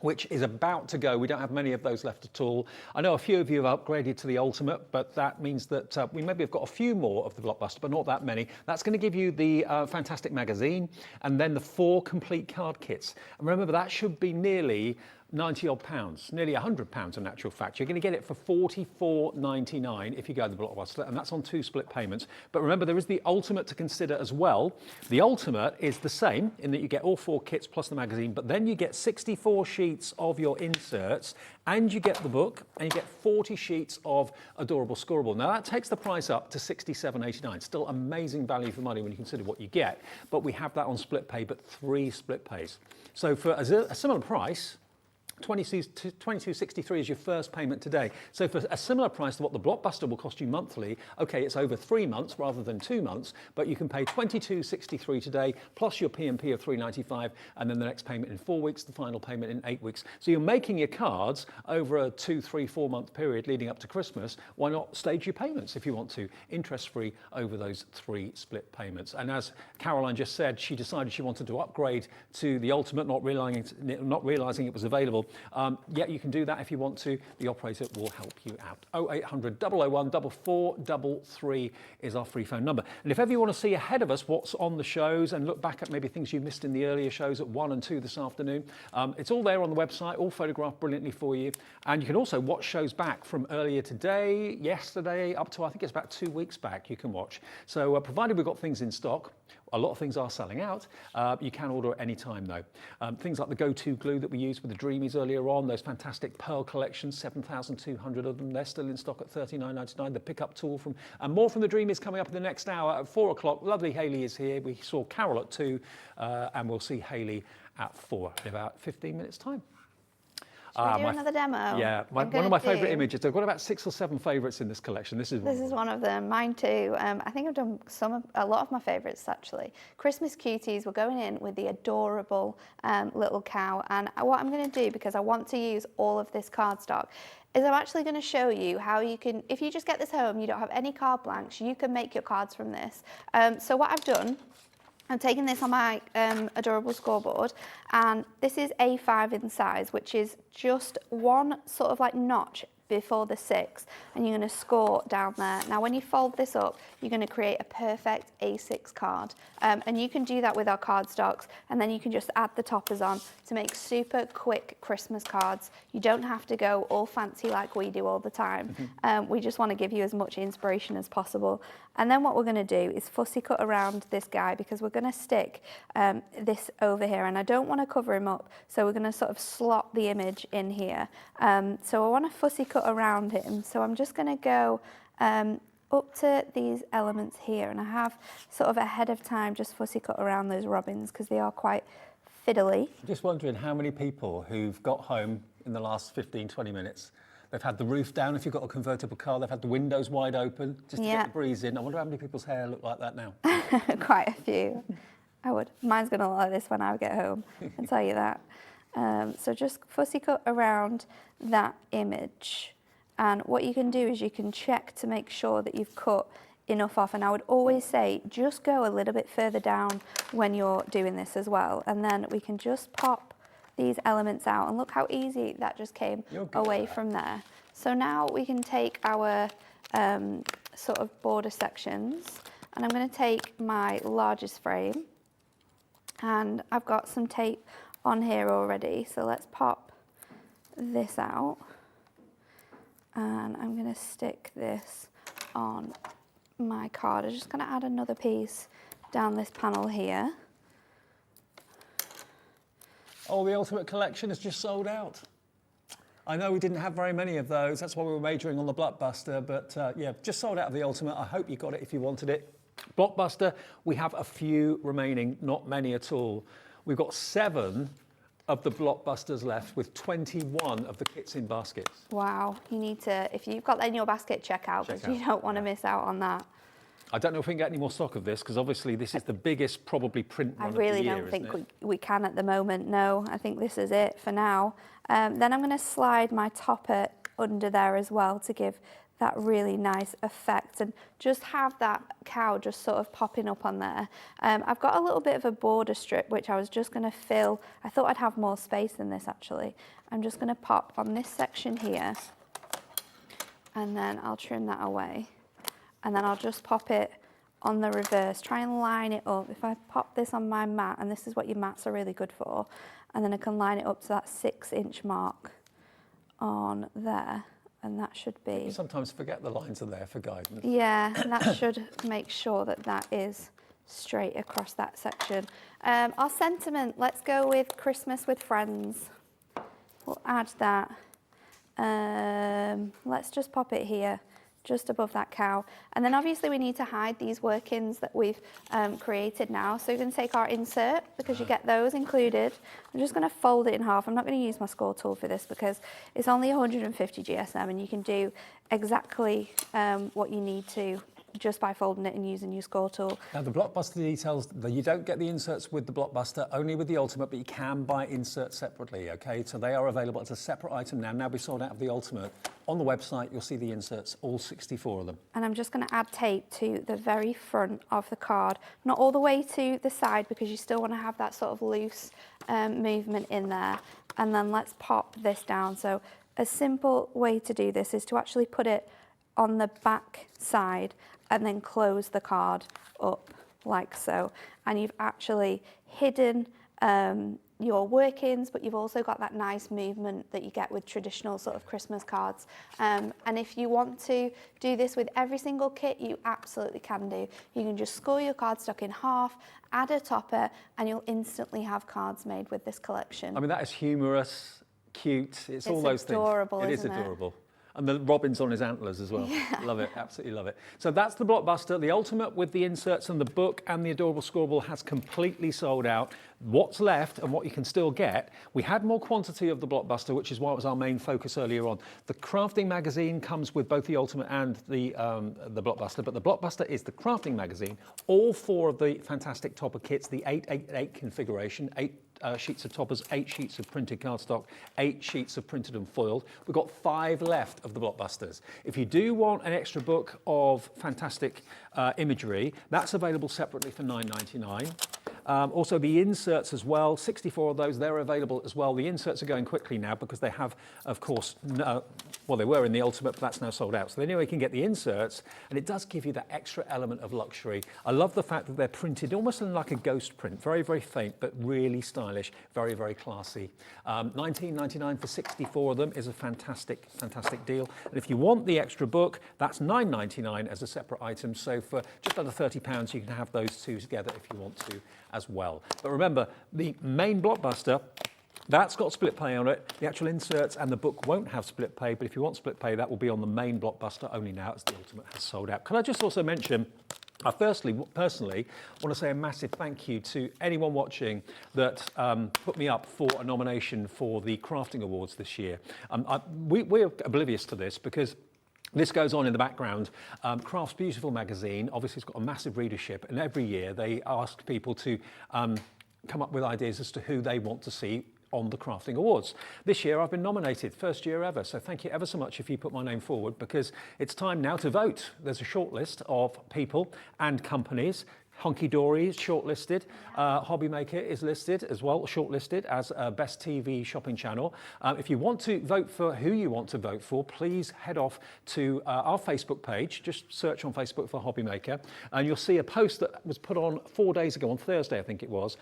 which is about to go. We don't have many of those left at all. I know a few of you have upgraded to the Ultimate, but that means that we maybe have got a few more of the Blockbuster, but not that many. That's going to give you the Fantastic magazine and then the 4 complete card kits. And remember, that should be nearly 90 odd pounds, nearly 100 pounds in actual fact. You're going to get it for £44.99 if you go to the Blockbuster, and that's on 2 split payments. But remember, there is the Ultimate to consider as well. The Ultimate is the same in that you get all 4 kits plus the magazine, but then you get 64 sheets of your inserts, and you get the book, and you get 40 sheets of adorable scorable. Now that takes the price up to £67.89. Still amazing value for money when you consider what you get. But we have that on split pay, but 3 split pays. So for a similar price, $22.63 is your first payment today. So for a similar price to what the Blockbuster will cost you monthly, okay, it's over 3 months rather than 2 months, but you can pay $22.63 today, plus your P&P of $3.95, and then the next payment in 4 weeks, the final payment in 8 weeks. So you're making your cards over a 2, 3, 4 month period leading up to Christmas. Why not stage your payments if you want to, interest-free over those 3 split payments? And as Caroline just said, she decided she wanted to upgrade to the Ultimate, not realising it was available. Yeah, you can do that if you want to. The operator will help you out. 0800 001 4433 is our free phone number. And if ever you want to see ahead of us what's on the shows and look back at maybe things you missed in the earlier shows at 1 and 2 this afternoon, it's all there on the website, all photographed brilliantly for you. And you can also watch shows back from earlier today, yesterday, up to I think it's about 2 weeks back you can watch. So provided we've got things in stock, a lot of things are selling out. You can order at any time though. Things like the go-to glue that we used with the Dreamees earlier on, those fantastic pearl collections, 7,200 of them, they're still in stock at $39.99. The pickup tool and more from the Dreamees coming up in the next hour at 4 o'clock. Lovely Hayley is here. We saw Carol at 2 and we'll see Hayley at 4 in about 15 minutes time. Should we do another demo? Yeah, one of my favourite images. I've got about 6 or 7 favourites in this collection. This is one of them. Mine too. I think I've done a lot of my favourites actually. Christmas cuties. We're going in with the adorable little cow. And what I'm going to do, because I want to use all of this cardstock, is I'm actually going to show you how you can, if you just get this home, you don't have any card blanks, you can make your cards from this. So what I've done, I'm taking this on my adorable scoreboard, and this is A5 in size, which is just one sort of like notch before the 6, and you're going to score down there. Now when you fold this up, you're going to create a perfect A6 card, and you can do that with our cardstocks, and then you can just add the toppers on to make super quick Christmas cards. You don't have to go all fancy like we do all the time. We just want to give you as much inspiration as possible. And then what we're going to do is fussy cut around this guy, because we're going to stick this over here, and I don't want to cover him up, so we're going to sort of slot the image in here. So I want to fussy cut around him, so I'm just going to go up to these elements here, and I have sort of ahead of time just fussy cut around those robins because they are quite fiddly. I'm just wondering how many people who've got home in the last 15-20 minutes, they've had the roof down if you've got a convertible car, they've had the windows wide open just to get the breeze in. I wonder how many people's hair look like that now. Quite a few. I would. Mine's going to look like this when I get home, I can tell you that. So just fussy cut around that image. And what you can do is you can check to make sure that you've cut enough off. And I would always say, just go a little bit further down when you're doing this as well. And then we can just pop these elements out. And look how easy that just came away from there. So now we can take our sort of border sections. And I'm going to take my largest frame. And I've got some tape on here already. So let's pop this out. And I'm going to stick this on my card. I'm just going to add another piece down this panel here. Oh, the Ultimate Collection has just sold out. I know we didn't have very many of those. That's why we were majoring on the Blockbuster. But yeah, just sold out of the Ultimate. I hope you got it if you wanted it. Blockbuster, we have a few remaining, not many at all. We've got 7 of the Blockbusters left with 21 of the kits in baskets. Wow, you need to, if you've got that in your basket, check out, because you don't want to miss out on that. I don't know if we can get any more stock of this, because obviously this is the biggest probably print run I of the year, really don't think we can at the moment, no. I think this is it for now. Then I'm going to slide my topper under there as well to give that really nice effect, and just have that cow just sort of popping up on there. I've got a little bit of a border strip which I was just going to fill. I thought I'd have more space than this actually. I'm just going to pop on this section here, and then I'll trim that away, and then I'll just pop it on the reverse, try and line it up. If I pop this on my mat, and this is what your mats are really good for, and then I can line it up to that 6-inch mark on there. And that should be... You sometimes forget the lines are there for guidance. Yeah, and that should make sure that that is straight across that section. Our sentiment, let's go with Christmas with Friends. We'll add that. Let's just pop it here just above that cow. And then obviously we need to hide these workings that we've created now. So we're going to take our insert, because you get those included. I'm just going to fold it in half. I'm not going to use my score tool for this because it's only 150 GSM and you can do exactly what you need to just by folding it and using your score tool. Now the Blockbuster details, you don't get the inserts with the Blockbuster, only with the Ultimate, but you can buy inserts separately, okay? So they are available as a separate item now. Now we sold out of the Ultimate. On the website, you'll see the inserts, all 64 of them. And I'm just going to add tape to the very front of the card, not all the way to the side because you still want to have that sort of loose movement in there. And then let's pop this down. So a simple way to do this is to actually put it on the back side and then close the card up like so. And you've actually hidden your workings, but you've also got that nice movement that you get with traditional sort of Christmas cards. And if you want to do this with every single kit, you absolutely can do. You can just score your cardstock in half, add a topper, and you'll instantly have cards made with this collection. I mean, that is humorous, cute, it's all those adorable, things. It is adorable. And the robins on his antlers as well. Yeah. Love it, absolutely love it. So that's the Blockbuster. The Ultimate with the inserts and the book and the adorable scorable has completely sold out. What's left and what you can still get, we had more quantity of the Blockbuster, which is why it was our main focus earlier on. The crafting magazine comes with both the Ultimate and the Blockbuster, but the Blockbuster is the crafting magazine. All 4 of the fantastic topper kits, the 888 configuration, 8 sheets of toppers, 8 sheets of printed cardstock, 8 sheets of printed and foiled. We've got 5 left of the Blockbusters. If you do want an extra book of fantastic imagery, that's available separately for $9.99. Also the inserts as well, 64 of those, they're available as well. The inserts are going quickly now because they have, of course, well, they were in the Ultimate, but that's now sold out. So anyway, you can get the inserts, and it does give you that extra element of luxury. I love the fact that they're printed almost like a ghost print, very, very faint, but really stylish, very, very classy. $19.99 for 64 of them is a fantastic, fantastic deal. And if you want the extra book, that's $9.99 as a separate item. So for just under £30, you can have those 2 together if you want to as well. But remember, the main Blockbuster, that's got split pay on it. The actual inserts and the book won't have split pay, but if you want split pay, that will be on the main Blockbuster only now as the Ultimate has sold out. Can I just also mention, I personally want to say a massive thank you to anyone watching that put me up for a nomination for the Crafting Awards this year. We're oblivious to this because this goes on in the background. Crafts Beautiful magazine, obviously, has got a massive readership, and every year they ask people to come up with ideas as to who they want to see on the Crafting Awards. This year I've been nominated, first year ever, so thank you ever so much if you put my name forward, because it's time now to vote. There's a short list of people and companies. Hunkydory is shortlisted. Hobbymaker is listed as well, shortlisted as Best TV Shopping Channel. If you want to vote for who you want to vote for, please head off to our Facebook page. Just search on Facebook for Hobbymaker, and you'll see a post that was put on 4 days ago, on Thursday I think it was,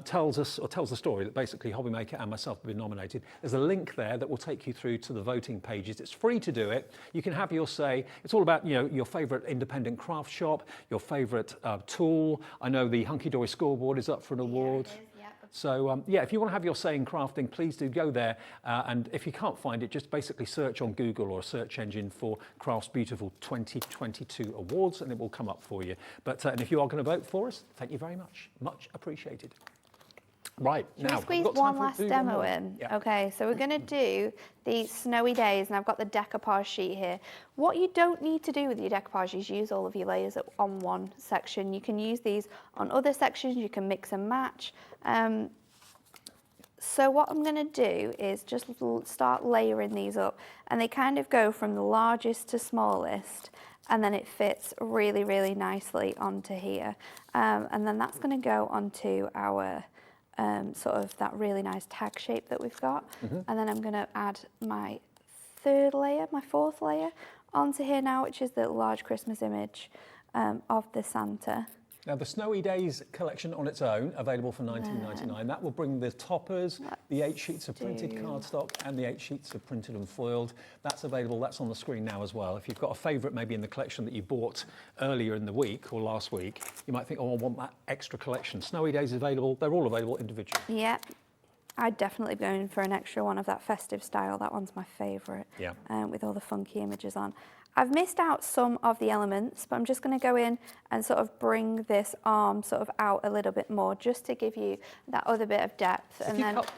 tells the story that basically Hobbymaker and myself have been nominated. There's a link there that will take you through to the voting pages. It's free to do it. You can have your say. It's all about, you know, your favourite independent craft shop, your favourite tool. I know the Hunkydory scoreboard is up for an award. Yeah, it is, yeah. So yeah, if you want to have your say in crafting, please do go there. And if you can't find it, just basically search on Google or a search engine for Crafts Beautiful 2022 Awards, and it will come up for you. But and if you are going to vote for us, thank you very much. Much appreciated. Right, Should now we squeeze one last demo in? Yeah. Okay, so we're going to do the Snowy Days, and I've got the decoupage sheet here. What you don't need to do with your decoupage is use all of your layers on one section. You can use these on other sections, you can mix and match. So what I'm going to do is just start layering these up, and they kind of go from the largest to smallest, and then it fits really, really nicely onto here. And then that's going to go onto our sort of that really nice tag shape that we've got. And then I'm going to add my 4th layer onto here now, which is the large Christmas image of the Santa. Now the Snowy Days collection on its own, available for $19.99. That will bring the toppers, the 8 sheets of printed cardstock, and the 8 sheets of printed and foiled. That's available, that's on the screen now as well. If you've got a favourite maybe in the collection that you bought earlier in the week or last week, you might think, oh, I want that extra collection. Snowy Days is available, they're all available individually. Yep. I'd definitely be going for an extra one of that festive style. That one's my favourite, with all the funky images on. I've missed out some of the elements, but I'm just going to go in and sort of bring this arm sort of out a little bit more, just to give you that other bit of depth.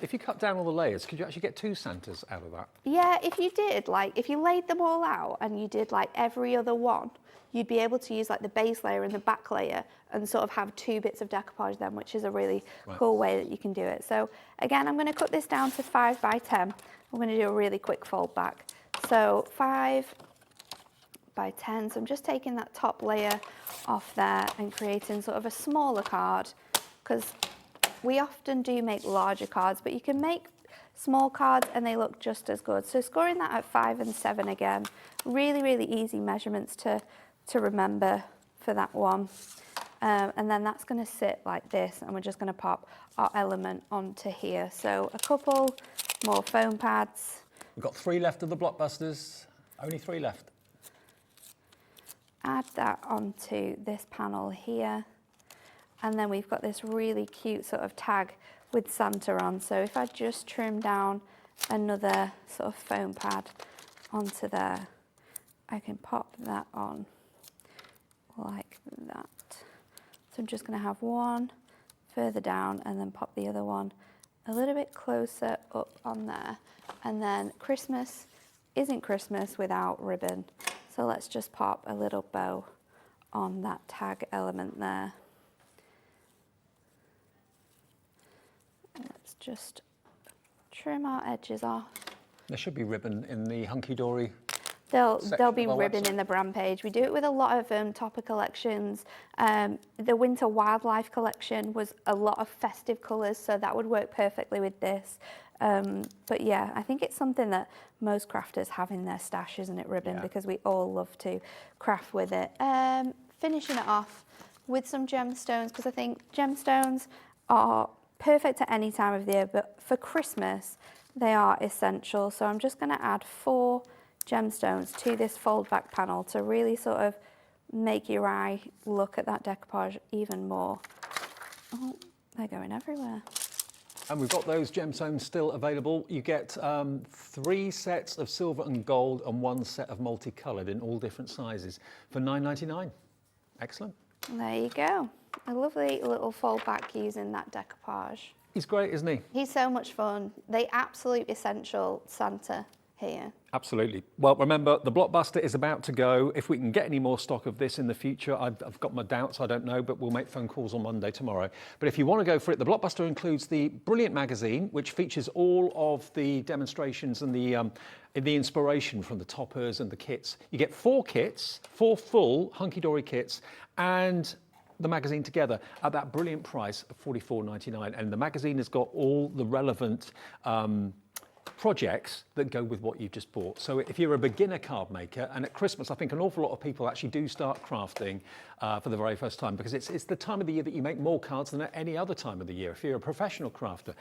If you cut down all the layers, could you actually get 2 Santas out of that? Yeah, if you did, like, if you laid them all out and you did like every other one, you'd be able to use like the base layer and the back layer and sort of have 2 bits of decoupage then, which is a really cool way that you can do it. So again, I'm going to cut this down to 5 by 10. I'm going to do a really quick fold back. So 5 by 10, so I'm just taking that top layer off there and creating sort of a smaller card, because we often do make larger cards, but you can make small cards and they look just as good. So scoring that at 5 and 7 again, really, really easy measurements to remember for that one. And then that's going to sit like this, and we're just going to pop our element onto here. So a couple more foam pads. We've got 3 left of the blockbusters, only 3 left. Add that onto this panel here, and then we've got this really cute sort of tag with Santa on. So if I just trim down another sort of foam pad onto there, I can pop that on like that. So I'm just going to have one further down and then pop the other one a little bit closer up on there. And then Christmas isn't Christmas without ribbon. So let's just pop a little bow on that tag element there. Let's just trim our edges off. There should be ribbon in the Hunkydory. There'll be ribbon in the brand page. We do it with a lot of topper collections. The Winter Wildlife collection was a lot of festive colours, so that would work perfectly with this. But yeah, I think it's something that most crafters have in their stash, isn't it, ribbon? Yeah. Because we all love to craft with it. Finishing it off with some gemstones, because I think gemstones are perfect at any time of the year, but for Christmas, they are essential. So I'm just going to add 4 gemstones to this fold back panel to really sort of make your eye look at that decoupage even more. Oh, they're going everywhere. And we've got those gemstones still available. You get 3 sets of silver and gold and 1 set of multicoloured in all different sizes for $9.99. Excellent. There you go. A lovely little fold back using that decoupage. He's great, isn't he? He's so much fun. The absolute essential Santa here. Absolutely. Well, remember, the Blockbuster is about to go. If we can get any more stock of this in the future, I've got my doubts, I don't know, but we'll make phone calls on Monday tomorrow. But if you want to go for it, the Blockbuster includes the brilliant magazine, which features all of the demonstrations and the inspiration from the toppers and the kits. You get 4 kits, 4 full Hunkydory kits, and the magazine together at that brilliant price of $44.99. And the magazine has got all the relevant projects that go with what you've just bought. So if you're a beginner card maker, and at Christmas I think an awful lot of people actually do start crafting for the very first time, because it's the time of the year that you make more cards than at any other time of the year if you're a professional crafter.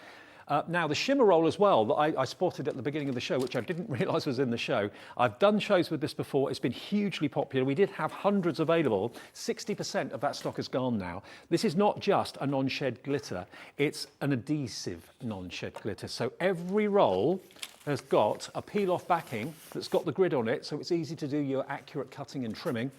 Now the shimmer roll as well that I spotted at the beginning of the show, which I didn't realise was in the show. I've done shows with this before. It's been hugely popular. We did have hundreds available. 60% of that stock is gone now. This is not just a non-shed glitter. It's an adhesive non-shed glitter. So every roll has got a peel-off backing that's got the grid on it, so it's easy to do your accurate cutting and trimming.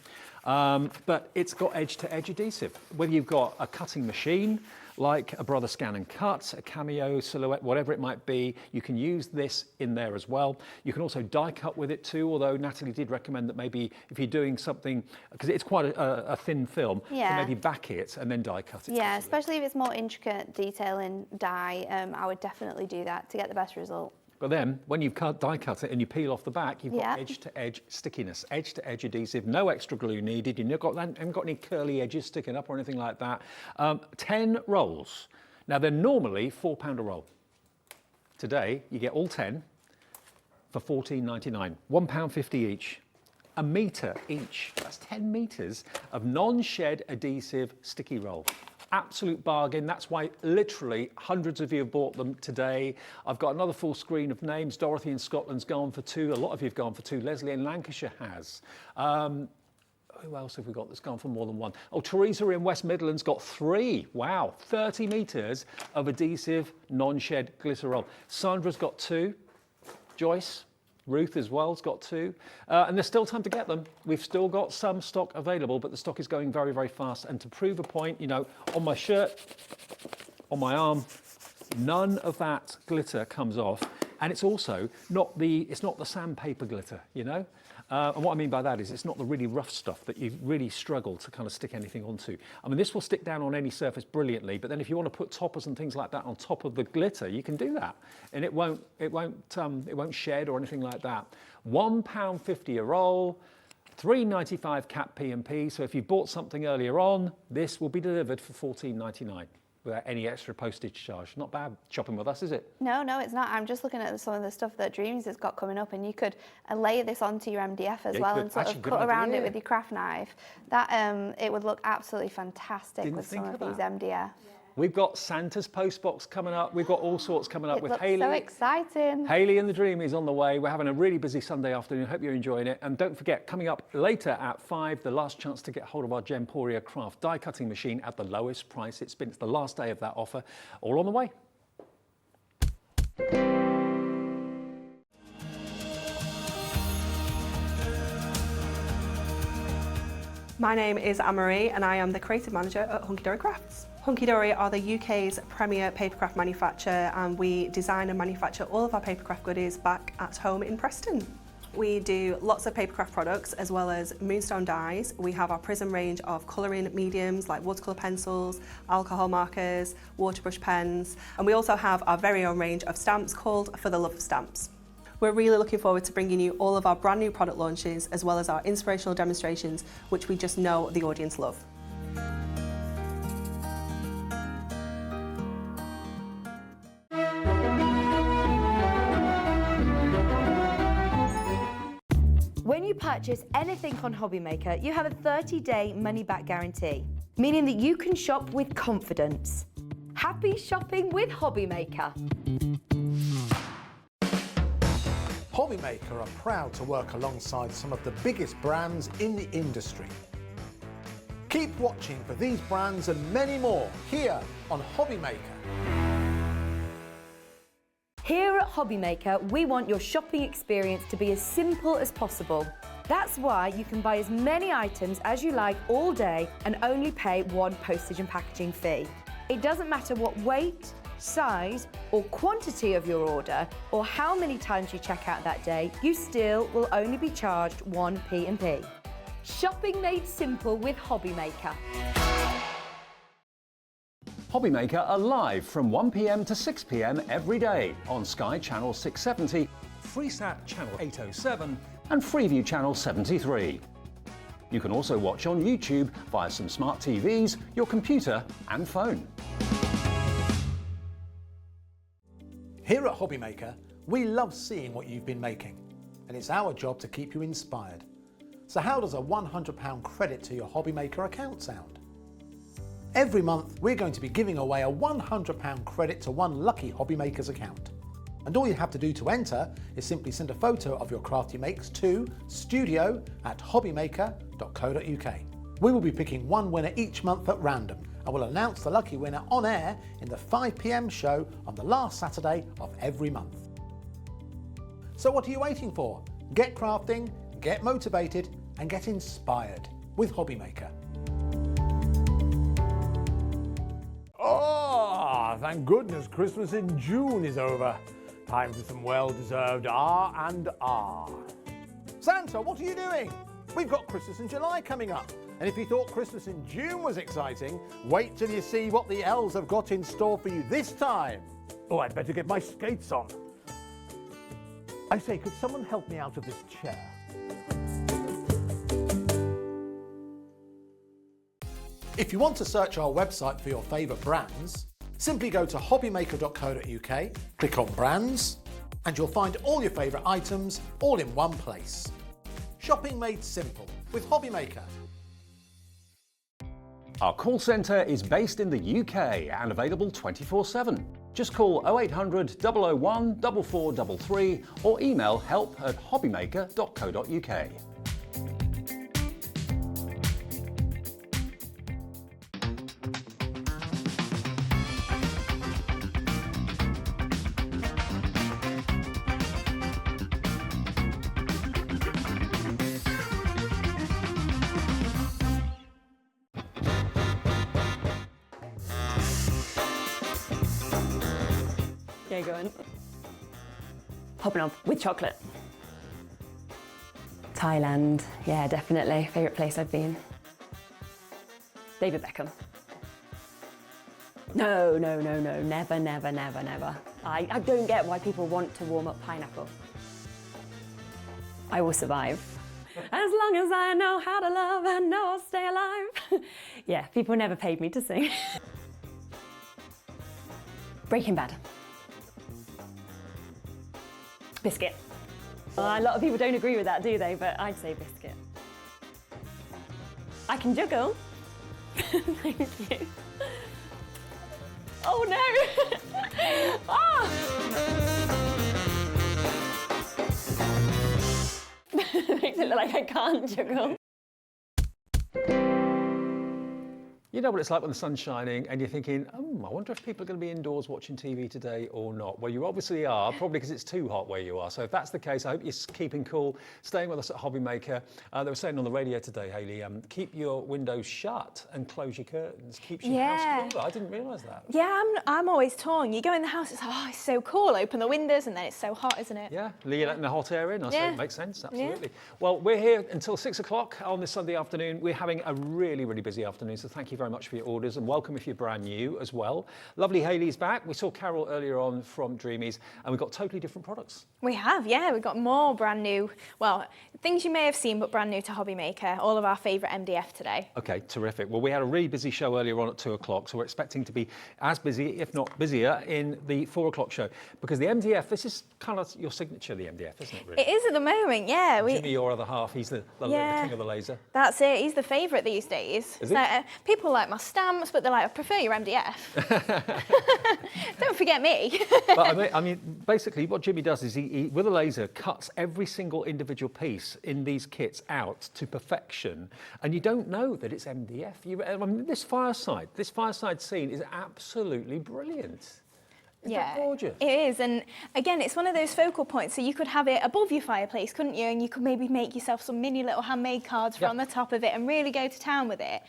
But it's got edge-to-edge adhesive. Whether you've got a cutting machine, like a Brother Scan and Cut, a Cameo, Silhouette, whatever it might be, you can use this in there as well. You can also die cut with it too, although Natalie did recommend that maybe if you're doing something, because it's quite a thin film, so maybe back it and then die cut it. Yeah, especially if it's more intricate detail in die, I would definitely do that to get the best result. But then, when you die cut it and you peel off the back, you've got edge-to-edge stickiness, edge-to-edge adhesive, no extra glue needed. You haven't got any curly edges sticking up or anything like that. 10 rolls. Now, they're normally £4 a roll. Today, you get all 10 for $14.99, £1.50 each. A metre each. That's 10 metres of non-shed adhesive sticky roll. Absolute bargain. That's why literally hundreds of you have bought them today. I've got another full screen of names. Dorothy in Scotland's gone for 2. A lot of you have gone for 2. Leslie in Lancashire has. Who else have we got that's gone for more than 1? Oh, Teresa in West Midlands got 3. Wow, 30 metres of adhesive non-shed glitter roll. Sandra's got 2. Joyce, Wreath as well has got 2. And there's still time to get them. We've still got some stock available, but the stock is going very, very fast. And to prove a point, you know, on my shirt, on my arm, none of that glitter comes off. And it's also not the sandpaper glitter, you know? And what I mean by that is it's not the really rough stuff that you really struggle to kind of stick anything onto. I mean, this will stick down on any surface brilliantly, but then if you want to put toppers and things like that on top of the glitter, you can do that. And it won't shed or anything like that. £1.50 a roll, £3.95 cap P&P. So if you bought something earlier on, this will be delivered for £14.99. Without any extra postage charge. Not bad shopping with us, is it? No, it's not. I'm just looking at some of the stuff that Dreamees has got coming up, and you could layer this onto your MDF as well and sort of cut around it with your craft knife. That it would look absolutely fantastic with some of these MDF. We've got Santa's postbox coming up. We've got all sorts coming up with Hayley. So exciting. Hayley and the Dreamees on the way. We're having a really busy Sunday afternoon. Hope you're enjoying it. And don't forget, coming up later at 5, the last chance to get hold of our Gemporia craft die cutting machine at the lowest price it's been. It's the last day of that offer. All on the way. My name is Anne-Marie and I am the creative manager at Hunkydory Crafts. Hunkydory are the UK's premier papercraft manufacturer, and we design and manufacture all of our papercraft goodies back at home in Preston. We do lots of papercraft products as well as moonstone dies. We have our Prism range of colouring mediums like watercolour pencils, alcohol markers, waterbrush pens, and we also have our very own range of stamps called For the Love of Stamps. We're really looking forward to bringing you all of our brand new product launches as well as our inspirational demonstrations, which we just know the audience love. When you purchase anything on Hobbymaker, you have a 30-day money-back guarantee, meaning that you can shop with confidence. Happy shopping with Hobbymaker. Hobbymaker are proud to work alongside some of the biggest brands in the industry. Keep watching for these brands and many more here on Hobbymaker. Here at Hobbymaker, we want your shopping experience to be as simple as possible. That's why you can buy as many items as you like all day and only pay one postage and packaging fee. It doesn't matter what weight, size or quantity of your order or how many times you check out that day, you still will only be charged one P&P. Shopping made simple with Hobbymaker. Hobbymaker are live from 1 p.m. to 6 p.m. every day on Sky Channel 670, Freesat Channel 807 and Freeview Channel 73. You can also watch on YouTube via some smart TVs, your computer and phone. Here at Hobbymaker, we love seeing what you've been making, and it's our job to keep you inspired. So how does a £100 credit to your Hobbymaker account sound? Every month, we're going to be giving away a £100 credit to one lucky Hobbymaker's account. And all you have to do to enter is simply send a photo of your craft you makes to studio@hobbymaker.co.uk. We will be picking one winner each month at random, and we'll announce the lucky winner on air in the 5 p.m. show on the last Saturday of every month. So what are you waiting for? Get crafting, get motivated, and get inspired with Hobbymaker. Oh, thank goodness Christmas in June is over. Time for some well-deserved R&R. Santa, what are you doing? We've got Christmas in July coming up. And if you thought Christmas in June was exciting, wait till you see what the elves have got in store for you this time. Oh, I'd better get my skates on. I say, could someone help me out of this chair? If you want to search our website for your favourite brands, simply go to hobbymaker.co.uk, click on brands, and you'll find all your favourite items all in one place. Shopping made simple with Hobbymaker. Our call centre is based in the UK and available 24/7. Just call 0800 001 4433 or email help@hobbymaker.co.uk. Yeah, go on. Popping off with chocolate. Thailand, yeah, definitely. Favourite place I've been. David Beckham. No, never. I don't get why people want to warm up pineapple. I will survive. As long as I know how to love, I know I'll stay alive. Yeah, people never paid me to sing. Breaking Bad. Biscuit. A lot of people don't agree with that, do they? But I'd say biscuit. I can juggle. Thank you. Oh no! Makes it look like I can't juggle. You know what it's like when the sun's shining and you're thinking, I wonder if people are going to be indoors watching TV today or not. Well, you obviously are, probably because it's too hot where you are. So if that's the case, I hope you're keeping cool, staying with us at Hobby Maker. They were saying on the radio today, Hayley, keep your windows shut and close your curtains. Keeps your house cooler. I didn't realise that. Yeah, I'm always torn. You go in the house, it's like, oh, it's so cool. Open the windows and then it's so hot, isn't it? Yeah, you're letting the hot air in. I say it makes sense, absolutely. Yeah. Well, we're here until 6 o'clock on this Sunday afternoon. We're having a really, really busy afternoon, so thank you very much for your orders and welcome if you're brand new as well. Lovely Hayley's back. We saw Carol earlier on from Dreamees and we've got totally different products. We have, yeah. We've got more brand new, well, things you may have seen but brand new to Hobby Maker, all of our favourite MDF today. Okay, terrific. Well, we had a really busy show earlier on at 2 o'clock, so we're expecting to be as busy, if not busier, in the 4 o'clock show. Because the MDF, this is kind of your signature, the MDF, isn't it, really? It is at the moment, yeah. Jimmy, your other half, he's the king of the laser. That's it. He's the favourite these days. Is he? People like my stamps, but they're like, I prefer your MDF. Don't forget me. But I mean, basically what Jimmy does is he, with a laser, cuts every single individual piece in these kits out to perfection, and you don't know that it's MDF. I mean, this fireside scene is absolutely brilliant. Isn't that gorgeous? It is, and again, it's one of those focal points, so you could have it above your fireplace, couldn't you? And you could maybe make yourself some mini little handmade cards for on the top of it and really go to town with it.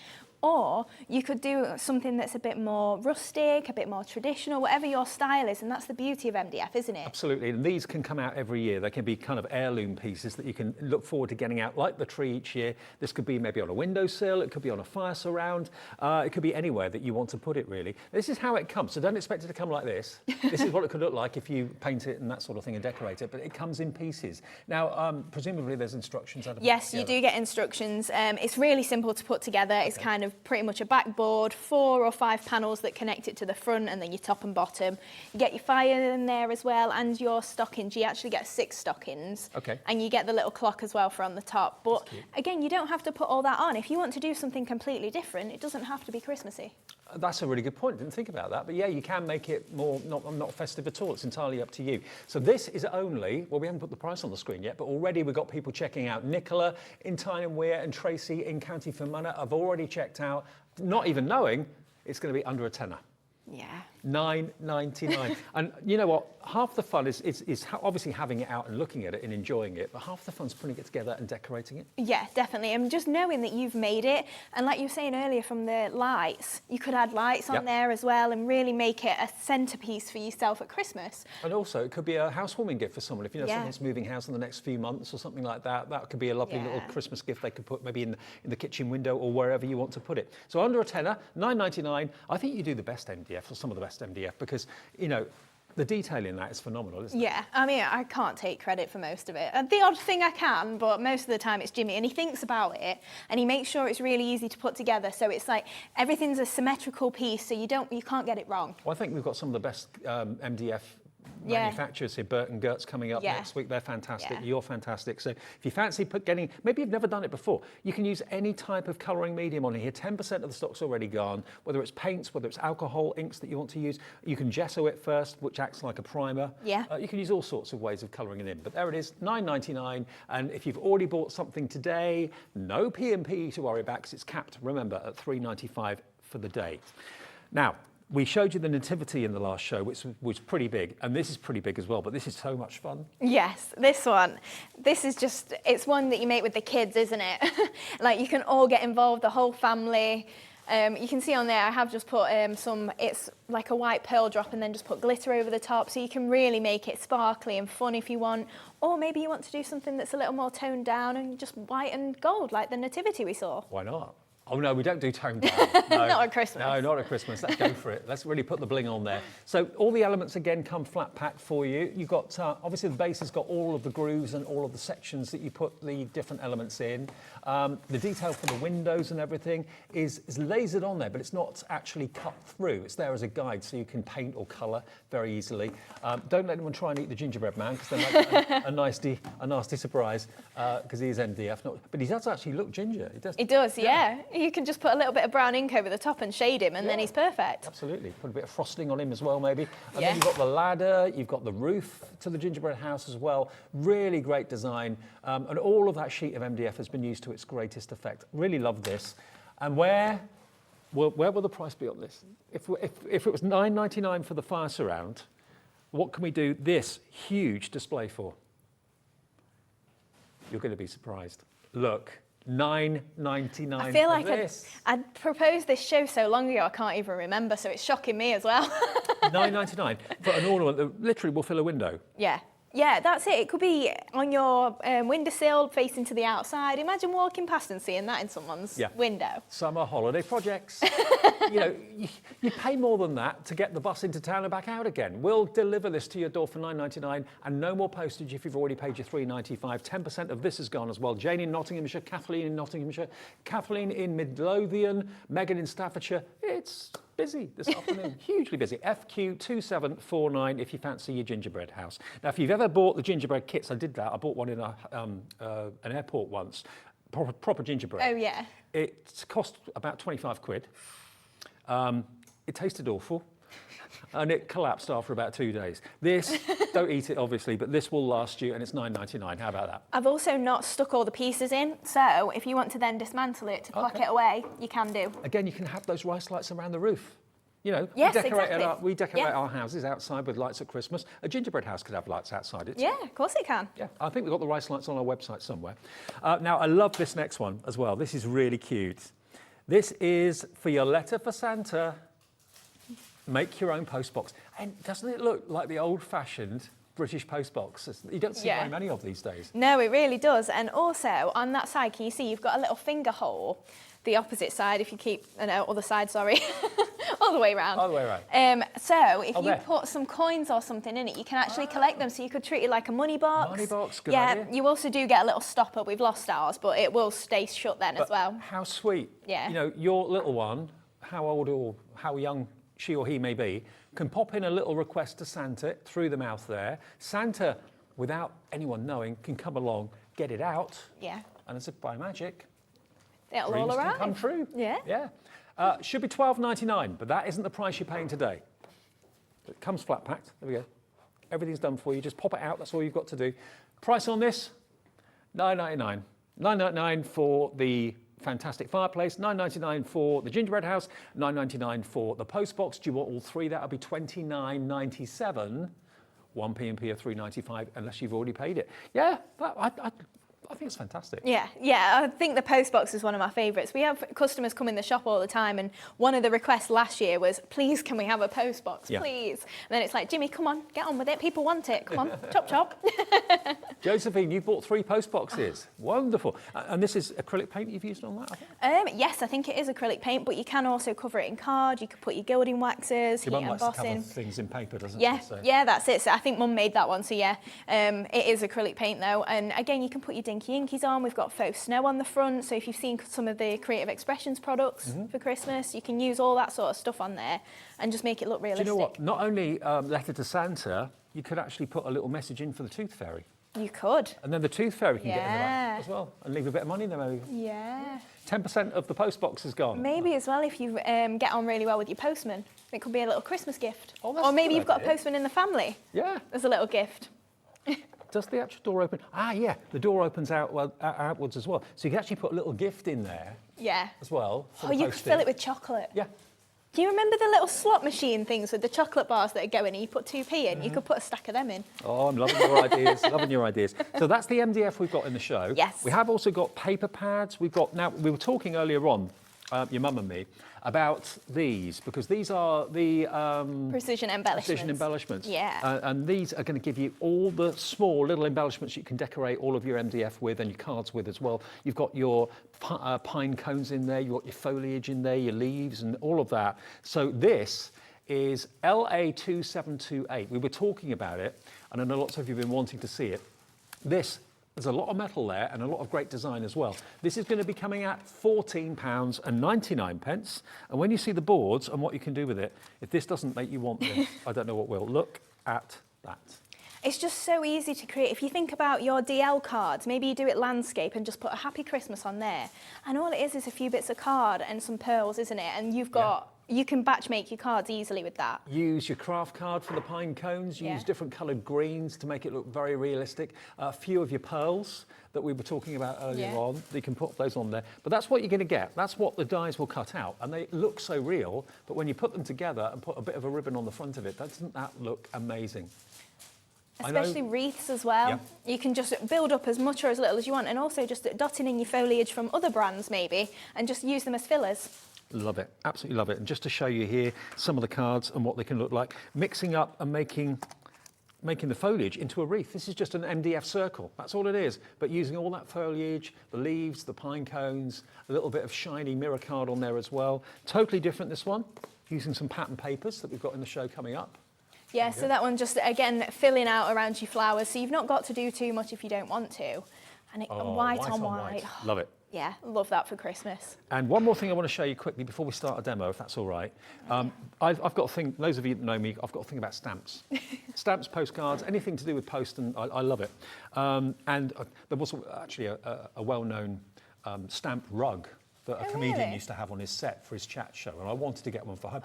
Or you could do something that's a bit more rustic, a bit more traditional, whatever your style is, and that's the beauty of MDF, isn't it? Absolutely, and these can come out every year. They can be kind of heirloom pieces that you can look forward to getting out, like the tree each year. This could be maybe on a windowsill, it could be on a fire surround, it could be anywhere that you want to put it, really. This is how it comes, so don't expect it to come like this. This is what it could look like if you paint it and that sort of thing and decorate it, but it comes in pieces. Now, presumably there's instructions. Yes, you do get instructions. It's really simple to put together. It's kind of pretty much a backboard, 4 or 5 panels that connect it to the front, and then your top and bottom. You get your fire in there as well, and your stockings. You actually get 6 stockings. Okay. And you get the little clock as well for on the top. But again, you don't have to put all that on. If you want to do something completely different, it doesn't have to be Christmassy. That's a really good point. Didn't think about that. But yeah, you can make it more not festive at all. It's entirely up to you. So this is only, well, we haven't put the price on the screen yet, but already we've got people checking out. Nicola in Tyne and Wear and Tracy in County Fermanagh have already checked out, not even knowing it's going to be under a tenner. Yeah. $9.99. And you know what? Half the fun is obviously having it out and looking at it and enjoying it, but half the fun's putting it together and decorating it. Yeah, definitely. And just knowing that you've made it, and like you were saying earlier from the lights, you could add lights on there as well and really make it a centrepiece for yourself at Christmas. And also, it could be a housewarming gift for someone. If you know someone's moving house in the next few months or something like that, that could be a lovely little Christmas gift they could put maybe in the kitchen window or wherever you want to put it. So under a tenner, $9.99. I think you do the best MDF, or some of the best MDF, because, you know, the detail in that is phenomenal, isn't it? Yeah, I mean, I can't take credit for most of it. The odd thing I can, but most of the time it's Jimmy, and he thinks about it, and he makes sure it's really easy to put together, so it's like everything's a symmetrical piece, so you can't get it wrong. Well, I think we've got some of the best MDF manufacturers here. Burt and Gert's coming up next week. They're fantastic. You're fantastic. So if you fancy maybe you've never done it before, you can use any type of colouring medium on here. 10% of the stock's already gone, whether it's paints, whether it's alcohol, inks that you want to use. You can gesso it first, which acts like a primer. Yeah. You can use all sorts of ways of colouring it in. But there it is, $9.99. And if you've already bought something today, no P&P to worry about, because it's capped, remember, at $3.95 for the day. Now, we showed you the Nativity in the last show, which was pretty big, and this is pretty big as well, but this is so much fun. Yes, this one. This is it's one that you make with the kids, isn't it? Like, you can all get involved, the whole family. You can see on there I have just put it's like a white pearl drop and then just put glitter over the top, so you can really make it sparkly and fun if you want. Or maybe you want to do something that's a little more toned down and just white and gold, like the Nativity we saw. Why not? Oh no, we don't do toned down. No. Not at Christmas. No, not at Christmas. Let's go for it. Let's really put the bling on there. So all the elements again come flat packed for you. You've got, obviously the base has got all of the grooves and all of the sections that you put the different elements in. The detail for the windows and everything is lasered on there, but it's not actually cut through. It's there as a guide so you can paint or colour very easily. Don't let anyone try and eat the gingerbread man, because they might get a nasty surprise, because he is MDF. But he does actually look ginger. He does, yeah. You can just put a little bit of brown ink over the top and shade him, and then he's perfect. Absolutely. Put a bit of frosting on him as well, maybe. And then you've got the ladder, you've got the roof to the gingerbread house as well. Really great design. And all of that sheet of MDF has been used to its greatest effect. Really love this. And where will the price be on this? If it was $9.99 for the fire surround, what can we do this huge display for? You're going to be surprised. Look. $9.99 I feel like this. I'd proposed this show so long ago I can't even remember, so it's shocking me as well. $9.99 for an ornament that literally will fill a window. Yeah. Yeah, that's it. It could be on your windowsill facing to the outside. Imagine walking past and seeing that in someone's window. Summer holiday projects. You know, you pay more than that to get the bus into town and back out again. We'll deliver this to your door for $9.99 and no more postage if you've already paid your $3.95. 10% of this is gone as well. Jane in Nottinghamshire, Kathleen in Nottinghamshire, Kathleen in Midlothian, Megan in Staffordshire. It's busy this afternoon, hugely busy. FQ2749 if you fancy your gingerbread house. Now, if you've ever bought the gingerbread kits, I did that. I bought one in an airport once, proper gingerbread. Oh, yeah. It cost about 25 quid. It tasted awful. And it collapsed after about 2 days. This, don't eat it obviously, but this will last you and it's $9.99. How about that? I've also not stuck all the pieces in, so if you want to then dismantle it to pack it away, you can do. Again, you can have those rice lights around the roof. You know, yes, we decorate our houses outside with lights at Christmas. A gingerbread house could have lights outside it. Yeah, of course it can. Yeah, I think we've got the rice lights on our website somewhere. Now, I love this next one as well. This is really cute. This is for your letter for Santa. Make your own postbox. And doesn't it look like the old-fashioned British postbox? You don't see very many of these days. No, it really does. And also, on that side, can you see you've got a little finger hole? The opposite side, if you keep, other side, sorry. All the way around. All the way around. So, if you put some coins or something in it, you can actually collect them. So you could treat it like a money box. Money box, good idea. You also do get a little stopper. We've lost ours, but it will stay shut then as well. How sweet. Yeah. You know, your little one, how old or how young she or he may be, can pop in a little request to Santa through the mouth there. Santa, without anyone knowing, can come along, get it out. Yeah. And as if by magic, it'll all arrive. Come true. Yeah. Yeah. Should be $12.99, but that isn't the price you're paying today. It comes flat packed. There we go. Everything's done for you. Just pop it out. That's all you've got to do. Price on this, $9.99. $9.99 for the fantastic fireplace, $9.99 for the gingerbread house, $9.99 for the postbox. Do you want all three? That'll be $29.97. 1p&p of $3.95 unless you've already paid it. Yeah, I think it's fantastic. Yeah, I think the postbox is one of my favourites. We have customers come in the shop all the time, and one of the requests last year was, please, can we have a postbox, please? And then it's like, Jimmy, come on, get on with it. People want it. Come on, chop, chop. Josephine, you bought 3 postboxes. Wonderful. And this is acrylic paint you've used on that, I think? Yes, I think it is acrylic paint, but you can also cover it in card. You could put your gilding waxes, your heat mum likes to embossing. cover things in paper, doesn't she? So. Yeah, that's it. So I think Mum made that one, so yeah. It is acrylic paint though, and again, you can put your dinky inkies on. We've got faux snow on the front, so if you've seen some of the Creative Expressions products for Christmas, you can use all that sort of stuff on there and just make it look realistic. Do you know what? Not only letter to Santa, you could actually put a little message in for the Tooth Fairy. You could. And then the Tooth Fairy can get in the back as well and leave a bit of money there maybe. Yeah. 10% of the postbox is gone. Maybe as well if you get on really well with your postman. It could be a little Christmas gift. Oh, that's or maybe a good you've got idea. a postman in the family. Yeah. As a little gift. Does the actual door open? Ah, yeah, the door opens outwards as well. So you can actually put a little gift in there as well. Oh, you could fill it with chocolate. Yeah. Do you remember the little slot machine things with the chocolate bars that are going in? You put 2p in, you could put a stack of them in. Oh, I'm loving your ideas, loving your ideas. So that's the MDF we've got in the show. Yes. We have also got paper pads. We've got, now, we were talking earlier on your mum and me, about these, because these are the precision embellishments. Precision embellishments. Yeah. And these are going to give you all the small little embellishments you can decorate all of your MDF with and your cards with as well. You've got your pine cones in there, you've got your foliage in there, your leaves and all of that. So this is LA2728. We were talking about it, and I know lots of you have been wanting to see it. There's a lot of metal there and a lot of great design as well. This is going to be coming at £14.99. And when you see the boards and what you can do with it, if this doesn't make you want this, I don't know what will. Look at that. It's just so easy to create. If you think about your DL cards, maybe you do it landscape and just put a happy Christmas on there. And all it is a few bits of card and some pearls, isn't it? And you've got... You can batch make your cards easily with that. Use your craft card for the pine cones. Use different coloured greens to make it look very realistic. A few of your pearls that we were talking about earlier on, you can put those on there. But that's what you're going to get. That's what the dies will cut out. And they look so real, but when you put them together and put a bit of a ribbon on the front of it, doesn't that look amazing? Especially wreaths as well. Yeah. You can just build up as much or as little as you want, and also just dotting in your foliage from other brands maybe, and just use them as fillers. Love it, absolutely love it. And just to show you here some of the cards and what they can look like, mixing up and making the foliage into a wreath. This is just an MDF circle, that's all it is. But using all that foliage, the leaves, the pine cones, a little bit of shiny mirror card on there as well. Totally different, this one, using some pattern papers that we've got in the show coming up. Yeah, so that one just, again, filling out around your flowers. So you've not got to do too much if you don't want to. And white on white. Love it. Yeah, love that for Christmas. And one more thing I want to show you quickly before we start a demo, if that's all right. I've got a thing, those of you that know me, I've got a thing about stamps. Stamps, postcards, anything to do with post, and I love it. And there was actually a well-known stamp rug that a comedian used to have on his set for his chat show, and I wanted to get one for home.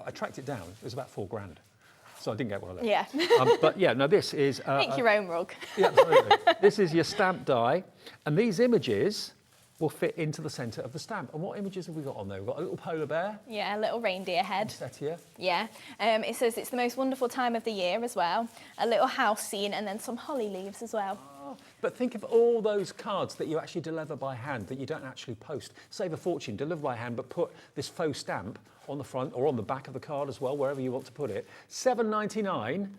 I tracked it down, it was about £4,000. So I didn't get one of those. Yeah. But yeah, no, this is... Make your own rug. Yeah, absolutely. This is your stamp die, and these images will fit into the centre of the stamp. And what images have we got on there? We've got a little polar bear. Yeah, a little reindeer head. Poinsettia. Yeah. It says it's the most wonderful time of the year as well. A little house scene, and then some holly leaves as well. But think of all those cards that you actually deliver by hand that you don't actually post. Save a fortune, deliver by hand, but put this faux stamp on the front or on the back of the card as well, wherever you want to put it. £7.99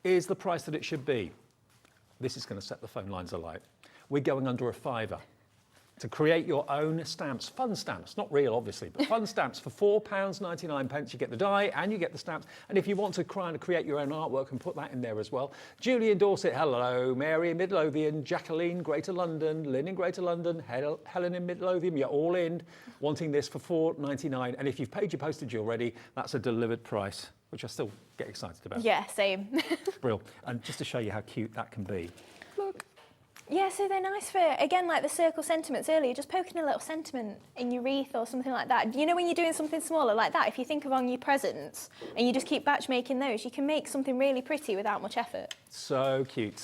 is the price that it should be. This is going to set the phone lines alight. We're going under a £5 to create your own stamps, fun stamps, not real obviously, but fun stamps for £4.99. You get the die and you get the stamps. And if you want to create your own artwork and put that in there as well. Julie in Dorset, hello. Mary in Midlothian, Jacqueline, Greater London, Lynn in Greater London, Helen in Midlothian, you're all in wanting this for £4.99. And if you've paid your postage already, that's a delivered price, which I still get excited about. Yeah, same. Brilliant. And just to show you how cute that can be. Look. Yeah, so they're nice for, again, like the circle sentiments earlier, just poking a little sentiment in your wreath or something like that. You know, when you're doing something smaller like that, if you think of on your presents and you just keep batch making those, you can make something really pretty without much effort. So cute.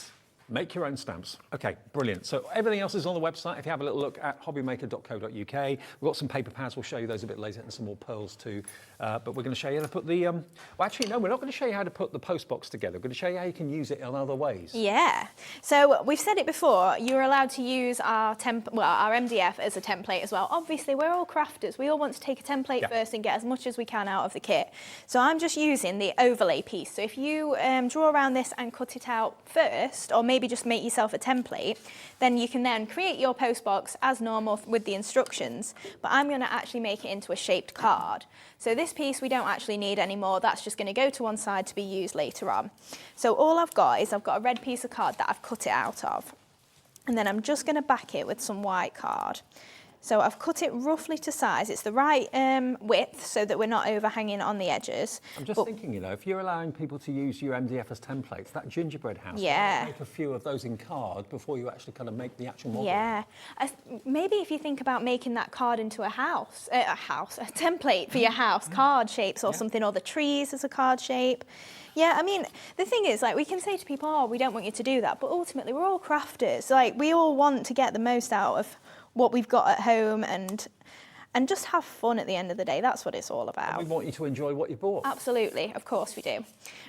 Make your own stamps. Okay, brilliant. So everything else is on the website. If you have a little look at hobbymaker.co.uk, we've got some paper pads. We'll show you those a bit later, and some more pearls too. But we're going to show you how to put the... well, actually, no, we're not going to show you how to put the post box together. We're going to show you how you can use it in other ways. Yeah. So we've said it before, you're allowed to use our MDF as a template as well. Obviously, we're all crafters. We all want to take a template first and get as much as we can out of the kit. So I'm just using the overlay piece. So if you draw around this and cut it out first, or maybe just make yourself a template, then you can then create your post box as normal with the instructions, but I'm going to actually make it into a shaped card. So this piece we don't actually need anymore, that's just going to go to one side to be used later on. So all I've got is I've got a red piece of card that I've cut it out of, and then I'm just going to back it with some white card. So I've cut it roughly to size. It's the right width so that we're not overhanging on the edges. I'm just thinking, you know, if you're allowing people to use your MDF as templates, that gingerbread house, make a few of those in card before you actually kind of make the actual model. Yeah. Maybe if you think about making that card into a template for your house, card shapes or something, or the trees as a card shape. Yeah, I mean, the thing is, like, we can say to people, oh, we don't want you to do that, but ultimately we're all crafters. Like, we all want to get the most out of what we've got at home and just have fun at the end of the day. That's what it's all about. And we want you to enjoy what you bought. Absolutely, of course we do.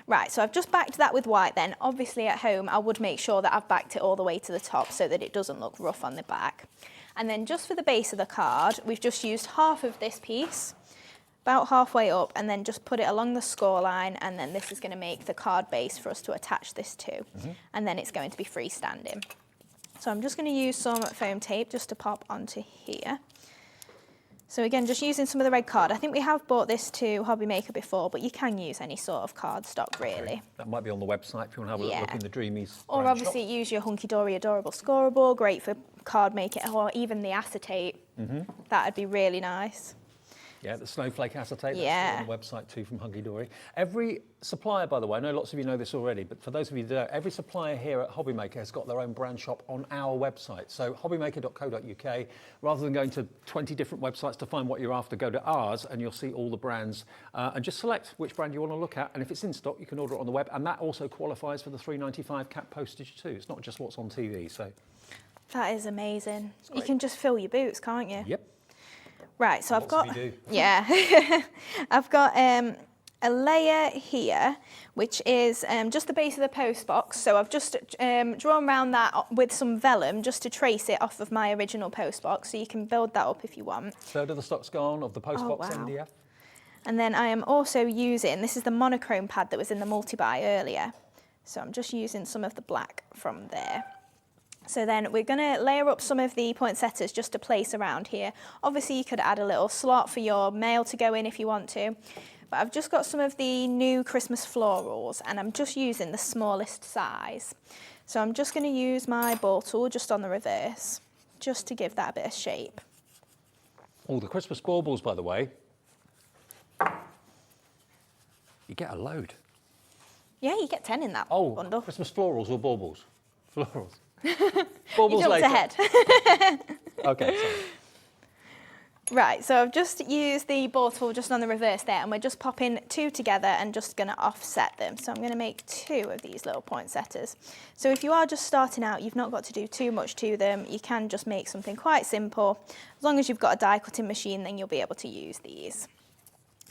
Right, so I've just backed that with white then. Obviously at home I would make sure that I've backed it all the way to the top so that it doesn't look rough on the back. And then just for the base of the card, we've just used half of this piece, about halfway up, and then just put it along the score line, and then this is going to make the card base for us to attach this to. And then it's going to be freestanding. So I'm just going to use some foam tape just to pop onto here. So again, just using some of the red card. I think we have bought this to Hobby Maker before, but you can use any sort of card stock, really. Okay. That might be on the website if you want to have a look in the Dreamees. Or obviously use your Hunkydory Adorable Scoreable, great for card making, or even the acetate. That'd be really nice. Yeah, the Snowflake Acetate, that's on the website too from Hunkydory. Every supplier, by the way, I know lots of you know this already, but for those of you who don't, every supplier here at Hobby Maker has got their own brand shop on our website. So hobbymaker.co.uk, rather than going to 20 different websites to find what you're after, go to ours and you'll see all the brands and just select which brand you want to look at. And if it's in stock, you can order it on the web. And that also qualifies for the £3.95 cap postage too. It's not just what's on TV. So that is amazing. You can just fill your boots, can't you? Yep. Right, so I've got, I've got a layer here, which is just the base of the post box. So I've just drawn around that with some vellum just to trace it off of my original post box. So you can build that up if you want. Third of the stock's gone of the post box MDF. And then I am also using, this is the monochrome pad that was in the multi-buy earlier. So I'm just using some of the black from there. So then we're going to layer up some of the poinsettias just to place around here. Obviously you could add a little slot for your mail to go in if you want to. But I've just got some of the new Christmas florals and I'm just using the smallest size. So I'm just going to use my ball tool just on the reverse, just to give that a bit of shape. Oh, the Christmas baubles, by the way, you get a load. Yeah, you get 10 in that bundle. Christmas florals or baubles? Florals. Baubles you jumped later. ahead. Okay, sorry. Right, so I've just used the ball tool just on the reverse there, and we're just popping two together and just going to offset them. So I'm going to make two of these little poinsettias. So if you are just starting out, you've not got to do too much to them. You can just make something quite simple. As long as you've got a die cutting machine, then you'll be able to use these.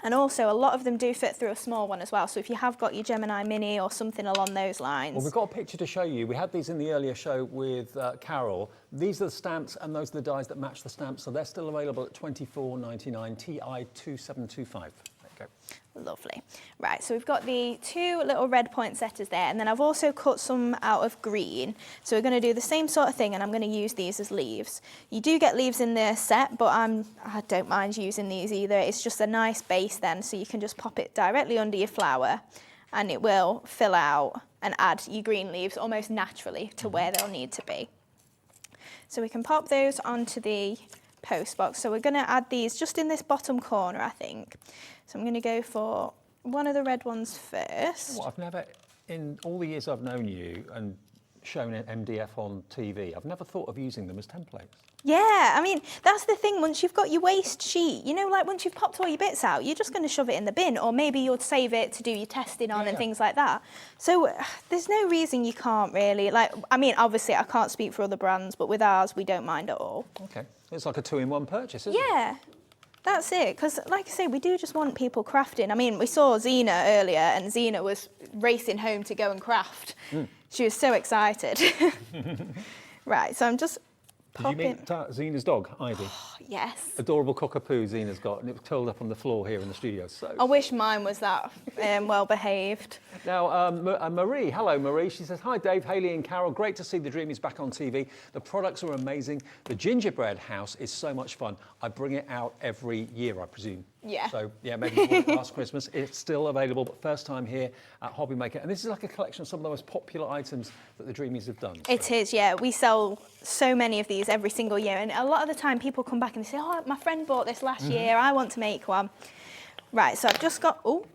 And also, a lot of them do fit through a small one as well. So if you have got your Gemini Mini or something along those lines. Well, we've got a picture to show you. We had these in the earlier show with Carol. These are the stamps and those are the dies that match the stamps. So they're still available at $24.99, TI 2725. There you go. Lovely. Right, so we've got the two little red poinsettias there, and then I've also cut some out of green. So we're going to do the same sort of thing, and I'm going to use these as leaves. You do get leaves in the set, but I don't mind using these either. It's just a nice base then, so you can just pop it directly under your flower, and it will fill out and add your green leaves almost naturally to where they'll need to be. So we can pop those onto the post box. So we're going to add these just in this bottom corner, I think. So I'm going to go for one of the red ones first. Well, I've never, in all the years I've known you and shown an MDF on TV, I've never thought of using them as templates. Yeah, I mean, that's the thing. Once you've got your waste sheet, you know, like once you've popped all your bits out, you're just going to shove it in the bin, or maybe you'll save it to do your testing on and things like that. So there's no reason you can't really, like, I mean, obviously I can't speak for other brands, but with ours, we don't mind at all. Okay, it's like a two-in-one purchase, isn't it? Yeah. That's it, because like I say, we do just want people crafting. I mean, we saw Zena earlier, and Zena was racing home to go and craft. She was so excited. Right, so I'm just popping. Did you meet Zena's dog, Ivy? Oh, yes. Adorable cockapoo Zena's got, and it was curled up on the floor here in the studio. So I wish mine was that well behaved. Now, Marie, hello Marie. She says, hi Dave, Hayley and Carol. Great to see the Dreamies back on TV. The products are amazing. The gingerbread house is so much fun. I bring it out every year, I presume. Yeah. So, yeah, maybe last Christmas. It's still available, but first time here at Hobby Maker. And this is like a collection of some of the most popular items that the Dreamies have done. It is, yeah. We sell so many of these every single year. And a lot of the time people come back and they say, oh, my friend bought this last year. I want to make one. Right, so I've just got... Oh,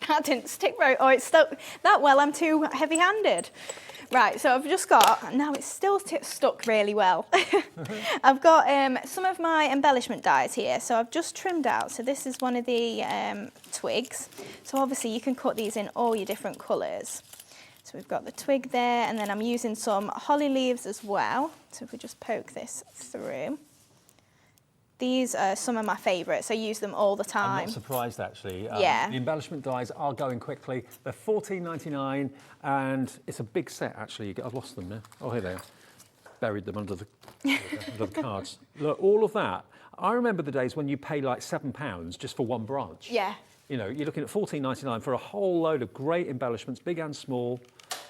that didn't stick right. Oh, it's stuck that well. I'm too heavy-handed. Right, so I've just got, now it's still stuck really well. I've got some of my embellishment dies here, so I've just trimmed out. So this is one of the twigs. So obviously you can cut these in all your different colours. So we've got the twig there, and then I'm using some holly leaves as well. So if we just poke this through. These are some of my favourites. I use them all the time. I'm not surprised, actually. Yeah. The embellishment dies are going quickly. They're $14.99, and it's a big set, actually. I've lost them now. Oh, here they are. buried them under the, under the cards. Look, all of that. I remember the days when you pay like £7 just for one branch. Yeah. You know, you're looking at $14.99 for a whole load of great embellishments, big and small.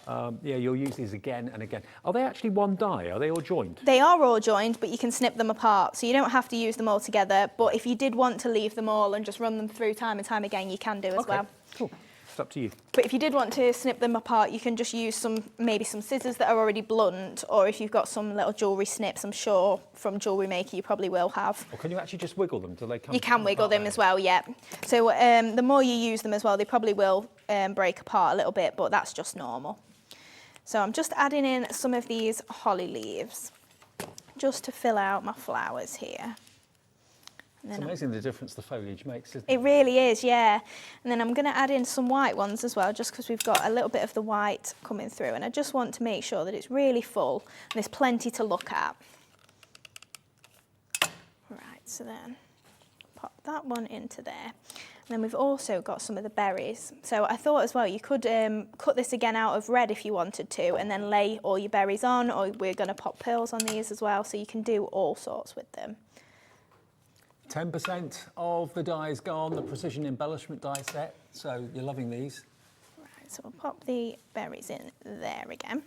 Yeah, you'll use these again and again. Are they actually one die? Are they all joined? They are all joined, but you can snip them apart. So you don't have to use them all together. But if you did want to leave them all and just run them through time and time again, you can do as well. Cool. It's up to you. But if you did want to snip them apart, you can just use maybe some scissors that are already blunt, or if you've got some little jewellery snips, I'm sure from Jewellery Maker you probably will have. Or can you actually just wiggle them? Do they come? You can wiggle them as well, yeah. So the more you use them as well, they probably will break apart a little bit, but that's just normal. So I'm just adding in some of these holly leaves just to fill out my flowers here. And it's amazing the difference the foliage makes, isn't it? It really is, yeah. And then I'm going to add in some white ones as well, just because we've got a little bit of the white coming through. And I just want to make sure that it's really full and there's plenty to look at. Right, so then pop that one into there. And then we've also got some of the berries. So I thought as well, you could cut this again out of red if you wanted to, and then lay all your berries on, or we're going to pop pearls on these as well, so you can do all sorts with them. 10% of the die is gone, the precision embellishment die set, so you're loving these. Right, so we'll pop the berries in there again.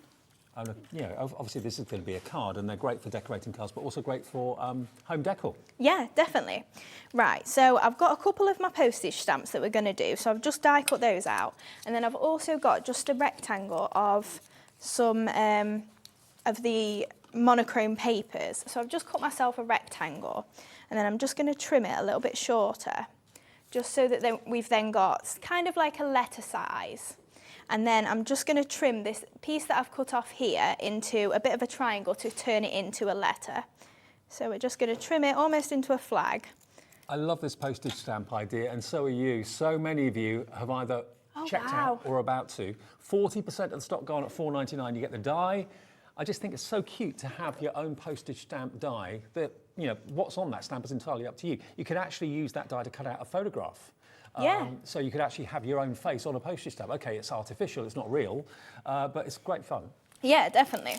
And, you know, obviously this is going to be a card, and they're great for decorating cards, but also great for home decor. Yeah, definitely. Right, so I've got a couple of my postage stamps that we're going to do, so I've just die cut those out, and then I've also got just a rectangle of some of the monochrome papers. So I've just cut myself a rectangle, and then I'm just going to trim it a little bit shorter, just so that we've then got kind of like a letter size. And then I'm just going to trim this piece that I've cut off here into a bit of a triangle to turn it into a letter. So we're just going to trim it almost into a flag. I love this postage stamp idea, and so are you. So many of you have either checked out or about to. 40% of the stock gone at $4.99. You get the die. I just think it's so cute to have your own postage stamp die that, you know, what's on that stamp is entirely up to you. You could actually use that die to cut out a photograph. Yeah. So you could actually have your own face on a postage stamp. Okay, it's artificial, it's not real, but it's great fun. Yeah, definitely.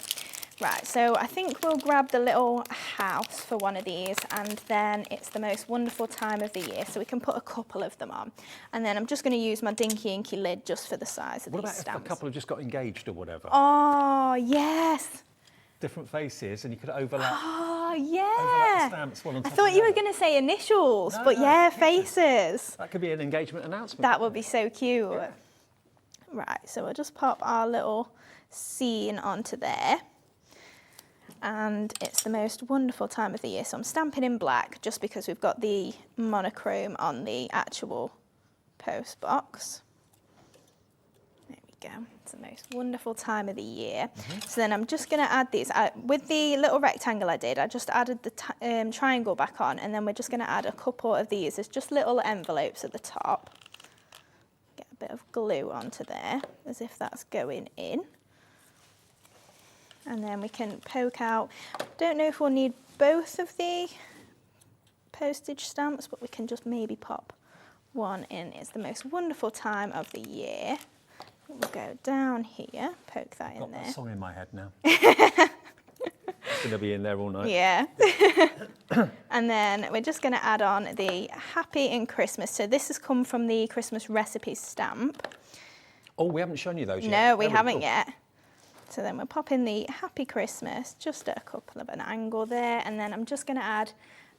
Right, so I think we'll grab the little house for one of these, and then it's the most wonderful time of the year, so we can put a couple of them on. And then I'm just going to use my Dinky Inky lid just for the size of these stamps. What about if a couple have just got engaged or whatever? Oh, yes. Different faces, and you could overlap. Oh, yeah. Overlap the stamps one on top I thought you were going to say initials, but yeah, faces. That could be an engagement announcement. That would be so cute. Yeah. Right, so we'll just pop our little scene onto there. And it's the most wonderful time of the year. So I'm stamping in black just because we've got the monochrome on the actual post box. There we go. It's the most wonderful time of the year. So then I'm just going to add these. With the little rectangle I did, I just added the triangle back on, and then we're just going to add a couple of these. There's just little envelopes at the top. Get a bit of glue onto there, as if that's going in. And then we can poke out. Don't know if we'll need both of the postage stamps, but we can just maybe pop one in. It's the most wonderful time of the year. We'll go down here, poke that in there. Got that song in my head now. It's going to be in there all night. Yeah. And then we're just going to add on the Happy in Christmas. So this has come from the Christmas recipe stamp. Oh, we haven't shown you those yet. No, we haven't yet. So then we'll pop in the Happy Christmas, just at a couple of an angle there, and then I'm just going to add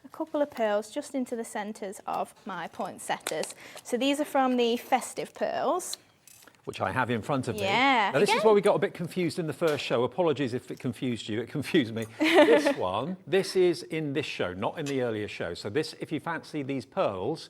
a couple of pearls just into the centres of my poinsettias. So these are from the Festive pearls. Which I have in front of me. Yeah. Now this is where we got a bit confused in the first show. Apologies if it confused you, it confused me. This one, this is in this show, not in the earlier show. So this, if you fancy these pearls,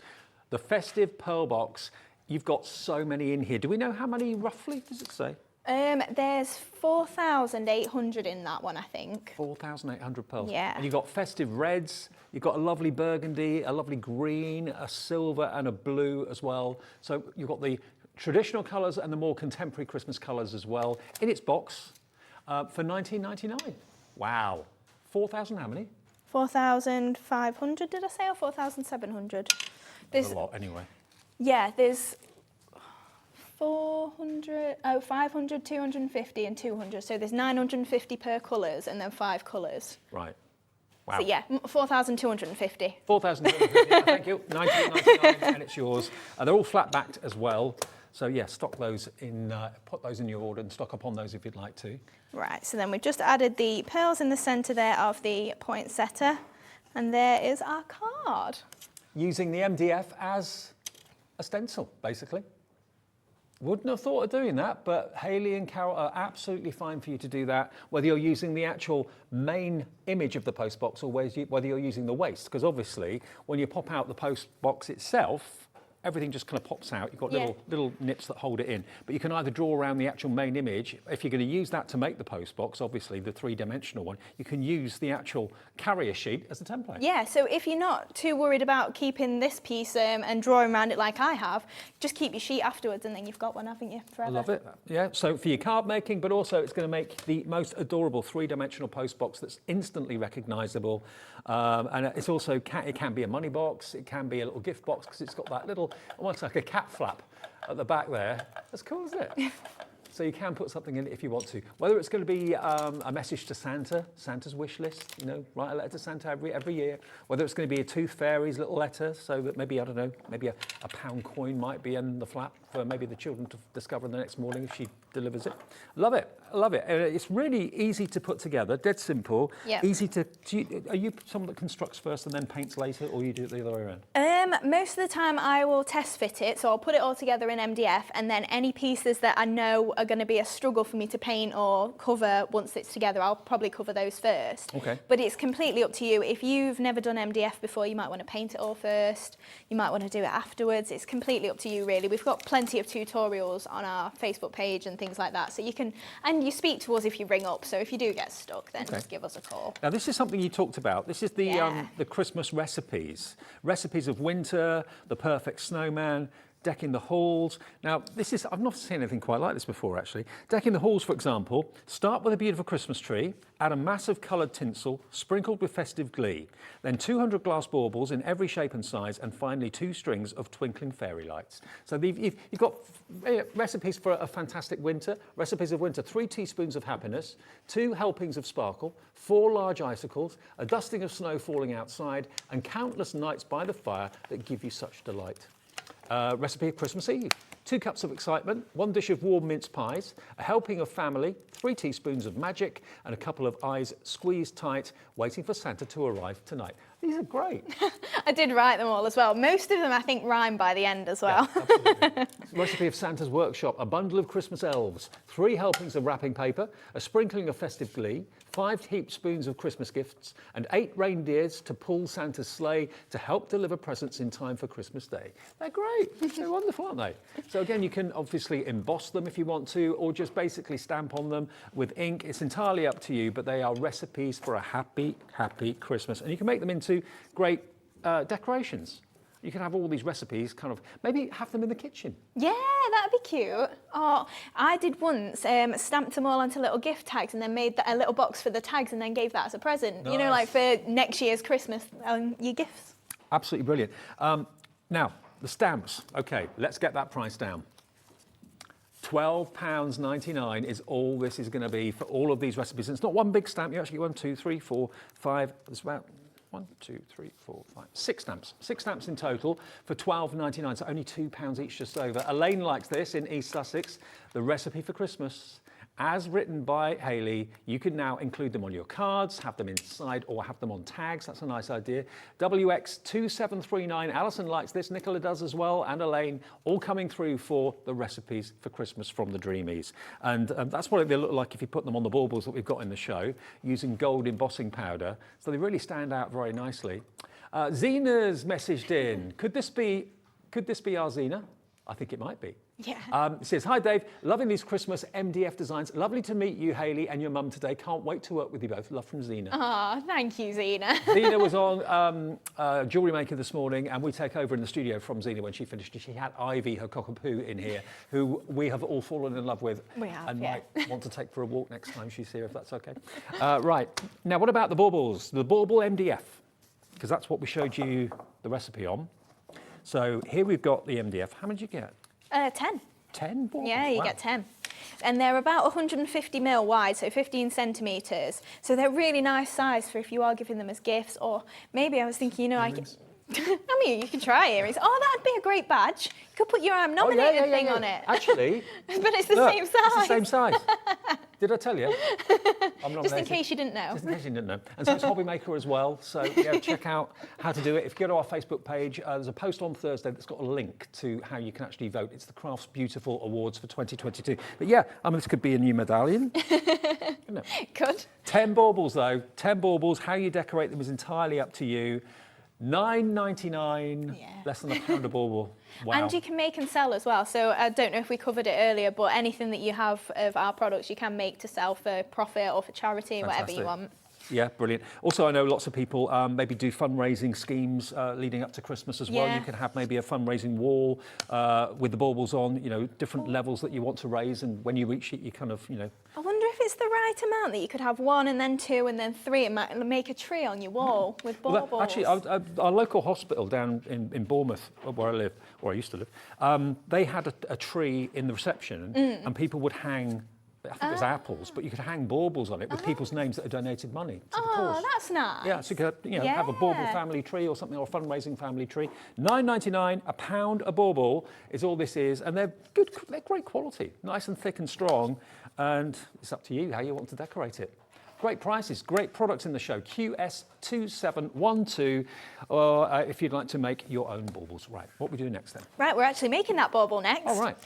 the Festive pearl box, you've got so many in here. Do we know how many roughly, does it say? There's 4,800 in that one, I think. 4,800 pearls. Yeah. And you've got festive reds, you've got a lovely burgundy, a lovely green, a silver and a blue as well. So you've got the traditional colours and the more contemporary Christmas colours as well in its box for $19.99. Wow. 4,000 how many? 4,500, did I say, or 4,700? There's a lot anyway. Yeah, there's 500, 250 and 200. So there's 950 per colours and then 5 colours. Right. Wow. So yeah, 4,250. 4,250, thank you. 19.99 and it's yours. They're all flat backed as well. So yeah, stock those in, put those in your order and stock up on those if you'd like to. Right, so then we've just added the pearls in the centre there of the poinsettia. And there is our card. Using the MDF as a stencil, basically. Wouldn't have thought of doing that, but Hayley and Carol are absolutely fine for you to do that, whether you're using the actual main image of the post box or whether you're using the waste, because obviously when you pop out the post box itself, everything just kind of pops out. You've got little nips that hold it in. But you can either draw around the actual main image. If you're going to use that to make the post box, obviously the three-dimensional one, you can use the actual carrier sheet as a template. Yeah, so if you're not too worried about keeping this piece and drawing around it like I have, just keep your sheet afterwards and then you've got one, haven't you, forever? I love it. Yeah, so for your card making, but also it's going to make the most adorable three-dimensional post box that's instantly recognisable. And it's also, it can be a money box, it can be a little gift box because it's got that little, almost like a cat flap at the back there. That's cool, isn't it? So you can put something in it if you want to. Whether it's going to be a message to Santa, Santa's wish list, you know, write a letter to Santa every year. Whether it's going to be a Tooth Fairy's little letter, so that maybe, I don't know, maybe a pound coin might be in the flap for maybe the children to discover the next morning if she delivers it. Love it, love it. It's really easy to put together, dead simple. Yep. Easy to, are you someone that constructs first and then paints later, or you do it the other way around? Most of the time I will test fit it, so I'll put it all together in MDF, and then any pieces that I know are going to be a struggle for me to paint or cover once it's together, I'll probably cover those first. Okay. But it's completely up to you. If you've never done MDF before, you might want to paint it all first. You might want to do it afterwards. It's completely up to you, really. We've got plenty of tutorials on our Facebook page and things like that, so you can, and you speak to us if you ring up, so if you do get stuck, then just give us a call. Now this is something you talked about. This is the Christmas recipes. Recipes of winter, the perfect snowman, decking the halls. Now, this is, I've not seen anything quite like this before, actually. Decking the halls, for example, start with a beautiful Christmas tree, add a massive coloured tinsel sprinkled with festive glee, then 200 glass baubles in every shape and size, and finally 2 strings of twinkling fairy lights. So you've got recipes for a fantastic winter, recipes of winter, 3 teaspoons of happiness, 2 helpings of sparkle, 4 large icicles, a dusting of snow falling outside, and countless nights by the fire that give you such delight. Recipe of Christmas Eve. 2 cups of excitement, 1 dish of warm mince pies, a helping of family, 3 teaspoons of magic, and a couple of eyes squeezed tight, waiting for Santa to arrive tonight. These are great. I did write them all as well. Most of them, I think, rhyme by the end as well. Yeah, absolutely. Recipe of Santa's workshop, a bundle of Christmas elves, 3 helpings of wrapping paper, a sprinkling of festive glee, 5 heaped spoons of Christmas gifts, and 8 reindeers to pull Santa's sleigh to help deliver presents in time for Christmas Day. They're great. They're wonderful, aren't they? So again, you can obviously emboss them if you want to, or just basically stamp on them with ink. It's entirely up to you, but they are recipes for a happy, happy Christmas. And you can make them into great decorations. You can have all these recipes, kind of, maybe have them in the kitchen. Yeah, that'd be cute. Oh, I did once, stamped them all onto little gift tags and then made a little box for the tags and then gave that as a present. Nice. You know, like for next year's Christmas, your gifts. Absolutely brilliant. Now, the stamps. Okay, let's get that price down. £12.99 is all this is going to be for all of these recipes. And it's not one big stamp. You actually get 1, 2, 3, 4, 5. There's about 1, 2, 3, 4, 5, 6 stamps. 6 stamps in total for £12.99, so only £2 each, just over. Elaine likes this in East Sussex. The recipe for Christmas, as written by Hayley. You can now include them on your cards, have them inside, or have them on tags. That's a nice idea. WX2739, Alison likes this, Nicola does as well, and Elaine, all coming through for the recipes for Christmas from the Dreamees. And that's what they look like if you put them on the baubles that we've got in the show, using gold embossing powder. So they really stand out very nicely. Zena's messaged in. Could this be our Zena? I think it might be. Yeah. It says, hi Dave, loving these Christmas MDF designs. Lovely to meet you, Hayley, and your mum today. Can't wait to work with you both. Love from Zena. Oh, thank you, Zena. Zena was on Jewellery Maker this morning, and we take over in the studio from Zena when she finished. She had Ivy, her cockapoo, in here, who we have all fallen in love with. We have, and yeah. might want to take for a walk next time she's here, if that's okay. Right, now what about the baubles? The bauble MDF, because that's what we showed you the recipe on. So here we've got the MDF. How many did you get? 10. 10 baubles? Yeah, you get 10. And they're about 150mm wide, so 15 centimetres. So they're really nice size for if you are giving them as gifts, or maybe I was thinking, you know, I mean, you could try earrings. Oh, that'd be a great badge. You could put your I'm nominated thing on it. Actually. But it's the same size. It's the same size. Did I tell you? I'm nominated. Just in case you didn't know. Just in case you didn't know. And so it's Hobby Maker as well. So yeah, check out how to do it. If you go to our Facebook page, there's a post on Thursday that's got a link to how you can actually vote. It's the Crafts Beautiful Awards for 2022. But yeah, I mean, this could be a new medallion. Could. 10 baubles though. 10 baubles. How you decorate them is entirely up to you. $9.99, less than £1 a bauble. Wow. And you can make and sell as well. So I don't know if we covered it earlier, but anything that you have of our products, you can make to sell for profit or for charity, whatever you want. Yeah, brilliant. Also, I know lots of people maybe do fundraising schemes leading up to Christmas as well. You can have maybe a fundraising wall with the baubles on, you know, different levels that you want to raise, and when you reach it, you kind of, you know. I wonder if it's the right amount that you could have 1 and then 2 and then 3 and make a tree on your wall with baubles. Well, actually, our local hospital down in Bournemouth, where I live, or I used to live, they had a tree in the reception, and people would hang, I think it was apples, but you could hang baubles on it with people's names that had donated money to the cause. Oh, that's nice. Yeah, so you could, you know, have a bauble family tree or something, or a fundraising family tree. $9.99, £1 a bauble is all this is, and they're good. They're great quality, nice and thick and strong, and it's up to you how you want to decorate it. Great prices, great products in the show. QS2712, or if you'd like to make your own baubles. Right, what we do next then? Right, we're actually making that bauble next. Oh, right.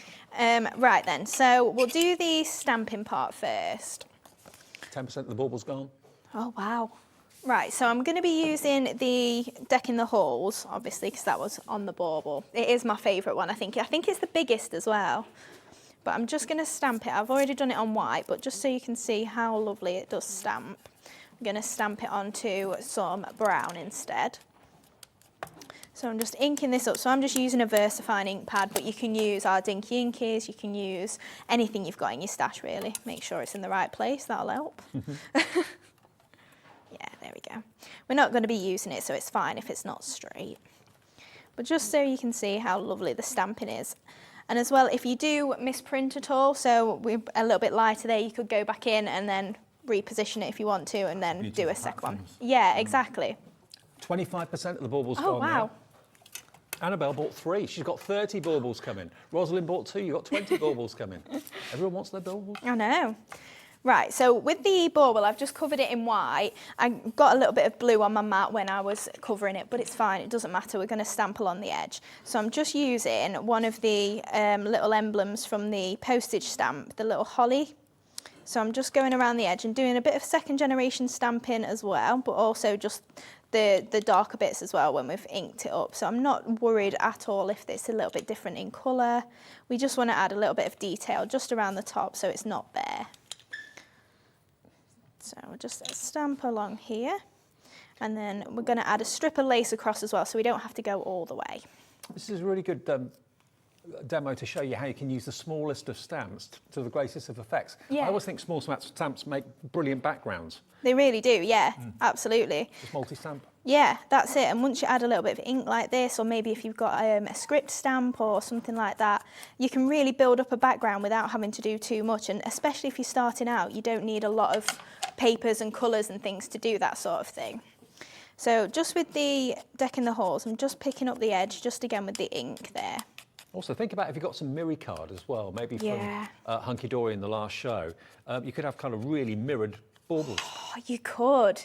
Right then, so we'll do the stamping part first. 10% of the bauble's gone. Oh, wow. Right, so I'm going to be using the Decking the Halls, obviously, because that was on the bauble. It is my favourite one, I think. I think it's the biggest as well. But I'm just going to stamp it. I've already done it on white, but just so you can see how lovely it does stamp, I'm going to stamp it onto some brown instead. So I'm just inking this up. So I'm just using a VersaFine ink pad, but you can use our Dinky Inkies, you can use anything you've got in your stash, really. Make sure it's in the right place, that'll help. Yeah, there we go. We're not going to be using it, so it's fine if it's not straight. But just so you can see how lovely the stamping is. And as well, if you do misprint at all, so we're a little bit lighter there, you could go back in and then reposition it if you want to, and then do a second one. Yeah, exactly. 25% of the baubles gone. Oh, wow. Now. Annabelle bought 3. She's got 30 baubles coming. Rosalind bought 2. You've got 20 baubles coming. Everyone wants their baubles. I know. Right, so with the bauble, I've just covered it in white. I got a little bit of blue on my mat when I was covering it, but it's fine, it doesn't matter. We're going to stamp along the edge. So I'm just using one of the little emblems from the postage stamp, the little holly. So I'm just going around the edge and doing a bit of second generation stamping as well, but also just the darker bits as well when we've inked it up. So I'm not worried at all if it's a little bit different in colour. We just want to add a little bit of detail just around the top so it's not bare. So we'll just stamp along here, and then we're going to add a strip of lace across as well, so we don't have to go all the way. This is a really good demo to show you how you can use the smallest of stamps to the greatest of effects. Yeah. I always think small stamps make brilliant backgrounds. They really do, yeah, absolutely. Just multi-stamp. Yeah, that's it. And once you add a little bit of ink like this, or maybe if you've got a script stamp or something like that, you can really build up a background without having to do too much. And especially if you're starting out, you don't need a lot of papers and colours and things to do that sort of thing. So just with the Decking the Halls, I'm just picking up the edge, just again with the ink there. Also, think about if you've got some mirror card as well, maybe from Hunkydory in the last show. You could have kind of really mirrored baubles. Oh, you could.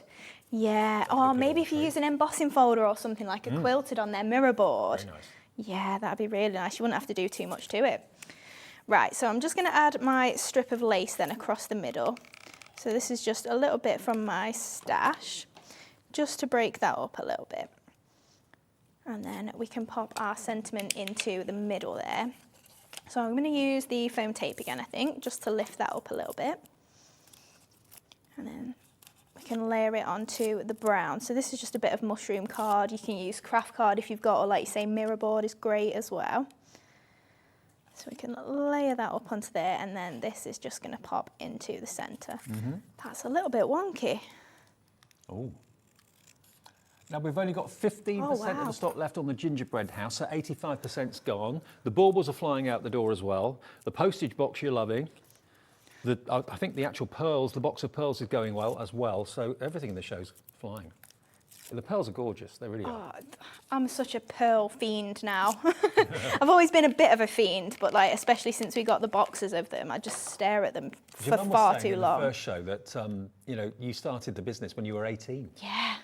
Yeah. Oh, maybe if you use an embossing folder or something like a quilted on their mirror board. Very nice. Yeah, that'd be really nice. You wouldn't have to do too much to it. Right, so I'm just going to add my strip of lace then across the middle. So this is just a little bit from my stash, just to break that up a little bit. And then we can pop our sentiment into the middle there. So I'm going to use the foam tape again, I think, just to lift that up a little bit. And then we can layer it onto the brown. So this is just a bit of mushroom card. You can use craft card if you've got, or like you say, mirror board is great as well. So we can layer that up onto there, and then this is just going to pop into the centre. That's a little bit wonky. Oh. Now, we've only got 15% of the stock left on the gingerbread house, so 85%'s gone. The baubles are flying out the door as well. The postage box you're loving. I think the actual pearls, the box of pearls is going well as well, so everything in the show's flying. The pearls are gorgeous, they really are. I'm such a pearl fiend now. I've always been a bit of a fiend, but like especially since we got the boxes of them, I just stare at them for far too long. In the first show that you know, you started the business when you were 18. Yeah,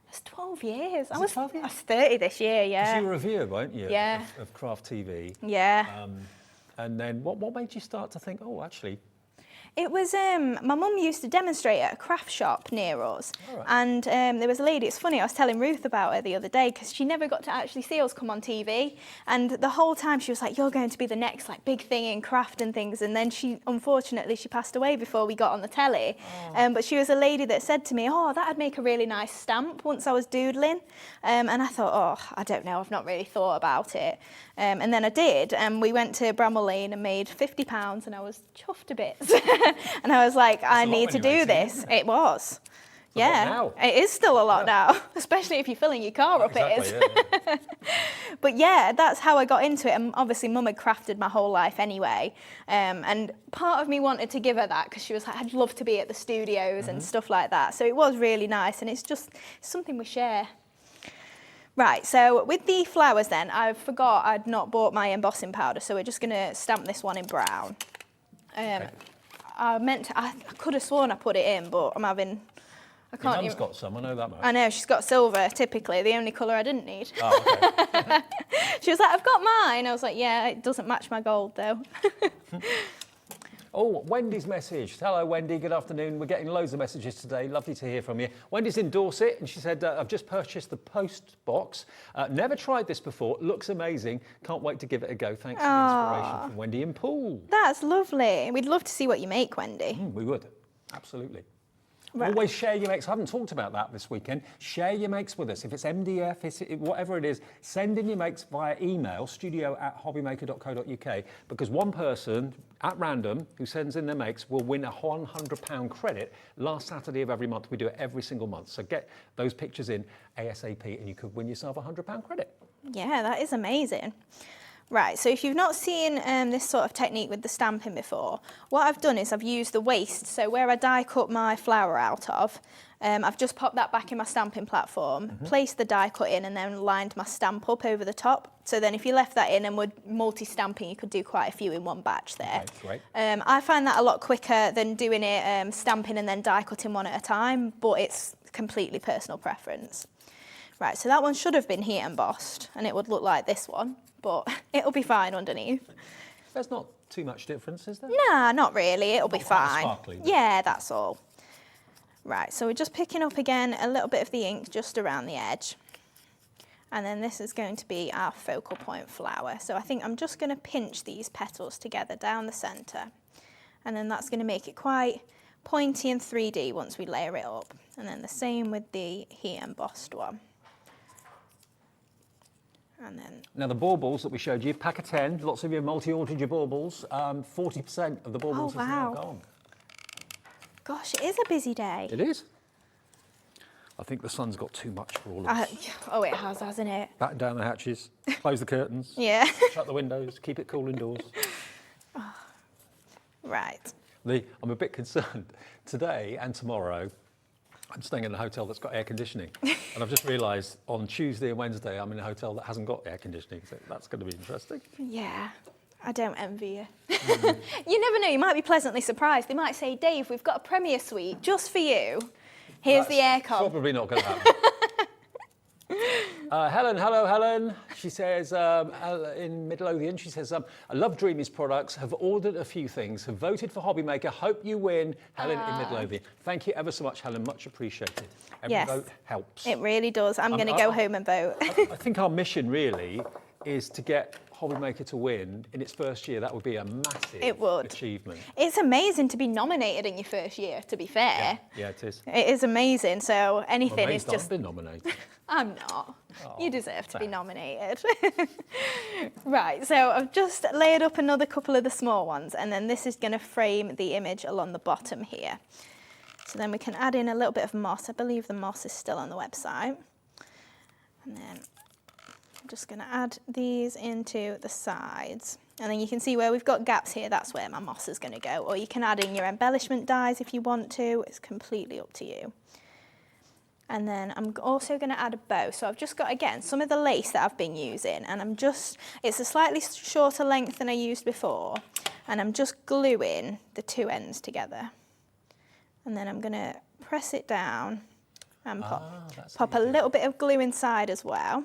that's 12 years. I was 30 this year. Yeah. 'Cause you were a reviewer, weren't you? Yeah. Of Craft TV. Yeah. And then what made you start to think, oh, actually? It was, my mum used to demonstrate at a craft shop near us. Right. And there was a lady, it's funny, I was telling Ruth about her the other day because she never got to actually see us come on TV. And the whole time she was like, you're going to be the next like big thing in craft and things. And then unfortunately, she passed away before we got on the telly. But she was a lady that said to me, oh, that'd make a really nice stamp once I was doodling. And I thought, oh, I don't know, I've not really thought about it. And then I did, and we went to Bramall Lane and made £50 and I was chuffed to bits. And I was like, I need to do this. It was. Yeah, it is still a lot now, especially if you're filling your car up, it is. Yeah. But yeah, that's how I got into it. And obviously Mum had crafted my whole life anyway. And part of me wanted to give her that because she was like, I'd love to be at the studios and stuff like that. So it was really nice, and it's just something we share. Right, so with the flowers then, I forgot I'd not bought my embossing powder, so we're just going to stamp this one in brown. Okay. I could have sworn I put it in, but I'm having... I can't. Your mum's got some, I know that much. I know, she's got silver, typically, the only colour I didn't need. Oh, okay. She was like, I've got mine. I was like, yeah, it doesn't match my gold, though. Oh, Wendy's message. Hello, Wendy. Good afternoon. We're getting loads of messages today. Lovely to hear from you. Wendy's in Dorset, and she said, I've just purchased the post box. Never tried this before. Looks amazing. Can't wait to give it a go. Thanks for the inspiration from Wendy in Poole. That's lovely. We'd love to see what you make, Wendy. We would. Absolutely. Right. Always share your makes. I haven't talked about that this weekend. Share your makes with us. If it's MDF, whatever it is, send in your makes via email, studio@hobbymaker.co.uk, because one person at random who sends in their makes will win a £100 credit last Saturday of every month. We do it every single month. So get those pictures in ASAP and you could win yourself a £100 credit. Yeah, that is amazing. Right, so if you've not seen this sort of technique with the stamping before, what I've done is I've used the waste, so where I die cut my flower out of, I've just popped that back in my stamping platform, placed the die cut in and then lined my stamp up over the top. So then if you left that in and were multi-stamping, you could do quite a few in one batch there. Okay, great. I find that a lot quicker than doing it stamping and then die cutting one at a time, but it's completely personal preference. Right, so that one should have been heat embossed and it would look like this one, but it'll be fine underneath. There's not too much difference, is there? Nah, not really, it'll be fine. Sparkly, yeah, that's all. Right, so we're just picking up again a little bit of the ink just around the edge. And then this is going to be our focal point flower. So I think I'm just going to pinch these petals together down the centre. And then that's going to make it quite pointy and 3D once we layer it up. And then the same with the heat embossed one. And then now the baubles that we showed you, pack of 10, lots of you multi-ordered your baubles, 40% of the baubles is now gone. Gosh, it is a busy day. It is. I think the sun's got too much for all of us. Oh, it has, hasn't it? Batten down the hatches, close the curtains, yeah. Shut the windows, keep it cool indoors. Oh. Right. I'm a bit concerned. Today and tomorrow, I'm staying in a hotel that's got air conditioning. And I've just realised on Tuesday and Wednesday, I'm in a hotel that hasn't got air conditioning. So that's going to be interesting. Yeah, I don't envy you. You never know, you might be pleasantly surprised. They might say, Dave, we've got a premiere suite just for you. Here's the aircon. Probably not going to happen. Helen, hello, Helen. She says, in Midlothian, she says, I love Dreamees products, have ordered a few things, have voted for Hobbymaker, hope you win. Helen in Midlothian. Thank you ever so much, Helen, much appreciated. Every vote helps. It really does. I'm going to go home and vote. I think our mission really is to get Hobbymaker to win in its first year. That would be a massive achievement. It's amazing to be nominated in your first year, to be fair. Yeah, it is. It is amazing. So anything is just... I've been nominated. I'm not. Oh, you deserve to be nominated. Right, so I've just layered up another couple of the small ones, and then this is going to frame the image along the bottom here. So then we can add in a little bit of moss. I believe the moss is still on the website. And then I'm just going to add these into the sides. And then you can see where we've got gaps here, that's where my moss is going to go. Or you can add in your embellishment dies if you want to. It's completely up to you. And then I'm also going to add a bow. So I've just got, again, some of the lace that I've been using. And it's a slightly shorter length than I used before. And I'm just gluing the two ends together. And then I'm going to press it down and pop a little bit of glue inside as well.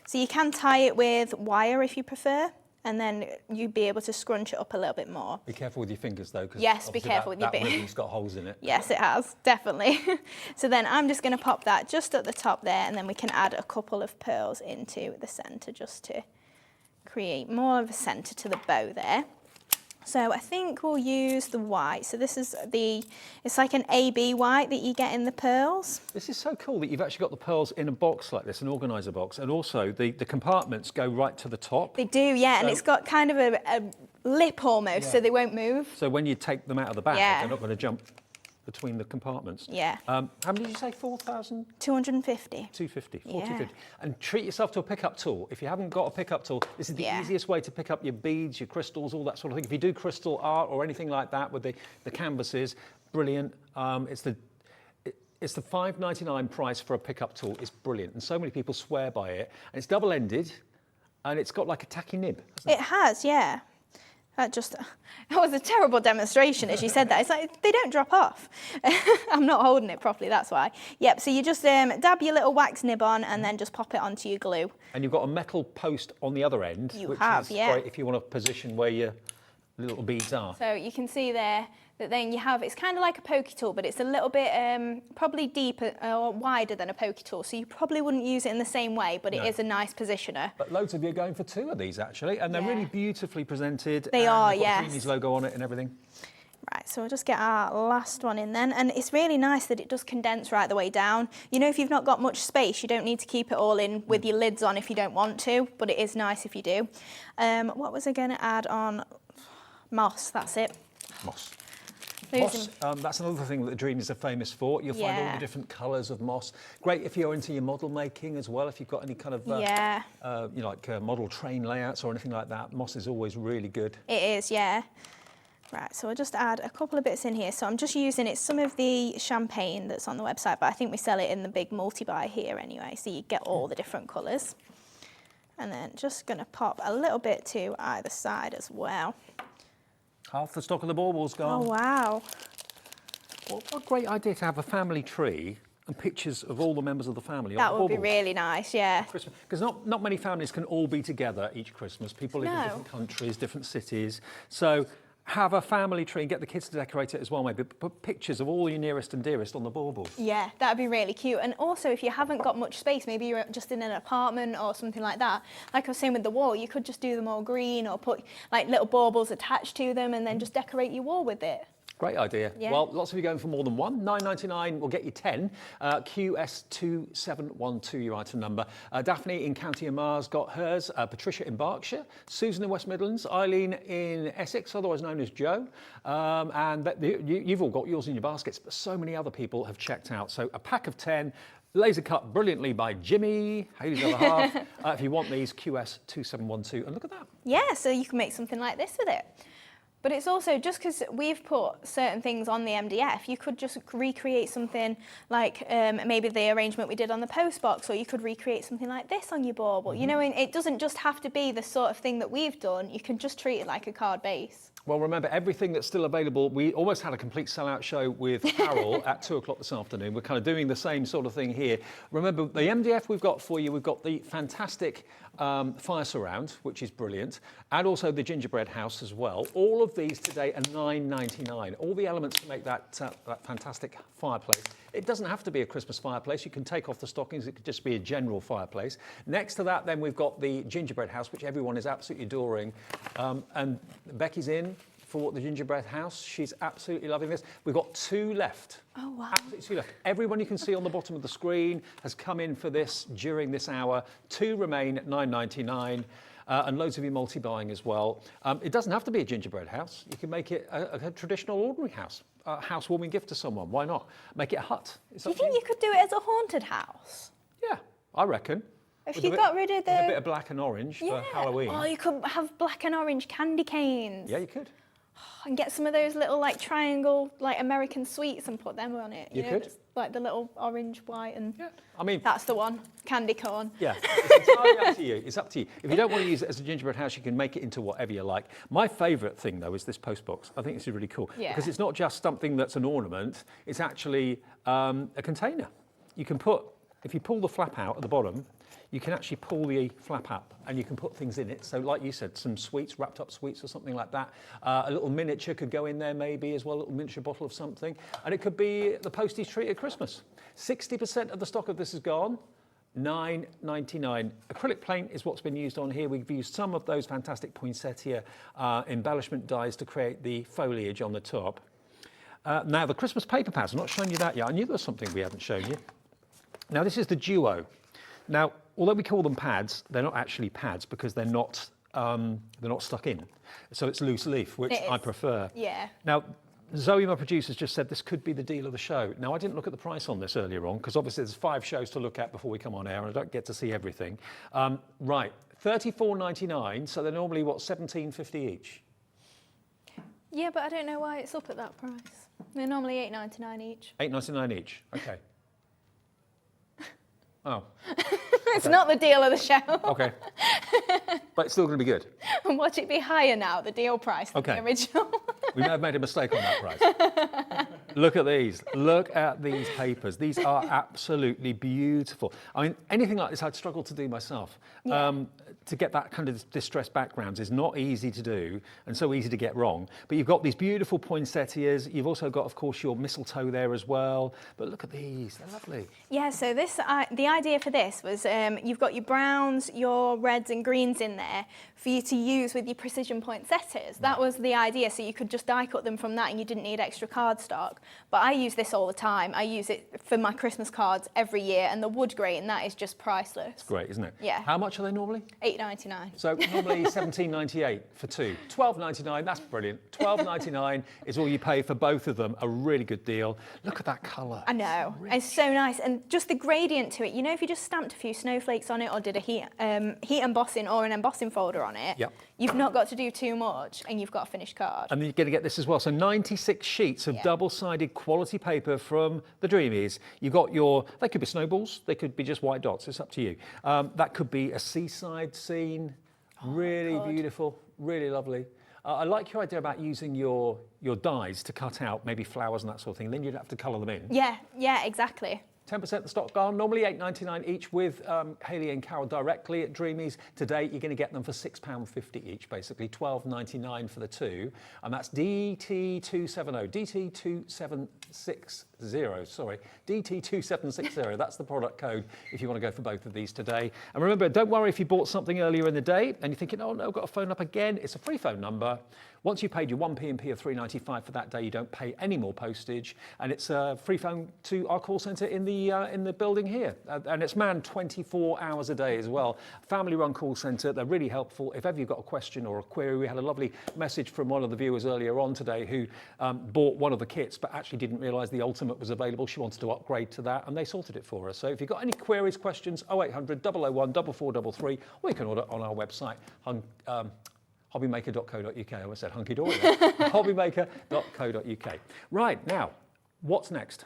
So you can tie it with wire if you prefer, and then you'd be able to scrunch it up a little bit more. Be careful with your fingers though, because yes, be careful with your fingers. That ribbon's got holes in it. Yes, it has, definitely. So then I'm just going to pop that just at the top there, and then we can add a couple of pearls into the centre just to create more of a centre to the bow there. So I think we'll use the white. So this is it's like an AB white that you get in the pearls. This is so cool that you've actually got the pearls in a box like this, an organiser box, and also the compartments go right to the top. They do, yeah, and it's got kind of a lip almost, so they won't move. So when you take them out of the bag, they're not going to jump between the compartments. Yeah. How many did you say? 4,000? 250. 250. 250. And treat yourself to a pickup tool. If you haven't got a pickup tool, this is the easiest way to pick up your beads, your crystals, all that sort of thing. If you do crystal art or anything like that with the canvases, brilliant. It's the $5.99 price for a pickup tool. It's brilliant, and so many people swear by it. And it's double-ended, and it's got like a tacky nib. It has, yeah. That was a terrible demonstration as you said that. It's like, they don't drop off. I'm not holding it properly, that's why. Yep, so you just dab your little wax nib on and then just pop it onto your glue. And you've got a metal post on the other end, which is great if you want to position where your little beads are. So you can see there that then you have, it's kind of like a pokey tool, but it's a little bit probably deeper or wider than a pokey tool. So you probably wouldn't use it in the same way, but it is a nice positioner. But loads of you are going for two of these actually, and they're really beautifully presented. They are, yes. Got Dreamees logo on it and everything. Right, so we'll just get our last one in then. And it's really nice that it does condense right the way down. You know, if you've not got much space, you don't need to keep it all in with your lids on if you don't want to, but it is nice if you do. What was I going to add on? Moss, that's it. Moss. Moss, that's another thing that the Dreamees are famous for. You'll find all the different colours of moss. Great if you're into your model making as well, if you've got any kind of you know, like model train layouts or anything like that. Moss is always really good. It is, yeah. Right, so I'll just add a couple of bits in here. So I'm just using some of the champagne that's on the website, but I think we sell it in the big multi-buy here anyway, so you get all the different colours. And then just going to pop a little bit to either side as well. Half the stock of the baubles gone. Oh, wow. Well, what a great idea to have a family tree and pictures of all the members of the family. That would be really nice, yeah. Because not many families can all be together each Christmas. People live in different countries, different cities. So have a family tree and get the kids to decorate it as well, maybe. Put pictures of all your nearest and dearest on the baubles. Yeah, that'd be really cute. And also, if you haven't got much space, maybe you're just in an apartment or something like that, like I was saying with the wall, you could just do them all green or put like little baubles attached to them and then just decorate your wall with it. Great idea. Yeah. Well, lots of you going for more than one. $9.99 will get you 10. QS2712, your item number. Daphne in County Mars got hers. Patricia in Berkshire. Susan in West Midlands. Eileen in Essex, otherwise known as Joe. And you've all got yours in your baskets, but so many other people have checked out. So a pack of 10. Laser cut brilliantly by Jimmy, Haley's other half. If you want these, QS2712. And look at that. Yeah, so you can make something like this with it. But it's also, just because we've put certain things on the MDF, you could just recreate something like maybe the arrangement we did on the post box, or you could recreate something like this on your bauble. You know, it doesn't just have to be the sort of thing that we've done. You can just treat it like a card base. Well, remember, everything that's still available, we almost had a complete sellout show with Carol at 2 o'clock this afternoon. We're kind of doing the same sort of thing here. Remember, the MDF we've got for you, we've got the fantastic fire surround, which is brilliant, and also the gingerbread house as well. All of these today are $9.99. All the elements to make that fantastic fireplace. It doesn't have to be a Christmas fireplace. You can take off the stockings. It could just be a general fireplace. Next to that, then, we've got the gingerbread house, which everyone is absolutely adoring. And Becky's in for the gingerbread house. She's absolutely loving this. We've got 2 left. Oh, wow. Absolutely 2 left. Everyone you can see on the bottom of the screen has come in for this during this hour. 2 remain at $9.99. And loads of you multi-buying as well. It doesn't have to be a gingerbread house. You can make it a traditional ordinary house. A housewarming gift to someone. Why not? Make it a hut. Do you think you could do it as a haunted house? Yeah, I reckon. If you got rid of a bit of black and orange for Halloween. Oh, you could have black and orange candy canes. Yeah, you could. And get some of those little like triangle like American sweets and put them on it. You could. Like the little orange, white, and I mean, that's the one. Candy corn. Yeah, it's entirely up to you. It's up to you. If you don't want to use it as a gingerbread house, you can make it into whatever you like. My favourite thing, though, is this post box. I think this is really cool because it's not just something that's an ornament. It's actually a container. You can put, if you pull the flap out at the bottom, you can actually pull the flap up and you can put things in it. So like you said, some sweets, wrapped up sweets or something like that. A little miniature could go in there maybe as well, a little miniature bottle of something. And it could be the postage treat at Christmas. 60% of the stock of this is gone. $9.99. Acrylic paint is what's been used on here. We've used some of those fantastic poinsettia embellishment dyes to create the foliage on the top. Now the Christmas paper pads, I'm not showing you that yet. I knew there was something we haven't shown you. Now this is the Duo. Now, although we call them pads, they're not actually pads because they're not stuck in. So it's loose leaf, which I prefer. Yeah. Now, Zoe, my producer, just said this could be the deal of the show. Now, I didn't look at the price on this earlier on because obviously there's 5 shows to look at before we come on air and I don't get to see everything. Right, $34.99, so they're normally, what, $17.50 each? Yeah, but I don't know why it's up at that price. They're normally $8.99 each. $8.99 each, okay. Oh. It's not the deal of the show. Okay. But it's still going to be good. And watch it be higher now, the deal price, than the original. We may have made a mistake on that price. Look at these. Look at these papers. These are absolutely beautiful. I mean, anything like this I'd struggle to do myself. To get that kind of distressed backgrounds is not easy to do and so easy to get wrong. But you've got these beautiful poinsettias. You've also got, of course, your mistletoe there as well. But look at these. They're lovely. Yeah, so this the idea for this was you've got your browns, your reds and greens in there for you to use with your precision poinsettias. That was the idea, so you could just die cut them from that and you didn't need extra cardstock. But I use this all the time. I use it for my Christmas cards every year, and the wood grain, that is just priceless. It's great, isn't it? Yeah. How much are they normally? $8.99. So normally $17.98 for 2. $12.99, that's brilliant. $12.99 is all you pay for both of them. A really good deal. Look at that colour. I know, it's so nice. And just the gradient to it, you know, if you just stamped a few snowflakes on it or did a heat embossing or an embossing folder on it, you've not got to do too much and you've got a finished card. And then you're going to get this as well. So 96 sheets of double-sided quality paper from the Dreamees. You've got your, they could be snowballs, they could be just white dots, it's up to you. That could be a seaside scene, really beautiful, really lovely. I like your idea about using your dies to cut out maybe flowers and that sort of thing. Then you'd have to colour them in. Yeah, exactly. 10% of the stock gone, normally $8.99 each with Hayley and Carol directly at Dreamees. Today, you're going to get them for £6.50 each, basically, $12.99 for the 2. And that's DT270, DT2760, sorry, DT2760. That's the product code if you want to go for both of these today. And remember, don't worry if you bought something earlier in the day and you're thinking, oh no, I've got to phone up again. It's a free phone number. Once you've paid your 1p and P of $3.95 for that day, you don't pay any more postage, and it's a free phone to our call centre in the building here, and it's manned 24 hours a day as well. Family-run call centre. They're really helpful. If ever you've got a question or a query, we had a lovely message from one of the viewers earlier on today who bought one of the kits but actually didn't realise the Ultimate was available. She wanted to upgrade to that, and they sorted it for us. So if you've got any queries, questions, 0800 001 4433, or you can order on our website. Hobbymaker.co.uk. I almost said hunky-dory. Hobbymaker.co.uk. Right, now, what's next?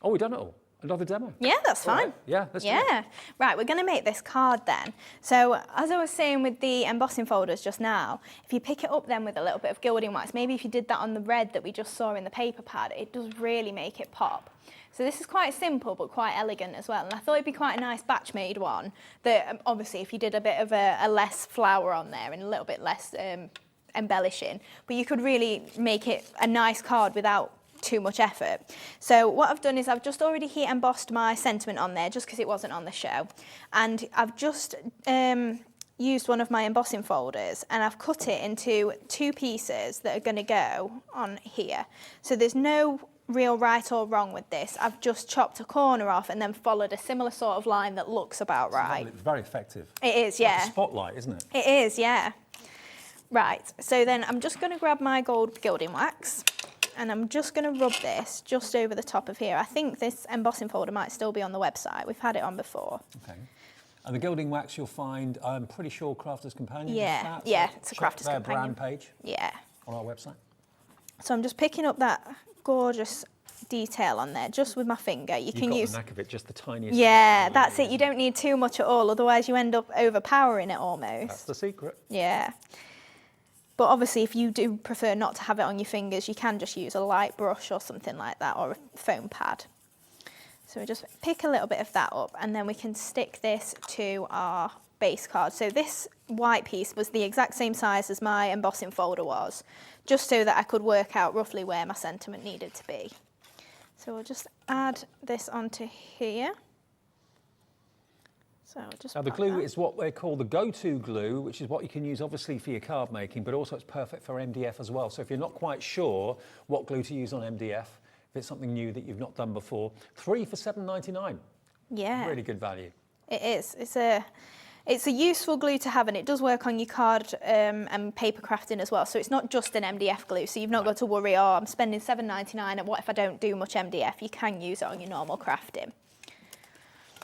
Oh, we've done it all. Another demo. Yeah, that's fine. Right. Yeah, let's do it. Right, we're going to make this card then. So, as I was saying with the embossing folders just now, if you pick it up then with a little bit of gilding wax, maybe if you did that on the red that we just saw in the paper pad, it does really make it pop. So this is quite simple but quite elegant as well, and I thought it'd be quite a nice batch made one that obviously if you did a bit of a less flower on there and a little bit less embellishing, but you could really make it a nice card without too much effort. So what I've done is I've just already heat embossed my sentiment on there just because it wasn't on the show, and I've just used one of my embossing folders and I've cut it into 2 pieces that are going to go on here. So there's no real right or wrong with this. I've just chopped a corner off and then followed a similar sort of line that looks about right. It's very effective. It is, yeah. Like a spotlight, isn't it? It is, yeah. Right, so then I'm just going to grab my gold gilding wax and I'm just going to rub this just over the top of here. I think this embossing folder might still be on the website. We've had it on before. Okay. And the gilding wax you'll find, I'm pretty sure Crafter's Companion. Yeah, yeah, it's a Crafter's Companion. Their brand page. Yeah. On our website. So I'm just picking up that gorgeous detail on there just with my finger. You can use the knack of it, just the tiniest. Yeah, that's it. You don't need too much at all, otherwise you end up overpowering it almost. That's the secret. Yeah. But obviously if you do prefer not to have it on your fingers, you can just use a light brush or something like that, or a foam pad. So we just pick a little bit of that up, and then we can stick this to our base card. So this white piece was the exact same size as my embossing folder was, just so that I could work out roughly where my sentiment needed to be. So we'll just add this onto here. So I'll just now the glue is what they call the go-to glue, which is what you can use obviously for your card making, but also it's perfect for MDF as well. So if you're not quite sure what glue to use on MDF, if it's something new that you've not done before, 3 for $7.99. Yeah. Really good value. It is. It's a useful glue to have, and it does work on your card and paper crafting as well. So it's not just an MDF glue, so you've not got to worry, oh, I'm spending $7.99 and what if I don't do much MDF? You can use it on your normal crafting.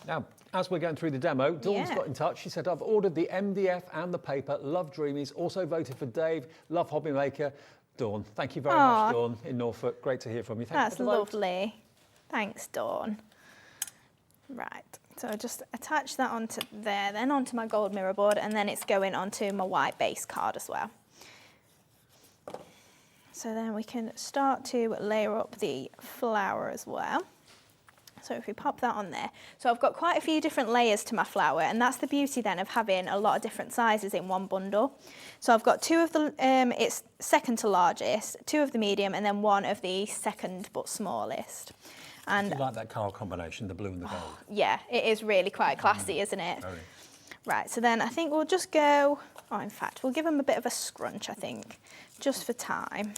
Now, as we're going through the demo, Dawn's got in touch. She said, I've ordered the MDF and the paper, love Dreamees, also voted for Dave, love Hobby Maker. Dawn, thank you very much, Dawn, in Norfolk. Great to hear from you. That's lovely. Thanks, Dawn. Right, so I'll just attach that onto there, then onto my gold mirror board, and then it's going onto my white base card as well. So then we can start to layer up the flower as well. So if we pop that on there. So I've got quite a few different layers to my flower, and that's the beauty then of having a lot of different sizes in one bundle. So I've got 2 of the, it's second to largest, 2 of the medium, and then 1 of the second but smallest. And you like that colour combination, the blue and the gold? Yeah, it is really quite classy, isn't it? Very. Right, so then I think we'll just go, oh, in fact, we'll give them a bit of a scrunch, I think, just for time.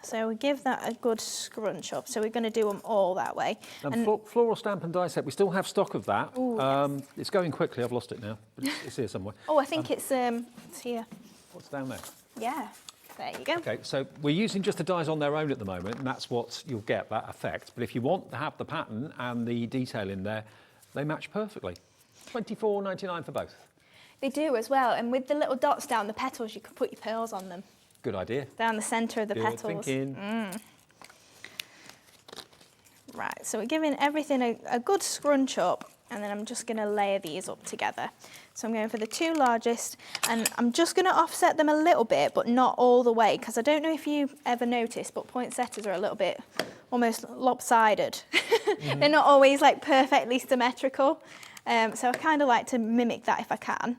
So we give that a good scrunch up. So we're going to do them all that way. And floral stamp and die set, we still have stock of that. Ooh, yes. It's going quickly, I've lost it now, but it's here somewhere. Oh, I think it's here. What's down there? Yeah, there you go. Okay, so we're using just the dies on their own at the moment, and that's what you'll get, that effect. But if you want to have the pattern and the detail in there, they match perfectly. $24.99 for both. They do as well, and with the little dots down the petals, you can put your pearls on them. Good idea. Down the centre of the petals. Good thinking. Right, so we're giving everything a good scrunch up, and then I'm just going to layer these up together. So I'm going for the 2 largest, and I'm just going to offset them a little bit, but not all the way, because I don't know if you ever noticed, but poinsettias are a little bit almost lopsided. They're not always like perfectly symmetrical, so I kind of like to mimic that if I can,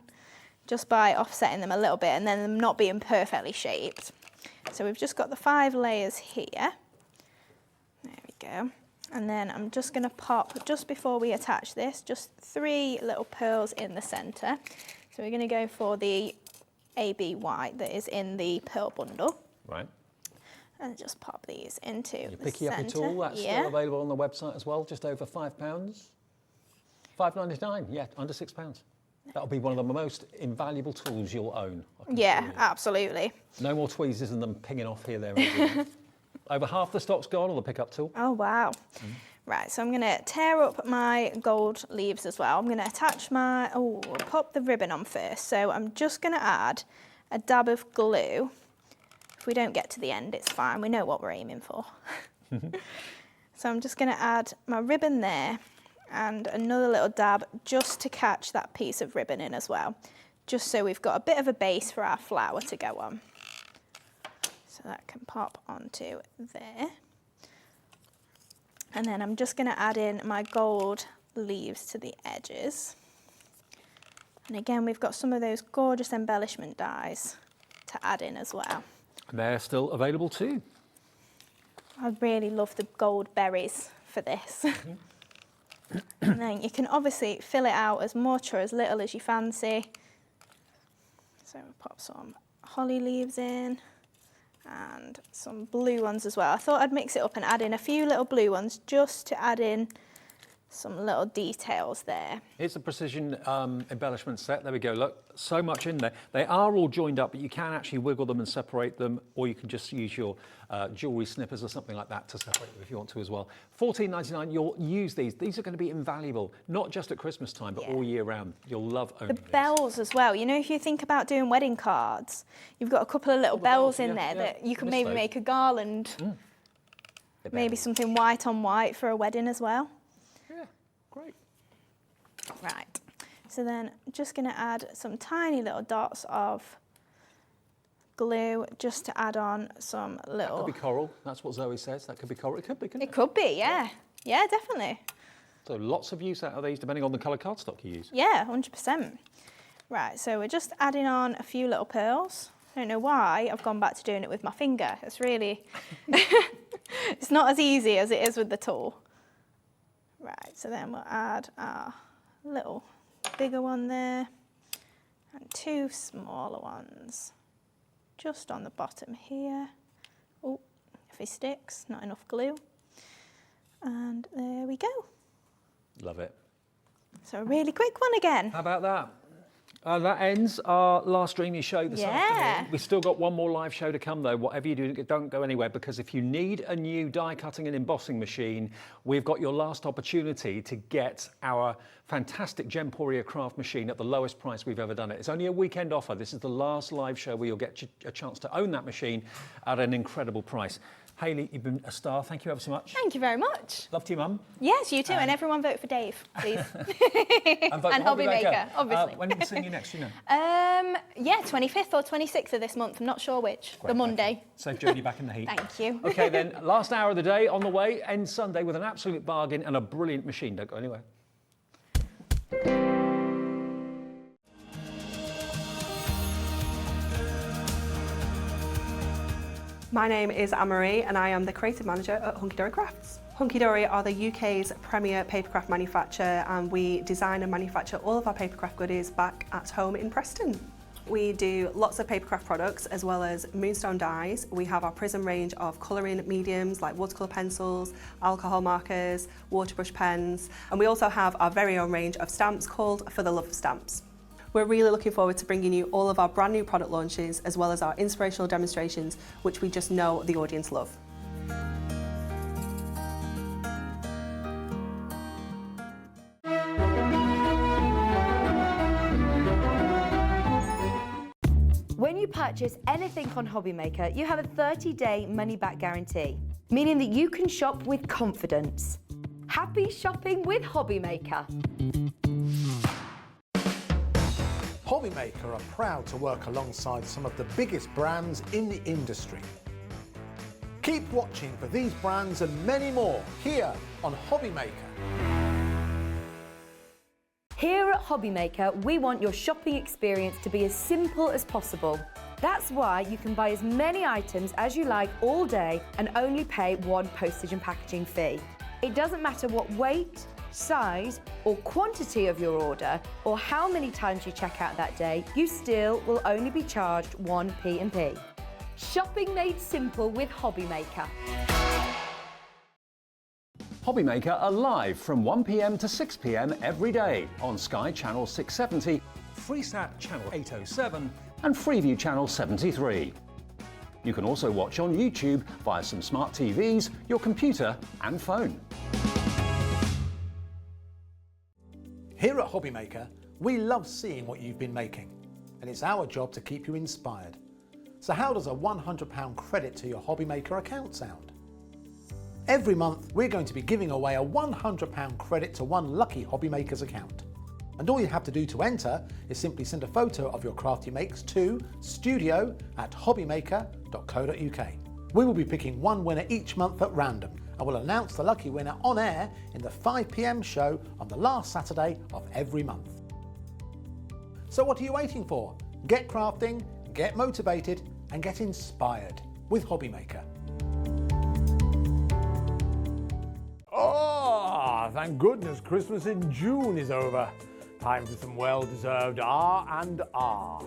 just by offsetting them a little bit and then them not being perfectly shaped. So we've just got the 5 layers here. There we go. And then I'm just going to pop, just before we attach this, just 3 little pearls in the centre. So we're going to go for the AB white that is in the pearl bundle. Right. And just pop these into You're the picking up your centre. tool, that's still available on the website as well, just over £5. $5.99, yeah, under £6. That'll be one of the most invaluable tools you'll own. Yeah, absolutely. No more tweezers and them pinging off here, there, and everywhere. Over half the stock's gone on the pickup tool. Oh, wow. Right, so I'm going to tear up my gold leaves as well. I'm going to attach my, we'll pop the ribbon on first. So I'm just going to add a dab of glue. If we don't get to the end, it's fine. We know what we're aiming for. So I'm just going to add my ribbon there and another little dab just to catch that piece of ribbon in as well, just so we've got a bit of a base for our flower to go on. So that can pop onto there. And then I'm just going to add in my gold leaves to the edges. And again, we've got some of those gorgeous embellishment dies to add in as well. And they're still available too. I really love the gold berries for this. And then you can obviously fill it out as much or as little as you fancy. So we'll pop some holly leaves in and some blue ones as well. I thought I'd mix it up and add in a few little blue ones just to add in some little details there. Here's the precision embellishment set. There we go. Look, so much in there. They are all joined up, but you can actually wiggle them and separate them, or you can just use your jewellery snippers or something like that to separate them if you want to as well. $14.99, you'll use these. These are going to be invaluable, not just at Christmas time, but all year round. You'll love owning the bells as well. You know, if you think about doing wedding cards, you've got a couple of little bells in there that you can maybe make a garland. Maybe something white on white for a wedding as well. Yeah, great. Right, so then I'm just going to add some tiny little dots of glue just to add on some little... That could be coral, that's what Zoe says. That could be coral. It could be, couldn't it? It could be, yeah. Yeah, definitely. So lots of use out of these depending on the colour cardstock you use. Yeah, 100%. Right, so we're just adding on a few little pearls. I don't know why I've gone back to doing it with my finger. It's really... it's not as easy as it is with the tool. Right, so then we'll add our little bigger one there and two smaller ones just on the bottom here. Oh, if it sticks, not enough glue. And there we go. Love it. So a really quick one again. How about that? That ends our last Dreamees show this afternoon. We've still got one more live show to come though. Whatever you do, don't go anywhere, because if you need a new die cutting and embossing machine, we've got your last opportunity to get our fantastic Gemporia craft machine at the lowest price we've ever done it. It's only a weekend offer. This is the last live show where you'll get a chance to own that machine at an incredible price. Hayley, you've been a star. Thank you ever so much. Thank you very much. Love to you, Mum. Yes, you too. And everyone vote for Dave, please. And vote for Hobby Maker, obviously. When are we seeing you next, you know? Yeah, 25th or 26th of this month. I'm not sure which. Great, the Monday. Safe journey back in the heat. Thank you. OK, then, last hour of the day on the way. Ends Sunday with an absolute bargain and a brilliant machine. Don't go anywhere. My name is Anne-Marie and I am the creative manager at Hunkydory Crafts. Hunkydory are the UK's premier papercraft manufacturer, and we design and manufacture all of our papercraft goodies back at home in Preston. We do lots of papercraft products as well as moonstone dies. We have our prism range of colouring mediums like watercolour pencils, alcohol markers, waterbrush pens, and we also have our very own range of stamps called For the Love of Stamps. We're really looking forward to bringing you all of our brand new product launches as well as our inspirational demonstrations, which we just know the audience love. When you purchase anything on Hobby Maker, you have a 30-day money-back guarantee, meaning that you can shop with confidence. Happy shopping with Hobby Maker. Hobby Maker are proud to work alongside some of the biggest brands in the industry. Keep watching for these brands and many more here on Hobby Maker. Here at Hobby Maker, we want your shopping experience to be as simple as possible. That's why you can buy as many items as you like all day and only pay one postage and packaging fee. It doesn't matter what weight, size or quantity of your order or how many times you check out that day, you still will only be charged one P&P. Shopping made simple with Hobby Maker. Hobby Maker are live from 1 p.m. to 6 p.m. every day on Sky Channel 670, Freesat Channel 807 and Freeview Channel 73. You can also watch on YouTube via some smart TVs, your computer and phone. Here at Hobby Maker, we love seeing what you've been making, and it's our job to keep you inspired. So how does a £100 credit to your Hobby Maker account sound? Every month, we're going to be giving away a £100 credit to one lucky Hobby Maker's account. And all you have to do to enter is simply send a photo of your craft you makes to studio@hobbymaker.co.uk. We will be picking one winner each month at random, and we'll announce the lucky winner on air in the 5 p.m. show on the last Saturday of every month. So what are you waiting for? Get crafting, get motivated and get inspired with Hobby Maker. Oh, thank goodness Christmas in June is over. Time for some well-deserved R&R.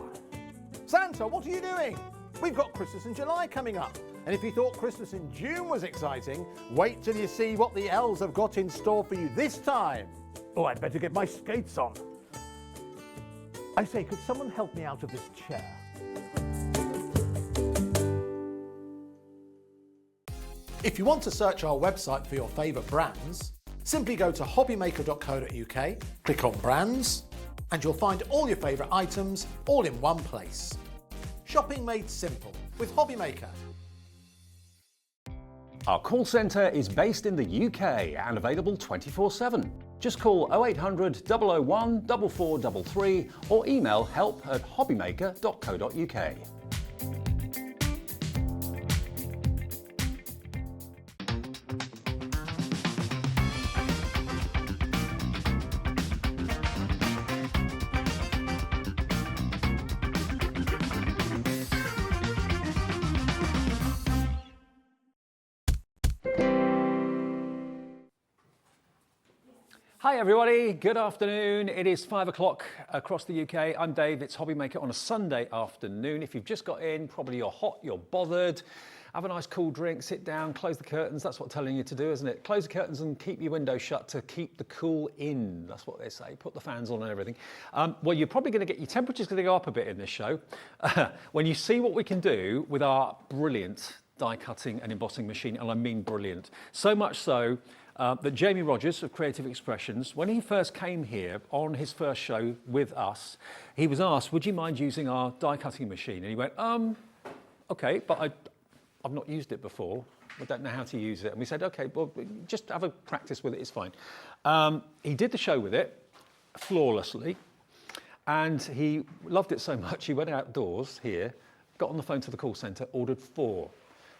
Santa, what are you doing? We've got Christmas in July coming up, And if you thought Christmas in June was exciting, wait till you see what the elves have got in store for you this time. Oh, I'd better get my skates on. I say, could someone help me out of this chair? If you want to search our website for your favourite brands, simply go to hobbymaker.co.uk, click on brands, and you'll find all your favourite items all in one place. Shopping made simple with Hobbymaker. Our call centre is based in the UK and available 24/7. Just call 0800 001 4433 or email help@hobbymaker.co.uk. Hi everybody, good afternoon. It is 5 o'clock across the UK. I'm Dave, it's Hobbymaker on a Sunday afternoon. If you've just got in, probably you're hot, you're bothered. Have a nice cool drink, sit down, close the curtains. That's what I'm telling you to do, isn't it? Close the curtains and keep your windows shut to keep the cool in. That's what they say. Put the fans on and everything. Well, you're probably going to get, your temperature's going to go up a bit in this show. When you see what we can do with our brilliant die cutting and embossing machine, and I mean brilliant. So much so that Jamie Rogers of Creative Expressions, when he first came here on his first show with us, he was asked, would you mind using our die cutting machine? And he went, okay, but I've not used it before. I don't know how to use it. And we said, okay, well, just have a practice with it, it's fine. He did the show with it flawlessly, and he loved it so much, he went outdoors here, got on the phone to the call centre, ordered 4.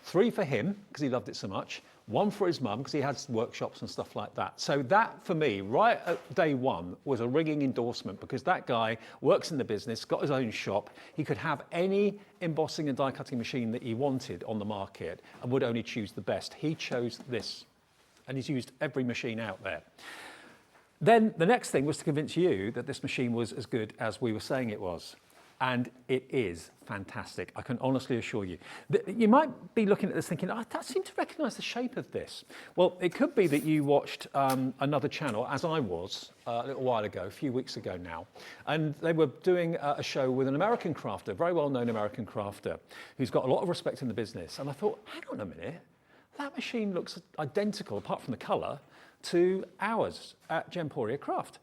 3 for him, because he loved it so much, 1 for his mum, because he had workshops and stuff like that. So that, for me, right at day one, was a ringing endorsement, because that guy works in the business, got his own shop. He could have any embossing and die cutting machine that he wanted on the market and would only choose the best. He chose this, and he's used every machine out there. Then the next thing was to convince you that this machine was as good as we were saying it was. And it is fantastic, I can honestly assure you. You might be looking at this thinking, I seem to recognise the shape of this. Well, it could be that you watched another channel, as I was a little while ago, a few weeks ago now, and they were doing a show with an American crafter, very well-known American crafter, who's got a lot of respect in the business. And I thought, hang on a minute, that machine looks identical, apart from the colour, to ours at Gemstones Craft.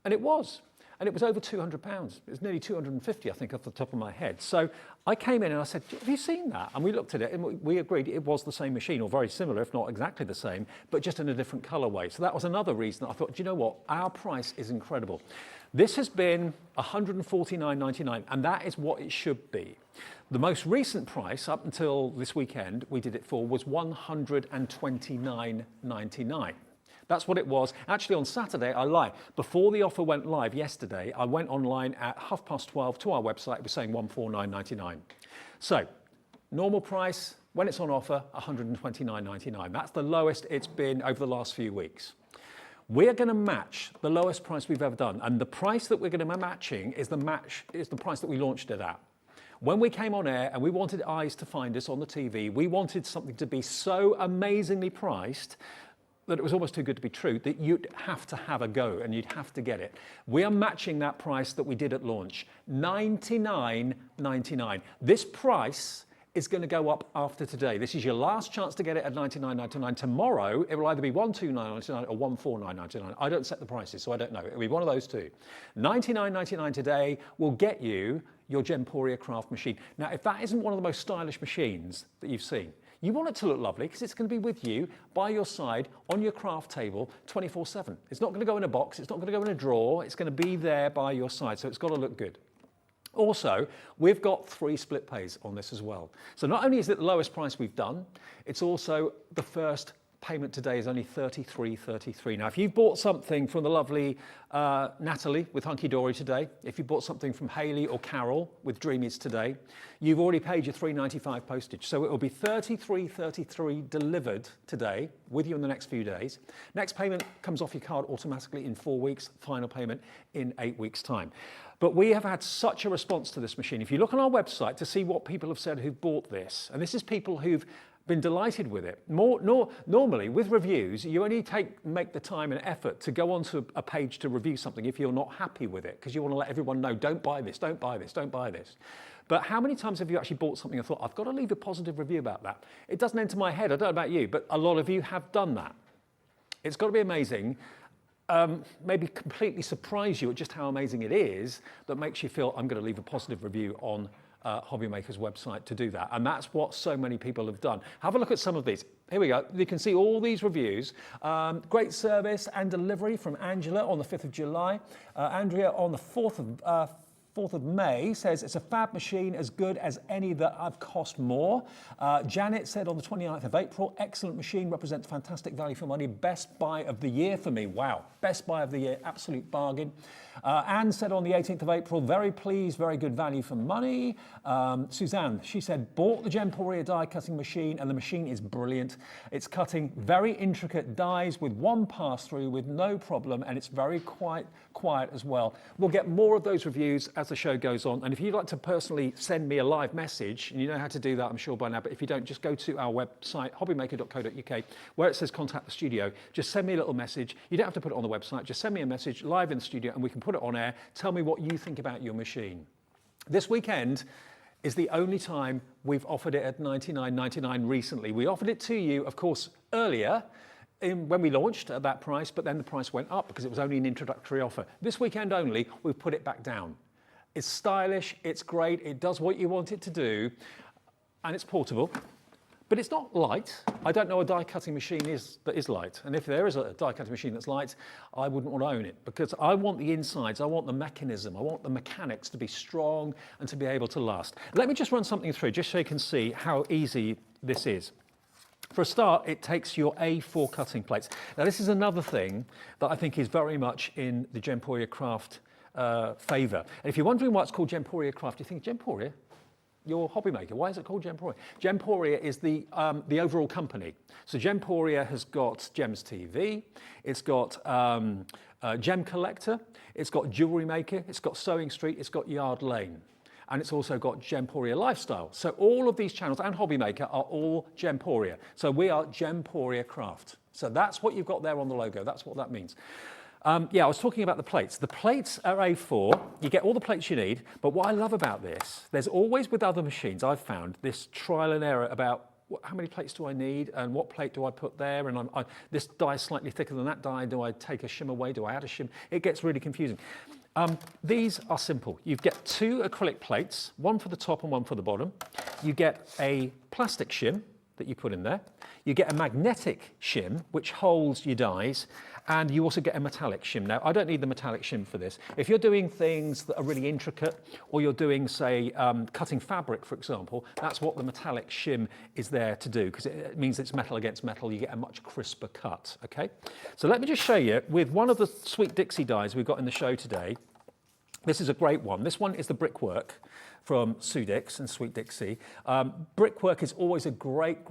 And it was. And it was over £200. It was nearly 250, I think, off the top of my head. So I came in and I said, have you seen that? And we looked at it and we agreed it was the same machine, or very similar, if not exactly the same, but just in a different colourway. So that was another reason I thought, do you know what? Our price is incredible. This has been $149.99, and that is what it should be. The most recent price, up until this weekend, we did it for, was $129.99. That's what it was. Actually, on Saturday, I lie. Before the offer went live yesterday, I went online at 12:30 to our website. It was saying $149.99. So, normal price, when it's on offer, $129.99. That's the lowest it's been over the last few weeks. We're going to match the lowest price we've ever done. And the price that we're going to be matching is the price that we launched it at. When we came on air and we wanted eyes to find us on the TV, we wanted something to be so amazingly priced that it was almost too good to be true, that you'd have to have a go and you'd have to get it. We are matching that price that we did at launch, $99.99. This price is going to go up after today. This is your last chance to get it at $99.99. Tomorrow, it will either be $129.99 or $149.99. I don't set the prices, so I don't know. It'll be one of those two. $99.99 today will get you your Gemstones Craft machine. Now, if that isn't one of the most stylish machines that you've seen, you want it to look lovely because it's going to be with you, by your side, on your craft table, 24/7. It's not going to go in a box, it's not going to go in a drawer, it's going to be there by your side, so it's got to look good. Also, we've got 3 split pays on this as well. So not only is it the lowest price we've done, it's also the first payment today is only $33.33. Now, if you've bought something from the lovely Natalie with Hunkydory today, if you bought something from Hayley or Carol with Dreamees today, you've already paid your $3.95 postage. So it will be $33.33 delivered today with you in the next few days. Next payment comes off your card automatically in 4 weeks, final payment in 8 weeks' time. But we have had such a response to this machine. If you look on our website to see what people have said who've bought this, and this is people who've been delighted with it. Normally, with reviews, you only make the time and effort to go onto a page to review something if you're not happy with it, because you want to let everyone know, don't buy this, don't buy this, don't buy this. But how many times have you actually bought something and thought, I've got to leave a positive review about that? It doesn't enter my head, I don't know about you, but a lot of you have done that. It's got to be amazing. Maybe completely surprise you at just how amazing it is that makes you feel, I'm going to leave a positive review on Hobbymaker's website to do that. And that's what so many people have done. Have a look at some of these. Here we go. You can see all these reviews. Great service and delivery from Angela on the 5th of July. Andrea on the 4th of May says it's a fab machine, as good as any that I've cost more. Janet said on the 29th of April, excellent machine, represents fantastic value for money, best buy of the year for me. Wow, best buy of the year, absolute bargain. Anne said on the 18th of April, very pleased, very good value for money. Suzanne, she said, bought the Gemstones die cutting machine and the machine is brilliant. It's cutting very intricate dies with one pass through with no problem, and it's very quiet as well. We'll get more of those reviews as the show goes on, and if you'd like to personally send me a live message, and you know how to do that I'm sure by now, but if you don't, just go to our website hobbymaker.co.uk where it says contact the studio. Just send me a little message. You don't have to put it on the website, just send me a message live in the studio and we can put it on air. Tell me what you think about your machine. This weekend is the only time we've offered it at $99.99 recently. We offered it to you, of course, earlier when we launched at that price, but then the price went up because it was only an introductory offer. This weekend only, we've put it back down. It's stylish, it's great, it does what you want it to do, and it's portable. But it's not light. I don't know a die cutting machine that is light. And if there is a die cutting machine that's light, I wouldn't want to own it, because I want the insides, I want the mechanism, I want the mechanics to be strong and to be able to last. Let me just run something through just so you can see how easy this is. For a start, it takes your A4 cutting plates. Now this is another thing that I think is very much in the Gemstones Craft favour. And if you're wondering why it's called Gemstones Craft, you think, Gemstones? Your hobby maker, why is it called Gemstones? Gemstones is the overall company. So Gemstones has got Gems TV, it's got Gem Collector, it's got Jewellery Maker, it's got Sewing Street, it's got Yard Lane, and it's also got Gemstones Lifestyle. So all of these channels and Hobby Maker are all Gemstones. So we are Gemstones Craft. So that's what you've got there on the logo, that's what that means. Yeah, I was talking about the plates. The plates are A4. You get all the plates you need. But what I love about this, there's always with other machines, I've found this trial and error about how many plates do I need and what plate do I put there? And this die is slightly thicker than that die. Do I take a shim away? Do I add a shim? It gets really confusing. These are simple. You get 2 acrylic plates, one for the top and one for the bottom. You get a plastic shim that you put in there. You get a magnetic shim, which holds your dies, and you also get a metallic shim. Now, I don't need the metallic shim for this. If you're doing things that are really intricate, or you're doing, say, cutting fabric, for example, that's what the metallic shim is there to do, because it means it's metal against metal. You get a much crisper cut, okay? So let me just show you with one of the Sweet Dixie dies we've got in the show today. This is a great one. This one is the Brickwork from Sudix and Sweet Dixie. Brickwork is always a great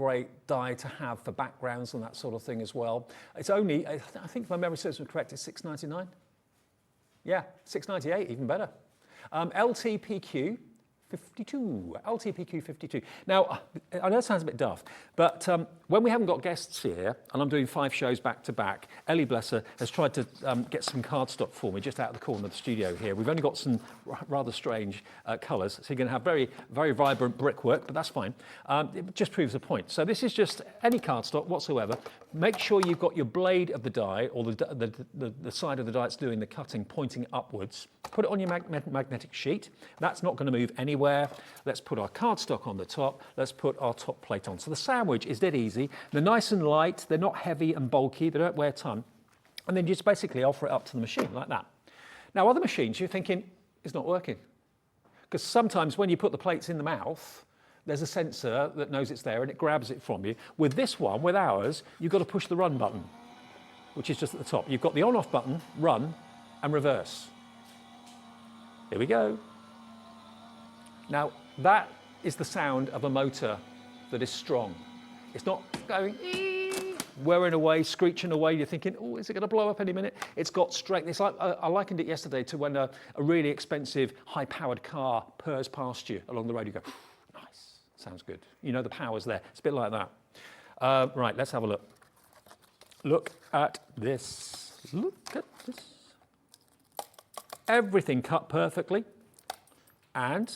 die to have for backgrounds and that sort of thing as well. It's only, I think if my memory serves me correct, it's $6.99. Yeah, $6.98, even better. LTPQ 52, LTPQ 52. Now, I know it sounds a bit daft, but when we haven't got guests here, and I'm doing 5 shows back to back, Ellie, bless her, has tried to get some cardstock for me just out of the corner of the studio here. We've only got some rather strange colours, so you're going to have very, very vibrant brickwork, but that's fine. It just proves the point. So this is just any cardstock whatsoever. Make sure you've got your blade of the die, or the side of the die that's doing the cutting, pointing upwards. Put it on your magnetic sheet. That's not going to move anywhere. Let's put our cardstock on the top. Let's put our top plate on. So the sandwich is dead easy. They're nice and light. They're not heavy and bulky. They don't weigh a ton. And then you just basically offer it up to the machine like that. Now, other machines, you're thinking, it's not working. Because sometimes when you put the plates in the mouth, there's a sensor that knows it's there and it grabs it from you. With this one, with ours, you've got to push the run button, which is just at the top. You've got the on-off button, run, and reverse. Here we go. Now, that is the sound of a motor that is strong. It's not going whirring away, screeching away. You're thinking, oh, is it going to blow up any minute? It's got strength. It's like I likened it yesterday to when a really expensive, high-powered car purrs past you along the road. You go, nice, sounds good. You know the power's there. It's a bit like that. Right, let's have a look. Look at this. Look at this. Everything cut perfectly, and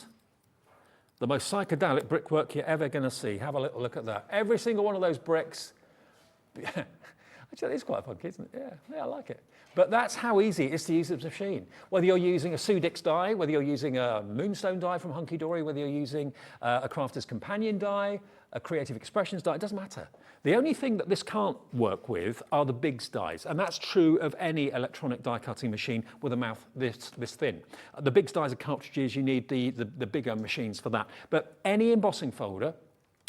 the most psychedelic brickwork you're ever going to see. Have a little look at that. Every single one of those bricks. Actually, it's quite funky, isn't it? Yeah, I like it. But that's how easy it is to use this machine. Whether you're using a Sudix die, whether you're using a Moonstone die from Hunkydory, whether you're using a Crafter's Companion die, a Creative Expressions die, it doesn't matter. The only thing that this can't work with are the Biggs dies, and that's true of any electronic die cutting machine with a mouth this thin. The Biggs dies are cartridges, you need the bigger machines for that. But any embossing folder,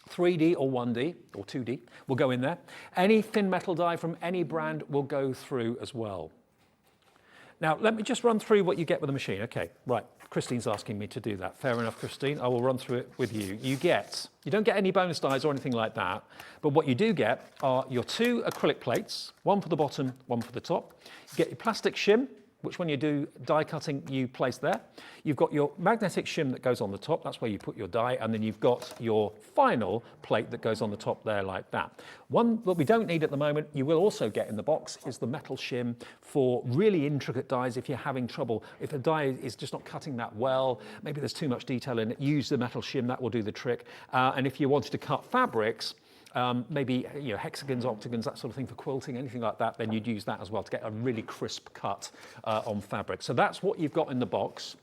3D or 1D or 2D will go in there. Any thin metal die from any brand will go through as well. Now, let me just run through what you get with the machine. Okay, right, Christine's asking me to do that. Fair enough, Christine, I will run through it with you. You don't get any bonus dies or anything like that, but what you do get are your 2 acrylic plates, one for the bottom, one for the top. You get your plastic shim, which when you do die cutting, you place there. You've got your magnetic shim that goes on the top, that's where you put your die, and then you've got your final plate that goes on the top there like that. One that we don't need at the moment, you will also get in the box, is the metal shim for really intricate dies if you're having trouble. If a die is just not cutting that well, maybe there's too much detail in it, use the metal shim, that will do the trick. And if you wanted to cut fabrics, maybe hexagons, octagons, that sort of thing for quilting, anything like that, then you'd use that as well to get a really crisp cut on fabric. So that's what you've got in the box.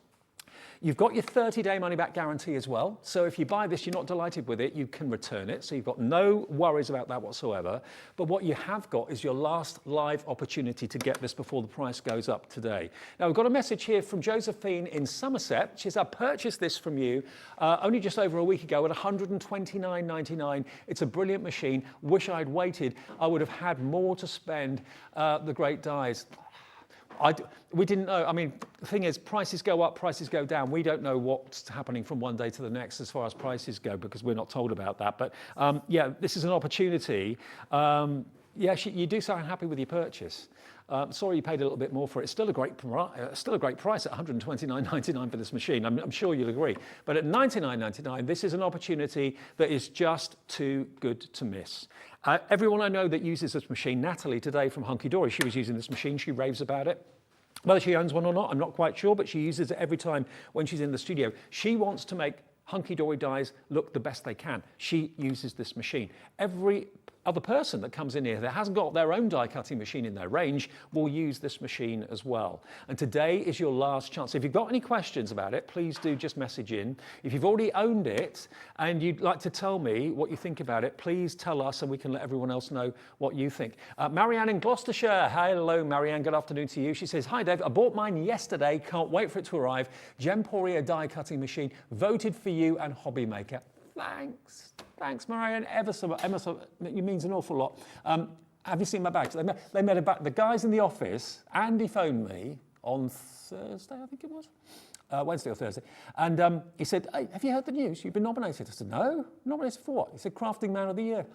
You've got your 30-day money-back guarantee as well. So if you buy this, you're not delighted with it, you can return it. So you've got no worries about that whatsoever. But what you have got is your last live opportunity to get this before the price goes up today. Now, we've got a message here from Josephine in Somerset. She says, I purchased this from you only just over a week ago at £129.99. It's a brilliant machine. Wish I'd waited. I would have had more to spend. The great dies. We didn't know. I mean, the thing is, prices go up, prices go down. We don't know what's happening from one day to the next as far as prices go because we're not told about that. But yeah, this is an opportunity. Yeah, you do sound happy with your purchase. Sorry you paid a little bit more for it. It's still a great price at £129.99 for this machine. I'm sure you'll agree. But at £99.99, this is an opportunity that is just too good to miss. Everyone I know that uses this machine, Natalie today from Hunkydory, she was using this machine. She raves about it. Whether she owns one or not, I'm not quite sure, but she uses it every time when she's in the studio. She wants to make Hunkydory dies look the best they can. She uses this machine. Every other person that comes in here that hasn't got their own die cutting machine in their range will use this machine as well. And today is your last chance. If you've got any questions about it, please do just message in. If you've already owned it and you'd like to tell me what you think about it, please tell us and we can let everyone else know what you think. Marianne in Gloucestershire. Hello, Marianne. Good afternoon to you. She says, hi, Dave. I bought mine yesterday. Can't wait for it to arrive. Gemstones die cutting machine. Voted for you and Hobby Maker. Thanks. Thanks, Marianne. It means an awful lot. Have you seen my bags? They made a bag. The guys in the office, Andy phoned me on Thursday, I think it was. Wednesday or Thursday. And he said, hey, have you heard the news? You've been nominated. I said, no. Nominated for what? He said, Crafting Man of the Year.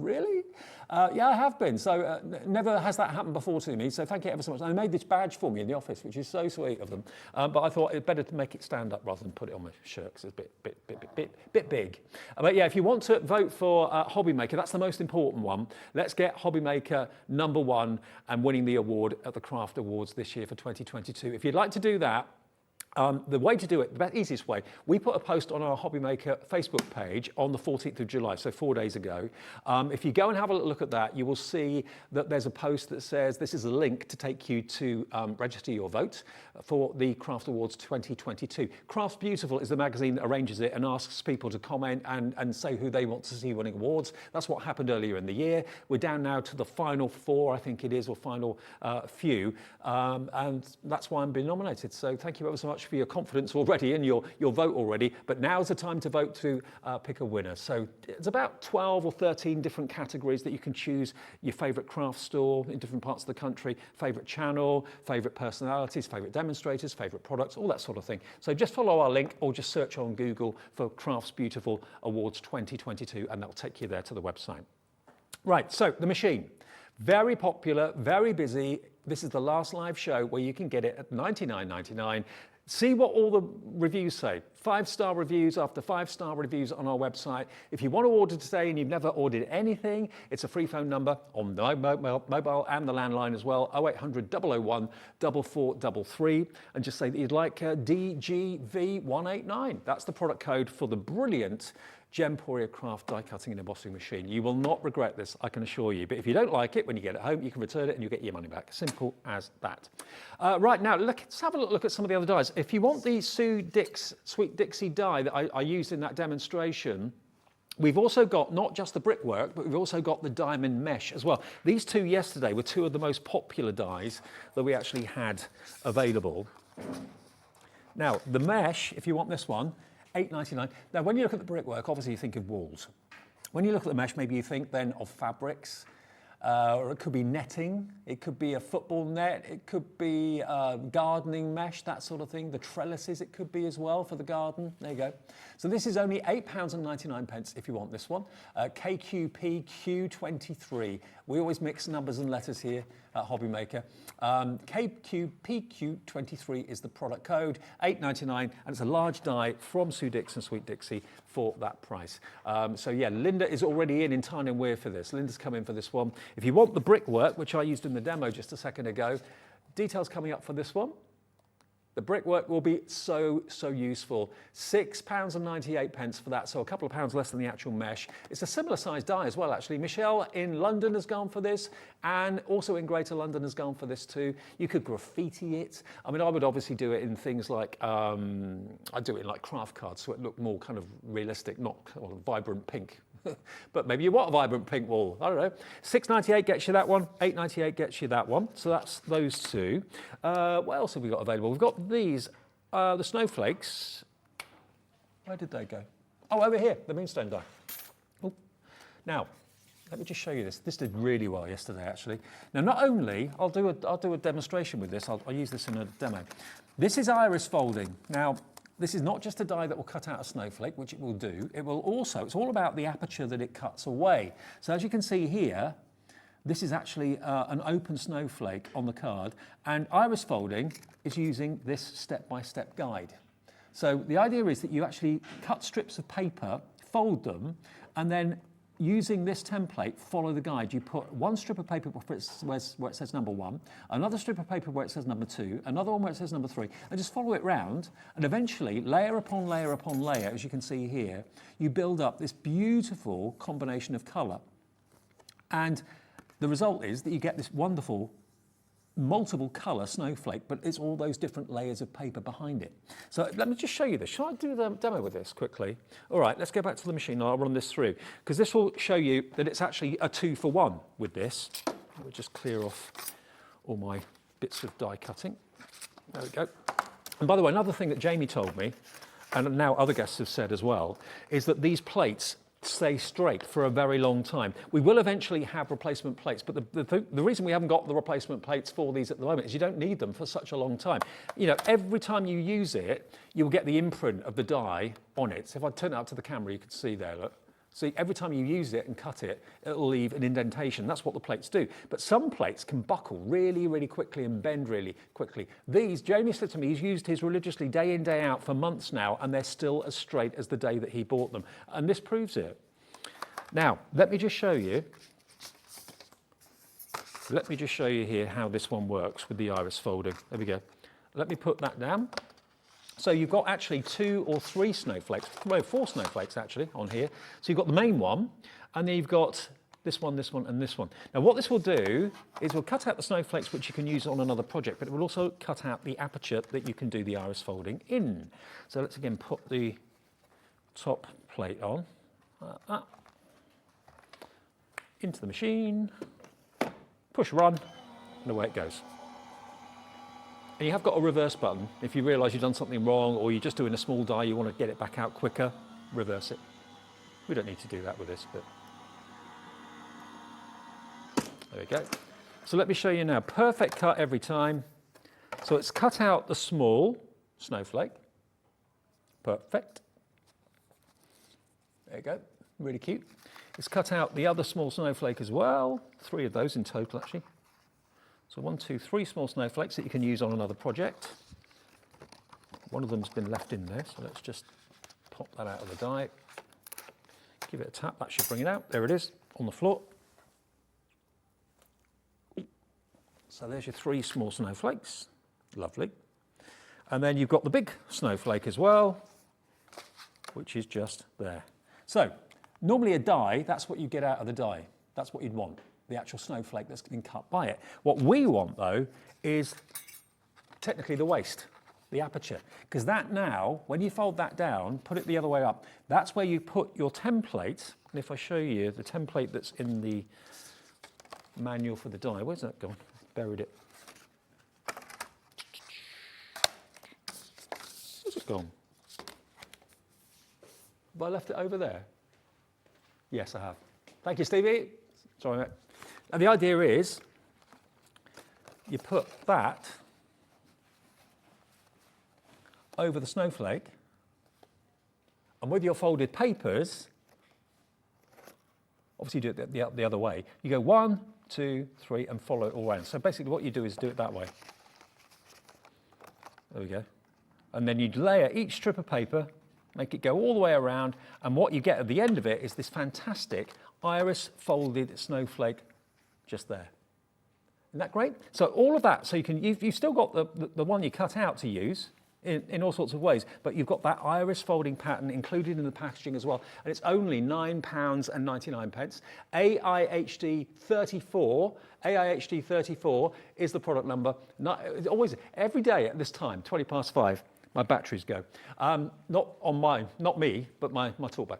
Really? Yeah, I have been. So never has that happened before to me. So thank you ever so much. And they made this badge for me in the office, which is so sweet of them. But I thought it's better to make it stand up rather than put it on my shirt because it's a bit big. But yeah, if you want to vote for Hobby Maker, that's the most important one. Let's get Hobby Maker #1 and winning the award at the Craft Awards this year for 2022. If you'd like to do that, the way to do it, the easiest way, we put a post on our Hobby Maker Facebook page on the 14th of July, so 4 days ago. If you go and have a look at that, you will see that there's a post that says this is a link to take you to register your vote for the Craft Awards 2022. Crafts Beautiful is the magazine that arranges it and asks people to comment and say who they want to see winning awards. That's what happened earlier in the year. We're down now to the final 4, I think it is, or final few, and that's why I'm being nominated. So thank you ever so much much for your confidence already and your vote already, but now's the time to vote to pick a winner. So it's about 12 or 13 different categories that you can choose your favourite craft store in different parts of the country, favourite channel, favourite personalities, favourite demonstrators, favourite products, all that sort of thing. So just follow our link or just search on Google for Crafts Beautiful Awards 2022 and that'll take you there to the website. Right, so the machine. Very popular, very busy. This is the last live show where you can get it at $99.99. See what all the reviews say. 5-star reviews after 5-star reviews on our website. If you want to order today and you've never ordered anything, it's a free phone number on the mobile and the landline as well, 0800 001 4433, and just say that you'd like DGV189. That's the product code for the brilliant Gemporia Craft die cutting and embossing machine. You will not regret this, I can assure you. But if you don't like it when you get it home, you can return it and you get your money back. Simple as that. Right now, let's have a look at some of the other dies. If you want the Sweet Dixie die that I used in that demonstration, we've also got not just the brickwork, but we've also got the diamond mesh as well. These two yesterday were two of the most popular dies that we actually had available. Now, the mesh, if you want this one, $8.99. Now, when you look at the brickwork, obviously you think of walls. When you look at the mesh, maybe you think then of fabrics, or it could be netting, it could be a football net, it could be gardening mesh, that sort of thing. The trellises it could be as well for the garden. There you go. So this is only £8.99 if you want this one. KQP Q23. We always mix numbers and letters here at Hobbymaker. KQPQ23 is the product code, $8.99, and it's a large die from Sue Dix and Sweet Dixie for that price. So yeah, Linda is already in Tyne and Wear for this. Linda's come in for this one. If you want the brickwork, which I used in the demo just a second ago, details coming up for this one. The brickwork will be so useful. £6.98 for that, so a couple of pounds less than the actual mesh. It's a similar sized die as well, actually. Michelle in London has gone for this, and also in Greater London has gone for this too. You could graffiti it. I mean, I would obviously do it in things like, I'd do it in like craft cards, so it looked more kind of realistic, not vibrant pink. But maybe you want a vibrant pink wall. I don't know. $6.98 gets you that one. $8.98 gets you that one. So that's those two. What else have we got available? We've got these, the snowflakes. Where did they go? Oh, over here, the moonstone die. Ooh. Now, let me just show you this. This did really well yesterday, actually. Now, not only, I'll do a demonstration with this. I'll use this in a demo. This is iris folding. Now, this is not just a die that will cut out a snowflake, which it will do. It will also, it's all about the aperture that it cuts away. So as you can see here, this is actually an open snowflake on the card, and iris folding is using this step-by-step guide. So the idea is that you actually cut strips of paper, fold them, and then using this template, follow the guide. You put one strip of paper where it says number 1, another strip of paper where it says number 2, another one where it says number 3, and just follow it round, and eventually, layer upon layer upon layer, as you can see here, you build up this beautiful combination of colour. And the result is that you get this wonderful multiple colour snowflake, but it's all those different layers of paper behind it. So let me just show you this. Shall I do the demo with this quickly? All right, let's go back to the machine and I'll run this through, because this will show you that it's actually a 2-for-1 with this. We'll just clear off all my bits of die cutting. There we go. And by the way, another thing that Jamie told me, and now other guests have said as well, is that these plates stay straight for a very long time. We will eventually have replacement plates, but the reason we haven't got the replacement plates for these at the moment is you don't need them for such a long time. You know, every time you use it, you'll get the imprint of the die on it. So if I turn it up to the camera, you can see there, look. See, every time you use it and cut it, it'll leave an indentation. That's what the plates do. But some plates can buckle really, really quickly and bend really quickly. These, Jamie said to me, he's used his religiously day in, day out for months now, and they're still as straight as the day that he bought them. And this proves it. Now, let me just show you. Let me just show you here how this one works with the iris folding. There we go. Let me put that down. So you've got actually 2 or 3 snowflakes, well, 4 snowflakes actually on here. So you've got the main one, and then you've got this one, and this one. Now what this will do is we'll cut out the snowflakes which you can use on another project, but it will also cut out the aperture that you can do the iris folding in. So let's again put the top plate on, into the machine, push run, and away it goes. And you have got a reverse button. If you realise you've done something wrong or you're just doing a small die, you want to get it back out quicker, reverse it. We don't need to do that with this, but there we go. So let me show you now. Perfect cut every time. So it's cut out the small snowflake. Perfect. There you go. Really cute. It's cut out the other small snowflake as well. 3 of those in total, actually. So 1, 2, 3 small snowflakes that you can use on another project. One of them's been left in there, so let's just pop that out of the die. Give it a tap, that should bring it out. There it is, on the floor. So there's your 3 small snowflakes. Lovely. And then you've got the big snowflake as well, which is just there. So normally a die, that's what you get out of the die. That's what you'd want, the actual snowflake that's been cut by it. What we want, though, is technically the waste, the aperture. Because that now, when you fold that down, put it the other way up, that's where you put your template. And if I show you the template that's in the manual for the die, where's that gone? Buried it. Where's it gone? Have I left it over there? Yes, I have. Thank you, Stevie. Sorry, mate. And the idea is you put that over the snowflake, and with your folded papers, obviously you do it the other way. You go 1, 2, 3, and follow it all around. So basically what you do is do it that way. There we go. And then you'd layer each strip of paper, make it go all the way around, and what you get at the end of it is this fantastic iris folded snowflake just there. Isn't that great? So all of that, so you've still got the one you cut out to use in all sorts of ways, but you've got that iris folding pattern included in the packaging as well, and it's only £9.99. AIHD 34, AIHD 34 is the product number. Always, every day at this time, 20 past 5, my batteries go. Not on mine, not me, but my tool bag.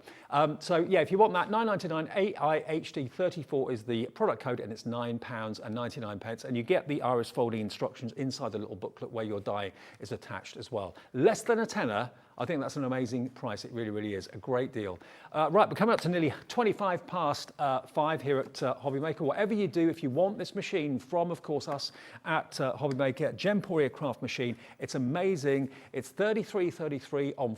So yeah, if you want that, £9.99, AIHD 34 is the product code, and it's £9.99, and you get the iris folding instructions inside the little booklet where your die is attached as well. Less than a tenner. I think that's an amazing price. It really, really is a great deal. Right, we're coming up to nearly 25 past 5 here at Hobbymaker. Whatever you do, if you want this machine from, of course, us at Hobbymaker, Gemporia Craft Machine, it's amazing. It's $33.33 on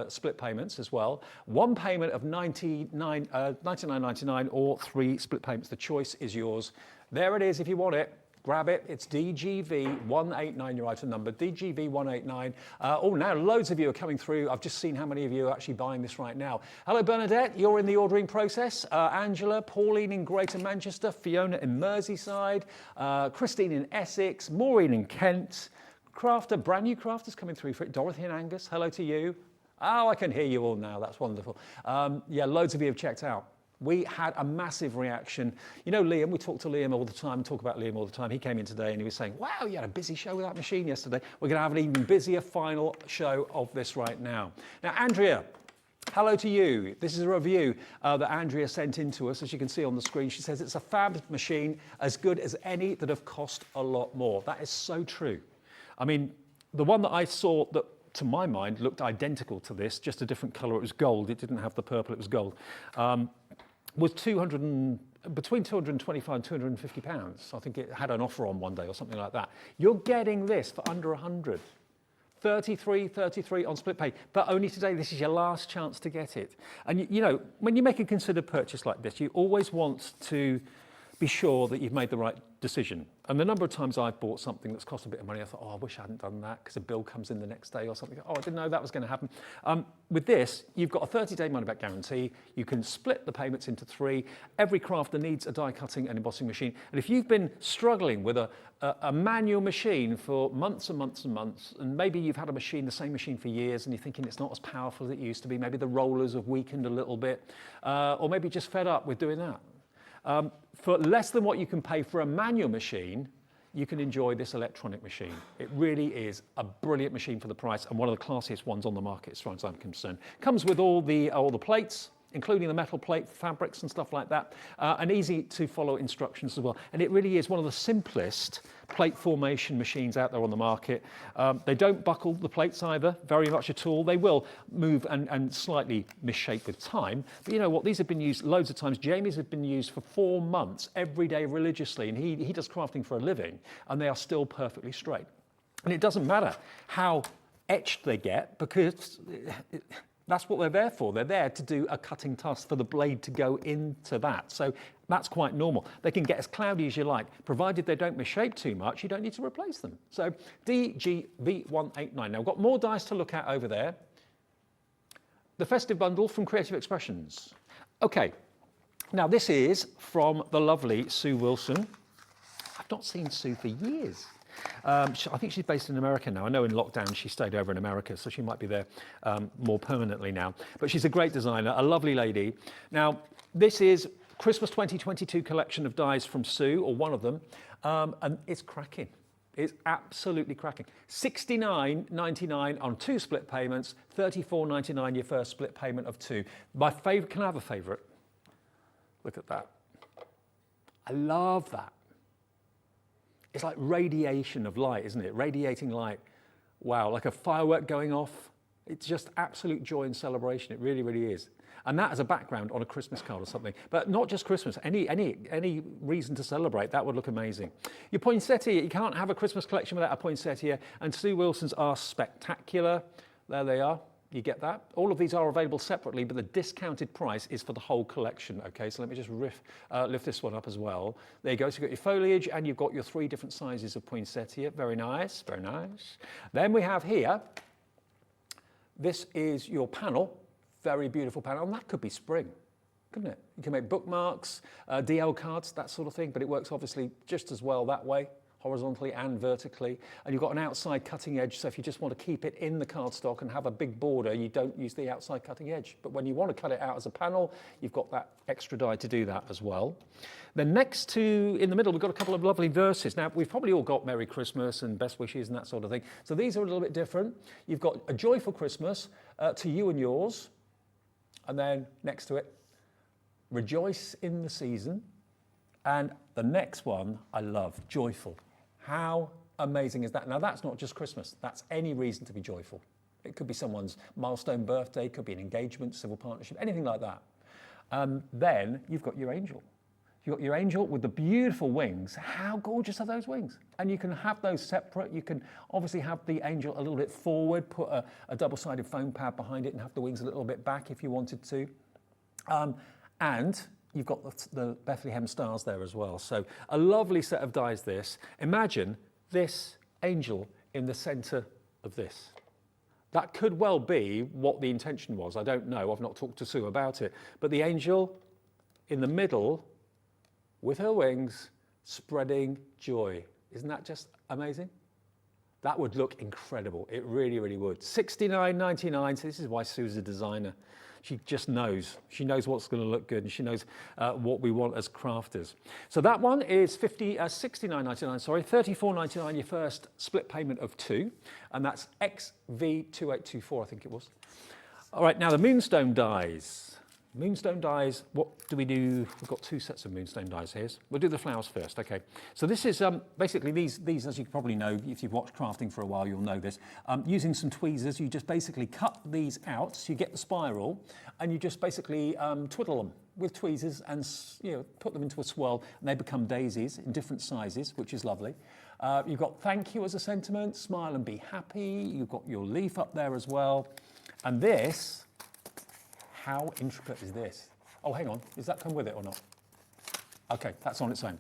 split payments as well. One payment of $99.99 or 3 split payments. The choice is yours. There it is if you want it. Grab it. It's DGV189, your item number, DGV189. Oh, now loads of you are coming through. I've just seen how many of you are actually buying this right now. Hello, Bernadette. You're in the ordering process. Angela, Pauline in Greater Manchester, Fiona in Merseyside, Christine in Essex, Maureen in Kent, Crafter, brand new crafters coming through for it. Dorothy and Angus, hello to you. Oh, I can hear you all now. That's wonderful. Yeah, loads of you have checked out. We had a massive reaction. You know Liam, we talk to Liam all the time, talk about Liam all the time. He came in today and he was saying, wow, you had a busy show with that machine yesterday. We're going to have an even busier final show of this right now. Now, Andrea, hello to you. This is a review that Andrea sent in to us, as you can see on the screen. She says it's a fab machine, as good as any that have cost a lot more. That is so true. I mean, the one that I saw that, to my mind, looked identical to this, just a different colour. It was gold. It didn't have the purple. It was gold. Was between £225 and £250. I think it had an offer on one day or something like that. You're getting this for under 100. 33 on split pay, but only today. This is your last chance to get it. And you know, when you make a considered purchase like this, you always want to be sure that you've made the right decision. And the number of times I've bought something that's cost a bit of money, I thought, oh, I wish I hadn't done that, because a bill comes in the next day or something. Oh, I didn't know that was going to happen. With this, you've got a 30-day money-back guarantee. You can split the payments into 3. Every crafter needs a die-cutting and embossing machine. And if you've been struggling with a manual machine for months and months and months, and maybe you've had the same machine for years, and you're thinking it's not as powerful as it used to be, maybe the rollers have weakened a little bit, or maybe just fed up with doing that. For less than what you can pay for a manual machine, you can enjoy this electronic machine. It really is a brilliant machine for the price, and one of the classiest ones on the market as far as I'm concerned. Comes with all the plates, including the metal plate, fabrics and stuff like that, and easy to follow instructions as well. And it really is one of the simplest plate formation machines out there on the market. They don't buckle the plates either, very much at all. They will move and slightly misshape with time. But you know what, these have been used loads of times. Jamie's have been used for 4 months, every day religiously, and he does crafting for a living, and they are still perfectly straight. And it doesn't matter how etched they get, because that's what they're there for. They're there to do a cutting task for the blade to go into that. So that's quite normal. They can get as cloudy as you like, provided they don't misshape too much, you don't need to replace them. So DGV189. Now, we've got more dice to look at over there. The Festive bundle from Creative Expressions. Okay, now this is from the lovely Sue Wilson. I've not seen Sue for years. I think she's based in America now. I know in lockdown she stayed over in America, so she might be there more permanently now. But she's a great designer, a lovely lady. Now, this is Christmas 2022 collection of dies from Sue, or one of them, and it's cracking. It's absolutely cracking. $69.99 on 2 split payments, $34.99 your first split payment of 2. My favourite, can I have a favourite? Look at that. I love that. It's like radiation of light, isn't it? Radiating light. Wow, like a firework going off. It's just absolute joy and celebration. It really, really is. And that as a background on a Christmas card or something. But not just Christmas, any reason to celebrate, that would look amazing. Your poinsettia, you can't have a Christmas collection without a poinsettia, and Sue Wilson's are spectacular. There they are. You get that? All of these are available separately, but the discounted price is for the whole collection. Okay, so let me just lift this one up as well. There you go. So you've got your foliage and you've got your 3 different sizes of poinsettia. Very nice, very nice. Then we have here, this is your panel. Very beautiful panel. And that could be spring, couldn't it? You can make bookmarks, DL cards, that sort of thing, but it works obviously just as well that way, horizontally and vertically. And you've got an outside cutting edge, so if you just want to keep it in the cardstock and have a big border, you don't use the outside cutting edge. But when you want to cut it out as a panel, you've got that extra die to do that as well. Then next to, in the middle, we've got a couple of lovely verses. Now, we've probably all got Merry Christmas and Best Wishes and that sort of thing. So these are a little bit different. You've got A Joyful Christmas, To You and Yours. And then next to it, Rejoice in the Season. And the next one I love, Joyful. How amazing is that? Now, that's not just Christmas. That's any reason to be joyful. It could be someone's milestone birthday, could be an engagement, civil partnership, anything like that. Then you've got your angel. You've got your angel with the beautiful wings. How gorgeous are those wings? And you can have those separate. You can obviously have the angel a little bit forward, put a double-sided foam pad behind it and have the wings a little bit back if you wanted to. And you've got the Bethlehem stars there as well. So a lovely set of dies this. Imagine this angel in the centre of this. That could well be what the intention was. I don't know. I've not talked to Sue about it. But the angel in the middle with her wings spreading joy. Isn't that just amazing? That would look incredible. It really, really would. $69.99. So this is why Sue's a designer. She just knows. She knows what's going to look good, and she knows what we want as crafters. So that one is $69.99, sorry, $34.99 your first split payment of 2, and that's XV2824, I think it was. All right, now the Moonstone dies. Moonstone dies, what do we do? We've got 2 sets of Moonstone dies here. We'll do the flowers first, okay. So this is basically these, as you probably know, if you've watched crafting for a while, you'll know this. Using some tweezers, you just basically cut these out, so you get the spiral, and you just basically twiddle them with tweezers and put them into a swirl, and they become daisies in different sizes, which is lovely. You've got thank you as a sentiment, smile and be happy. You've got your leaf up there as well. And this, how intricate is this? Oh, hang on, does that come with it or not? Okay, that's on its own.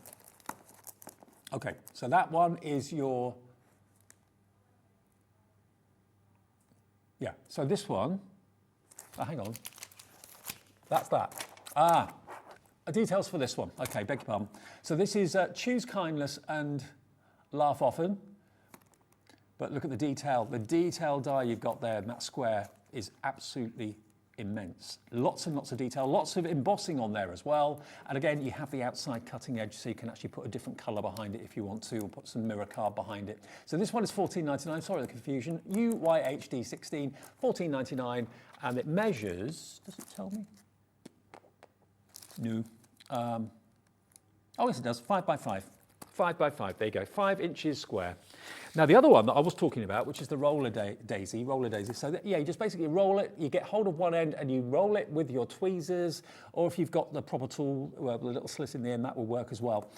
Okay, so that one is your, yeah, so this one, oh, hang on, that's that. Details for this one. Okay, beg your pardon. So this is choose kindness and laugh often, but look at the detail. The detail die you've got there in that square is absolutely immense. Lots and lots of detail, lots of embossing on there as well. And again, you have the outside cutting edge, so you can actually put a different colour behind it if you want to, or put some mirror card behind it. So this one is $14.99, sorry the confusion, UYHD 16, $14.99, and it measures, does it tell me? No. Oh, yes, it does. 5 by 5. 5 by 5. There you go. 5 inches square. Now, the other one that I was talking about, which is the roller daisy. So, yeah, you just basically roll it. You get hold of one end and you roll it with your tweezers, or if you've got the proper tool, the little slit in the end, that will work as well.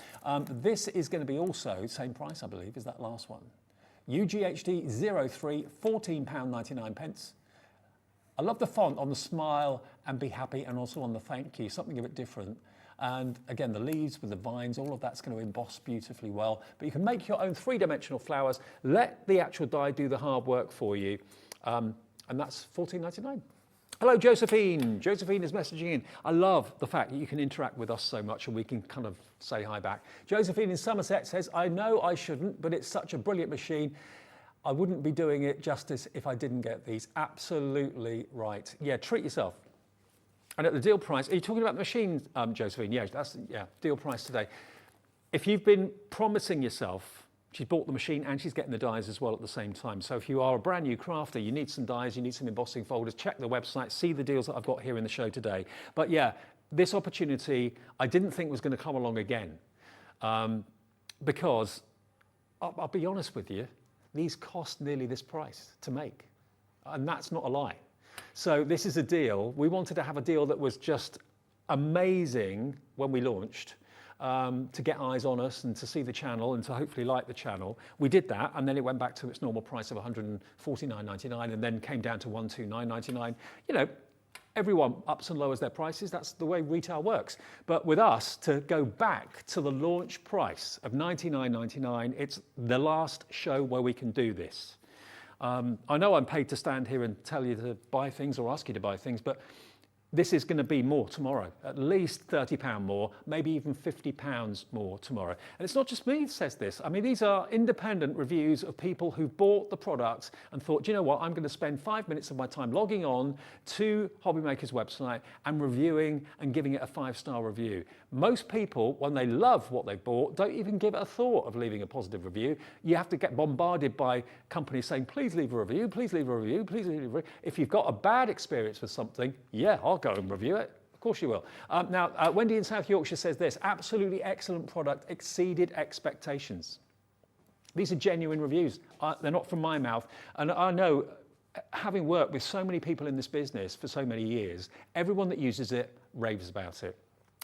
This is going to be also same price, I believe, as that last one. UGHD 03, £14.99. I love the font on the smile and be happy, and also on the thank you, something a bit different. And again, the leaves with the vines, all of that's going to emboss beautifully well. But you can make your own 3-dimensional flowers. Let the actual die do the hard work for you. And that's £14.99. Hello, Josephine. Josephine is messaging in. I love the fact that you can interact with us so much and we can kind of say hi back. Josephine in Somerset says, I know I shouldn't, but it's such a brilliant machine. I wouldn't be doing it justice if I didn't get these. Absolutely right. Yeah, treat yourself. And at the deal price, are you talking about the machine, Josephine? Yeah, that's deal price today. If you've been promising yourself, she's bought the machine and she's getting the dies as well at the same time. So if you are a brand new crafter, you need some dies, you need some embossing folders, check the website, see the deals that I've got here in the show today. But yeah, this opportunity, I didn't think was going to come along again. Because, I'll be honest with you, these cost nearly this price to make. And that's not a lie. So this is a deal. We wanted to have a deal that was just amazing when we launched, to get eyes on us and to see the channel and to hopefully like the channel. We did that, and then it went back to its normal price of $149.99 and then came down to $129.99. You know, everyone ups and lowers their prices. That's the way retail works. But with us, to go back to the launch price of $99.99, it's the last show where we can do this. I know I'm paid to stand here and tell you to buy things or ask you to buy things, but this is going to be more tomorrow, at least £30 more, maybe even £50 more tomorrow. And it's not just me that says this. I mean, these are independent reviews of people who bought the products and thought, do you know what, I'm going to spend 5 minutes of my time logging on to Hobbymaker's website and reviewing and giving it a 5-star review. Most people, when they love what they bought, don't even give it a thought of leaving a positive review. You have to get bombarded by companies saying, please leave a review, please leave a review, please leave a review. If you've got a bad experience with something, yeah, I'll go and review it. Of course you will. Now, Wendy in South Yorkshire says this, absolutely excellent product, exceeded expectations. These are genuine reviews. They're not from my mouth. And I know, having worked with so many people in this business for so many years, everyone that uses it raves about it.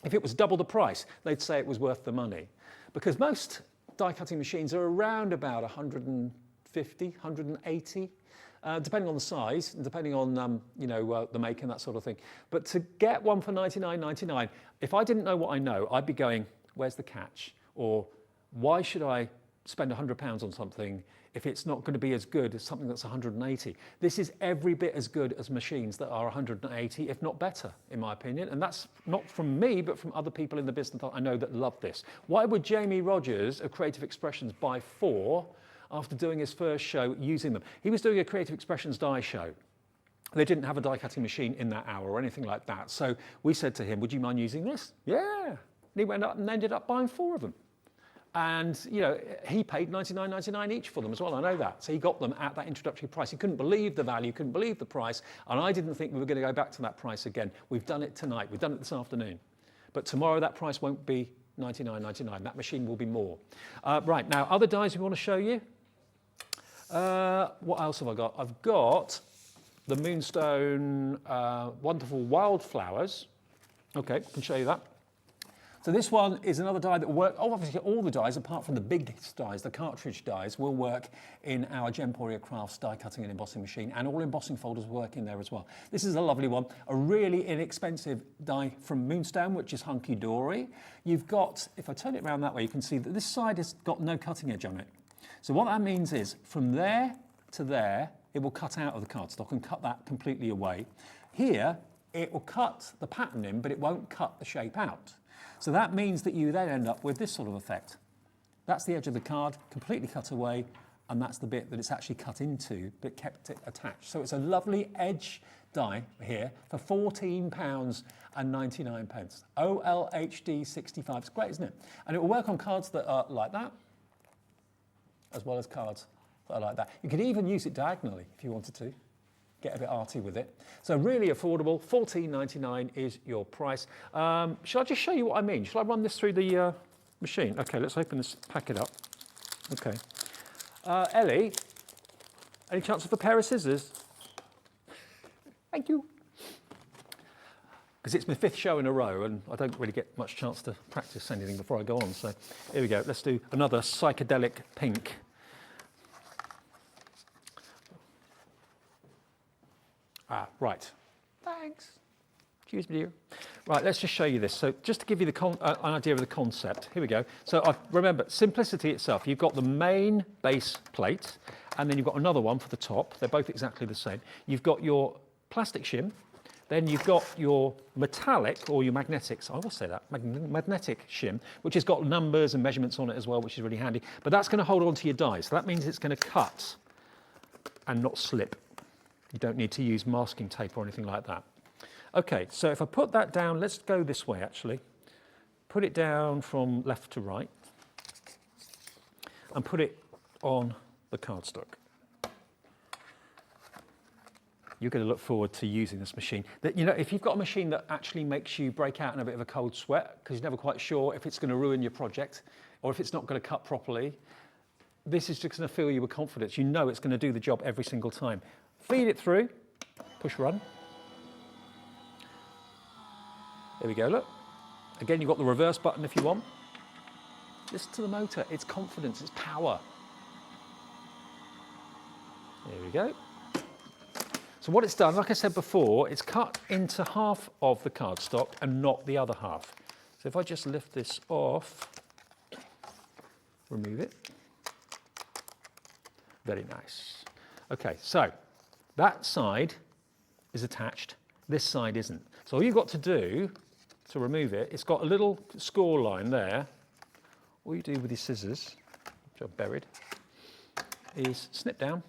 If it was double the price, they'd say it was worth the money. Because most die cutting machines are around about 150, 180, depending on the size, and depending on the make and that sort of thing. But to get one for $99.99, if I didn't know what I know, I'd be going, where's the catch? Or why should I spend £100 on something if it's not going to be as good as something that's 180? This is every bit as good as machines that are 180, if not better, in my opinion. And that's not from me, but from other people in the business that I know that love this. Why would Jamie Rogers of Creative Expressions buy 4 after doing his first show using them? He was doing a Creative Expressions die show. They didn't have a die cutting machine in that hour or anything like that. So we said to him, would you mind using this? Yeah. And he went up and ended up buying 4 of them. And, you know, he paid $99.99 each for them as well, I know that. So he got them at that introductory price. He couldn't believe the value, couldn't believe the price, and I didn't think we were going to go back to that price again. We've done it tonight, we've done it this afternoon. But tomorrow that price won't be $99.99, that machine will be more. Right, now, other dies we want to show you. What else have I got? I've got the Moonstone Wonderful Wildflowers. Okay, I can show you that. So this one is another die that will work, obviously all the dies, apart from the big dies, the cartridge dies, will work in our Gemporia Crafts die cutting and embossing machine, and all embossing folders work in there as well. This is a lovely one, a really inexpensive die from Moonstone, which is Hunkydory. You've got, if I turn it around that way, you can see that this side has got no cutting edge on it. So what that means is, from there to there, it will cut out of the cardstock and cut that completely away. Here, it will cut the pattern in, but it won't cut the shape out. So that means that you then end up with this sort of effect. That's the edge of the card, completely cut away, and that's the bit that it's actually cut into, but kept it attached. So it's a lovely edge die here for £14.99. OLHD 65, it's great, isn't it? And it will work on cards that are like that, as well as cards that are like that. You could even use it diagonally if you wanted to. get a bit arty with it. So really affordable, $14.99 is your price. Shall I just show you what I mean? Shall I run this through the machine? Okay, let's open this packet up. Okay. Ellie, any chance of a pair of scissors? Thank you. Because it's my 5th show in a row and I don't really get much chance to practice anything before I go on. So here we go. Let's do another psychedelic pink. Right. Thanks. Excuse me, dear. Right, let's just show you this. So just to give you an idea of the concept, here we go. So remember, simplicity itself. You've got the main base plate, and then you've got another one for the top. They're both exactly the same. You've got your plastic shim, then you've got your metallic, or your magnetics, I will say that, magnetic shim, which has got numbers and measurements on it as well, which is really handy. But that's going to hold on to your die, so that means it's going to cut and not slip. You don't need to use masking tape or anything like that. Okay, so if I put that down, let's go this way actually. Put it down from left to right and put it on the cardstock. You're going to look forward to using this machine. You know, if you've got a machine that actually makes you break out in a bit of a cold sweat because you're never quite sure if it's going to ruin your project or if it's not going to cut properly, this is just going to fill you with confidence. You know it's going to do the job every single time. Feed it through, push run. There we go, look. Again, you've got the reverse button if you want. Listen to the motor, it's confidence, it's power. There we go. So what it's done, like I said before, it's cut into half of the cardstock and not the other half. So if I just lift this off, remove it. Very nice. Okay, so that side is attached, this side isn't. So all you've got to do to remove it, it's got a little score line there. All you do with your scissors, which I've buried, is snip down,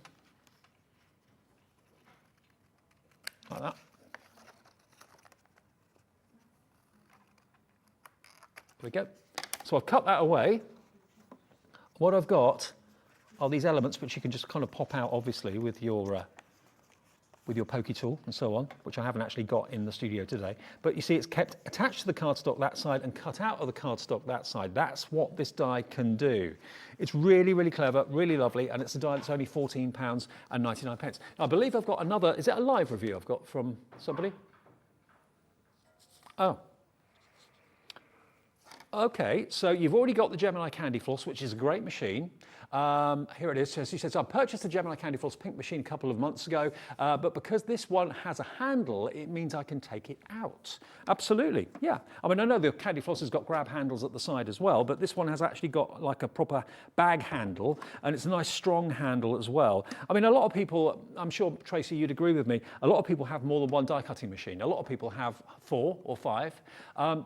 like that. There we go. So I've cut that away. What I've got are these elements which you can just kind of pop out, obviously, with your pokey tool and so on, which I haven't actually got in the studio today. But you see it's kept attached to the cardstock that side and cut out of the cardstock that side. That's what this die can do. It's really, really clever, really lovely, and it's a die that's only £14.99. Now, I believe I've got another, is it a live review I've got from somebody? Oh. Okay, so you've already got the Gemini Candy Floss, which is a great machine. Here it is. So she says, I purchased the Gemini Candy Floss pink machine a couple of months ago, but because this one has a handle, it means I can take it out. Absolutely, yeah. I mean, I know the Candy Floss has got grab handles at the side as well, but this one has actually got like a proper bag handle, and it's a nice strong handle as well. I mean, a lot of people, I'm sure, Tracy, you'd agree with me, a lot of people have more than one die cutting machine. A lot of people have 4 or 5,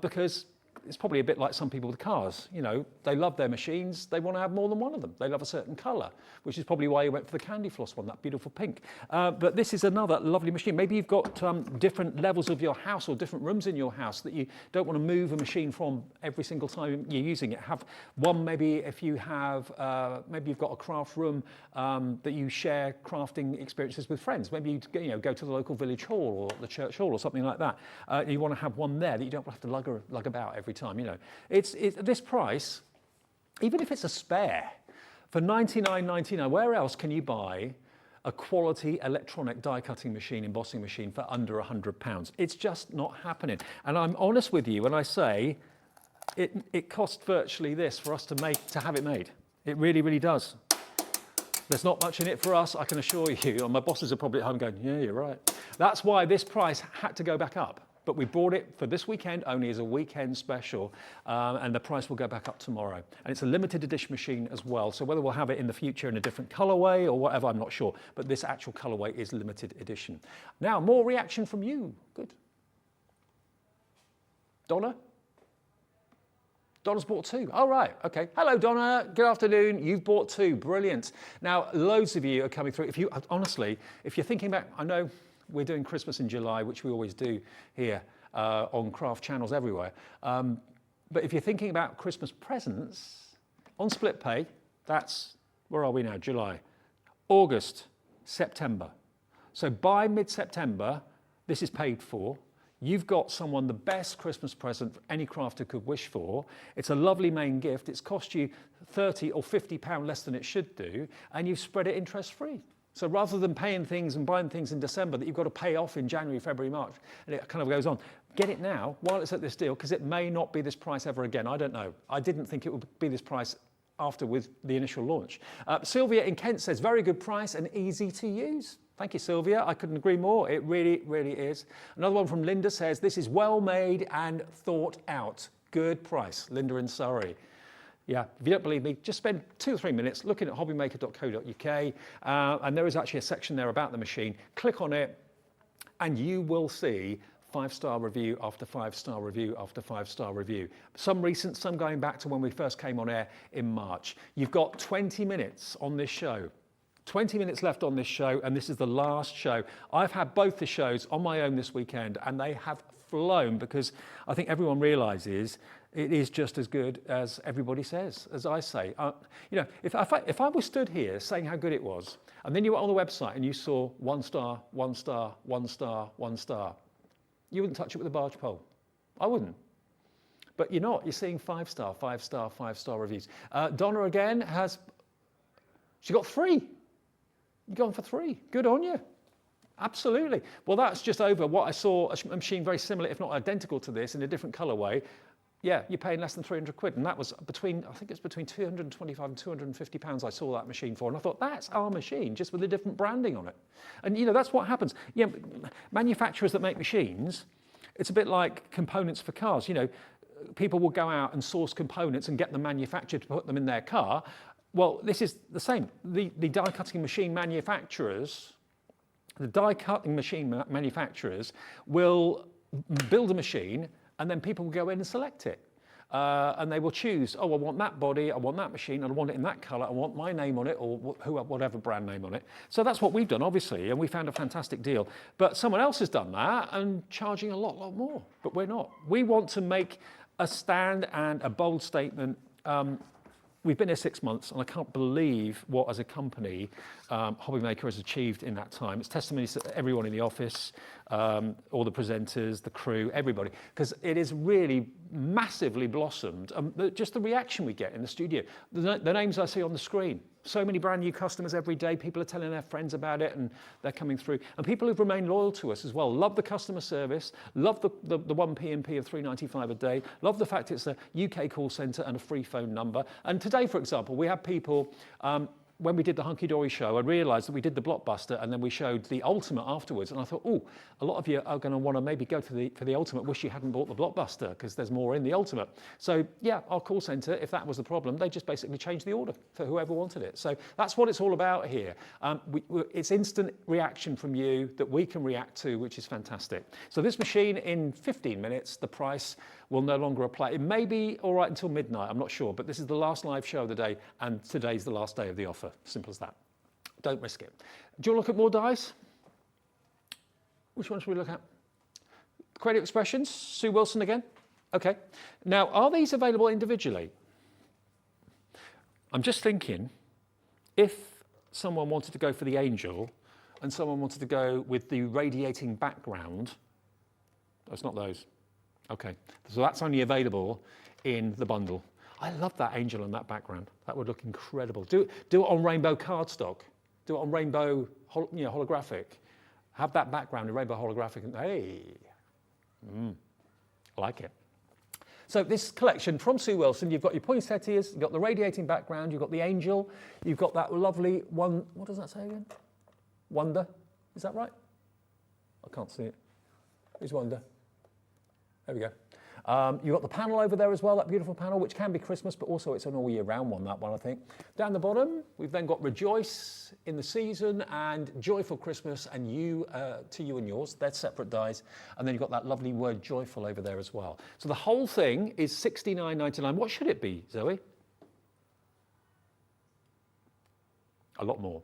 because it's probably a bit like some people with cars. You know, they love their machines, they want to have more than one of them. They love a certain colour, which is probably why you went for the Candy Floss one, that beautiful pink. But this is another lovely machine. Maybe you've got different levels of your house or different rooms in your house that you don't want to move a machine from every single time you're using it. Have one, maybe if you have, maybe you've got a craft room that you share crafting experiences with friends. Maybe you go to the local village hall or the church hall or something like that. You want to have one there that you don't have to lug about every time. You know, it's this price, even if it's a spare, for $99.99, where else can you buy a quality electronic die cutting machine, embossing machine for under £100? It's just not happening. And I'm honest with you when I say it cost virtually this for us to have it made. It really, really does. There's not much in it for us, I can assure you. And my bosses are probably at home going, yeah, you're right. That's why this price had to go back up. But we brought it for this weekend only as a weekend special, and the price will go back up tomorrow. And it's a limited edition machine as well, so whether we'll have it in the future in a different colorway or whatever, I'm not sure. But this actual colorway is limited edition. Now, more reaction from you. Good. Donna? Donna's bought 2. Oh, right, okay. Hello, Donna. Good afternoon. You've bought 2. Brilliant. Now, loads of you are coming through. Honestly, if you're thinking about, I know, we're doing Christmas in July, which we always do here on craft channels everywhere. But if you're thinking about Christmas presents, on split pay, that's, where are we now, July, August, September. So by mid-September, this is paid for. You've got someone the best Christmas present any crafter could wish for. It's a lovely main gift. It's cost you £30 or £50 less than it should do, and you've spread it interest-free. So rather than paying things and buying things in December that you've got to pay off in January, February, March, and it kind of goes on, get it now while it's at this deal, because it may not be this price ever again. I don't know. I didn't think it would be this price after with the initial launch. Sylvia in Kent says, very good price and easy to use. Thank you, Sylvia. I couldn't agree more. It really, really is. Another one from Linda says, this is well made and thought out. Good price. Linda in Surrey. Yeah, if you don't believe me, just spend 2 or 3 minutes looking at hobbymaker.co.uk, and there is actually a section there about the machine. Click on it, and you will see 5-star review after 5-star review after 5-star review. Some recent, some going back to when we first came on air in March. You've got 20 minutes on this show. 20 minutes left on this show, and this is the last show. I've had both the shows on my own this weekend, and they have flown, because I think everyone realises it is just as good as everybody says, as I say. You know, if I was stood here saying how good it was, and then you were on the website and you saw 1 star, 1 star, 1 star, 1 star, you wouldn't touch it with a barge pole. I wouldn't. But you're not. You're seeing 5-star, 5-star, 5-star reviews. Donna again she got 3. You're going for 3. Good on you. Absolutely. Well, that's just over what I saw, a machine very similar, if not identical to this, in a different colourway. Yeah, you're paying less than 300 quid. And that was between, I think it's between 225 and 250 pounds I saw that machine for. And I thought, that's our machine, just with a different branding on it. And, you know, that's what happens. Yeah, manufacturers that make machines, it's a bit like components for cars. You know, people will go out and source components and get them manufactured to put them in their car. Well, this is the same. The die-cutting machine manufacturers, will build a machine, and then people will go in and select it. And they will choose, oh, I want that body, I want that machine, and I want it in that colour, I want my name on it, or whatever brand name on it. So that's what we've done, obviously, and we found a fantastic deal. But someone else has done that and charging a lot more, but we're not. We want to make a stand and a bold statement. We've been here 6 months, and I can't believe what, as a company, Hobbymaker has achieved in that time. It's testimony to everyone in the office, all the presenters, the crew, everybody, because it is really massively blossomed. Just the reaction we get in the studio, the names I see on the screen. So many brand new customers every day. People are telling their friends about it, and they're coming through. And people who've remained loyal to us as well. Love the customer service. Love the 1 P&P of £3.95 a day. Love the fact it's a UK call centre and a free phone number. And today, for example, we had people. When we did the Hunkydory show, I realised that we did the Blockbuster and then we showed the Ultimate afterwards. And I thought, oh, a lot of you are going to want to maybe go for the Ultimate. Wish you hadn't bought the Blockbuster, because there's more in the Ultimate. So yeah, our call centre, if that was the problem, they just basically changed the order for whoever wanted it. So that's what it's all about here. It's instant reaction from you that we can react to, which is fantastic. So this machine, in 15 minutes, the price will no longer apply. It may be all right until midnight, I'm not sure, but this is the last live show of the day, and today's the last day of the offer. Simple as that. Don't risk it. Do you want to look at more dies? Which one should we look at? Creative Expressions, Sue Wilson again? Okay. Now, are these available individually? I'm just thinking, if someone wanted to go for the angel and someone wanted to go with the radiating background, that's not those. Okay, so that's only available in the bundle. I love that angel and that background. That would look incredible. Do it on rainbow cardstock. Do it on rainbow, holographic. Have that background in rainbow holographic, and hey, I like it. So this collection from Sue Wilson, you've got your poinsettias, you've got the radiating background, you've got the angel, you've got that lovely one. What does that say again? Wonder. Is that right? I can't see it. It's Wonder. There we go. You've got the panel over there as well, that beautiful panel, which can be Christmas, but also it's an all year round one, that one, I think. Down the bottom, we've then got Rejoice in the Season and Joyful Christmas and You, To You and Yours. They're separate dies. And then you've got that lovely word joyful over there as well. So the whole thing is $69.99. What should it be, Zoe? A lot more.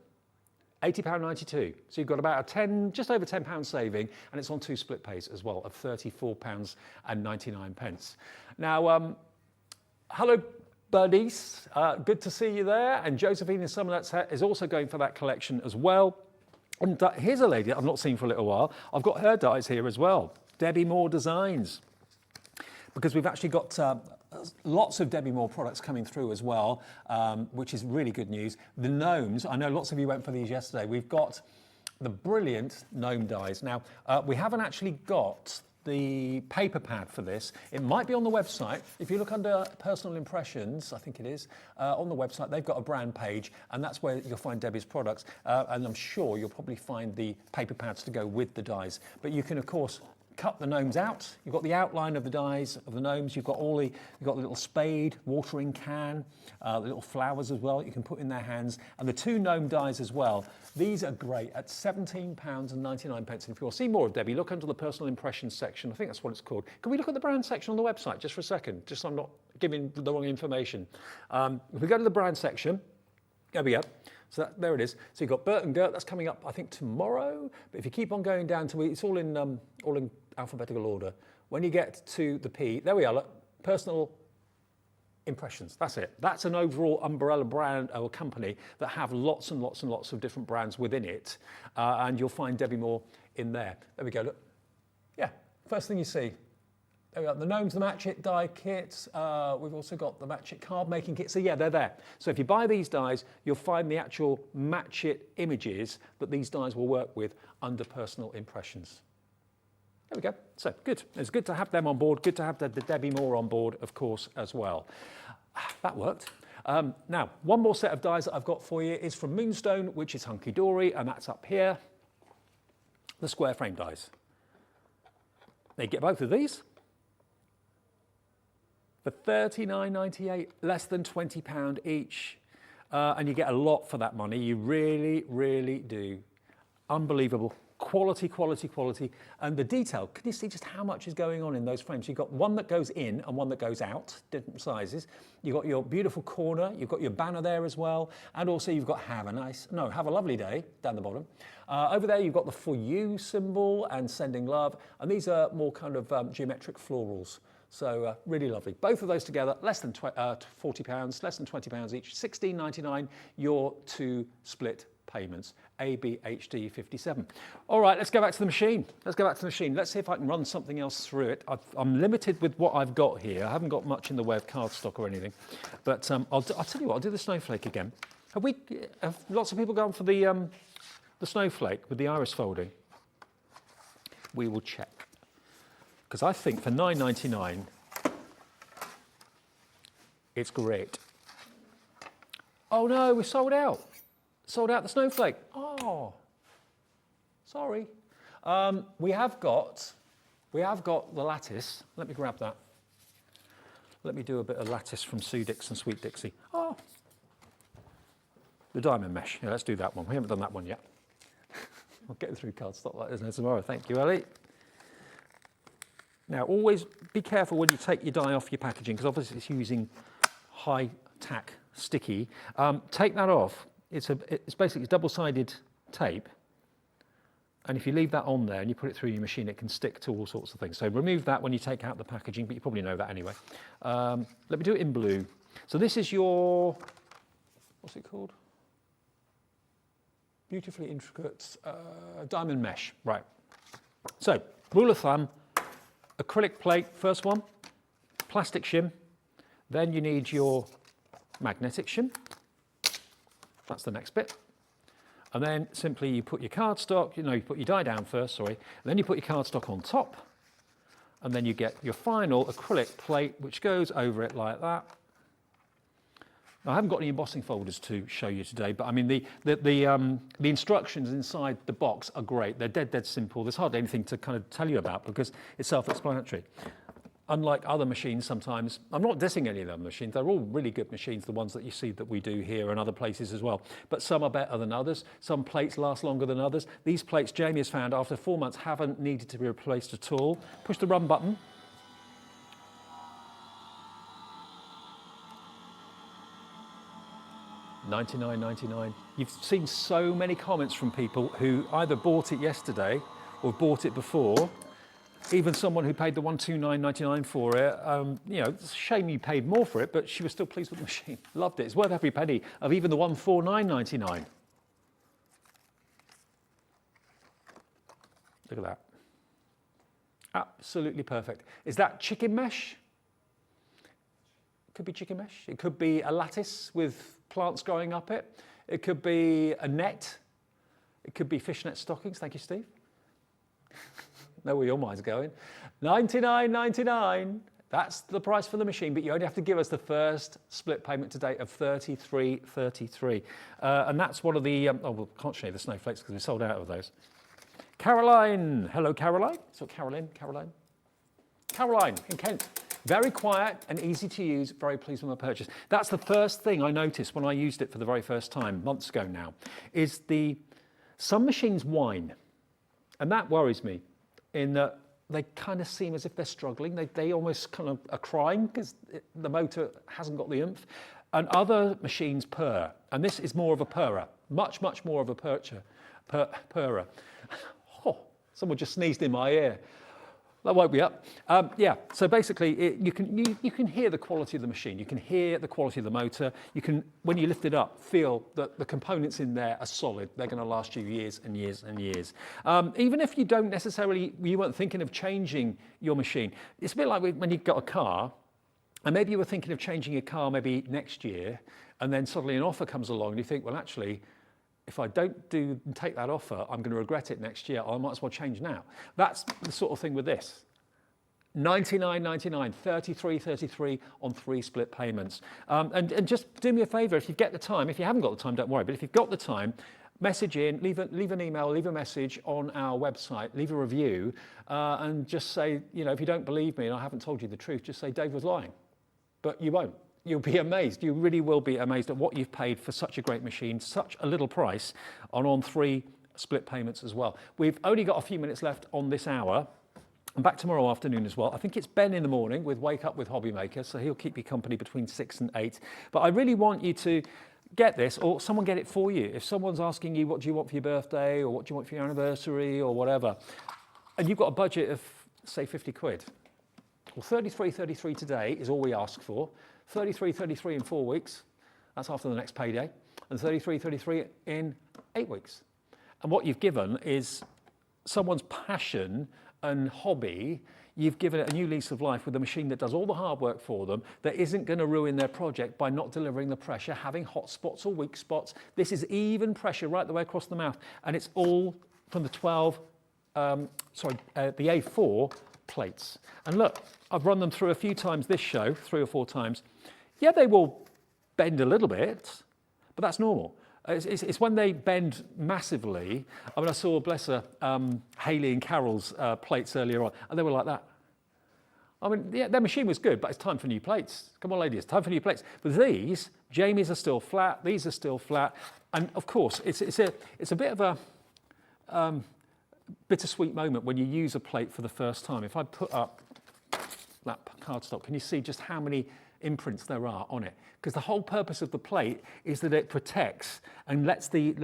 £80.92. So you've got about just over £10 saving, and it's on 2 split pays as well of £34.99. Now, hello, buddies. Good to see you there. And Josephine in Somerset is also going for that collection as well. And here's a lady I've not seen for a little while. I've got her dies here as well. Debbie Moore Designs. Because we've actually got lots of Debbie Moore products coming through as well, which is really good news. The gnomes, I know lots of you went for these yesterday. We've got the brilliant gnome dies. Now, we haven't actually got the paper pad for this. It might be on the website. If you look under personal impressions, I think it is, on the website, they've got a brand page, and that's where you'll find Debbie's products. And I'm sure you'll probably find the paper pads to go with the dies. But you can, of course, cut the gnomes out. You've got the outline of the dies of the gnomes. You've got the little spade, watering can, the little flowers as well you can put in their hands, and the 2 gnome dies as well. These are great at £17.99. And if you want to see more of Debbie, look under the personal impressions section. I think that's what it's called. Can we look at the brand section on the website just for a second, just so I'm not giving the wrong information? If we go to the brand section, there we go. So there it is. So you've got Bert and Gert, that's coming up, I think, tomorrow. But if you keep on going down to it, it's all in alphabetical order. When you get to the P, there we are, look, personal impressions, that's it. That's an overall umbrella brand or company that have lots and lots and lots of different brands within it. And you'll find Debbie Moore in there. There we go, look. Yeah, first thing you see. There we are, the gnomes, the match it die kits. We've also got the match it card making kit. So yeah, they're there. So if you buy these dies, you'll find the actual match it images that these dies will work with under personal impressions. There we go. So good. It's good to have them on board. Good to have the Debbie Moore on board, of course, as well. That worked. Now, one more set of dies that I've got for you is from Moonstone, which is Hunkydory, and that's up here. The square frame dies. They get both of these for £39.98, less than £20 each. And you get a lot for that money. You really, really do. Unbelievable. Quality, quality, quality. And the detail, can you see just how much is going on in those frames? You've got one that goes in and one that goes out, different sizes. You've got your beautiful corner, you've got your banner there as well, and also you've got have a lovely day down the bottom. Over there you've got the for you symbol and sending love, and these are more kind of geometric florals. So really lovely. Both of those together, less than £40, less than £20 each, £16.99, your 2 split payments, ABHD 57. All right, let's go back to the machine. Let's see if I can run something else through it. I'm limited with what I've got here. I haven't got much in the way of cardstock or anything. But I'll tell you what, I'll do the snowflake again. Have lots of people gone for the snowflake with the iris folding? We will check. Because I think for £9.99, it's great. Oh no, we're sold out. Sold out the snowflake. Oh, sorry. We have got the lattice. Let me grab that. Let me do a bit of lattice from Sue Dix and Sweet Dixie. Oh, the diamond mesh. Yeah, let's do that one. We haven't done that one yet. I'll get through cardstock like this tomorrow. Thank you, Ellie. Now, always be careful when you take your die off your packaging, because obviously it's using high tack sticky. Take that off. It's basically double-sided tape, and if you leave that on there and you put it through your machine, it can stick to all sorts of things. So remove that when you take out the packaging, but you probably know that anyway. Let me do it in blue. So this is your, what's it called? Beautifully intricate diamond mesh, right. So, rule of thumb, acrylic plate, first one, plastic shim, then you need your magnetic shim. That's the next bit. And then simply you put your cardstock, you put your die down first, sorry, and then you put your cardstock on top, and then you get your final acrylic plate, which goes over it like that. Now, I haven't got any embossing folders to show you today, but I mean, the instructions inside the box are great. They're dead simple. There's hardly anything to kind of tell you about because it's self-explanatory. Unlike other machines sometimes, I'm not dissing any of them machines, they're all really good machines, the ones that you see that we do here and other places as well. But some are better than others, some plates last longer than others. These plates, Jamie has found, after 4 months haven't needed to be replaced at all. Push the run button. $99.99. You've seen so many comments from people who either bought it yesterday or bought it before. Even someone who paid the $129.99 for it, it's a shame you paid more for it, but she was still pleased with the machine. Loved it. It's worth every penny of even the $149.99. Look at that. Absolutely perfect. Is that chicken mesh? It could be chicken mesh. It could be a lattice with plants growing up it. It could be a net. It could be fishnet stockings. Thank you, Steve. Know where your mind's going. $99.99. That's the price for the machine, but you only have to give us the first split payment to date of $33.33. And that's one of the, oh, well, can't show you the snowflakes because we sold out of those. Caroline, hello Caroline. So Caroline in Kent. Very quiet and easy to use, very pleased with my purchase. That's the first thing I noticed when I used it for the very first time, months ago now, is some machines whine. And that worries me in that they kind of seem as if they're struggling. They almost kind of are crying because the motor hasn't got the oomph. And other machines purr. And this is more of a purrer, much more of a purrer. Oh, someone just sneezed in my ear. That woke me up. Yeah, so basically you can hear the quality of the machine. You can hear the quality of the motor. You can, when you lift it up, feel that the components in there are solid. They're going to last you years and years and years. Even if you weren't thinking of changing your machine. It's a bit like when you've got a car, and maybe you were thinking of changing your car maybe next year, and then suddenly an offer comes along and you think, well, actually, if I don't take that offer, I'm going to regret it next year. I might as well change now. That's the sort of thing with this. $99.99, $33.33 on 3 split payments. And just do me a favour, if you get the time, if you haven't got the time, don't worry, but if you've got the time, message in, leave an email, leave a message on our website, leave a review, and just say, you know, if you don't believe me and I haven't told you the truth, just say Dave was lying. But you won't. You'll be amazed. You really will be amazed at what you've paid for such a great machine, such a little price, on 3 split payments as well. We've only got a few minutes left on this hour. I'm back tomorrow afternoon as well. I think it's Ben in the morning with Wake Up with Hobbymaker, so he'll keep you company between 6 and 8. But I really want you to get this, or someone get it for you. If someone's asking you, what do you want for your birthday, or what do you want for your anniversary, or whatever, and you've got a budget of, say, 50 quid. Well, $33.33 today is all we ask for. $33.33 in 4 weeks, that's after the next payday, and $33.33 in 8 weeks. And what you've given is someone's passion and hobby. You've given it a new lease of life with a machine that does all the hard work for them, that isn't going to ruin their project by not delivering the pressure, having hot spots or weak spots. This is even pressure right the way across the mouth, and it's all from the the A4 plates. And look, I've run them through a few times this show, 3 or 4 times. Yeah, they will bend a little bit, but that's normal. It's when they bend massively. I mean, I saw, bless her, Hayley and Carol's plates earlier on, and they were like that. I mean, yeah, their machine was good, but it's time for new plates. Come on, ladies, it's time for new plates. But these, Jamie's are still flat, these are still flat, and of course, it's a bit of a bittersweet moment when you use a plate for the first time. If I put up that cardstock, can you see just how many imprints there are on it? Because the whole purpose of the plate is that it protects and lets the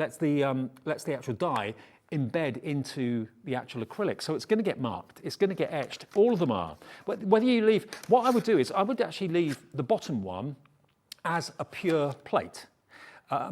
actual dye embed into the actual acrylic. So it's going to get marked, it's going to get etched. All of them are. But whether you leave, what I would do is I would actually leave the bottom one as a pure plate.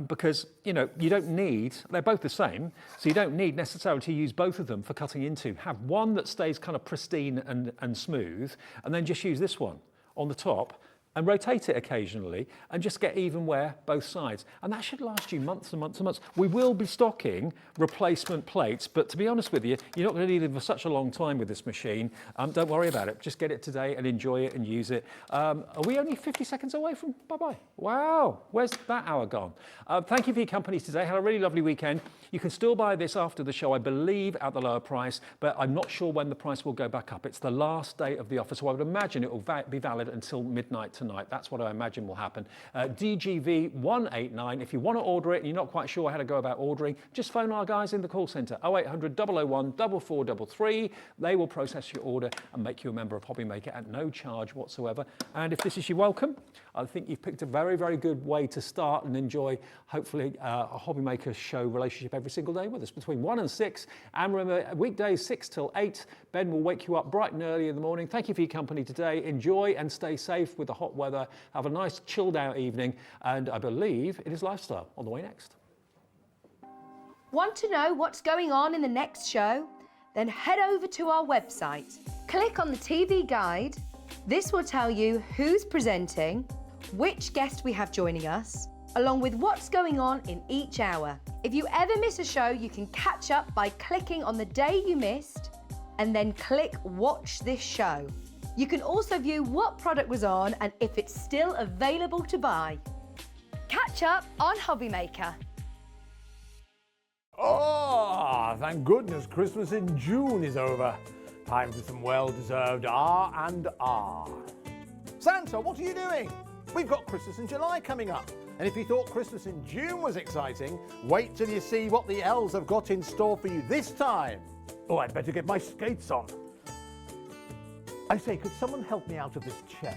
Because, you know, you don't need, they're both the same, so you don't need necessarily to use both of them for cutting into. Have one that stays kind of pristine and smooth, and then just use this one on the top and rotate it occasionally and just get even wear both sides. And that should last you months and months and months. We will be stocking replacement plates, but to be honest with you, you're not going to need them for such a long time with this machine. Don't worry about it. Just get it today and enjoy it and use it. Are we only 50 seconds away from bye-bye? Wow, where's that hour gone? Thank you for your company today. Had a really lovely weekend. You can still buy this after the show, I believe, at the lower price, but I'm not sure when the price will go back up. It's the last day of the offer, so I would imagine it will be valid until midnight tonight. That's what I imagine will happen. DGV 189. If you want to order it and you're not quite sure how to go about ordering, just phone our guys in the call centre, 0800 001 4433. They will process your order and make you a member of Hobbymaker at no charge whatsoever. And if this is your welcome, I think you've picked a very, very good way to start and enjoy, hopefully, a Hobbymaker show relationship every single day with us between 1 and 6. And remember, weekdays 6 till 8. Ben will wake you up bright and early in the morning. Thank you for your company today. Enjoy and stay safe with the hot weather. Have a nice chilled out evening. And I believe it is Lifestyle on the way next. Want to know what's going on in the next show? then head over to our website. Click on the TV guide. This will tell you who's presenting, which guest we have joining us, along with what's going on in each hour. If you ever miss a show, you can catch up by clicking on the day you missed and then click Watch This Show. You can also view what product was on and if it's still available to buy. Catch up on Hobby Maker. Oh, thank goodness Christmas in June is over. Time for some well-deserved R&R. Santa, what are you doing? We've got Christmas in July coming up. And if you thought Christmas in June was exciting, wait till you see what the elves have got in store for you this time. Oh, I'd better get my skates on. I say, could someone help me out of this chair?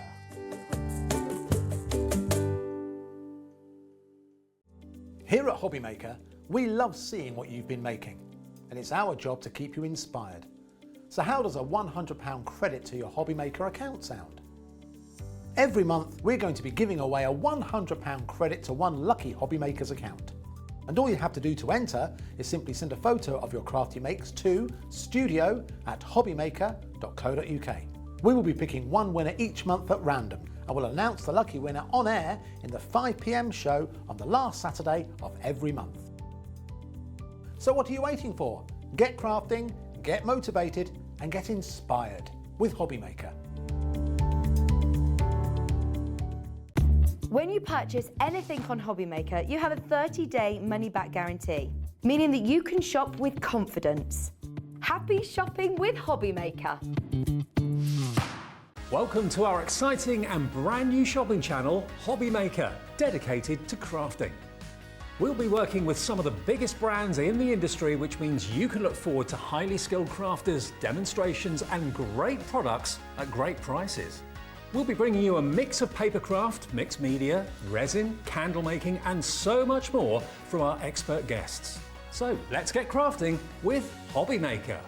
Here at Hobby Maker, we love seeing what you've been making, and it's our job to keep you inspired. So how does a £100 credit to your Hobby Maker account sound? Every month, we're going to be giving away a £100 credit to one lucky Hobby Maker's account. And all you have to do to enter is simply send a photo of your crafty makes to studio@hobbymaker.co.uk. We will be picking one winner each month at random, and we'll announce the lucky winner on air in the 5 PM show on the last Saturday of every month. So what are you waiting for? Get crafting, get motivated, and get inspired with Hobby Maker. When you purchase anything on Hobby Maker, you have a 30-day money-back guarantee, meaning that you can shop with confidence. Happy shopping with Hobby Maker. Welcome to our exciting and brand new shopping channel, Hobby Maker, dedicated to crafting. We'll be working with some of the biggest brands in the industry, which means you can look forward to highly skilled crafters, demonstrations, and great products at great prices. We'll be bringing you a mix of papercraft, mixed media, resin, candle making, and so much more from our expert guests. So let's get crafting with Hobby Maker.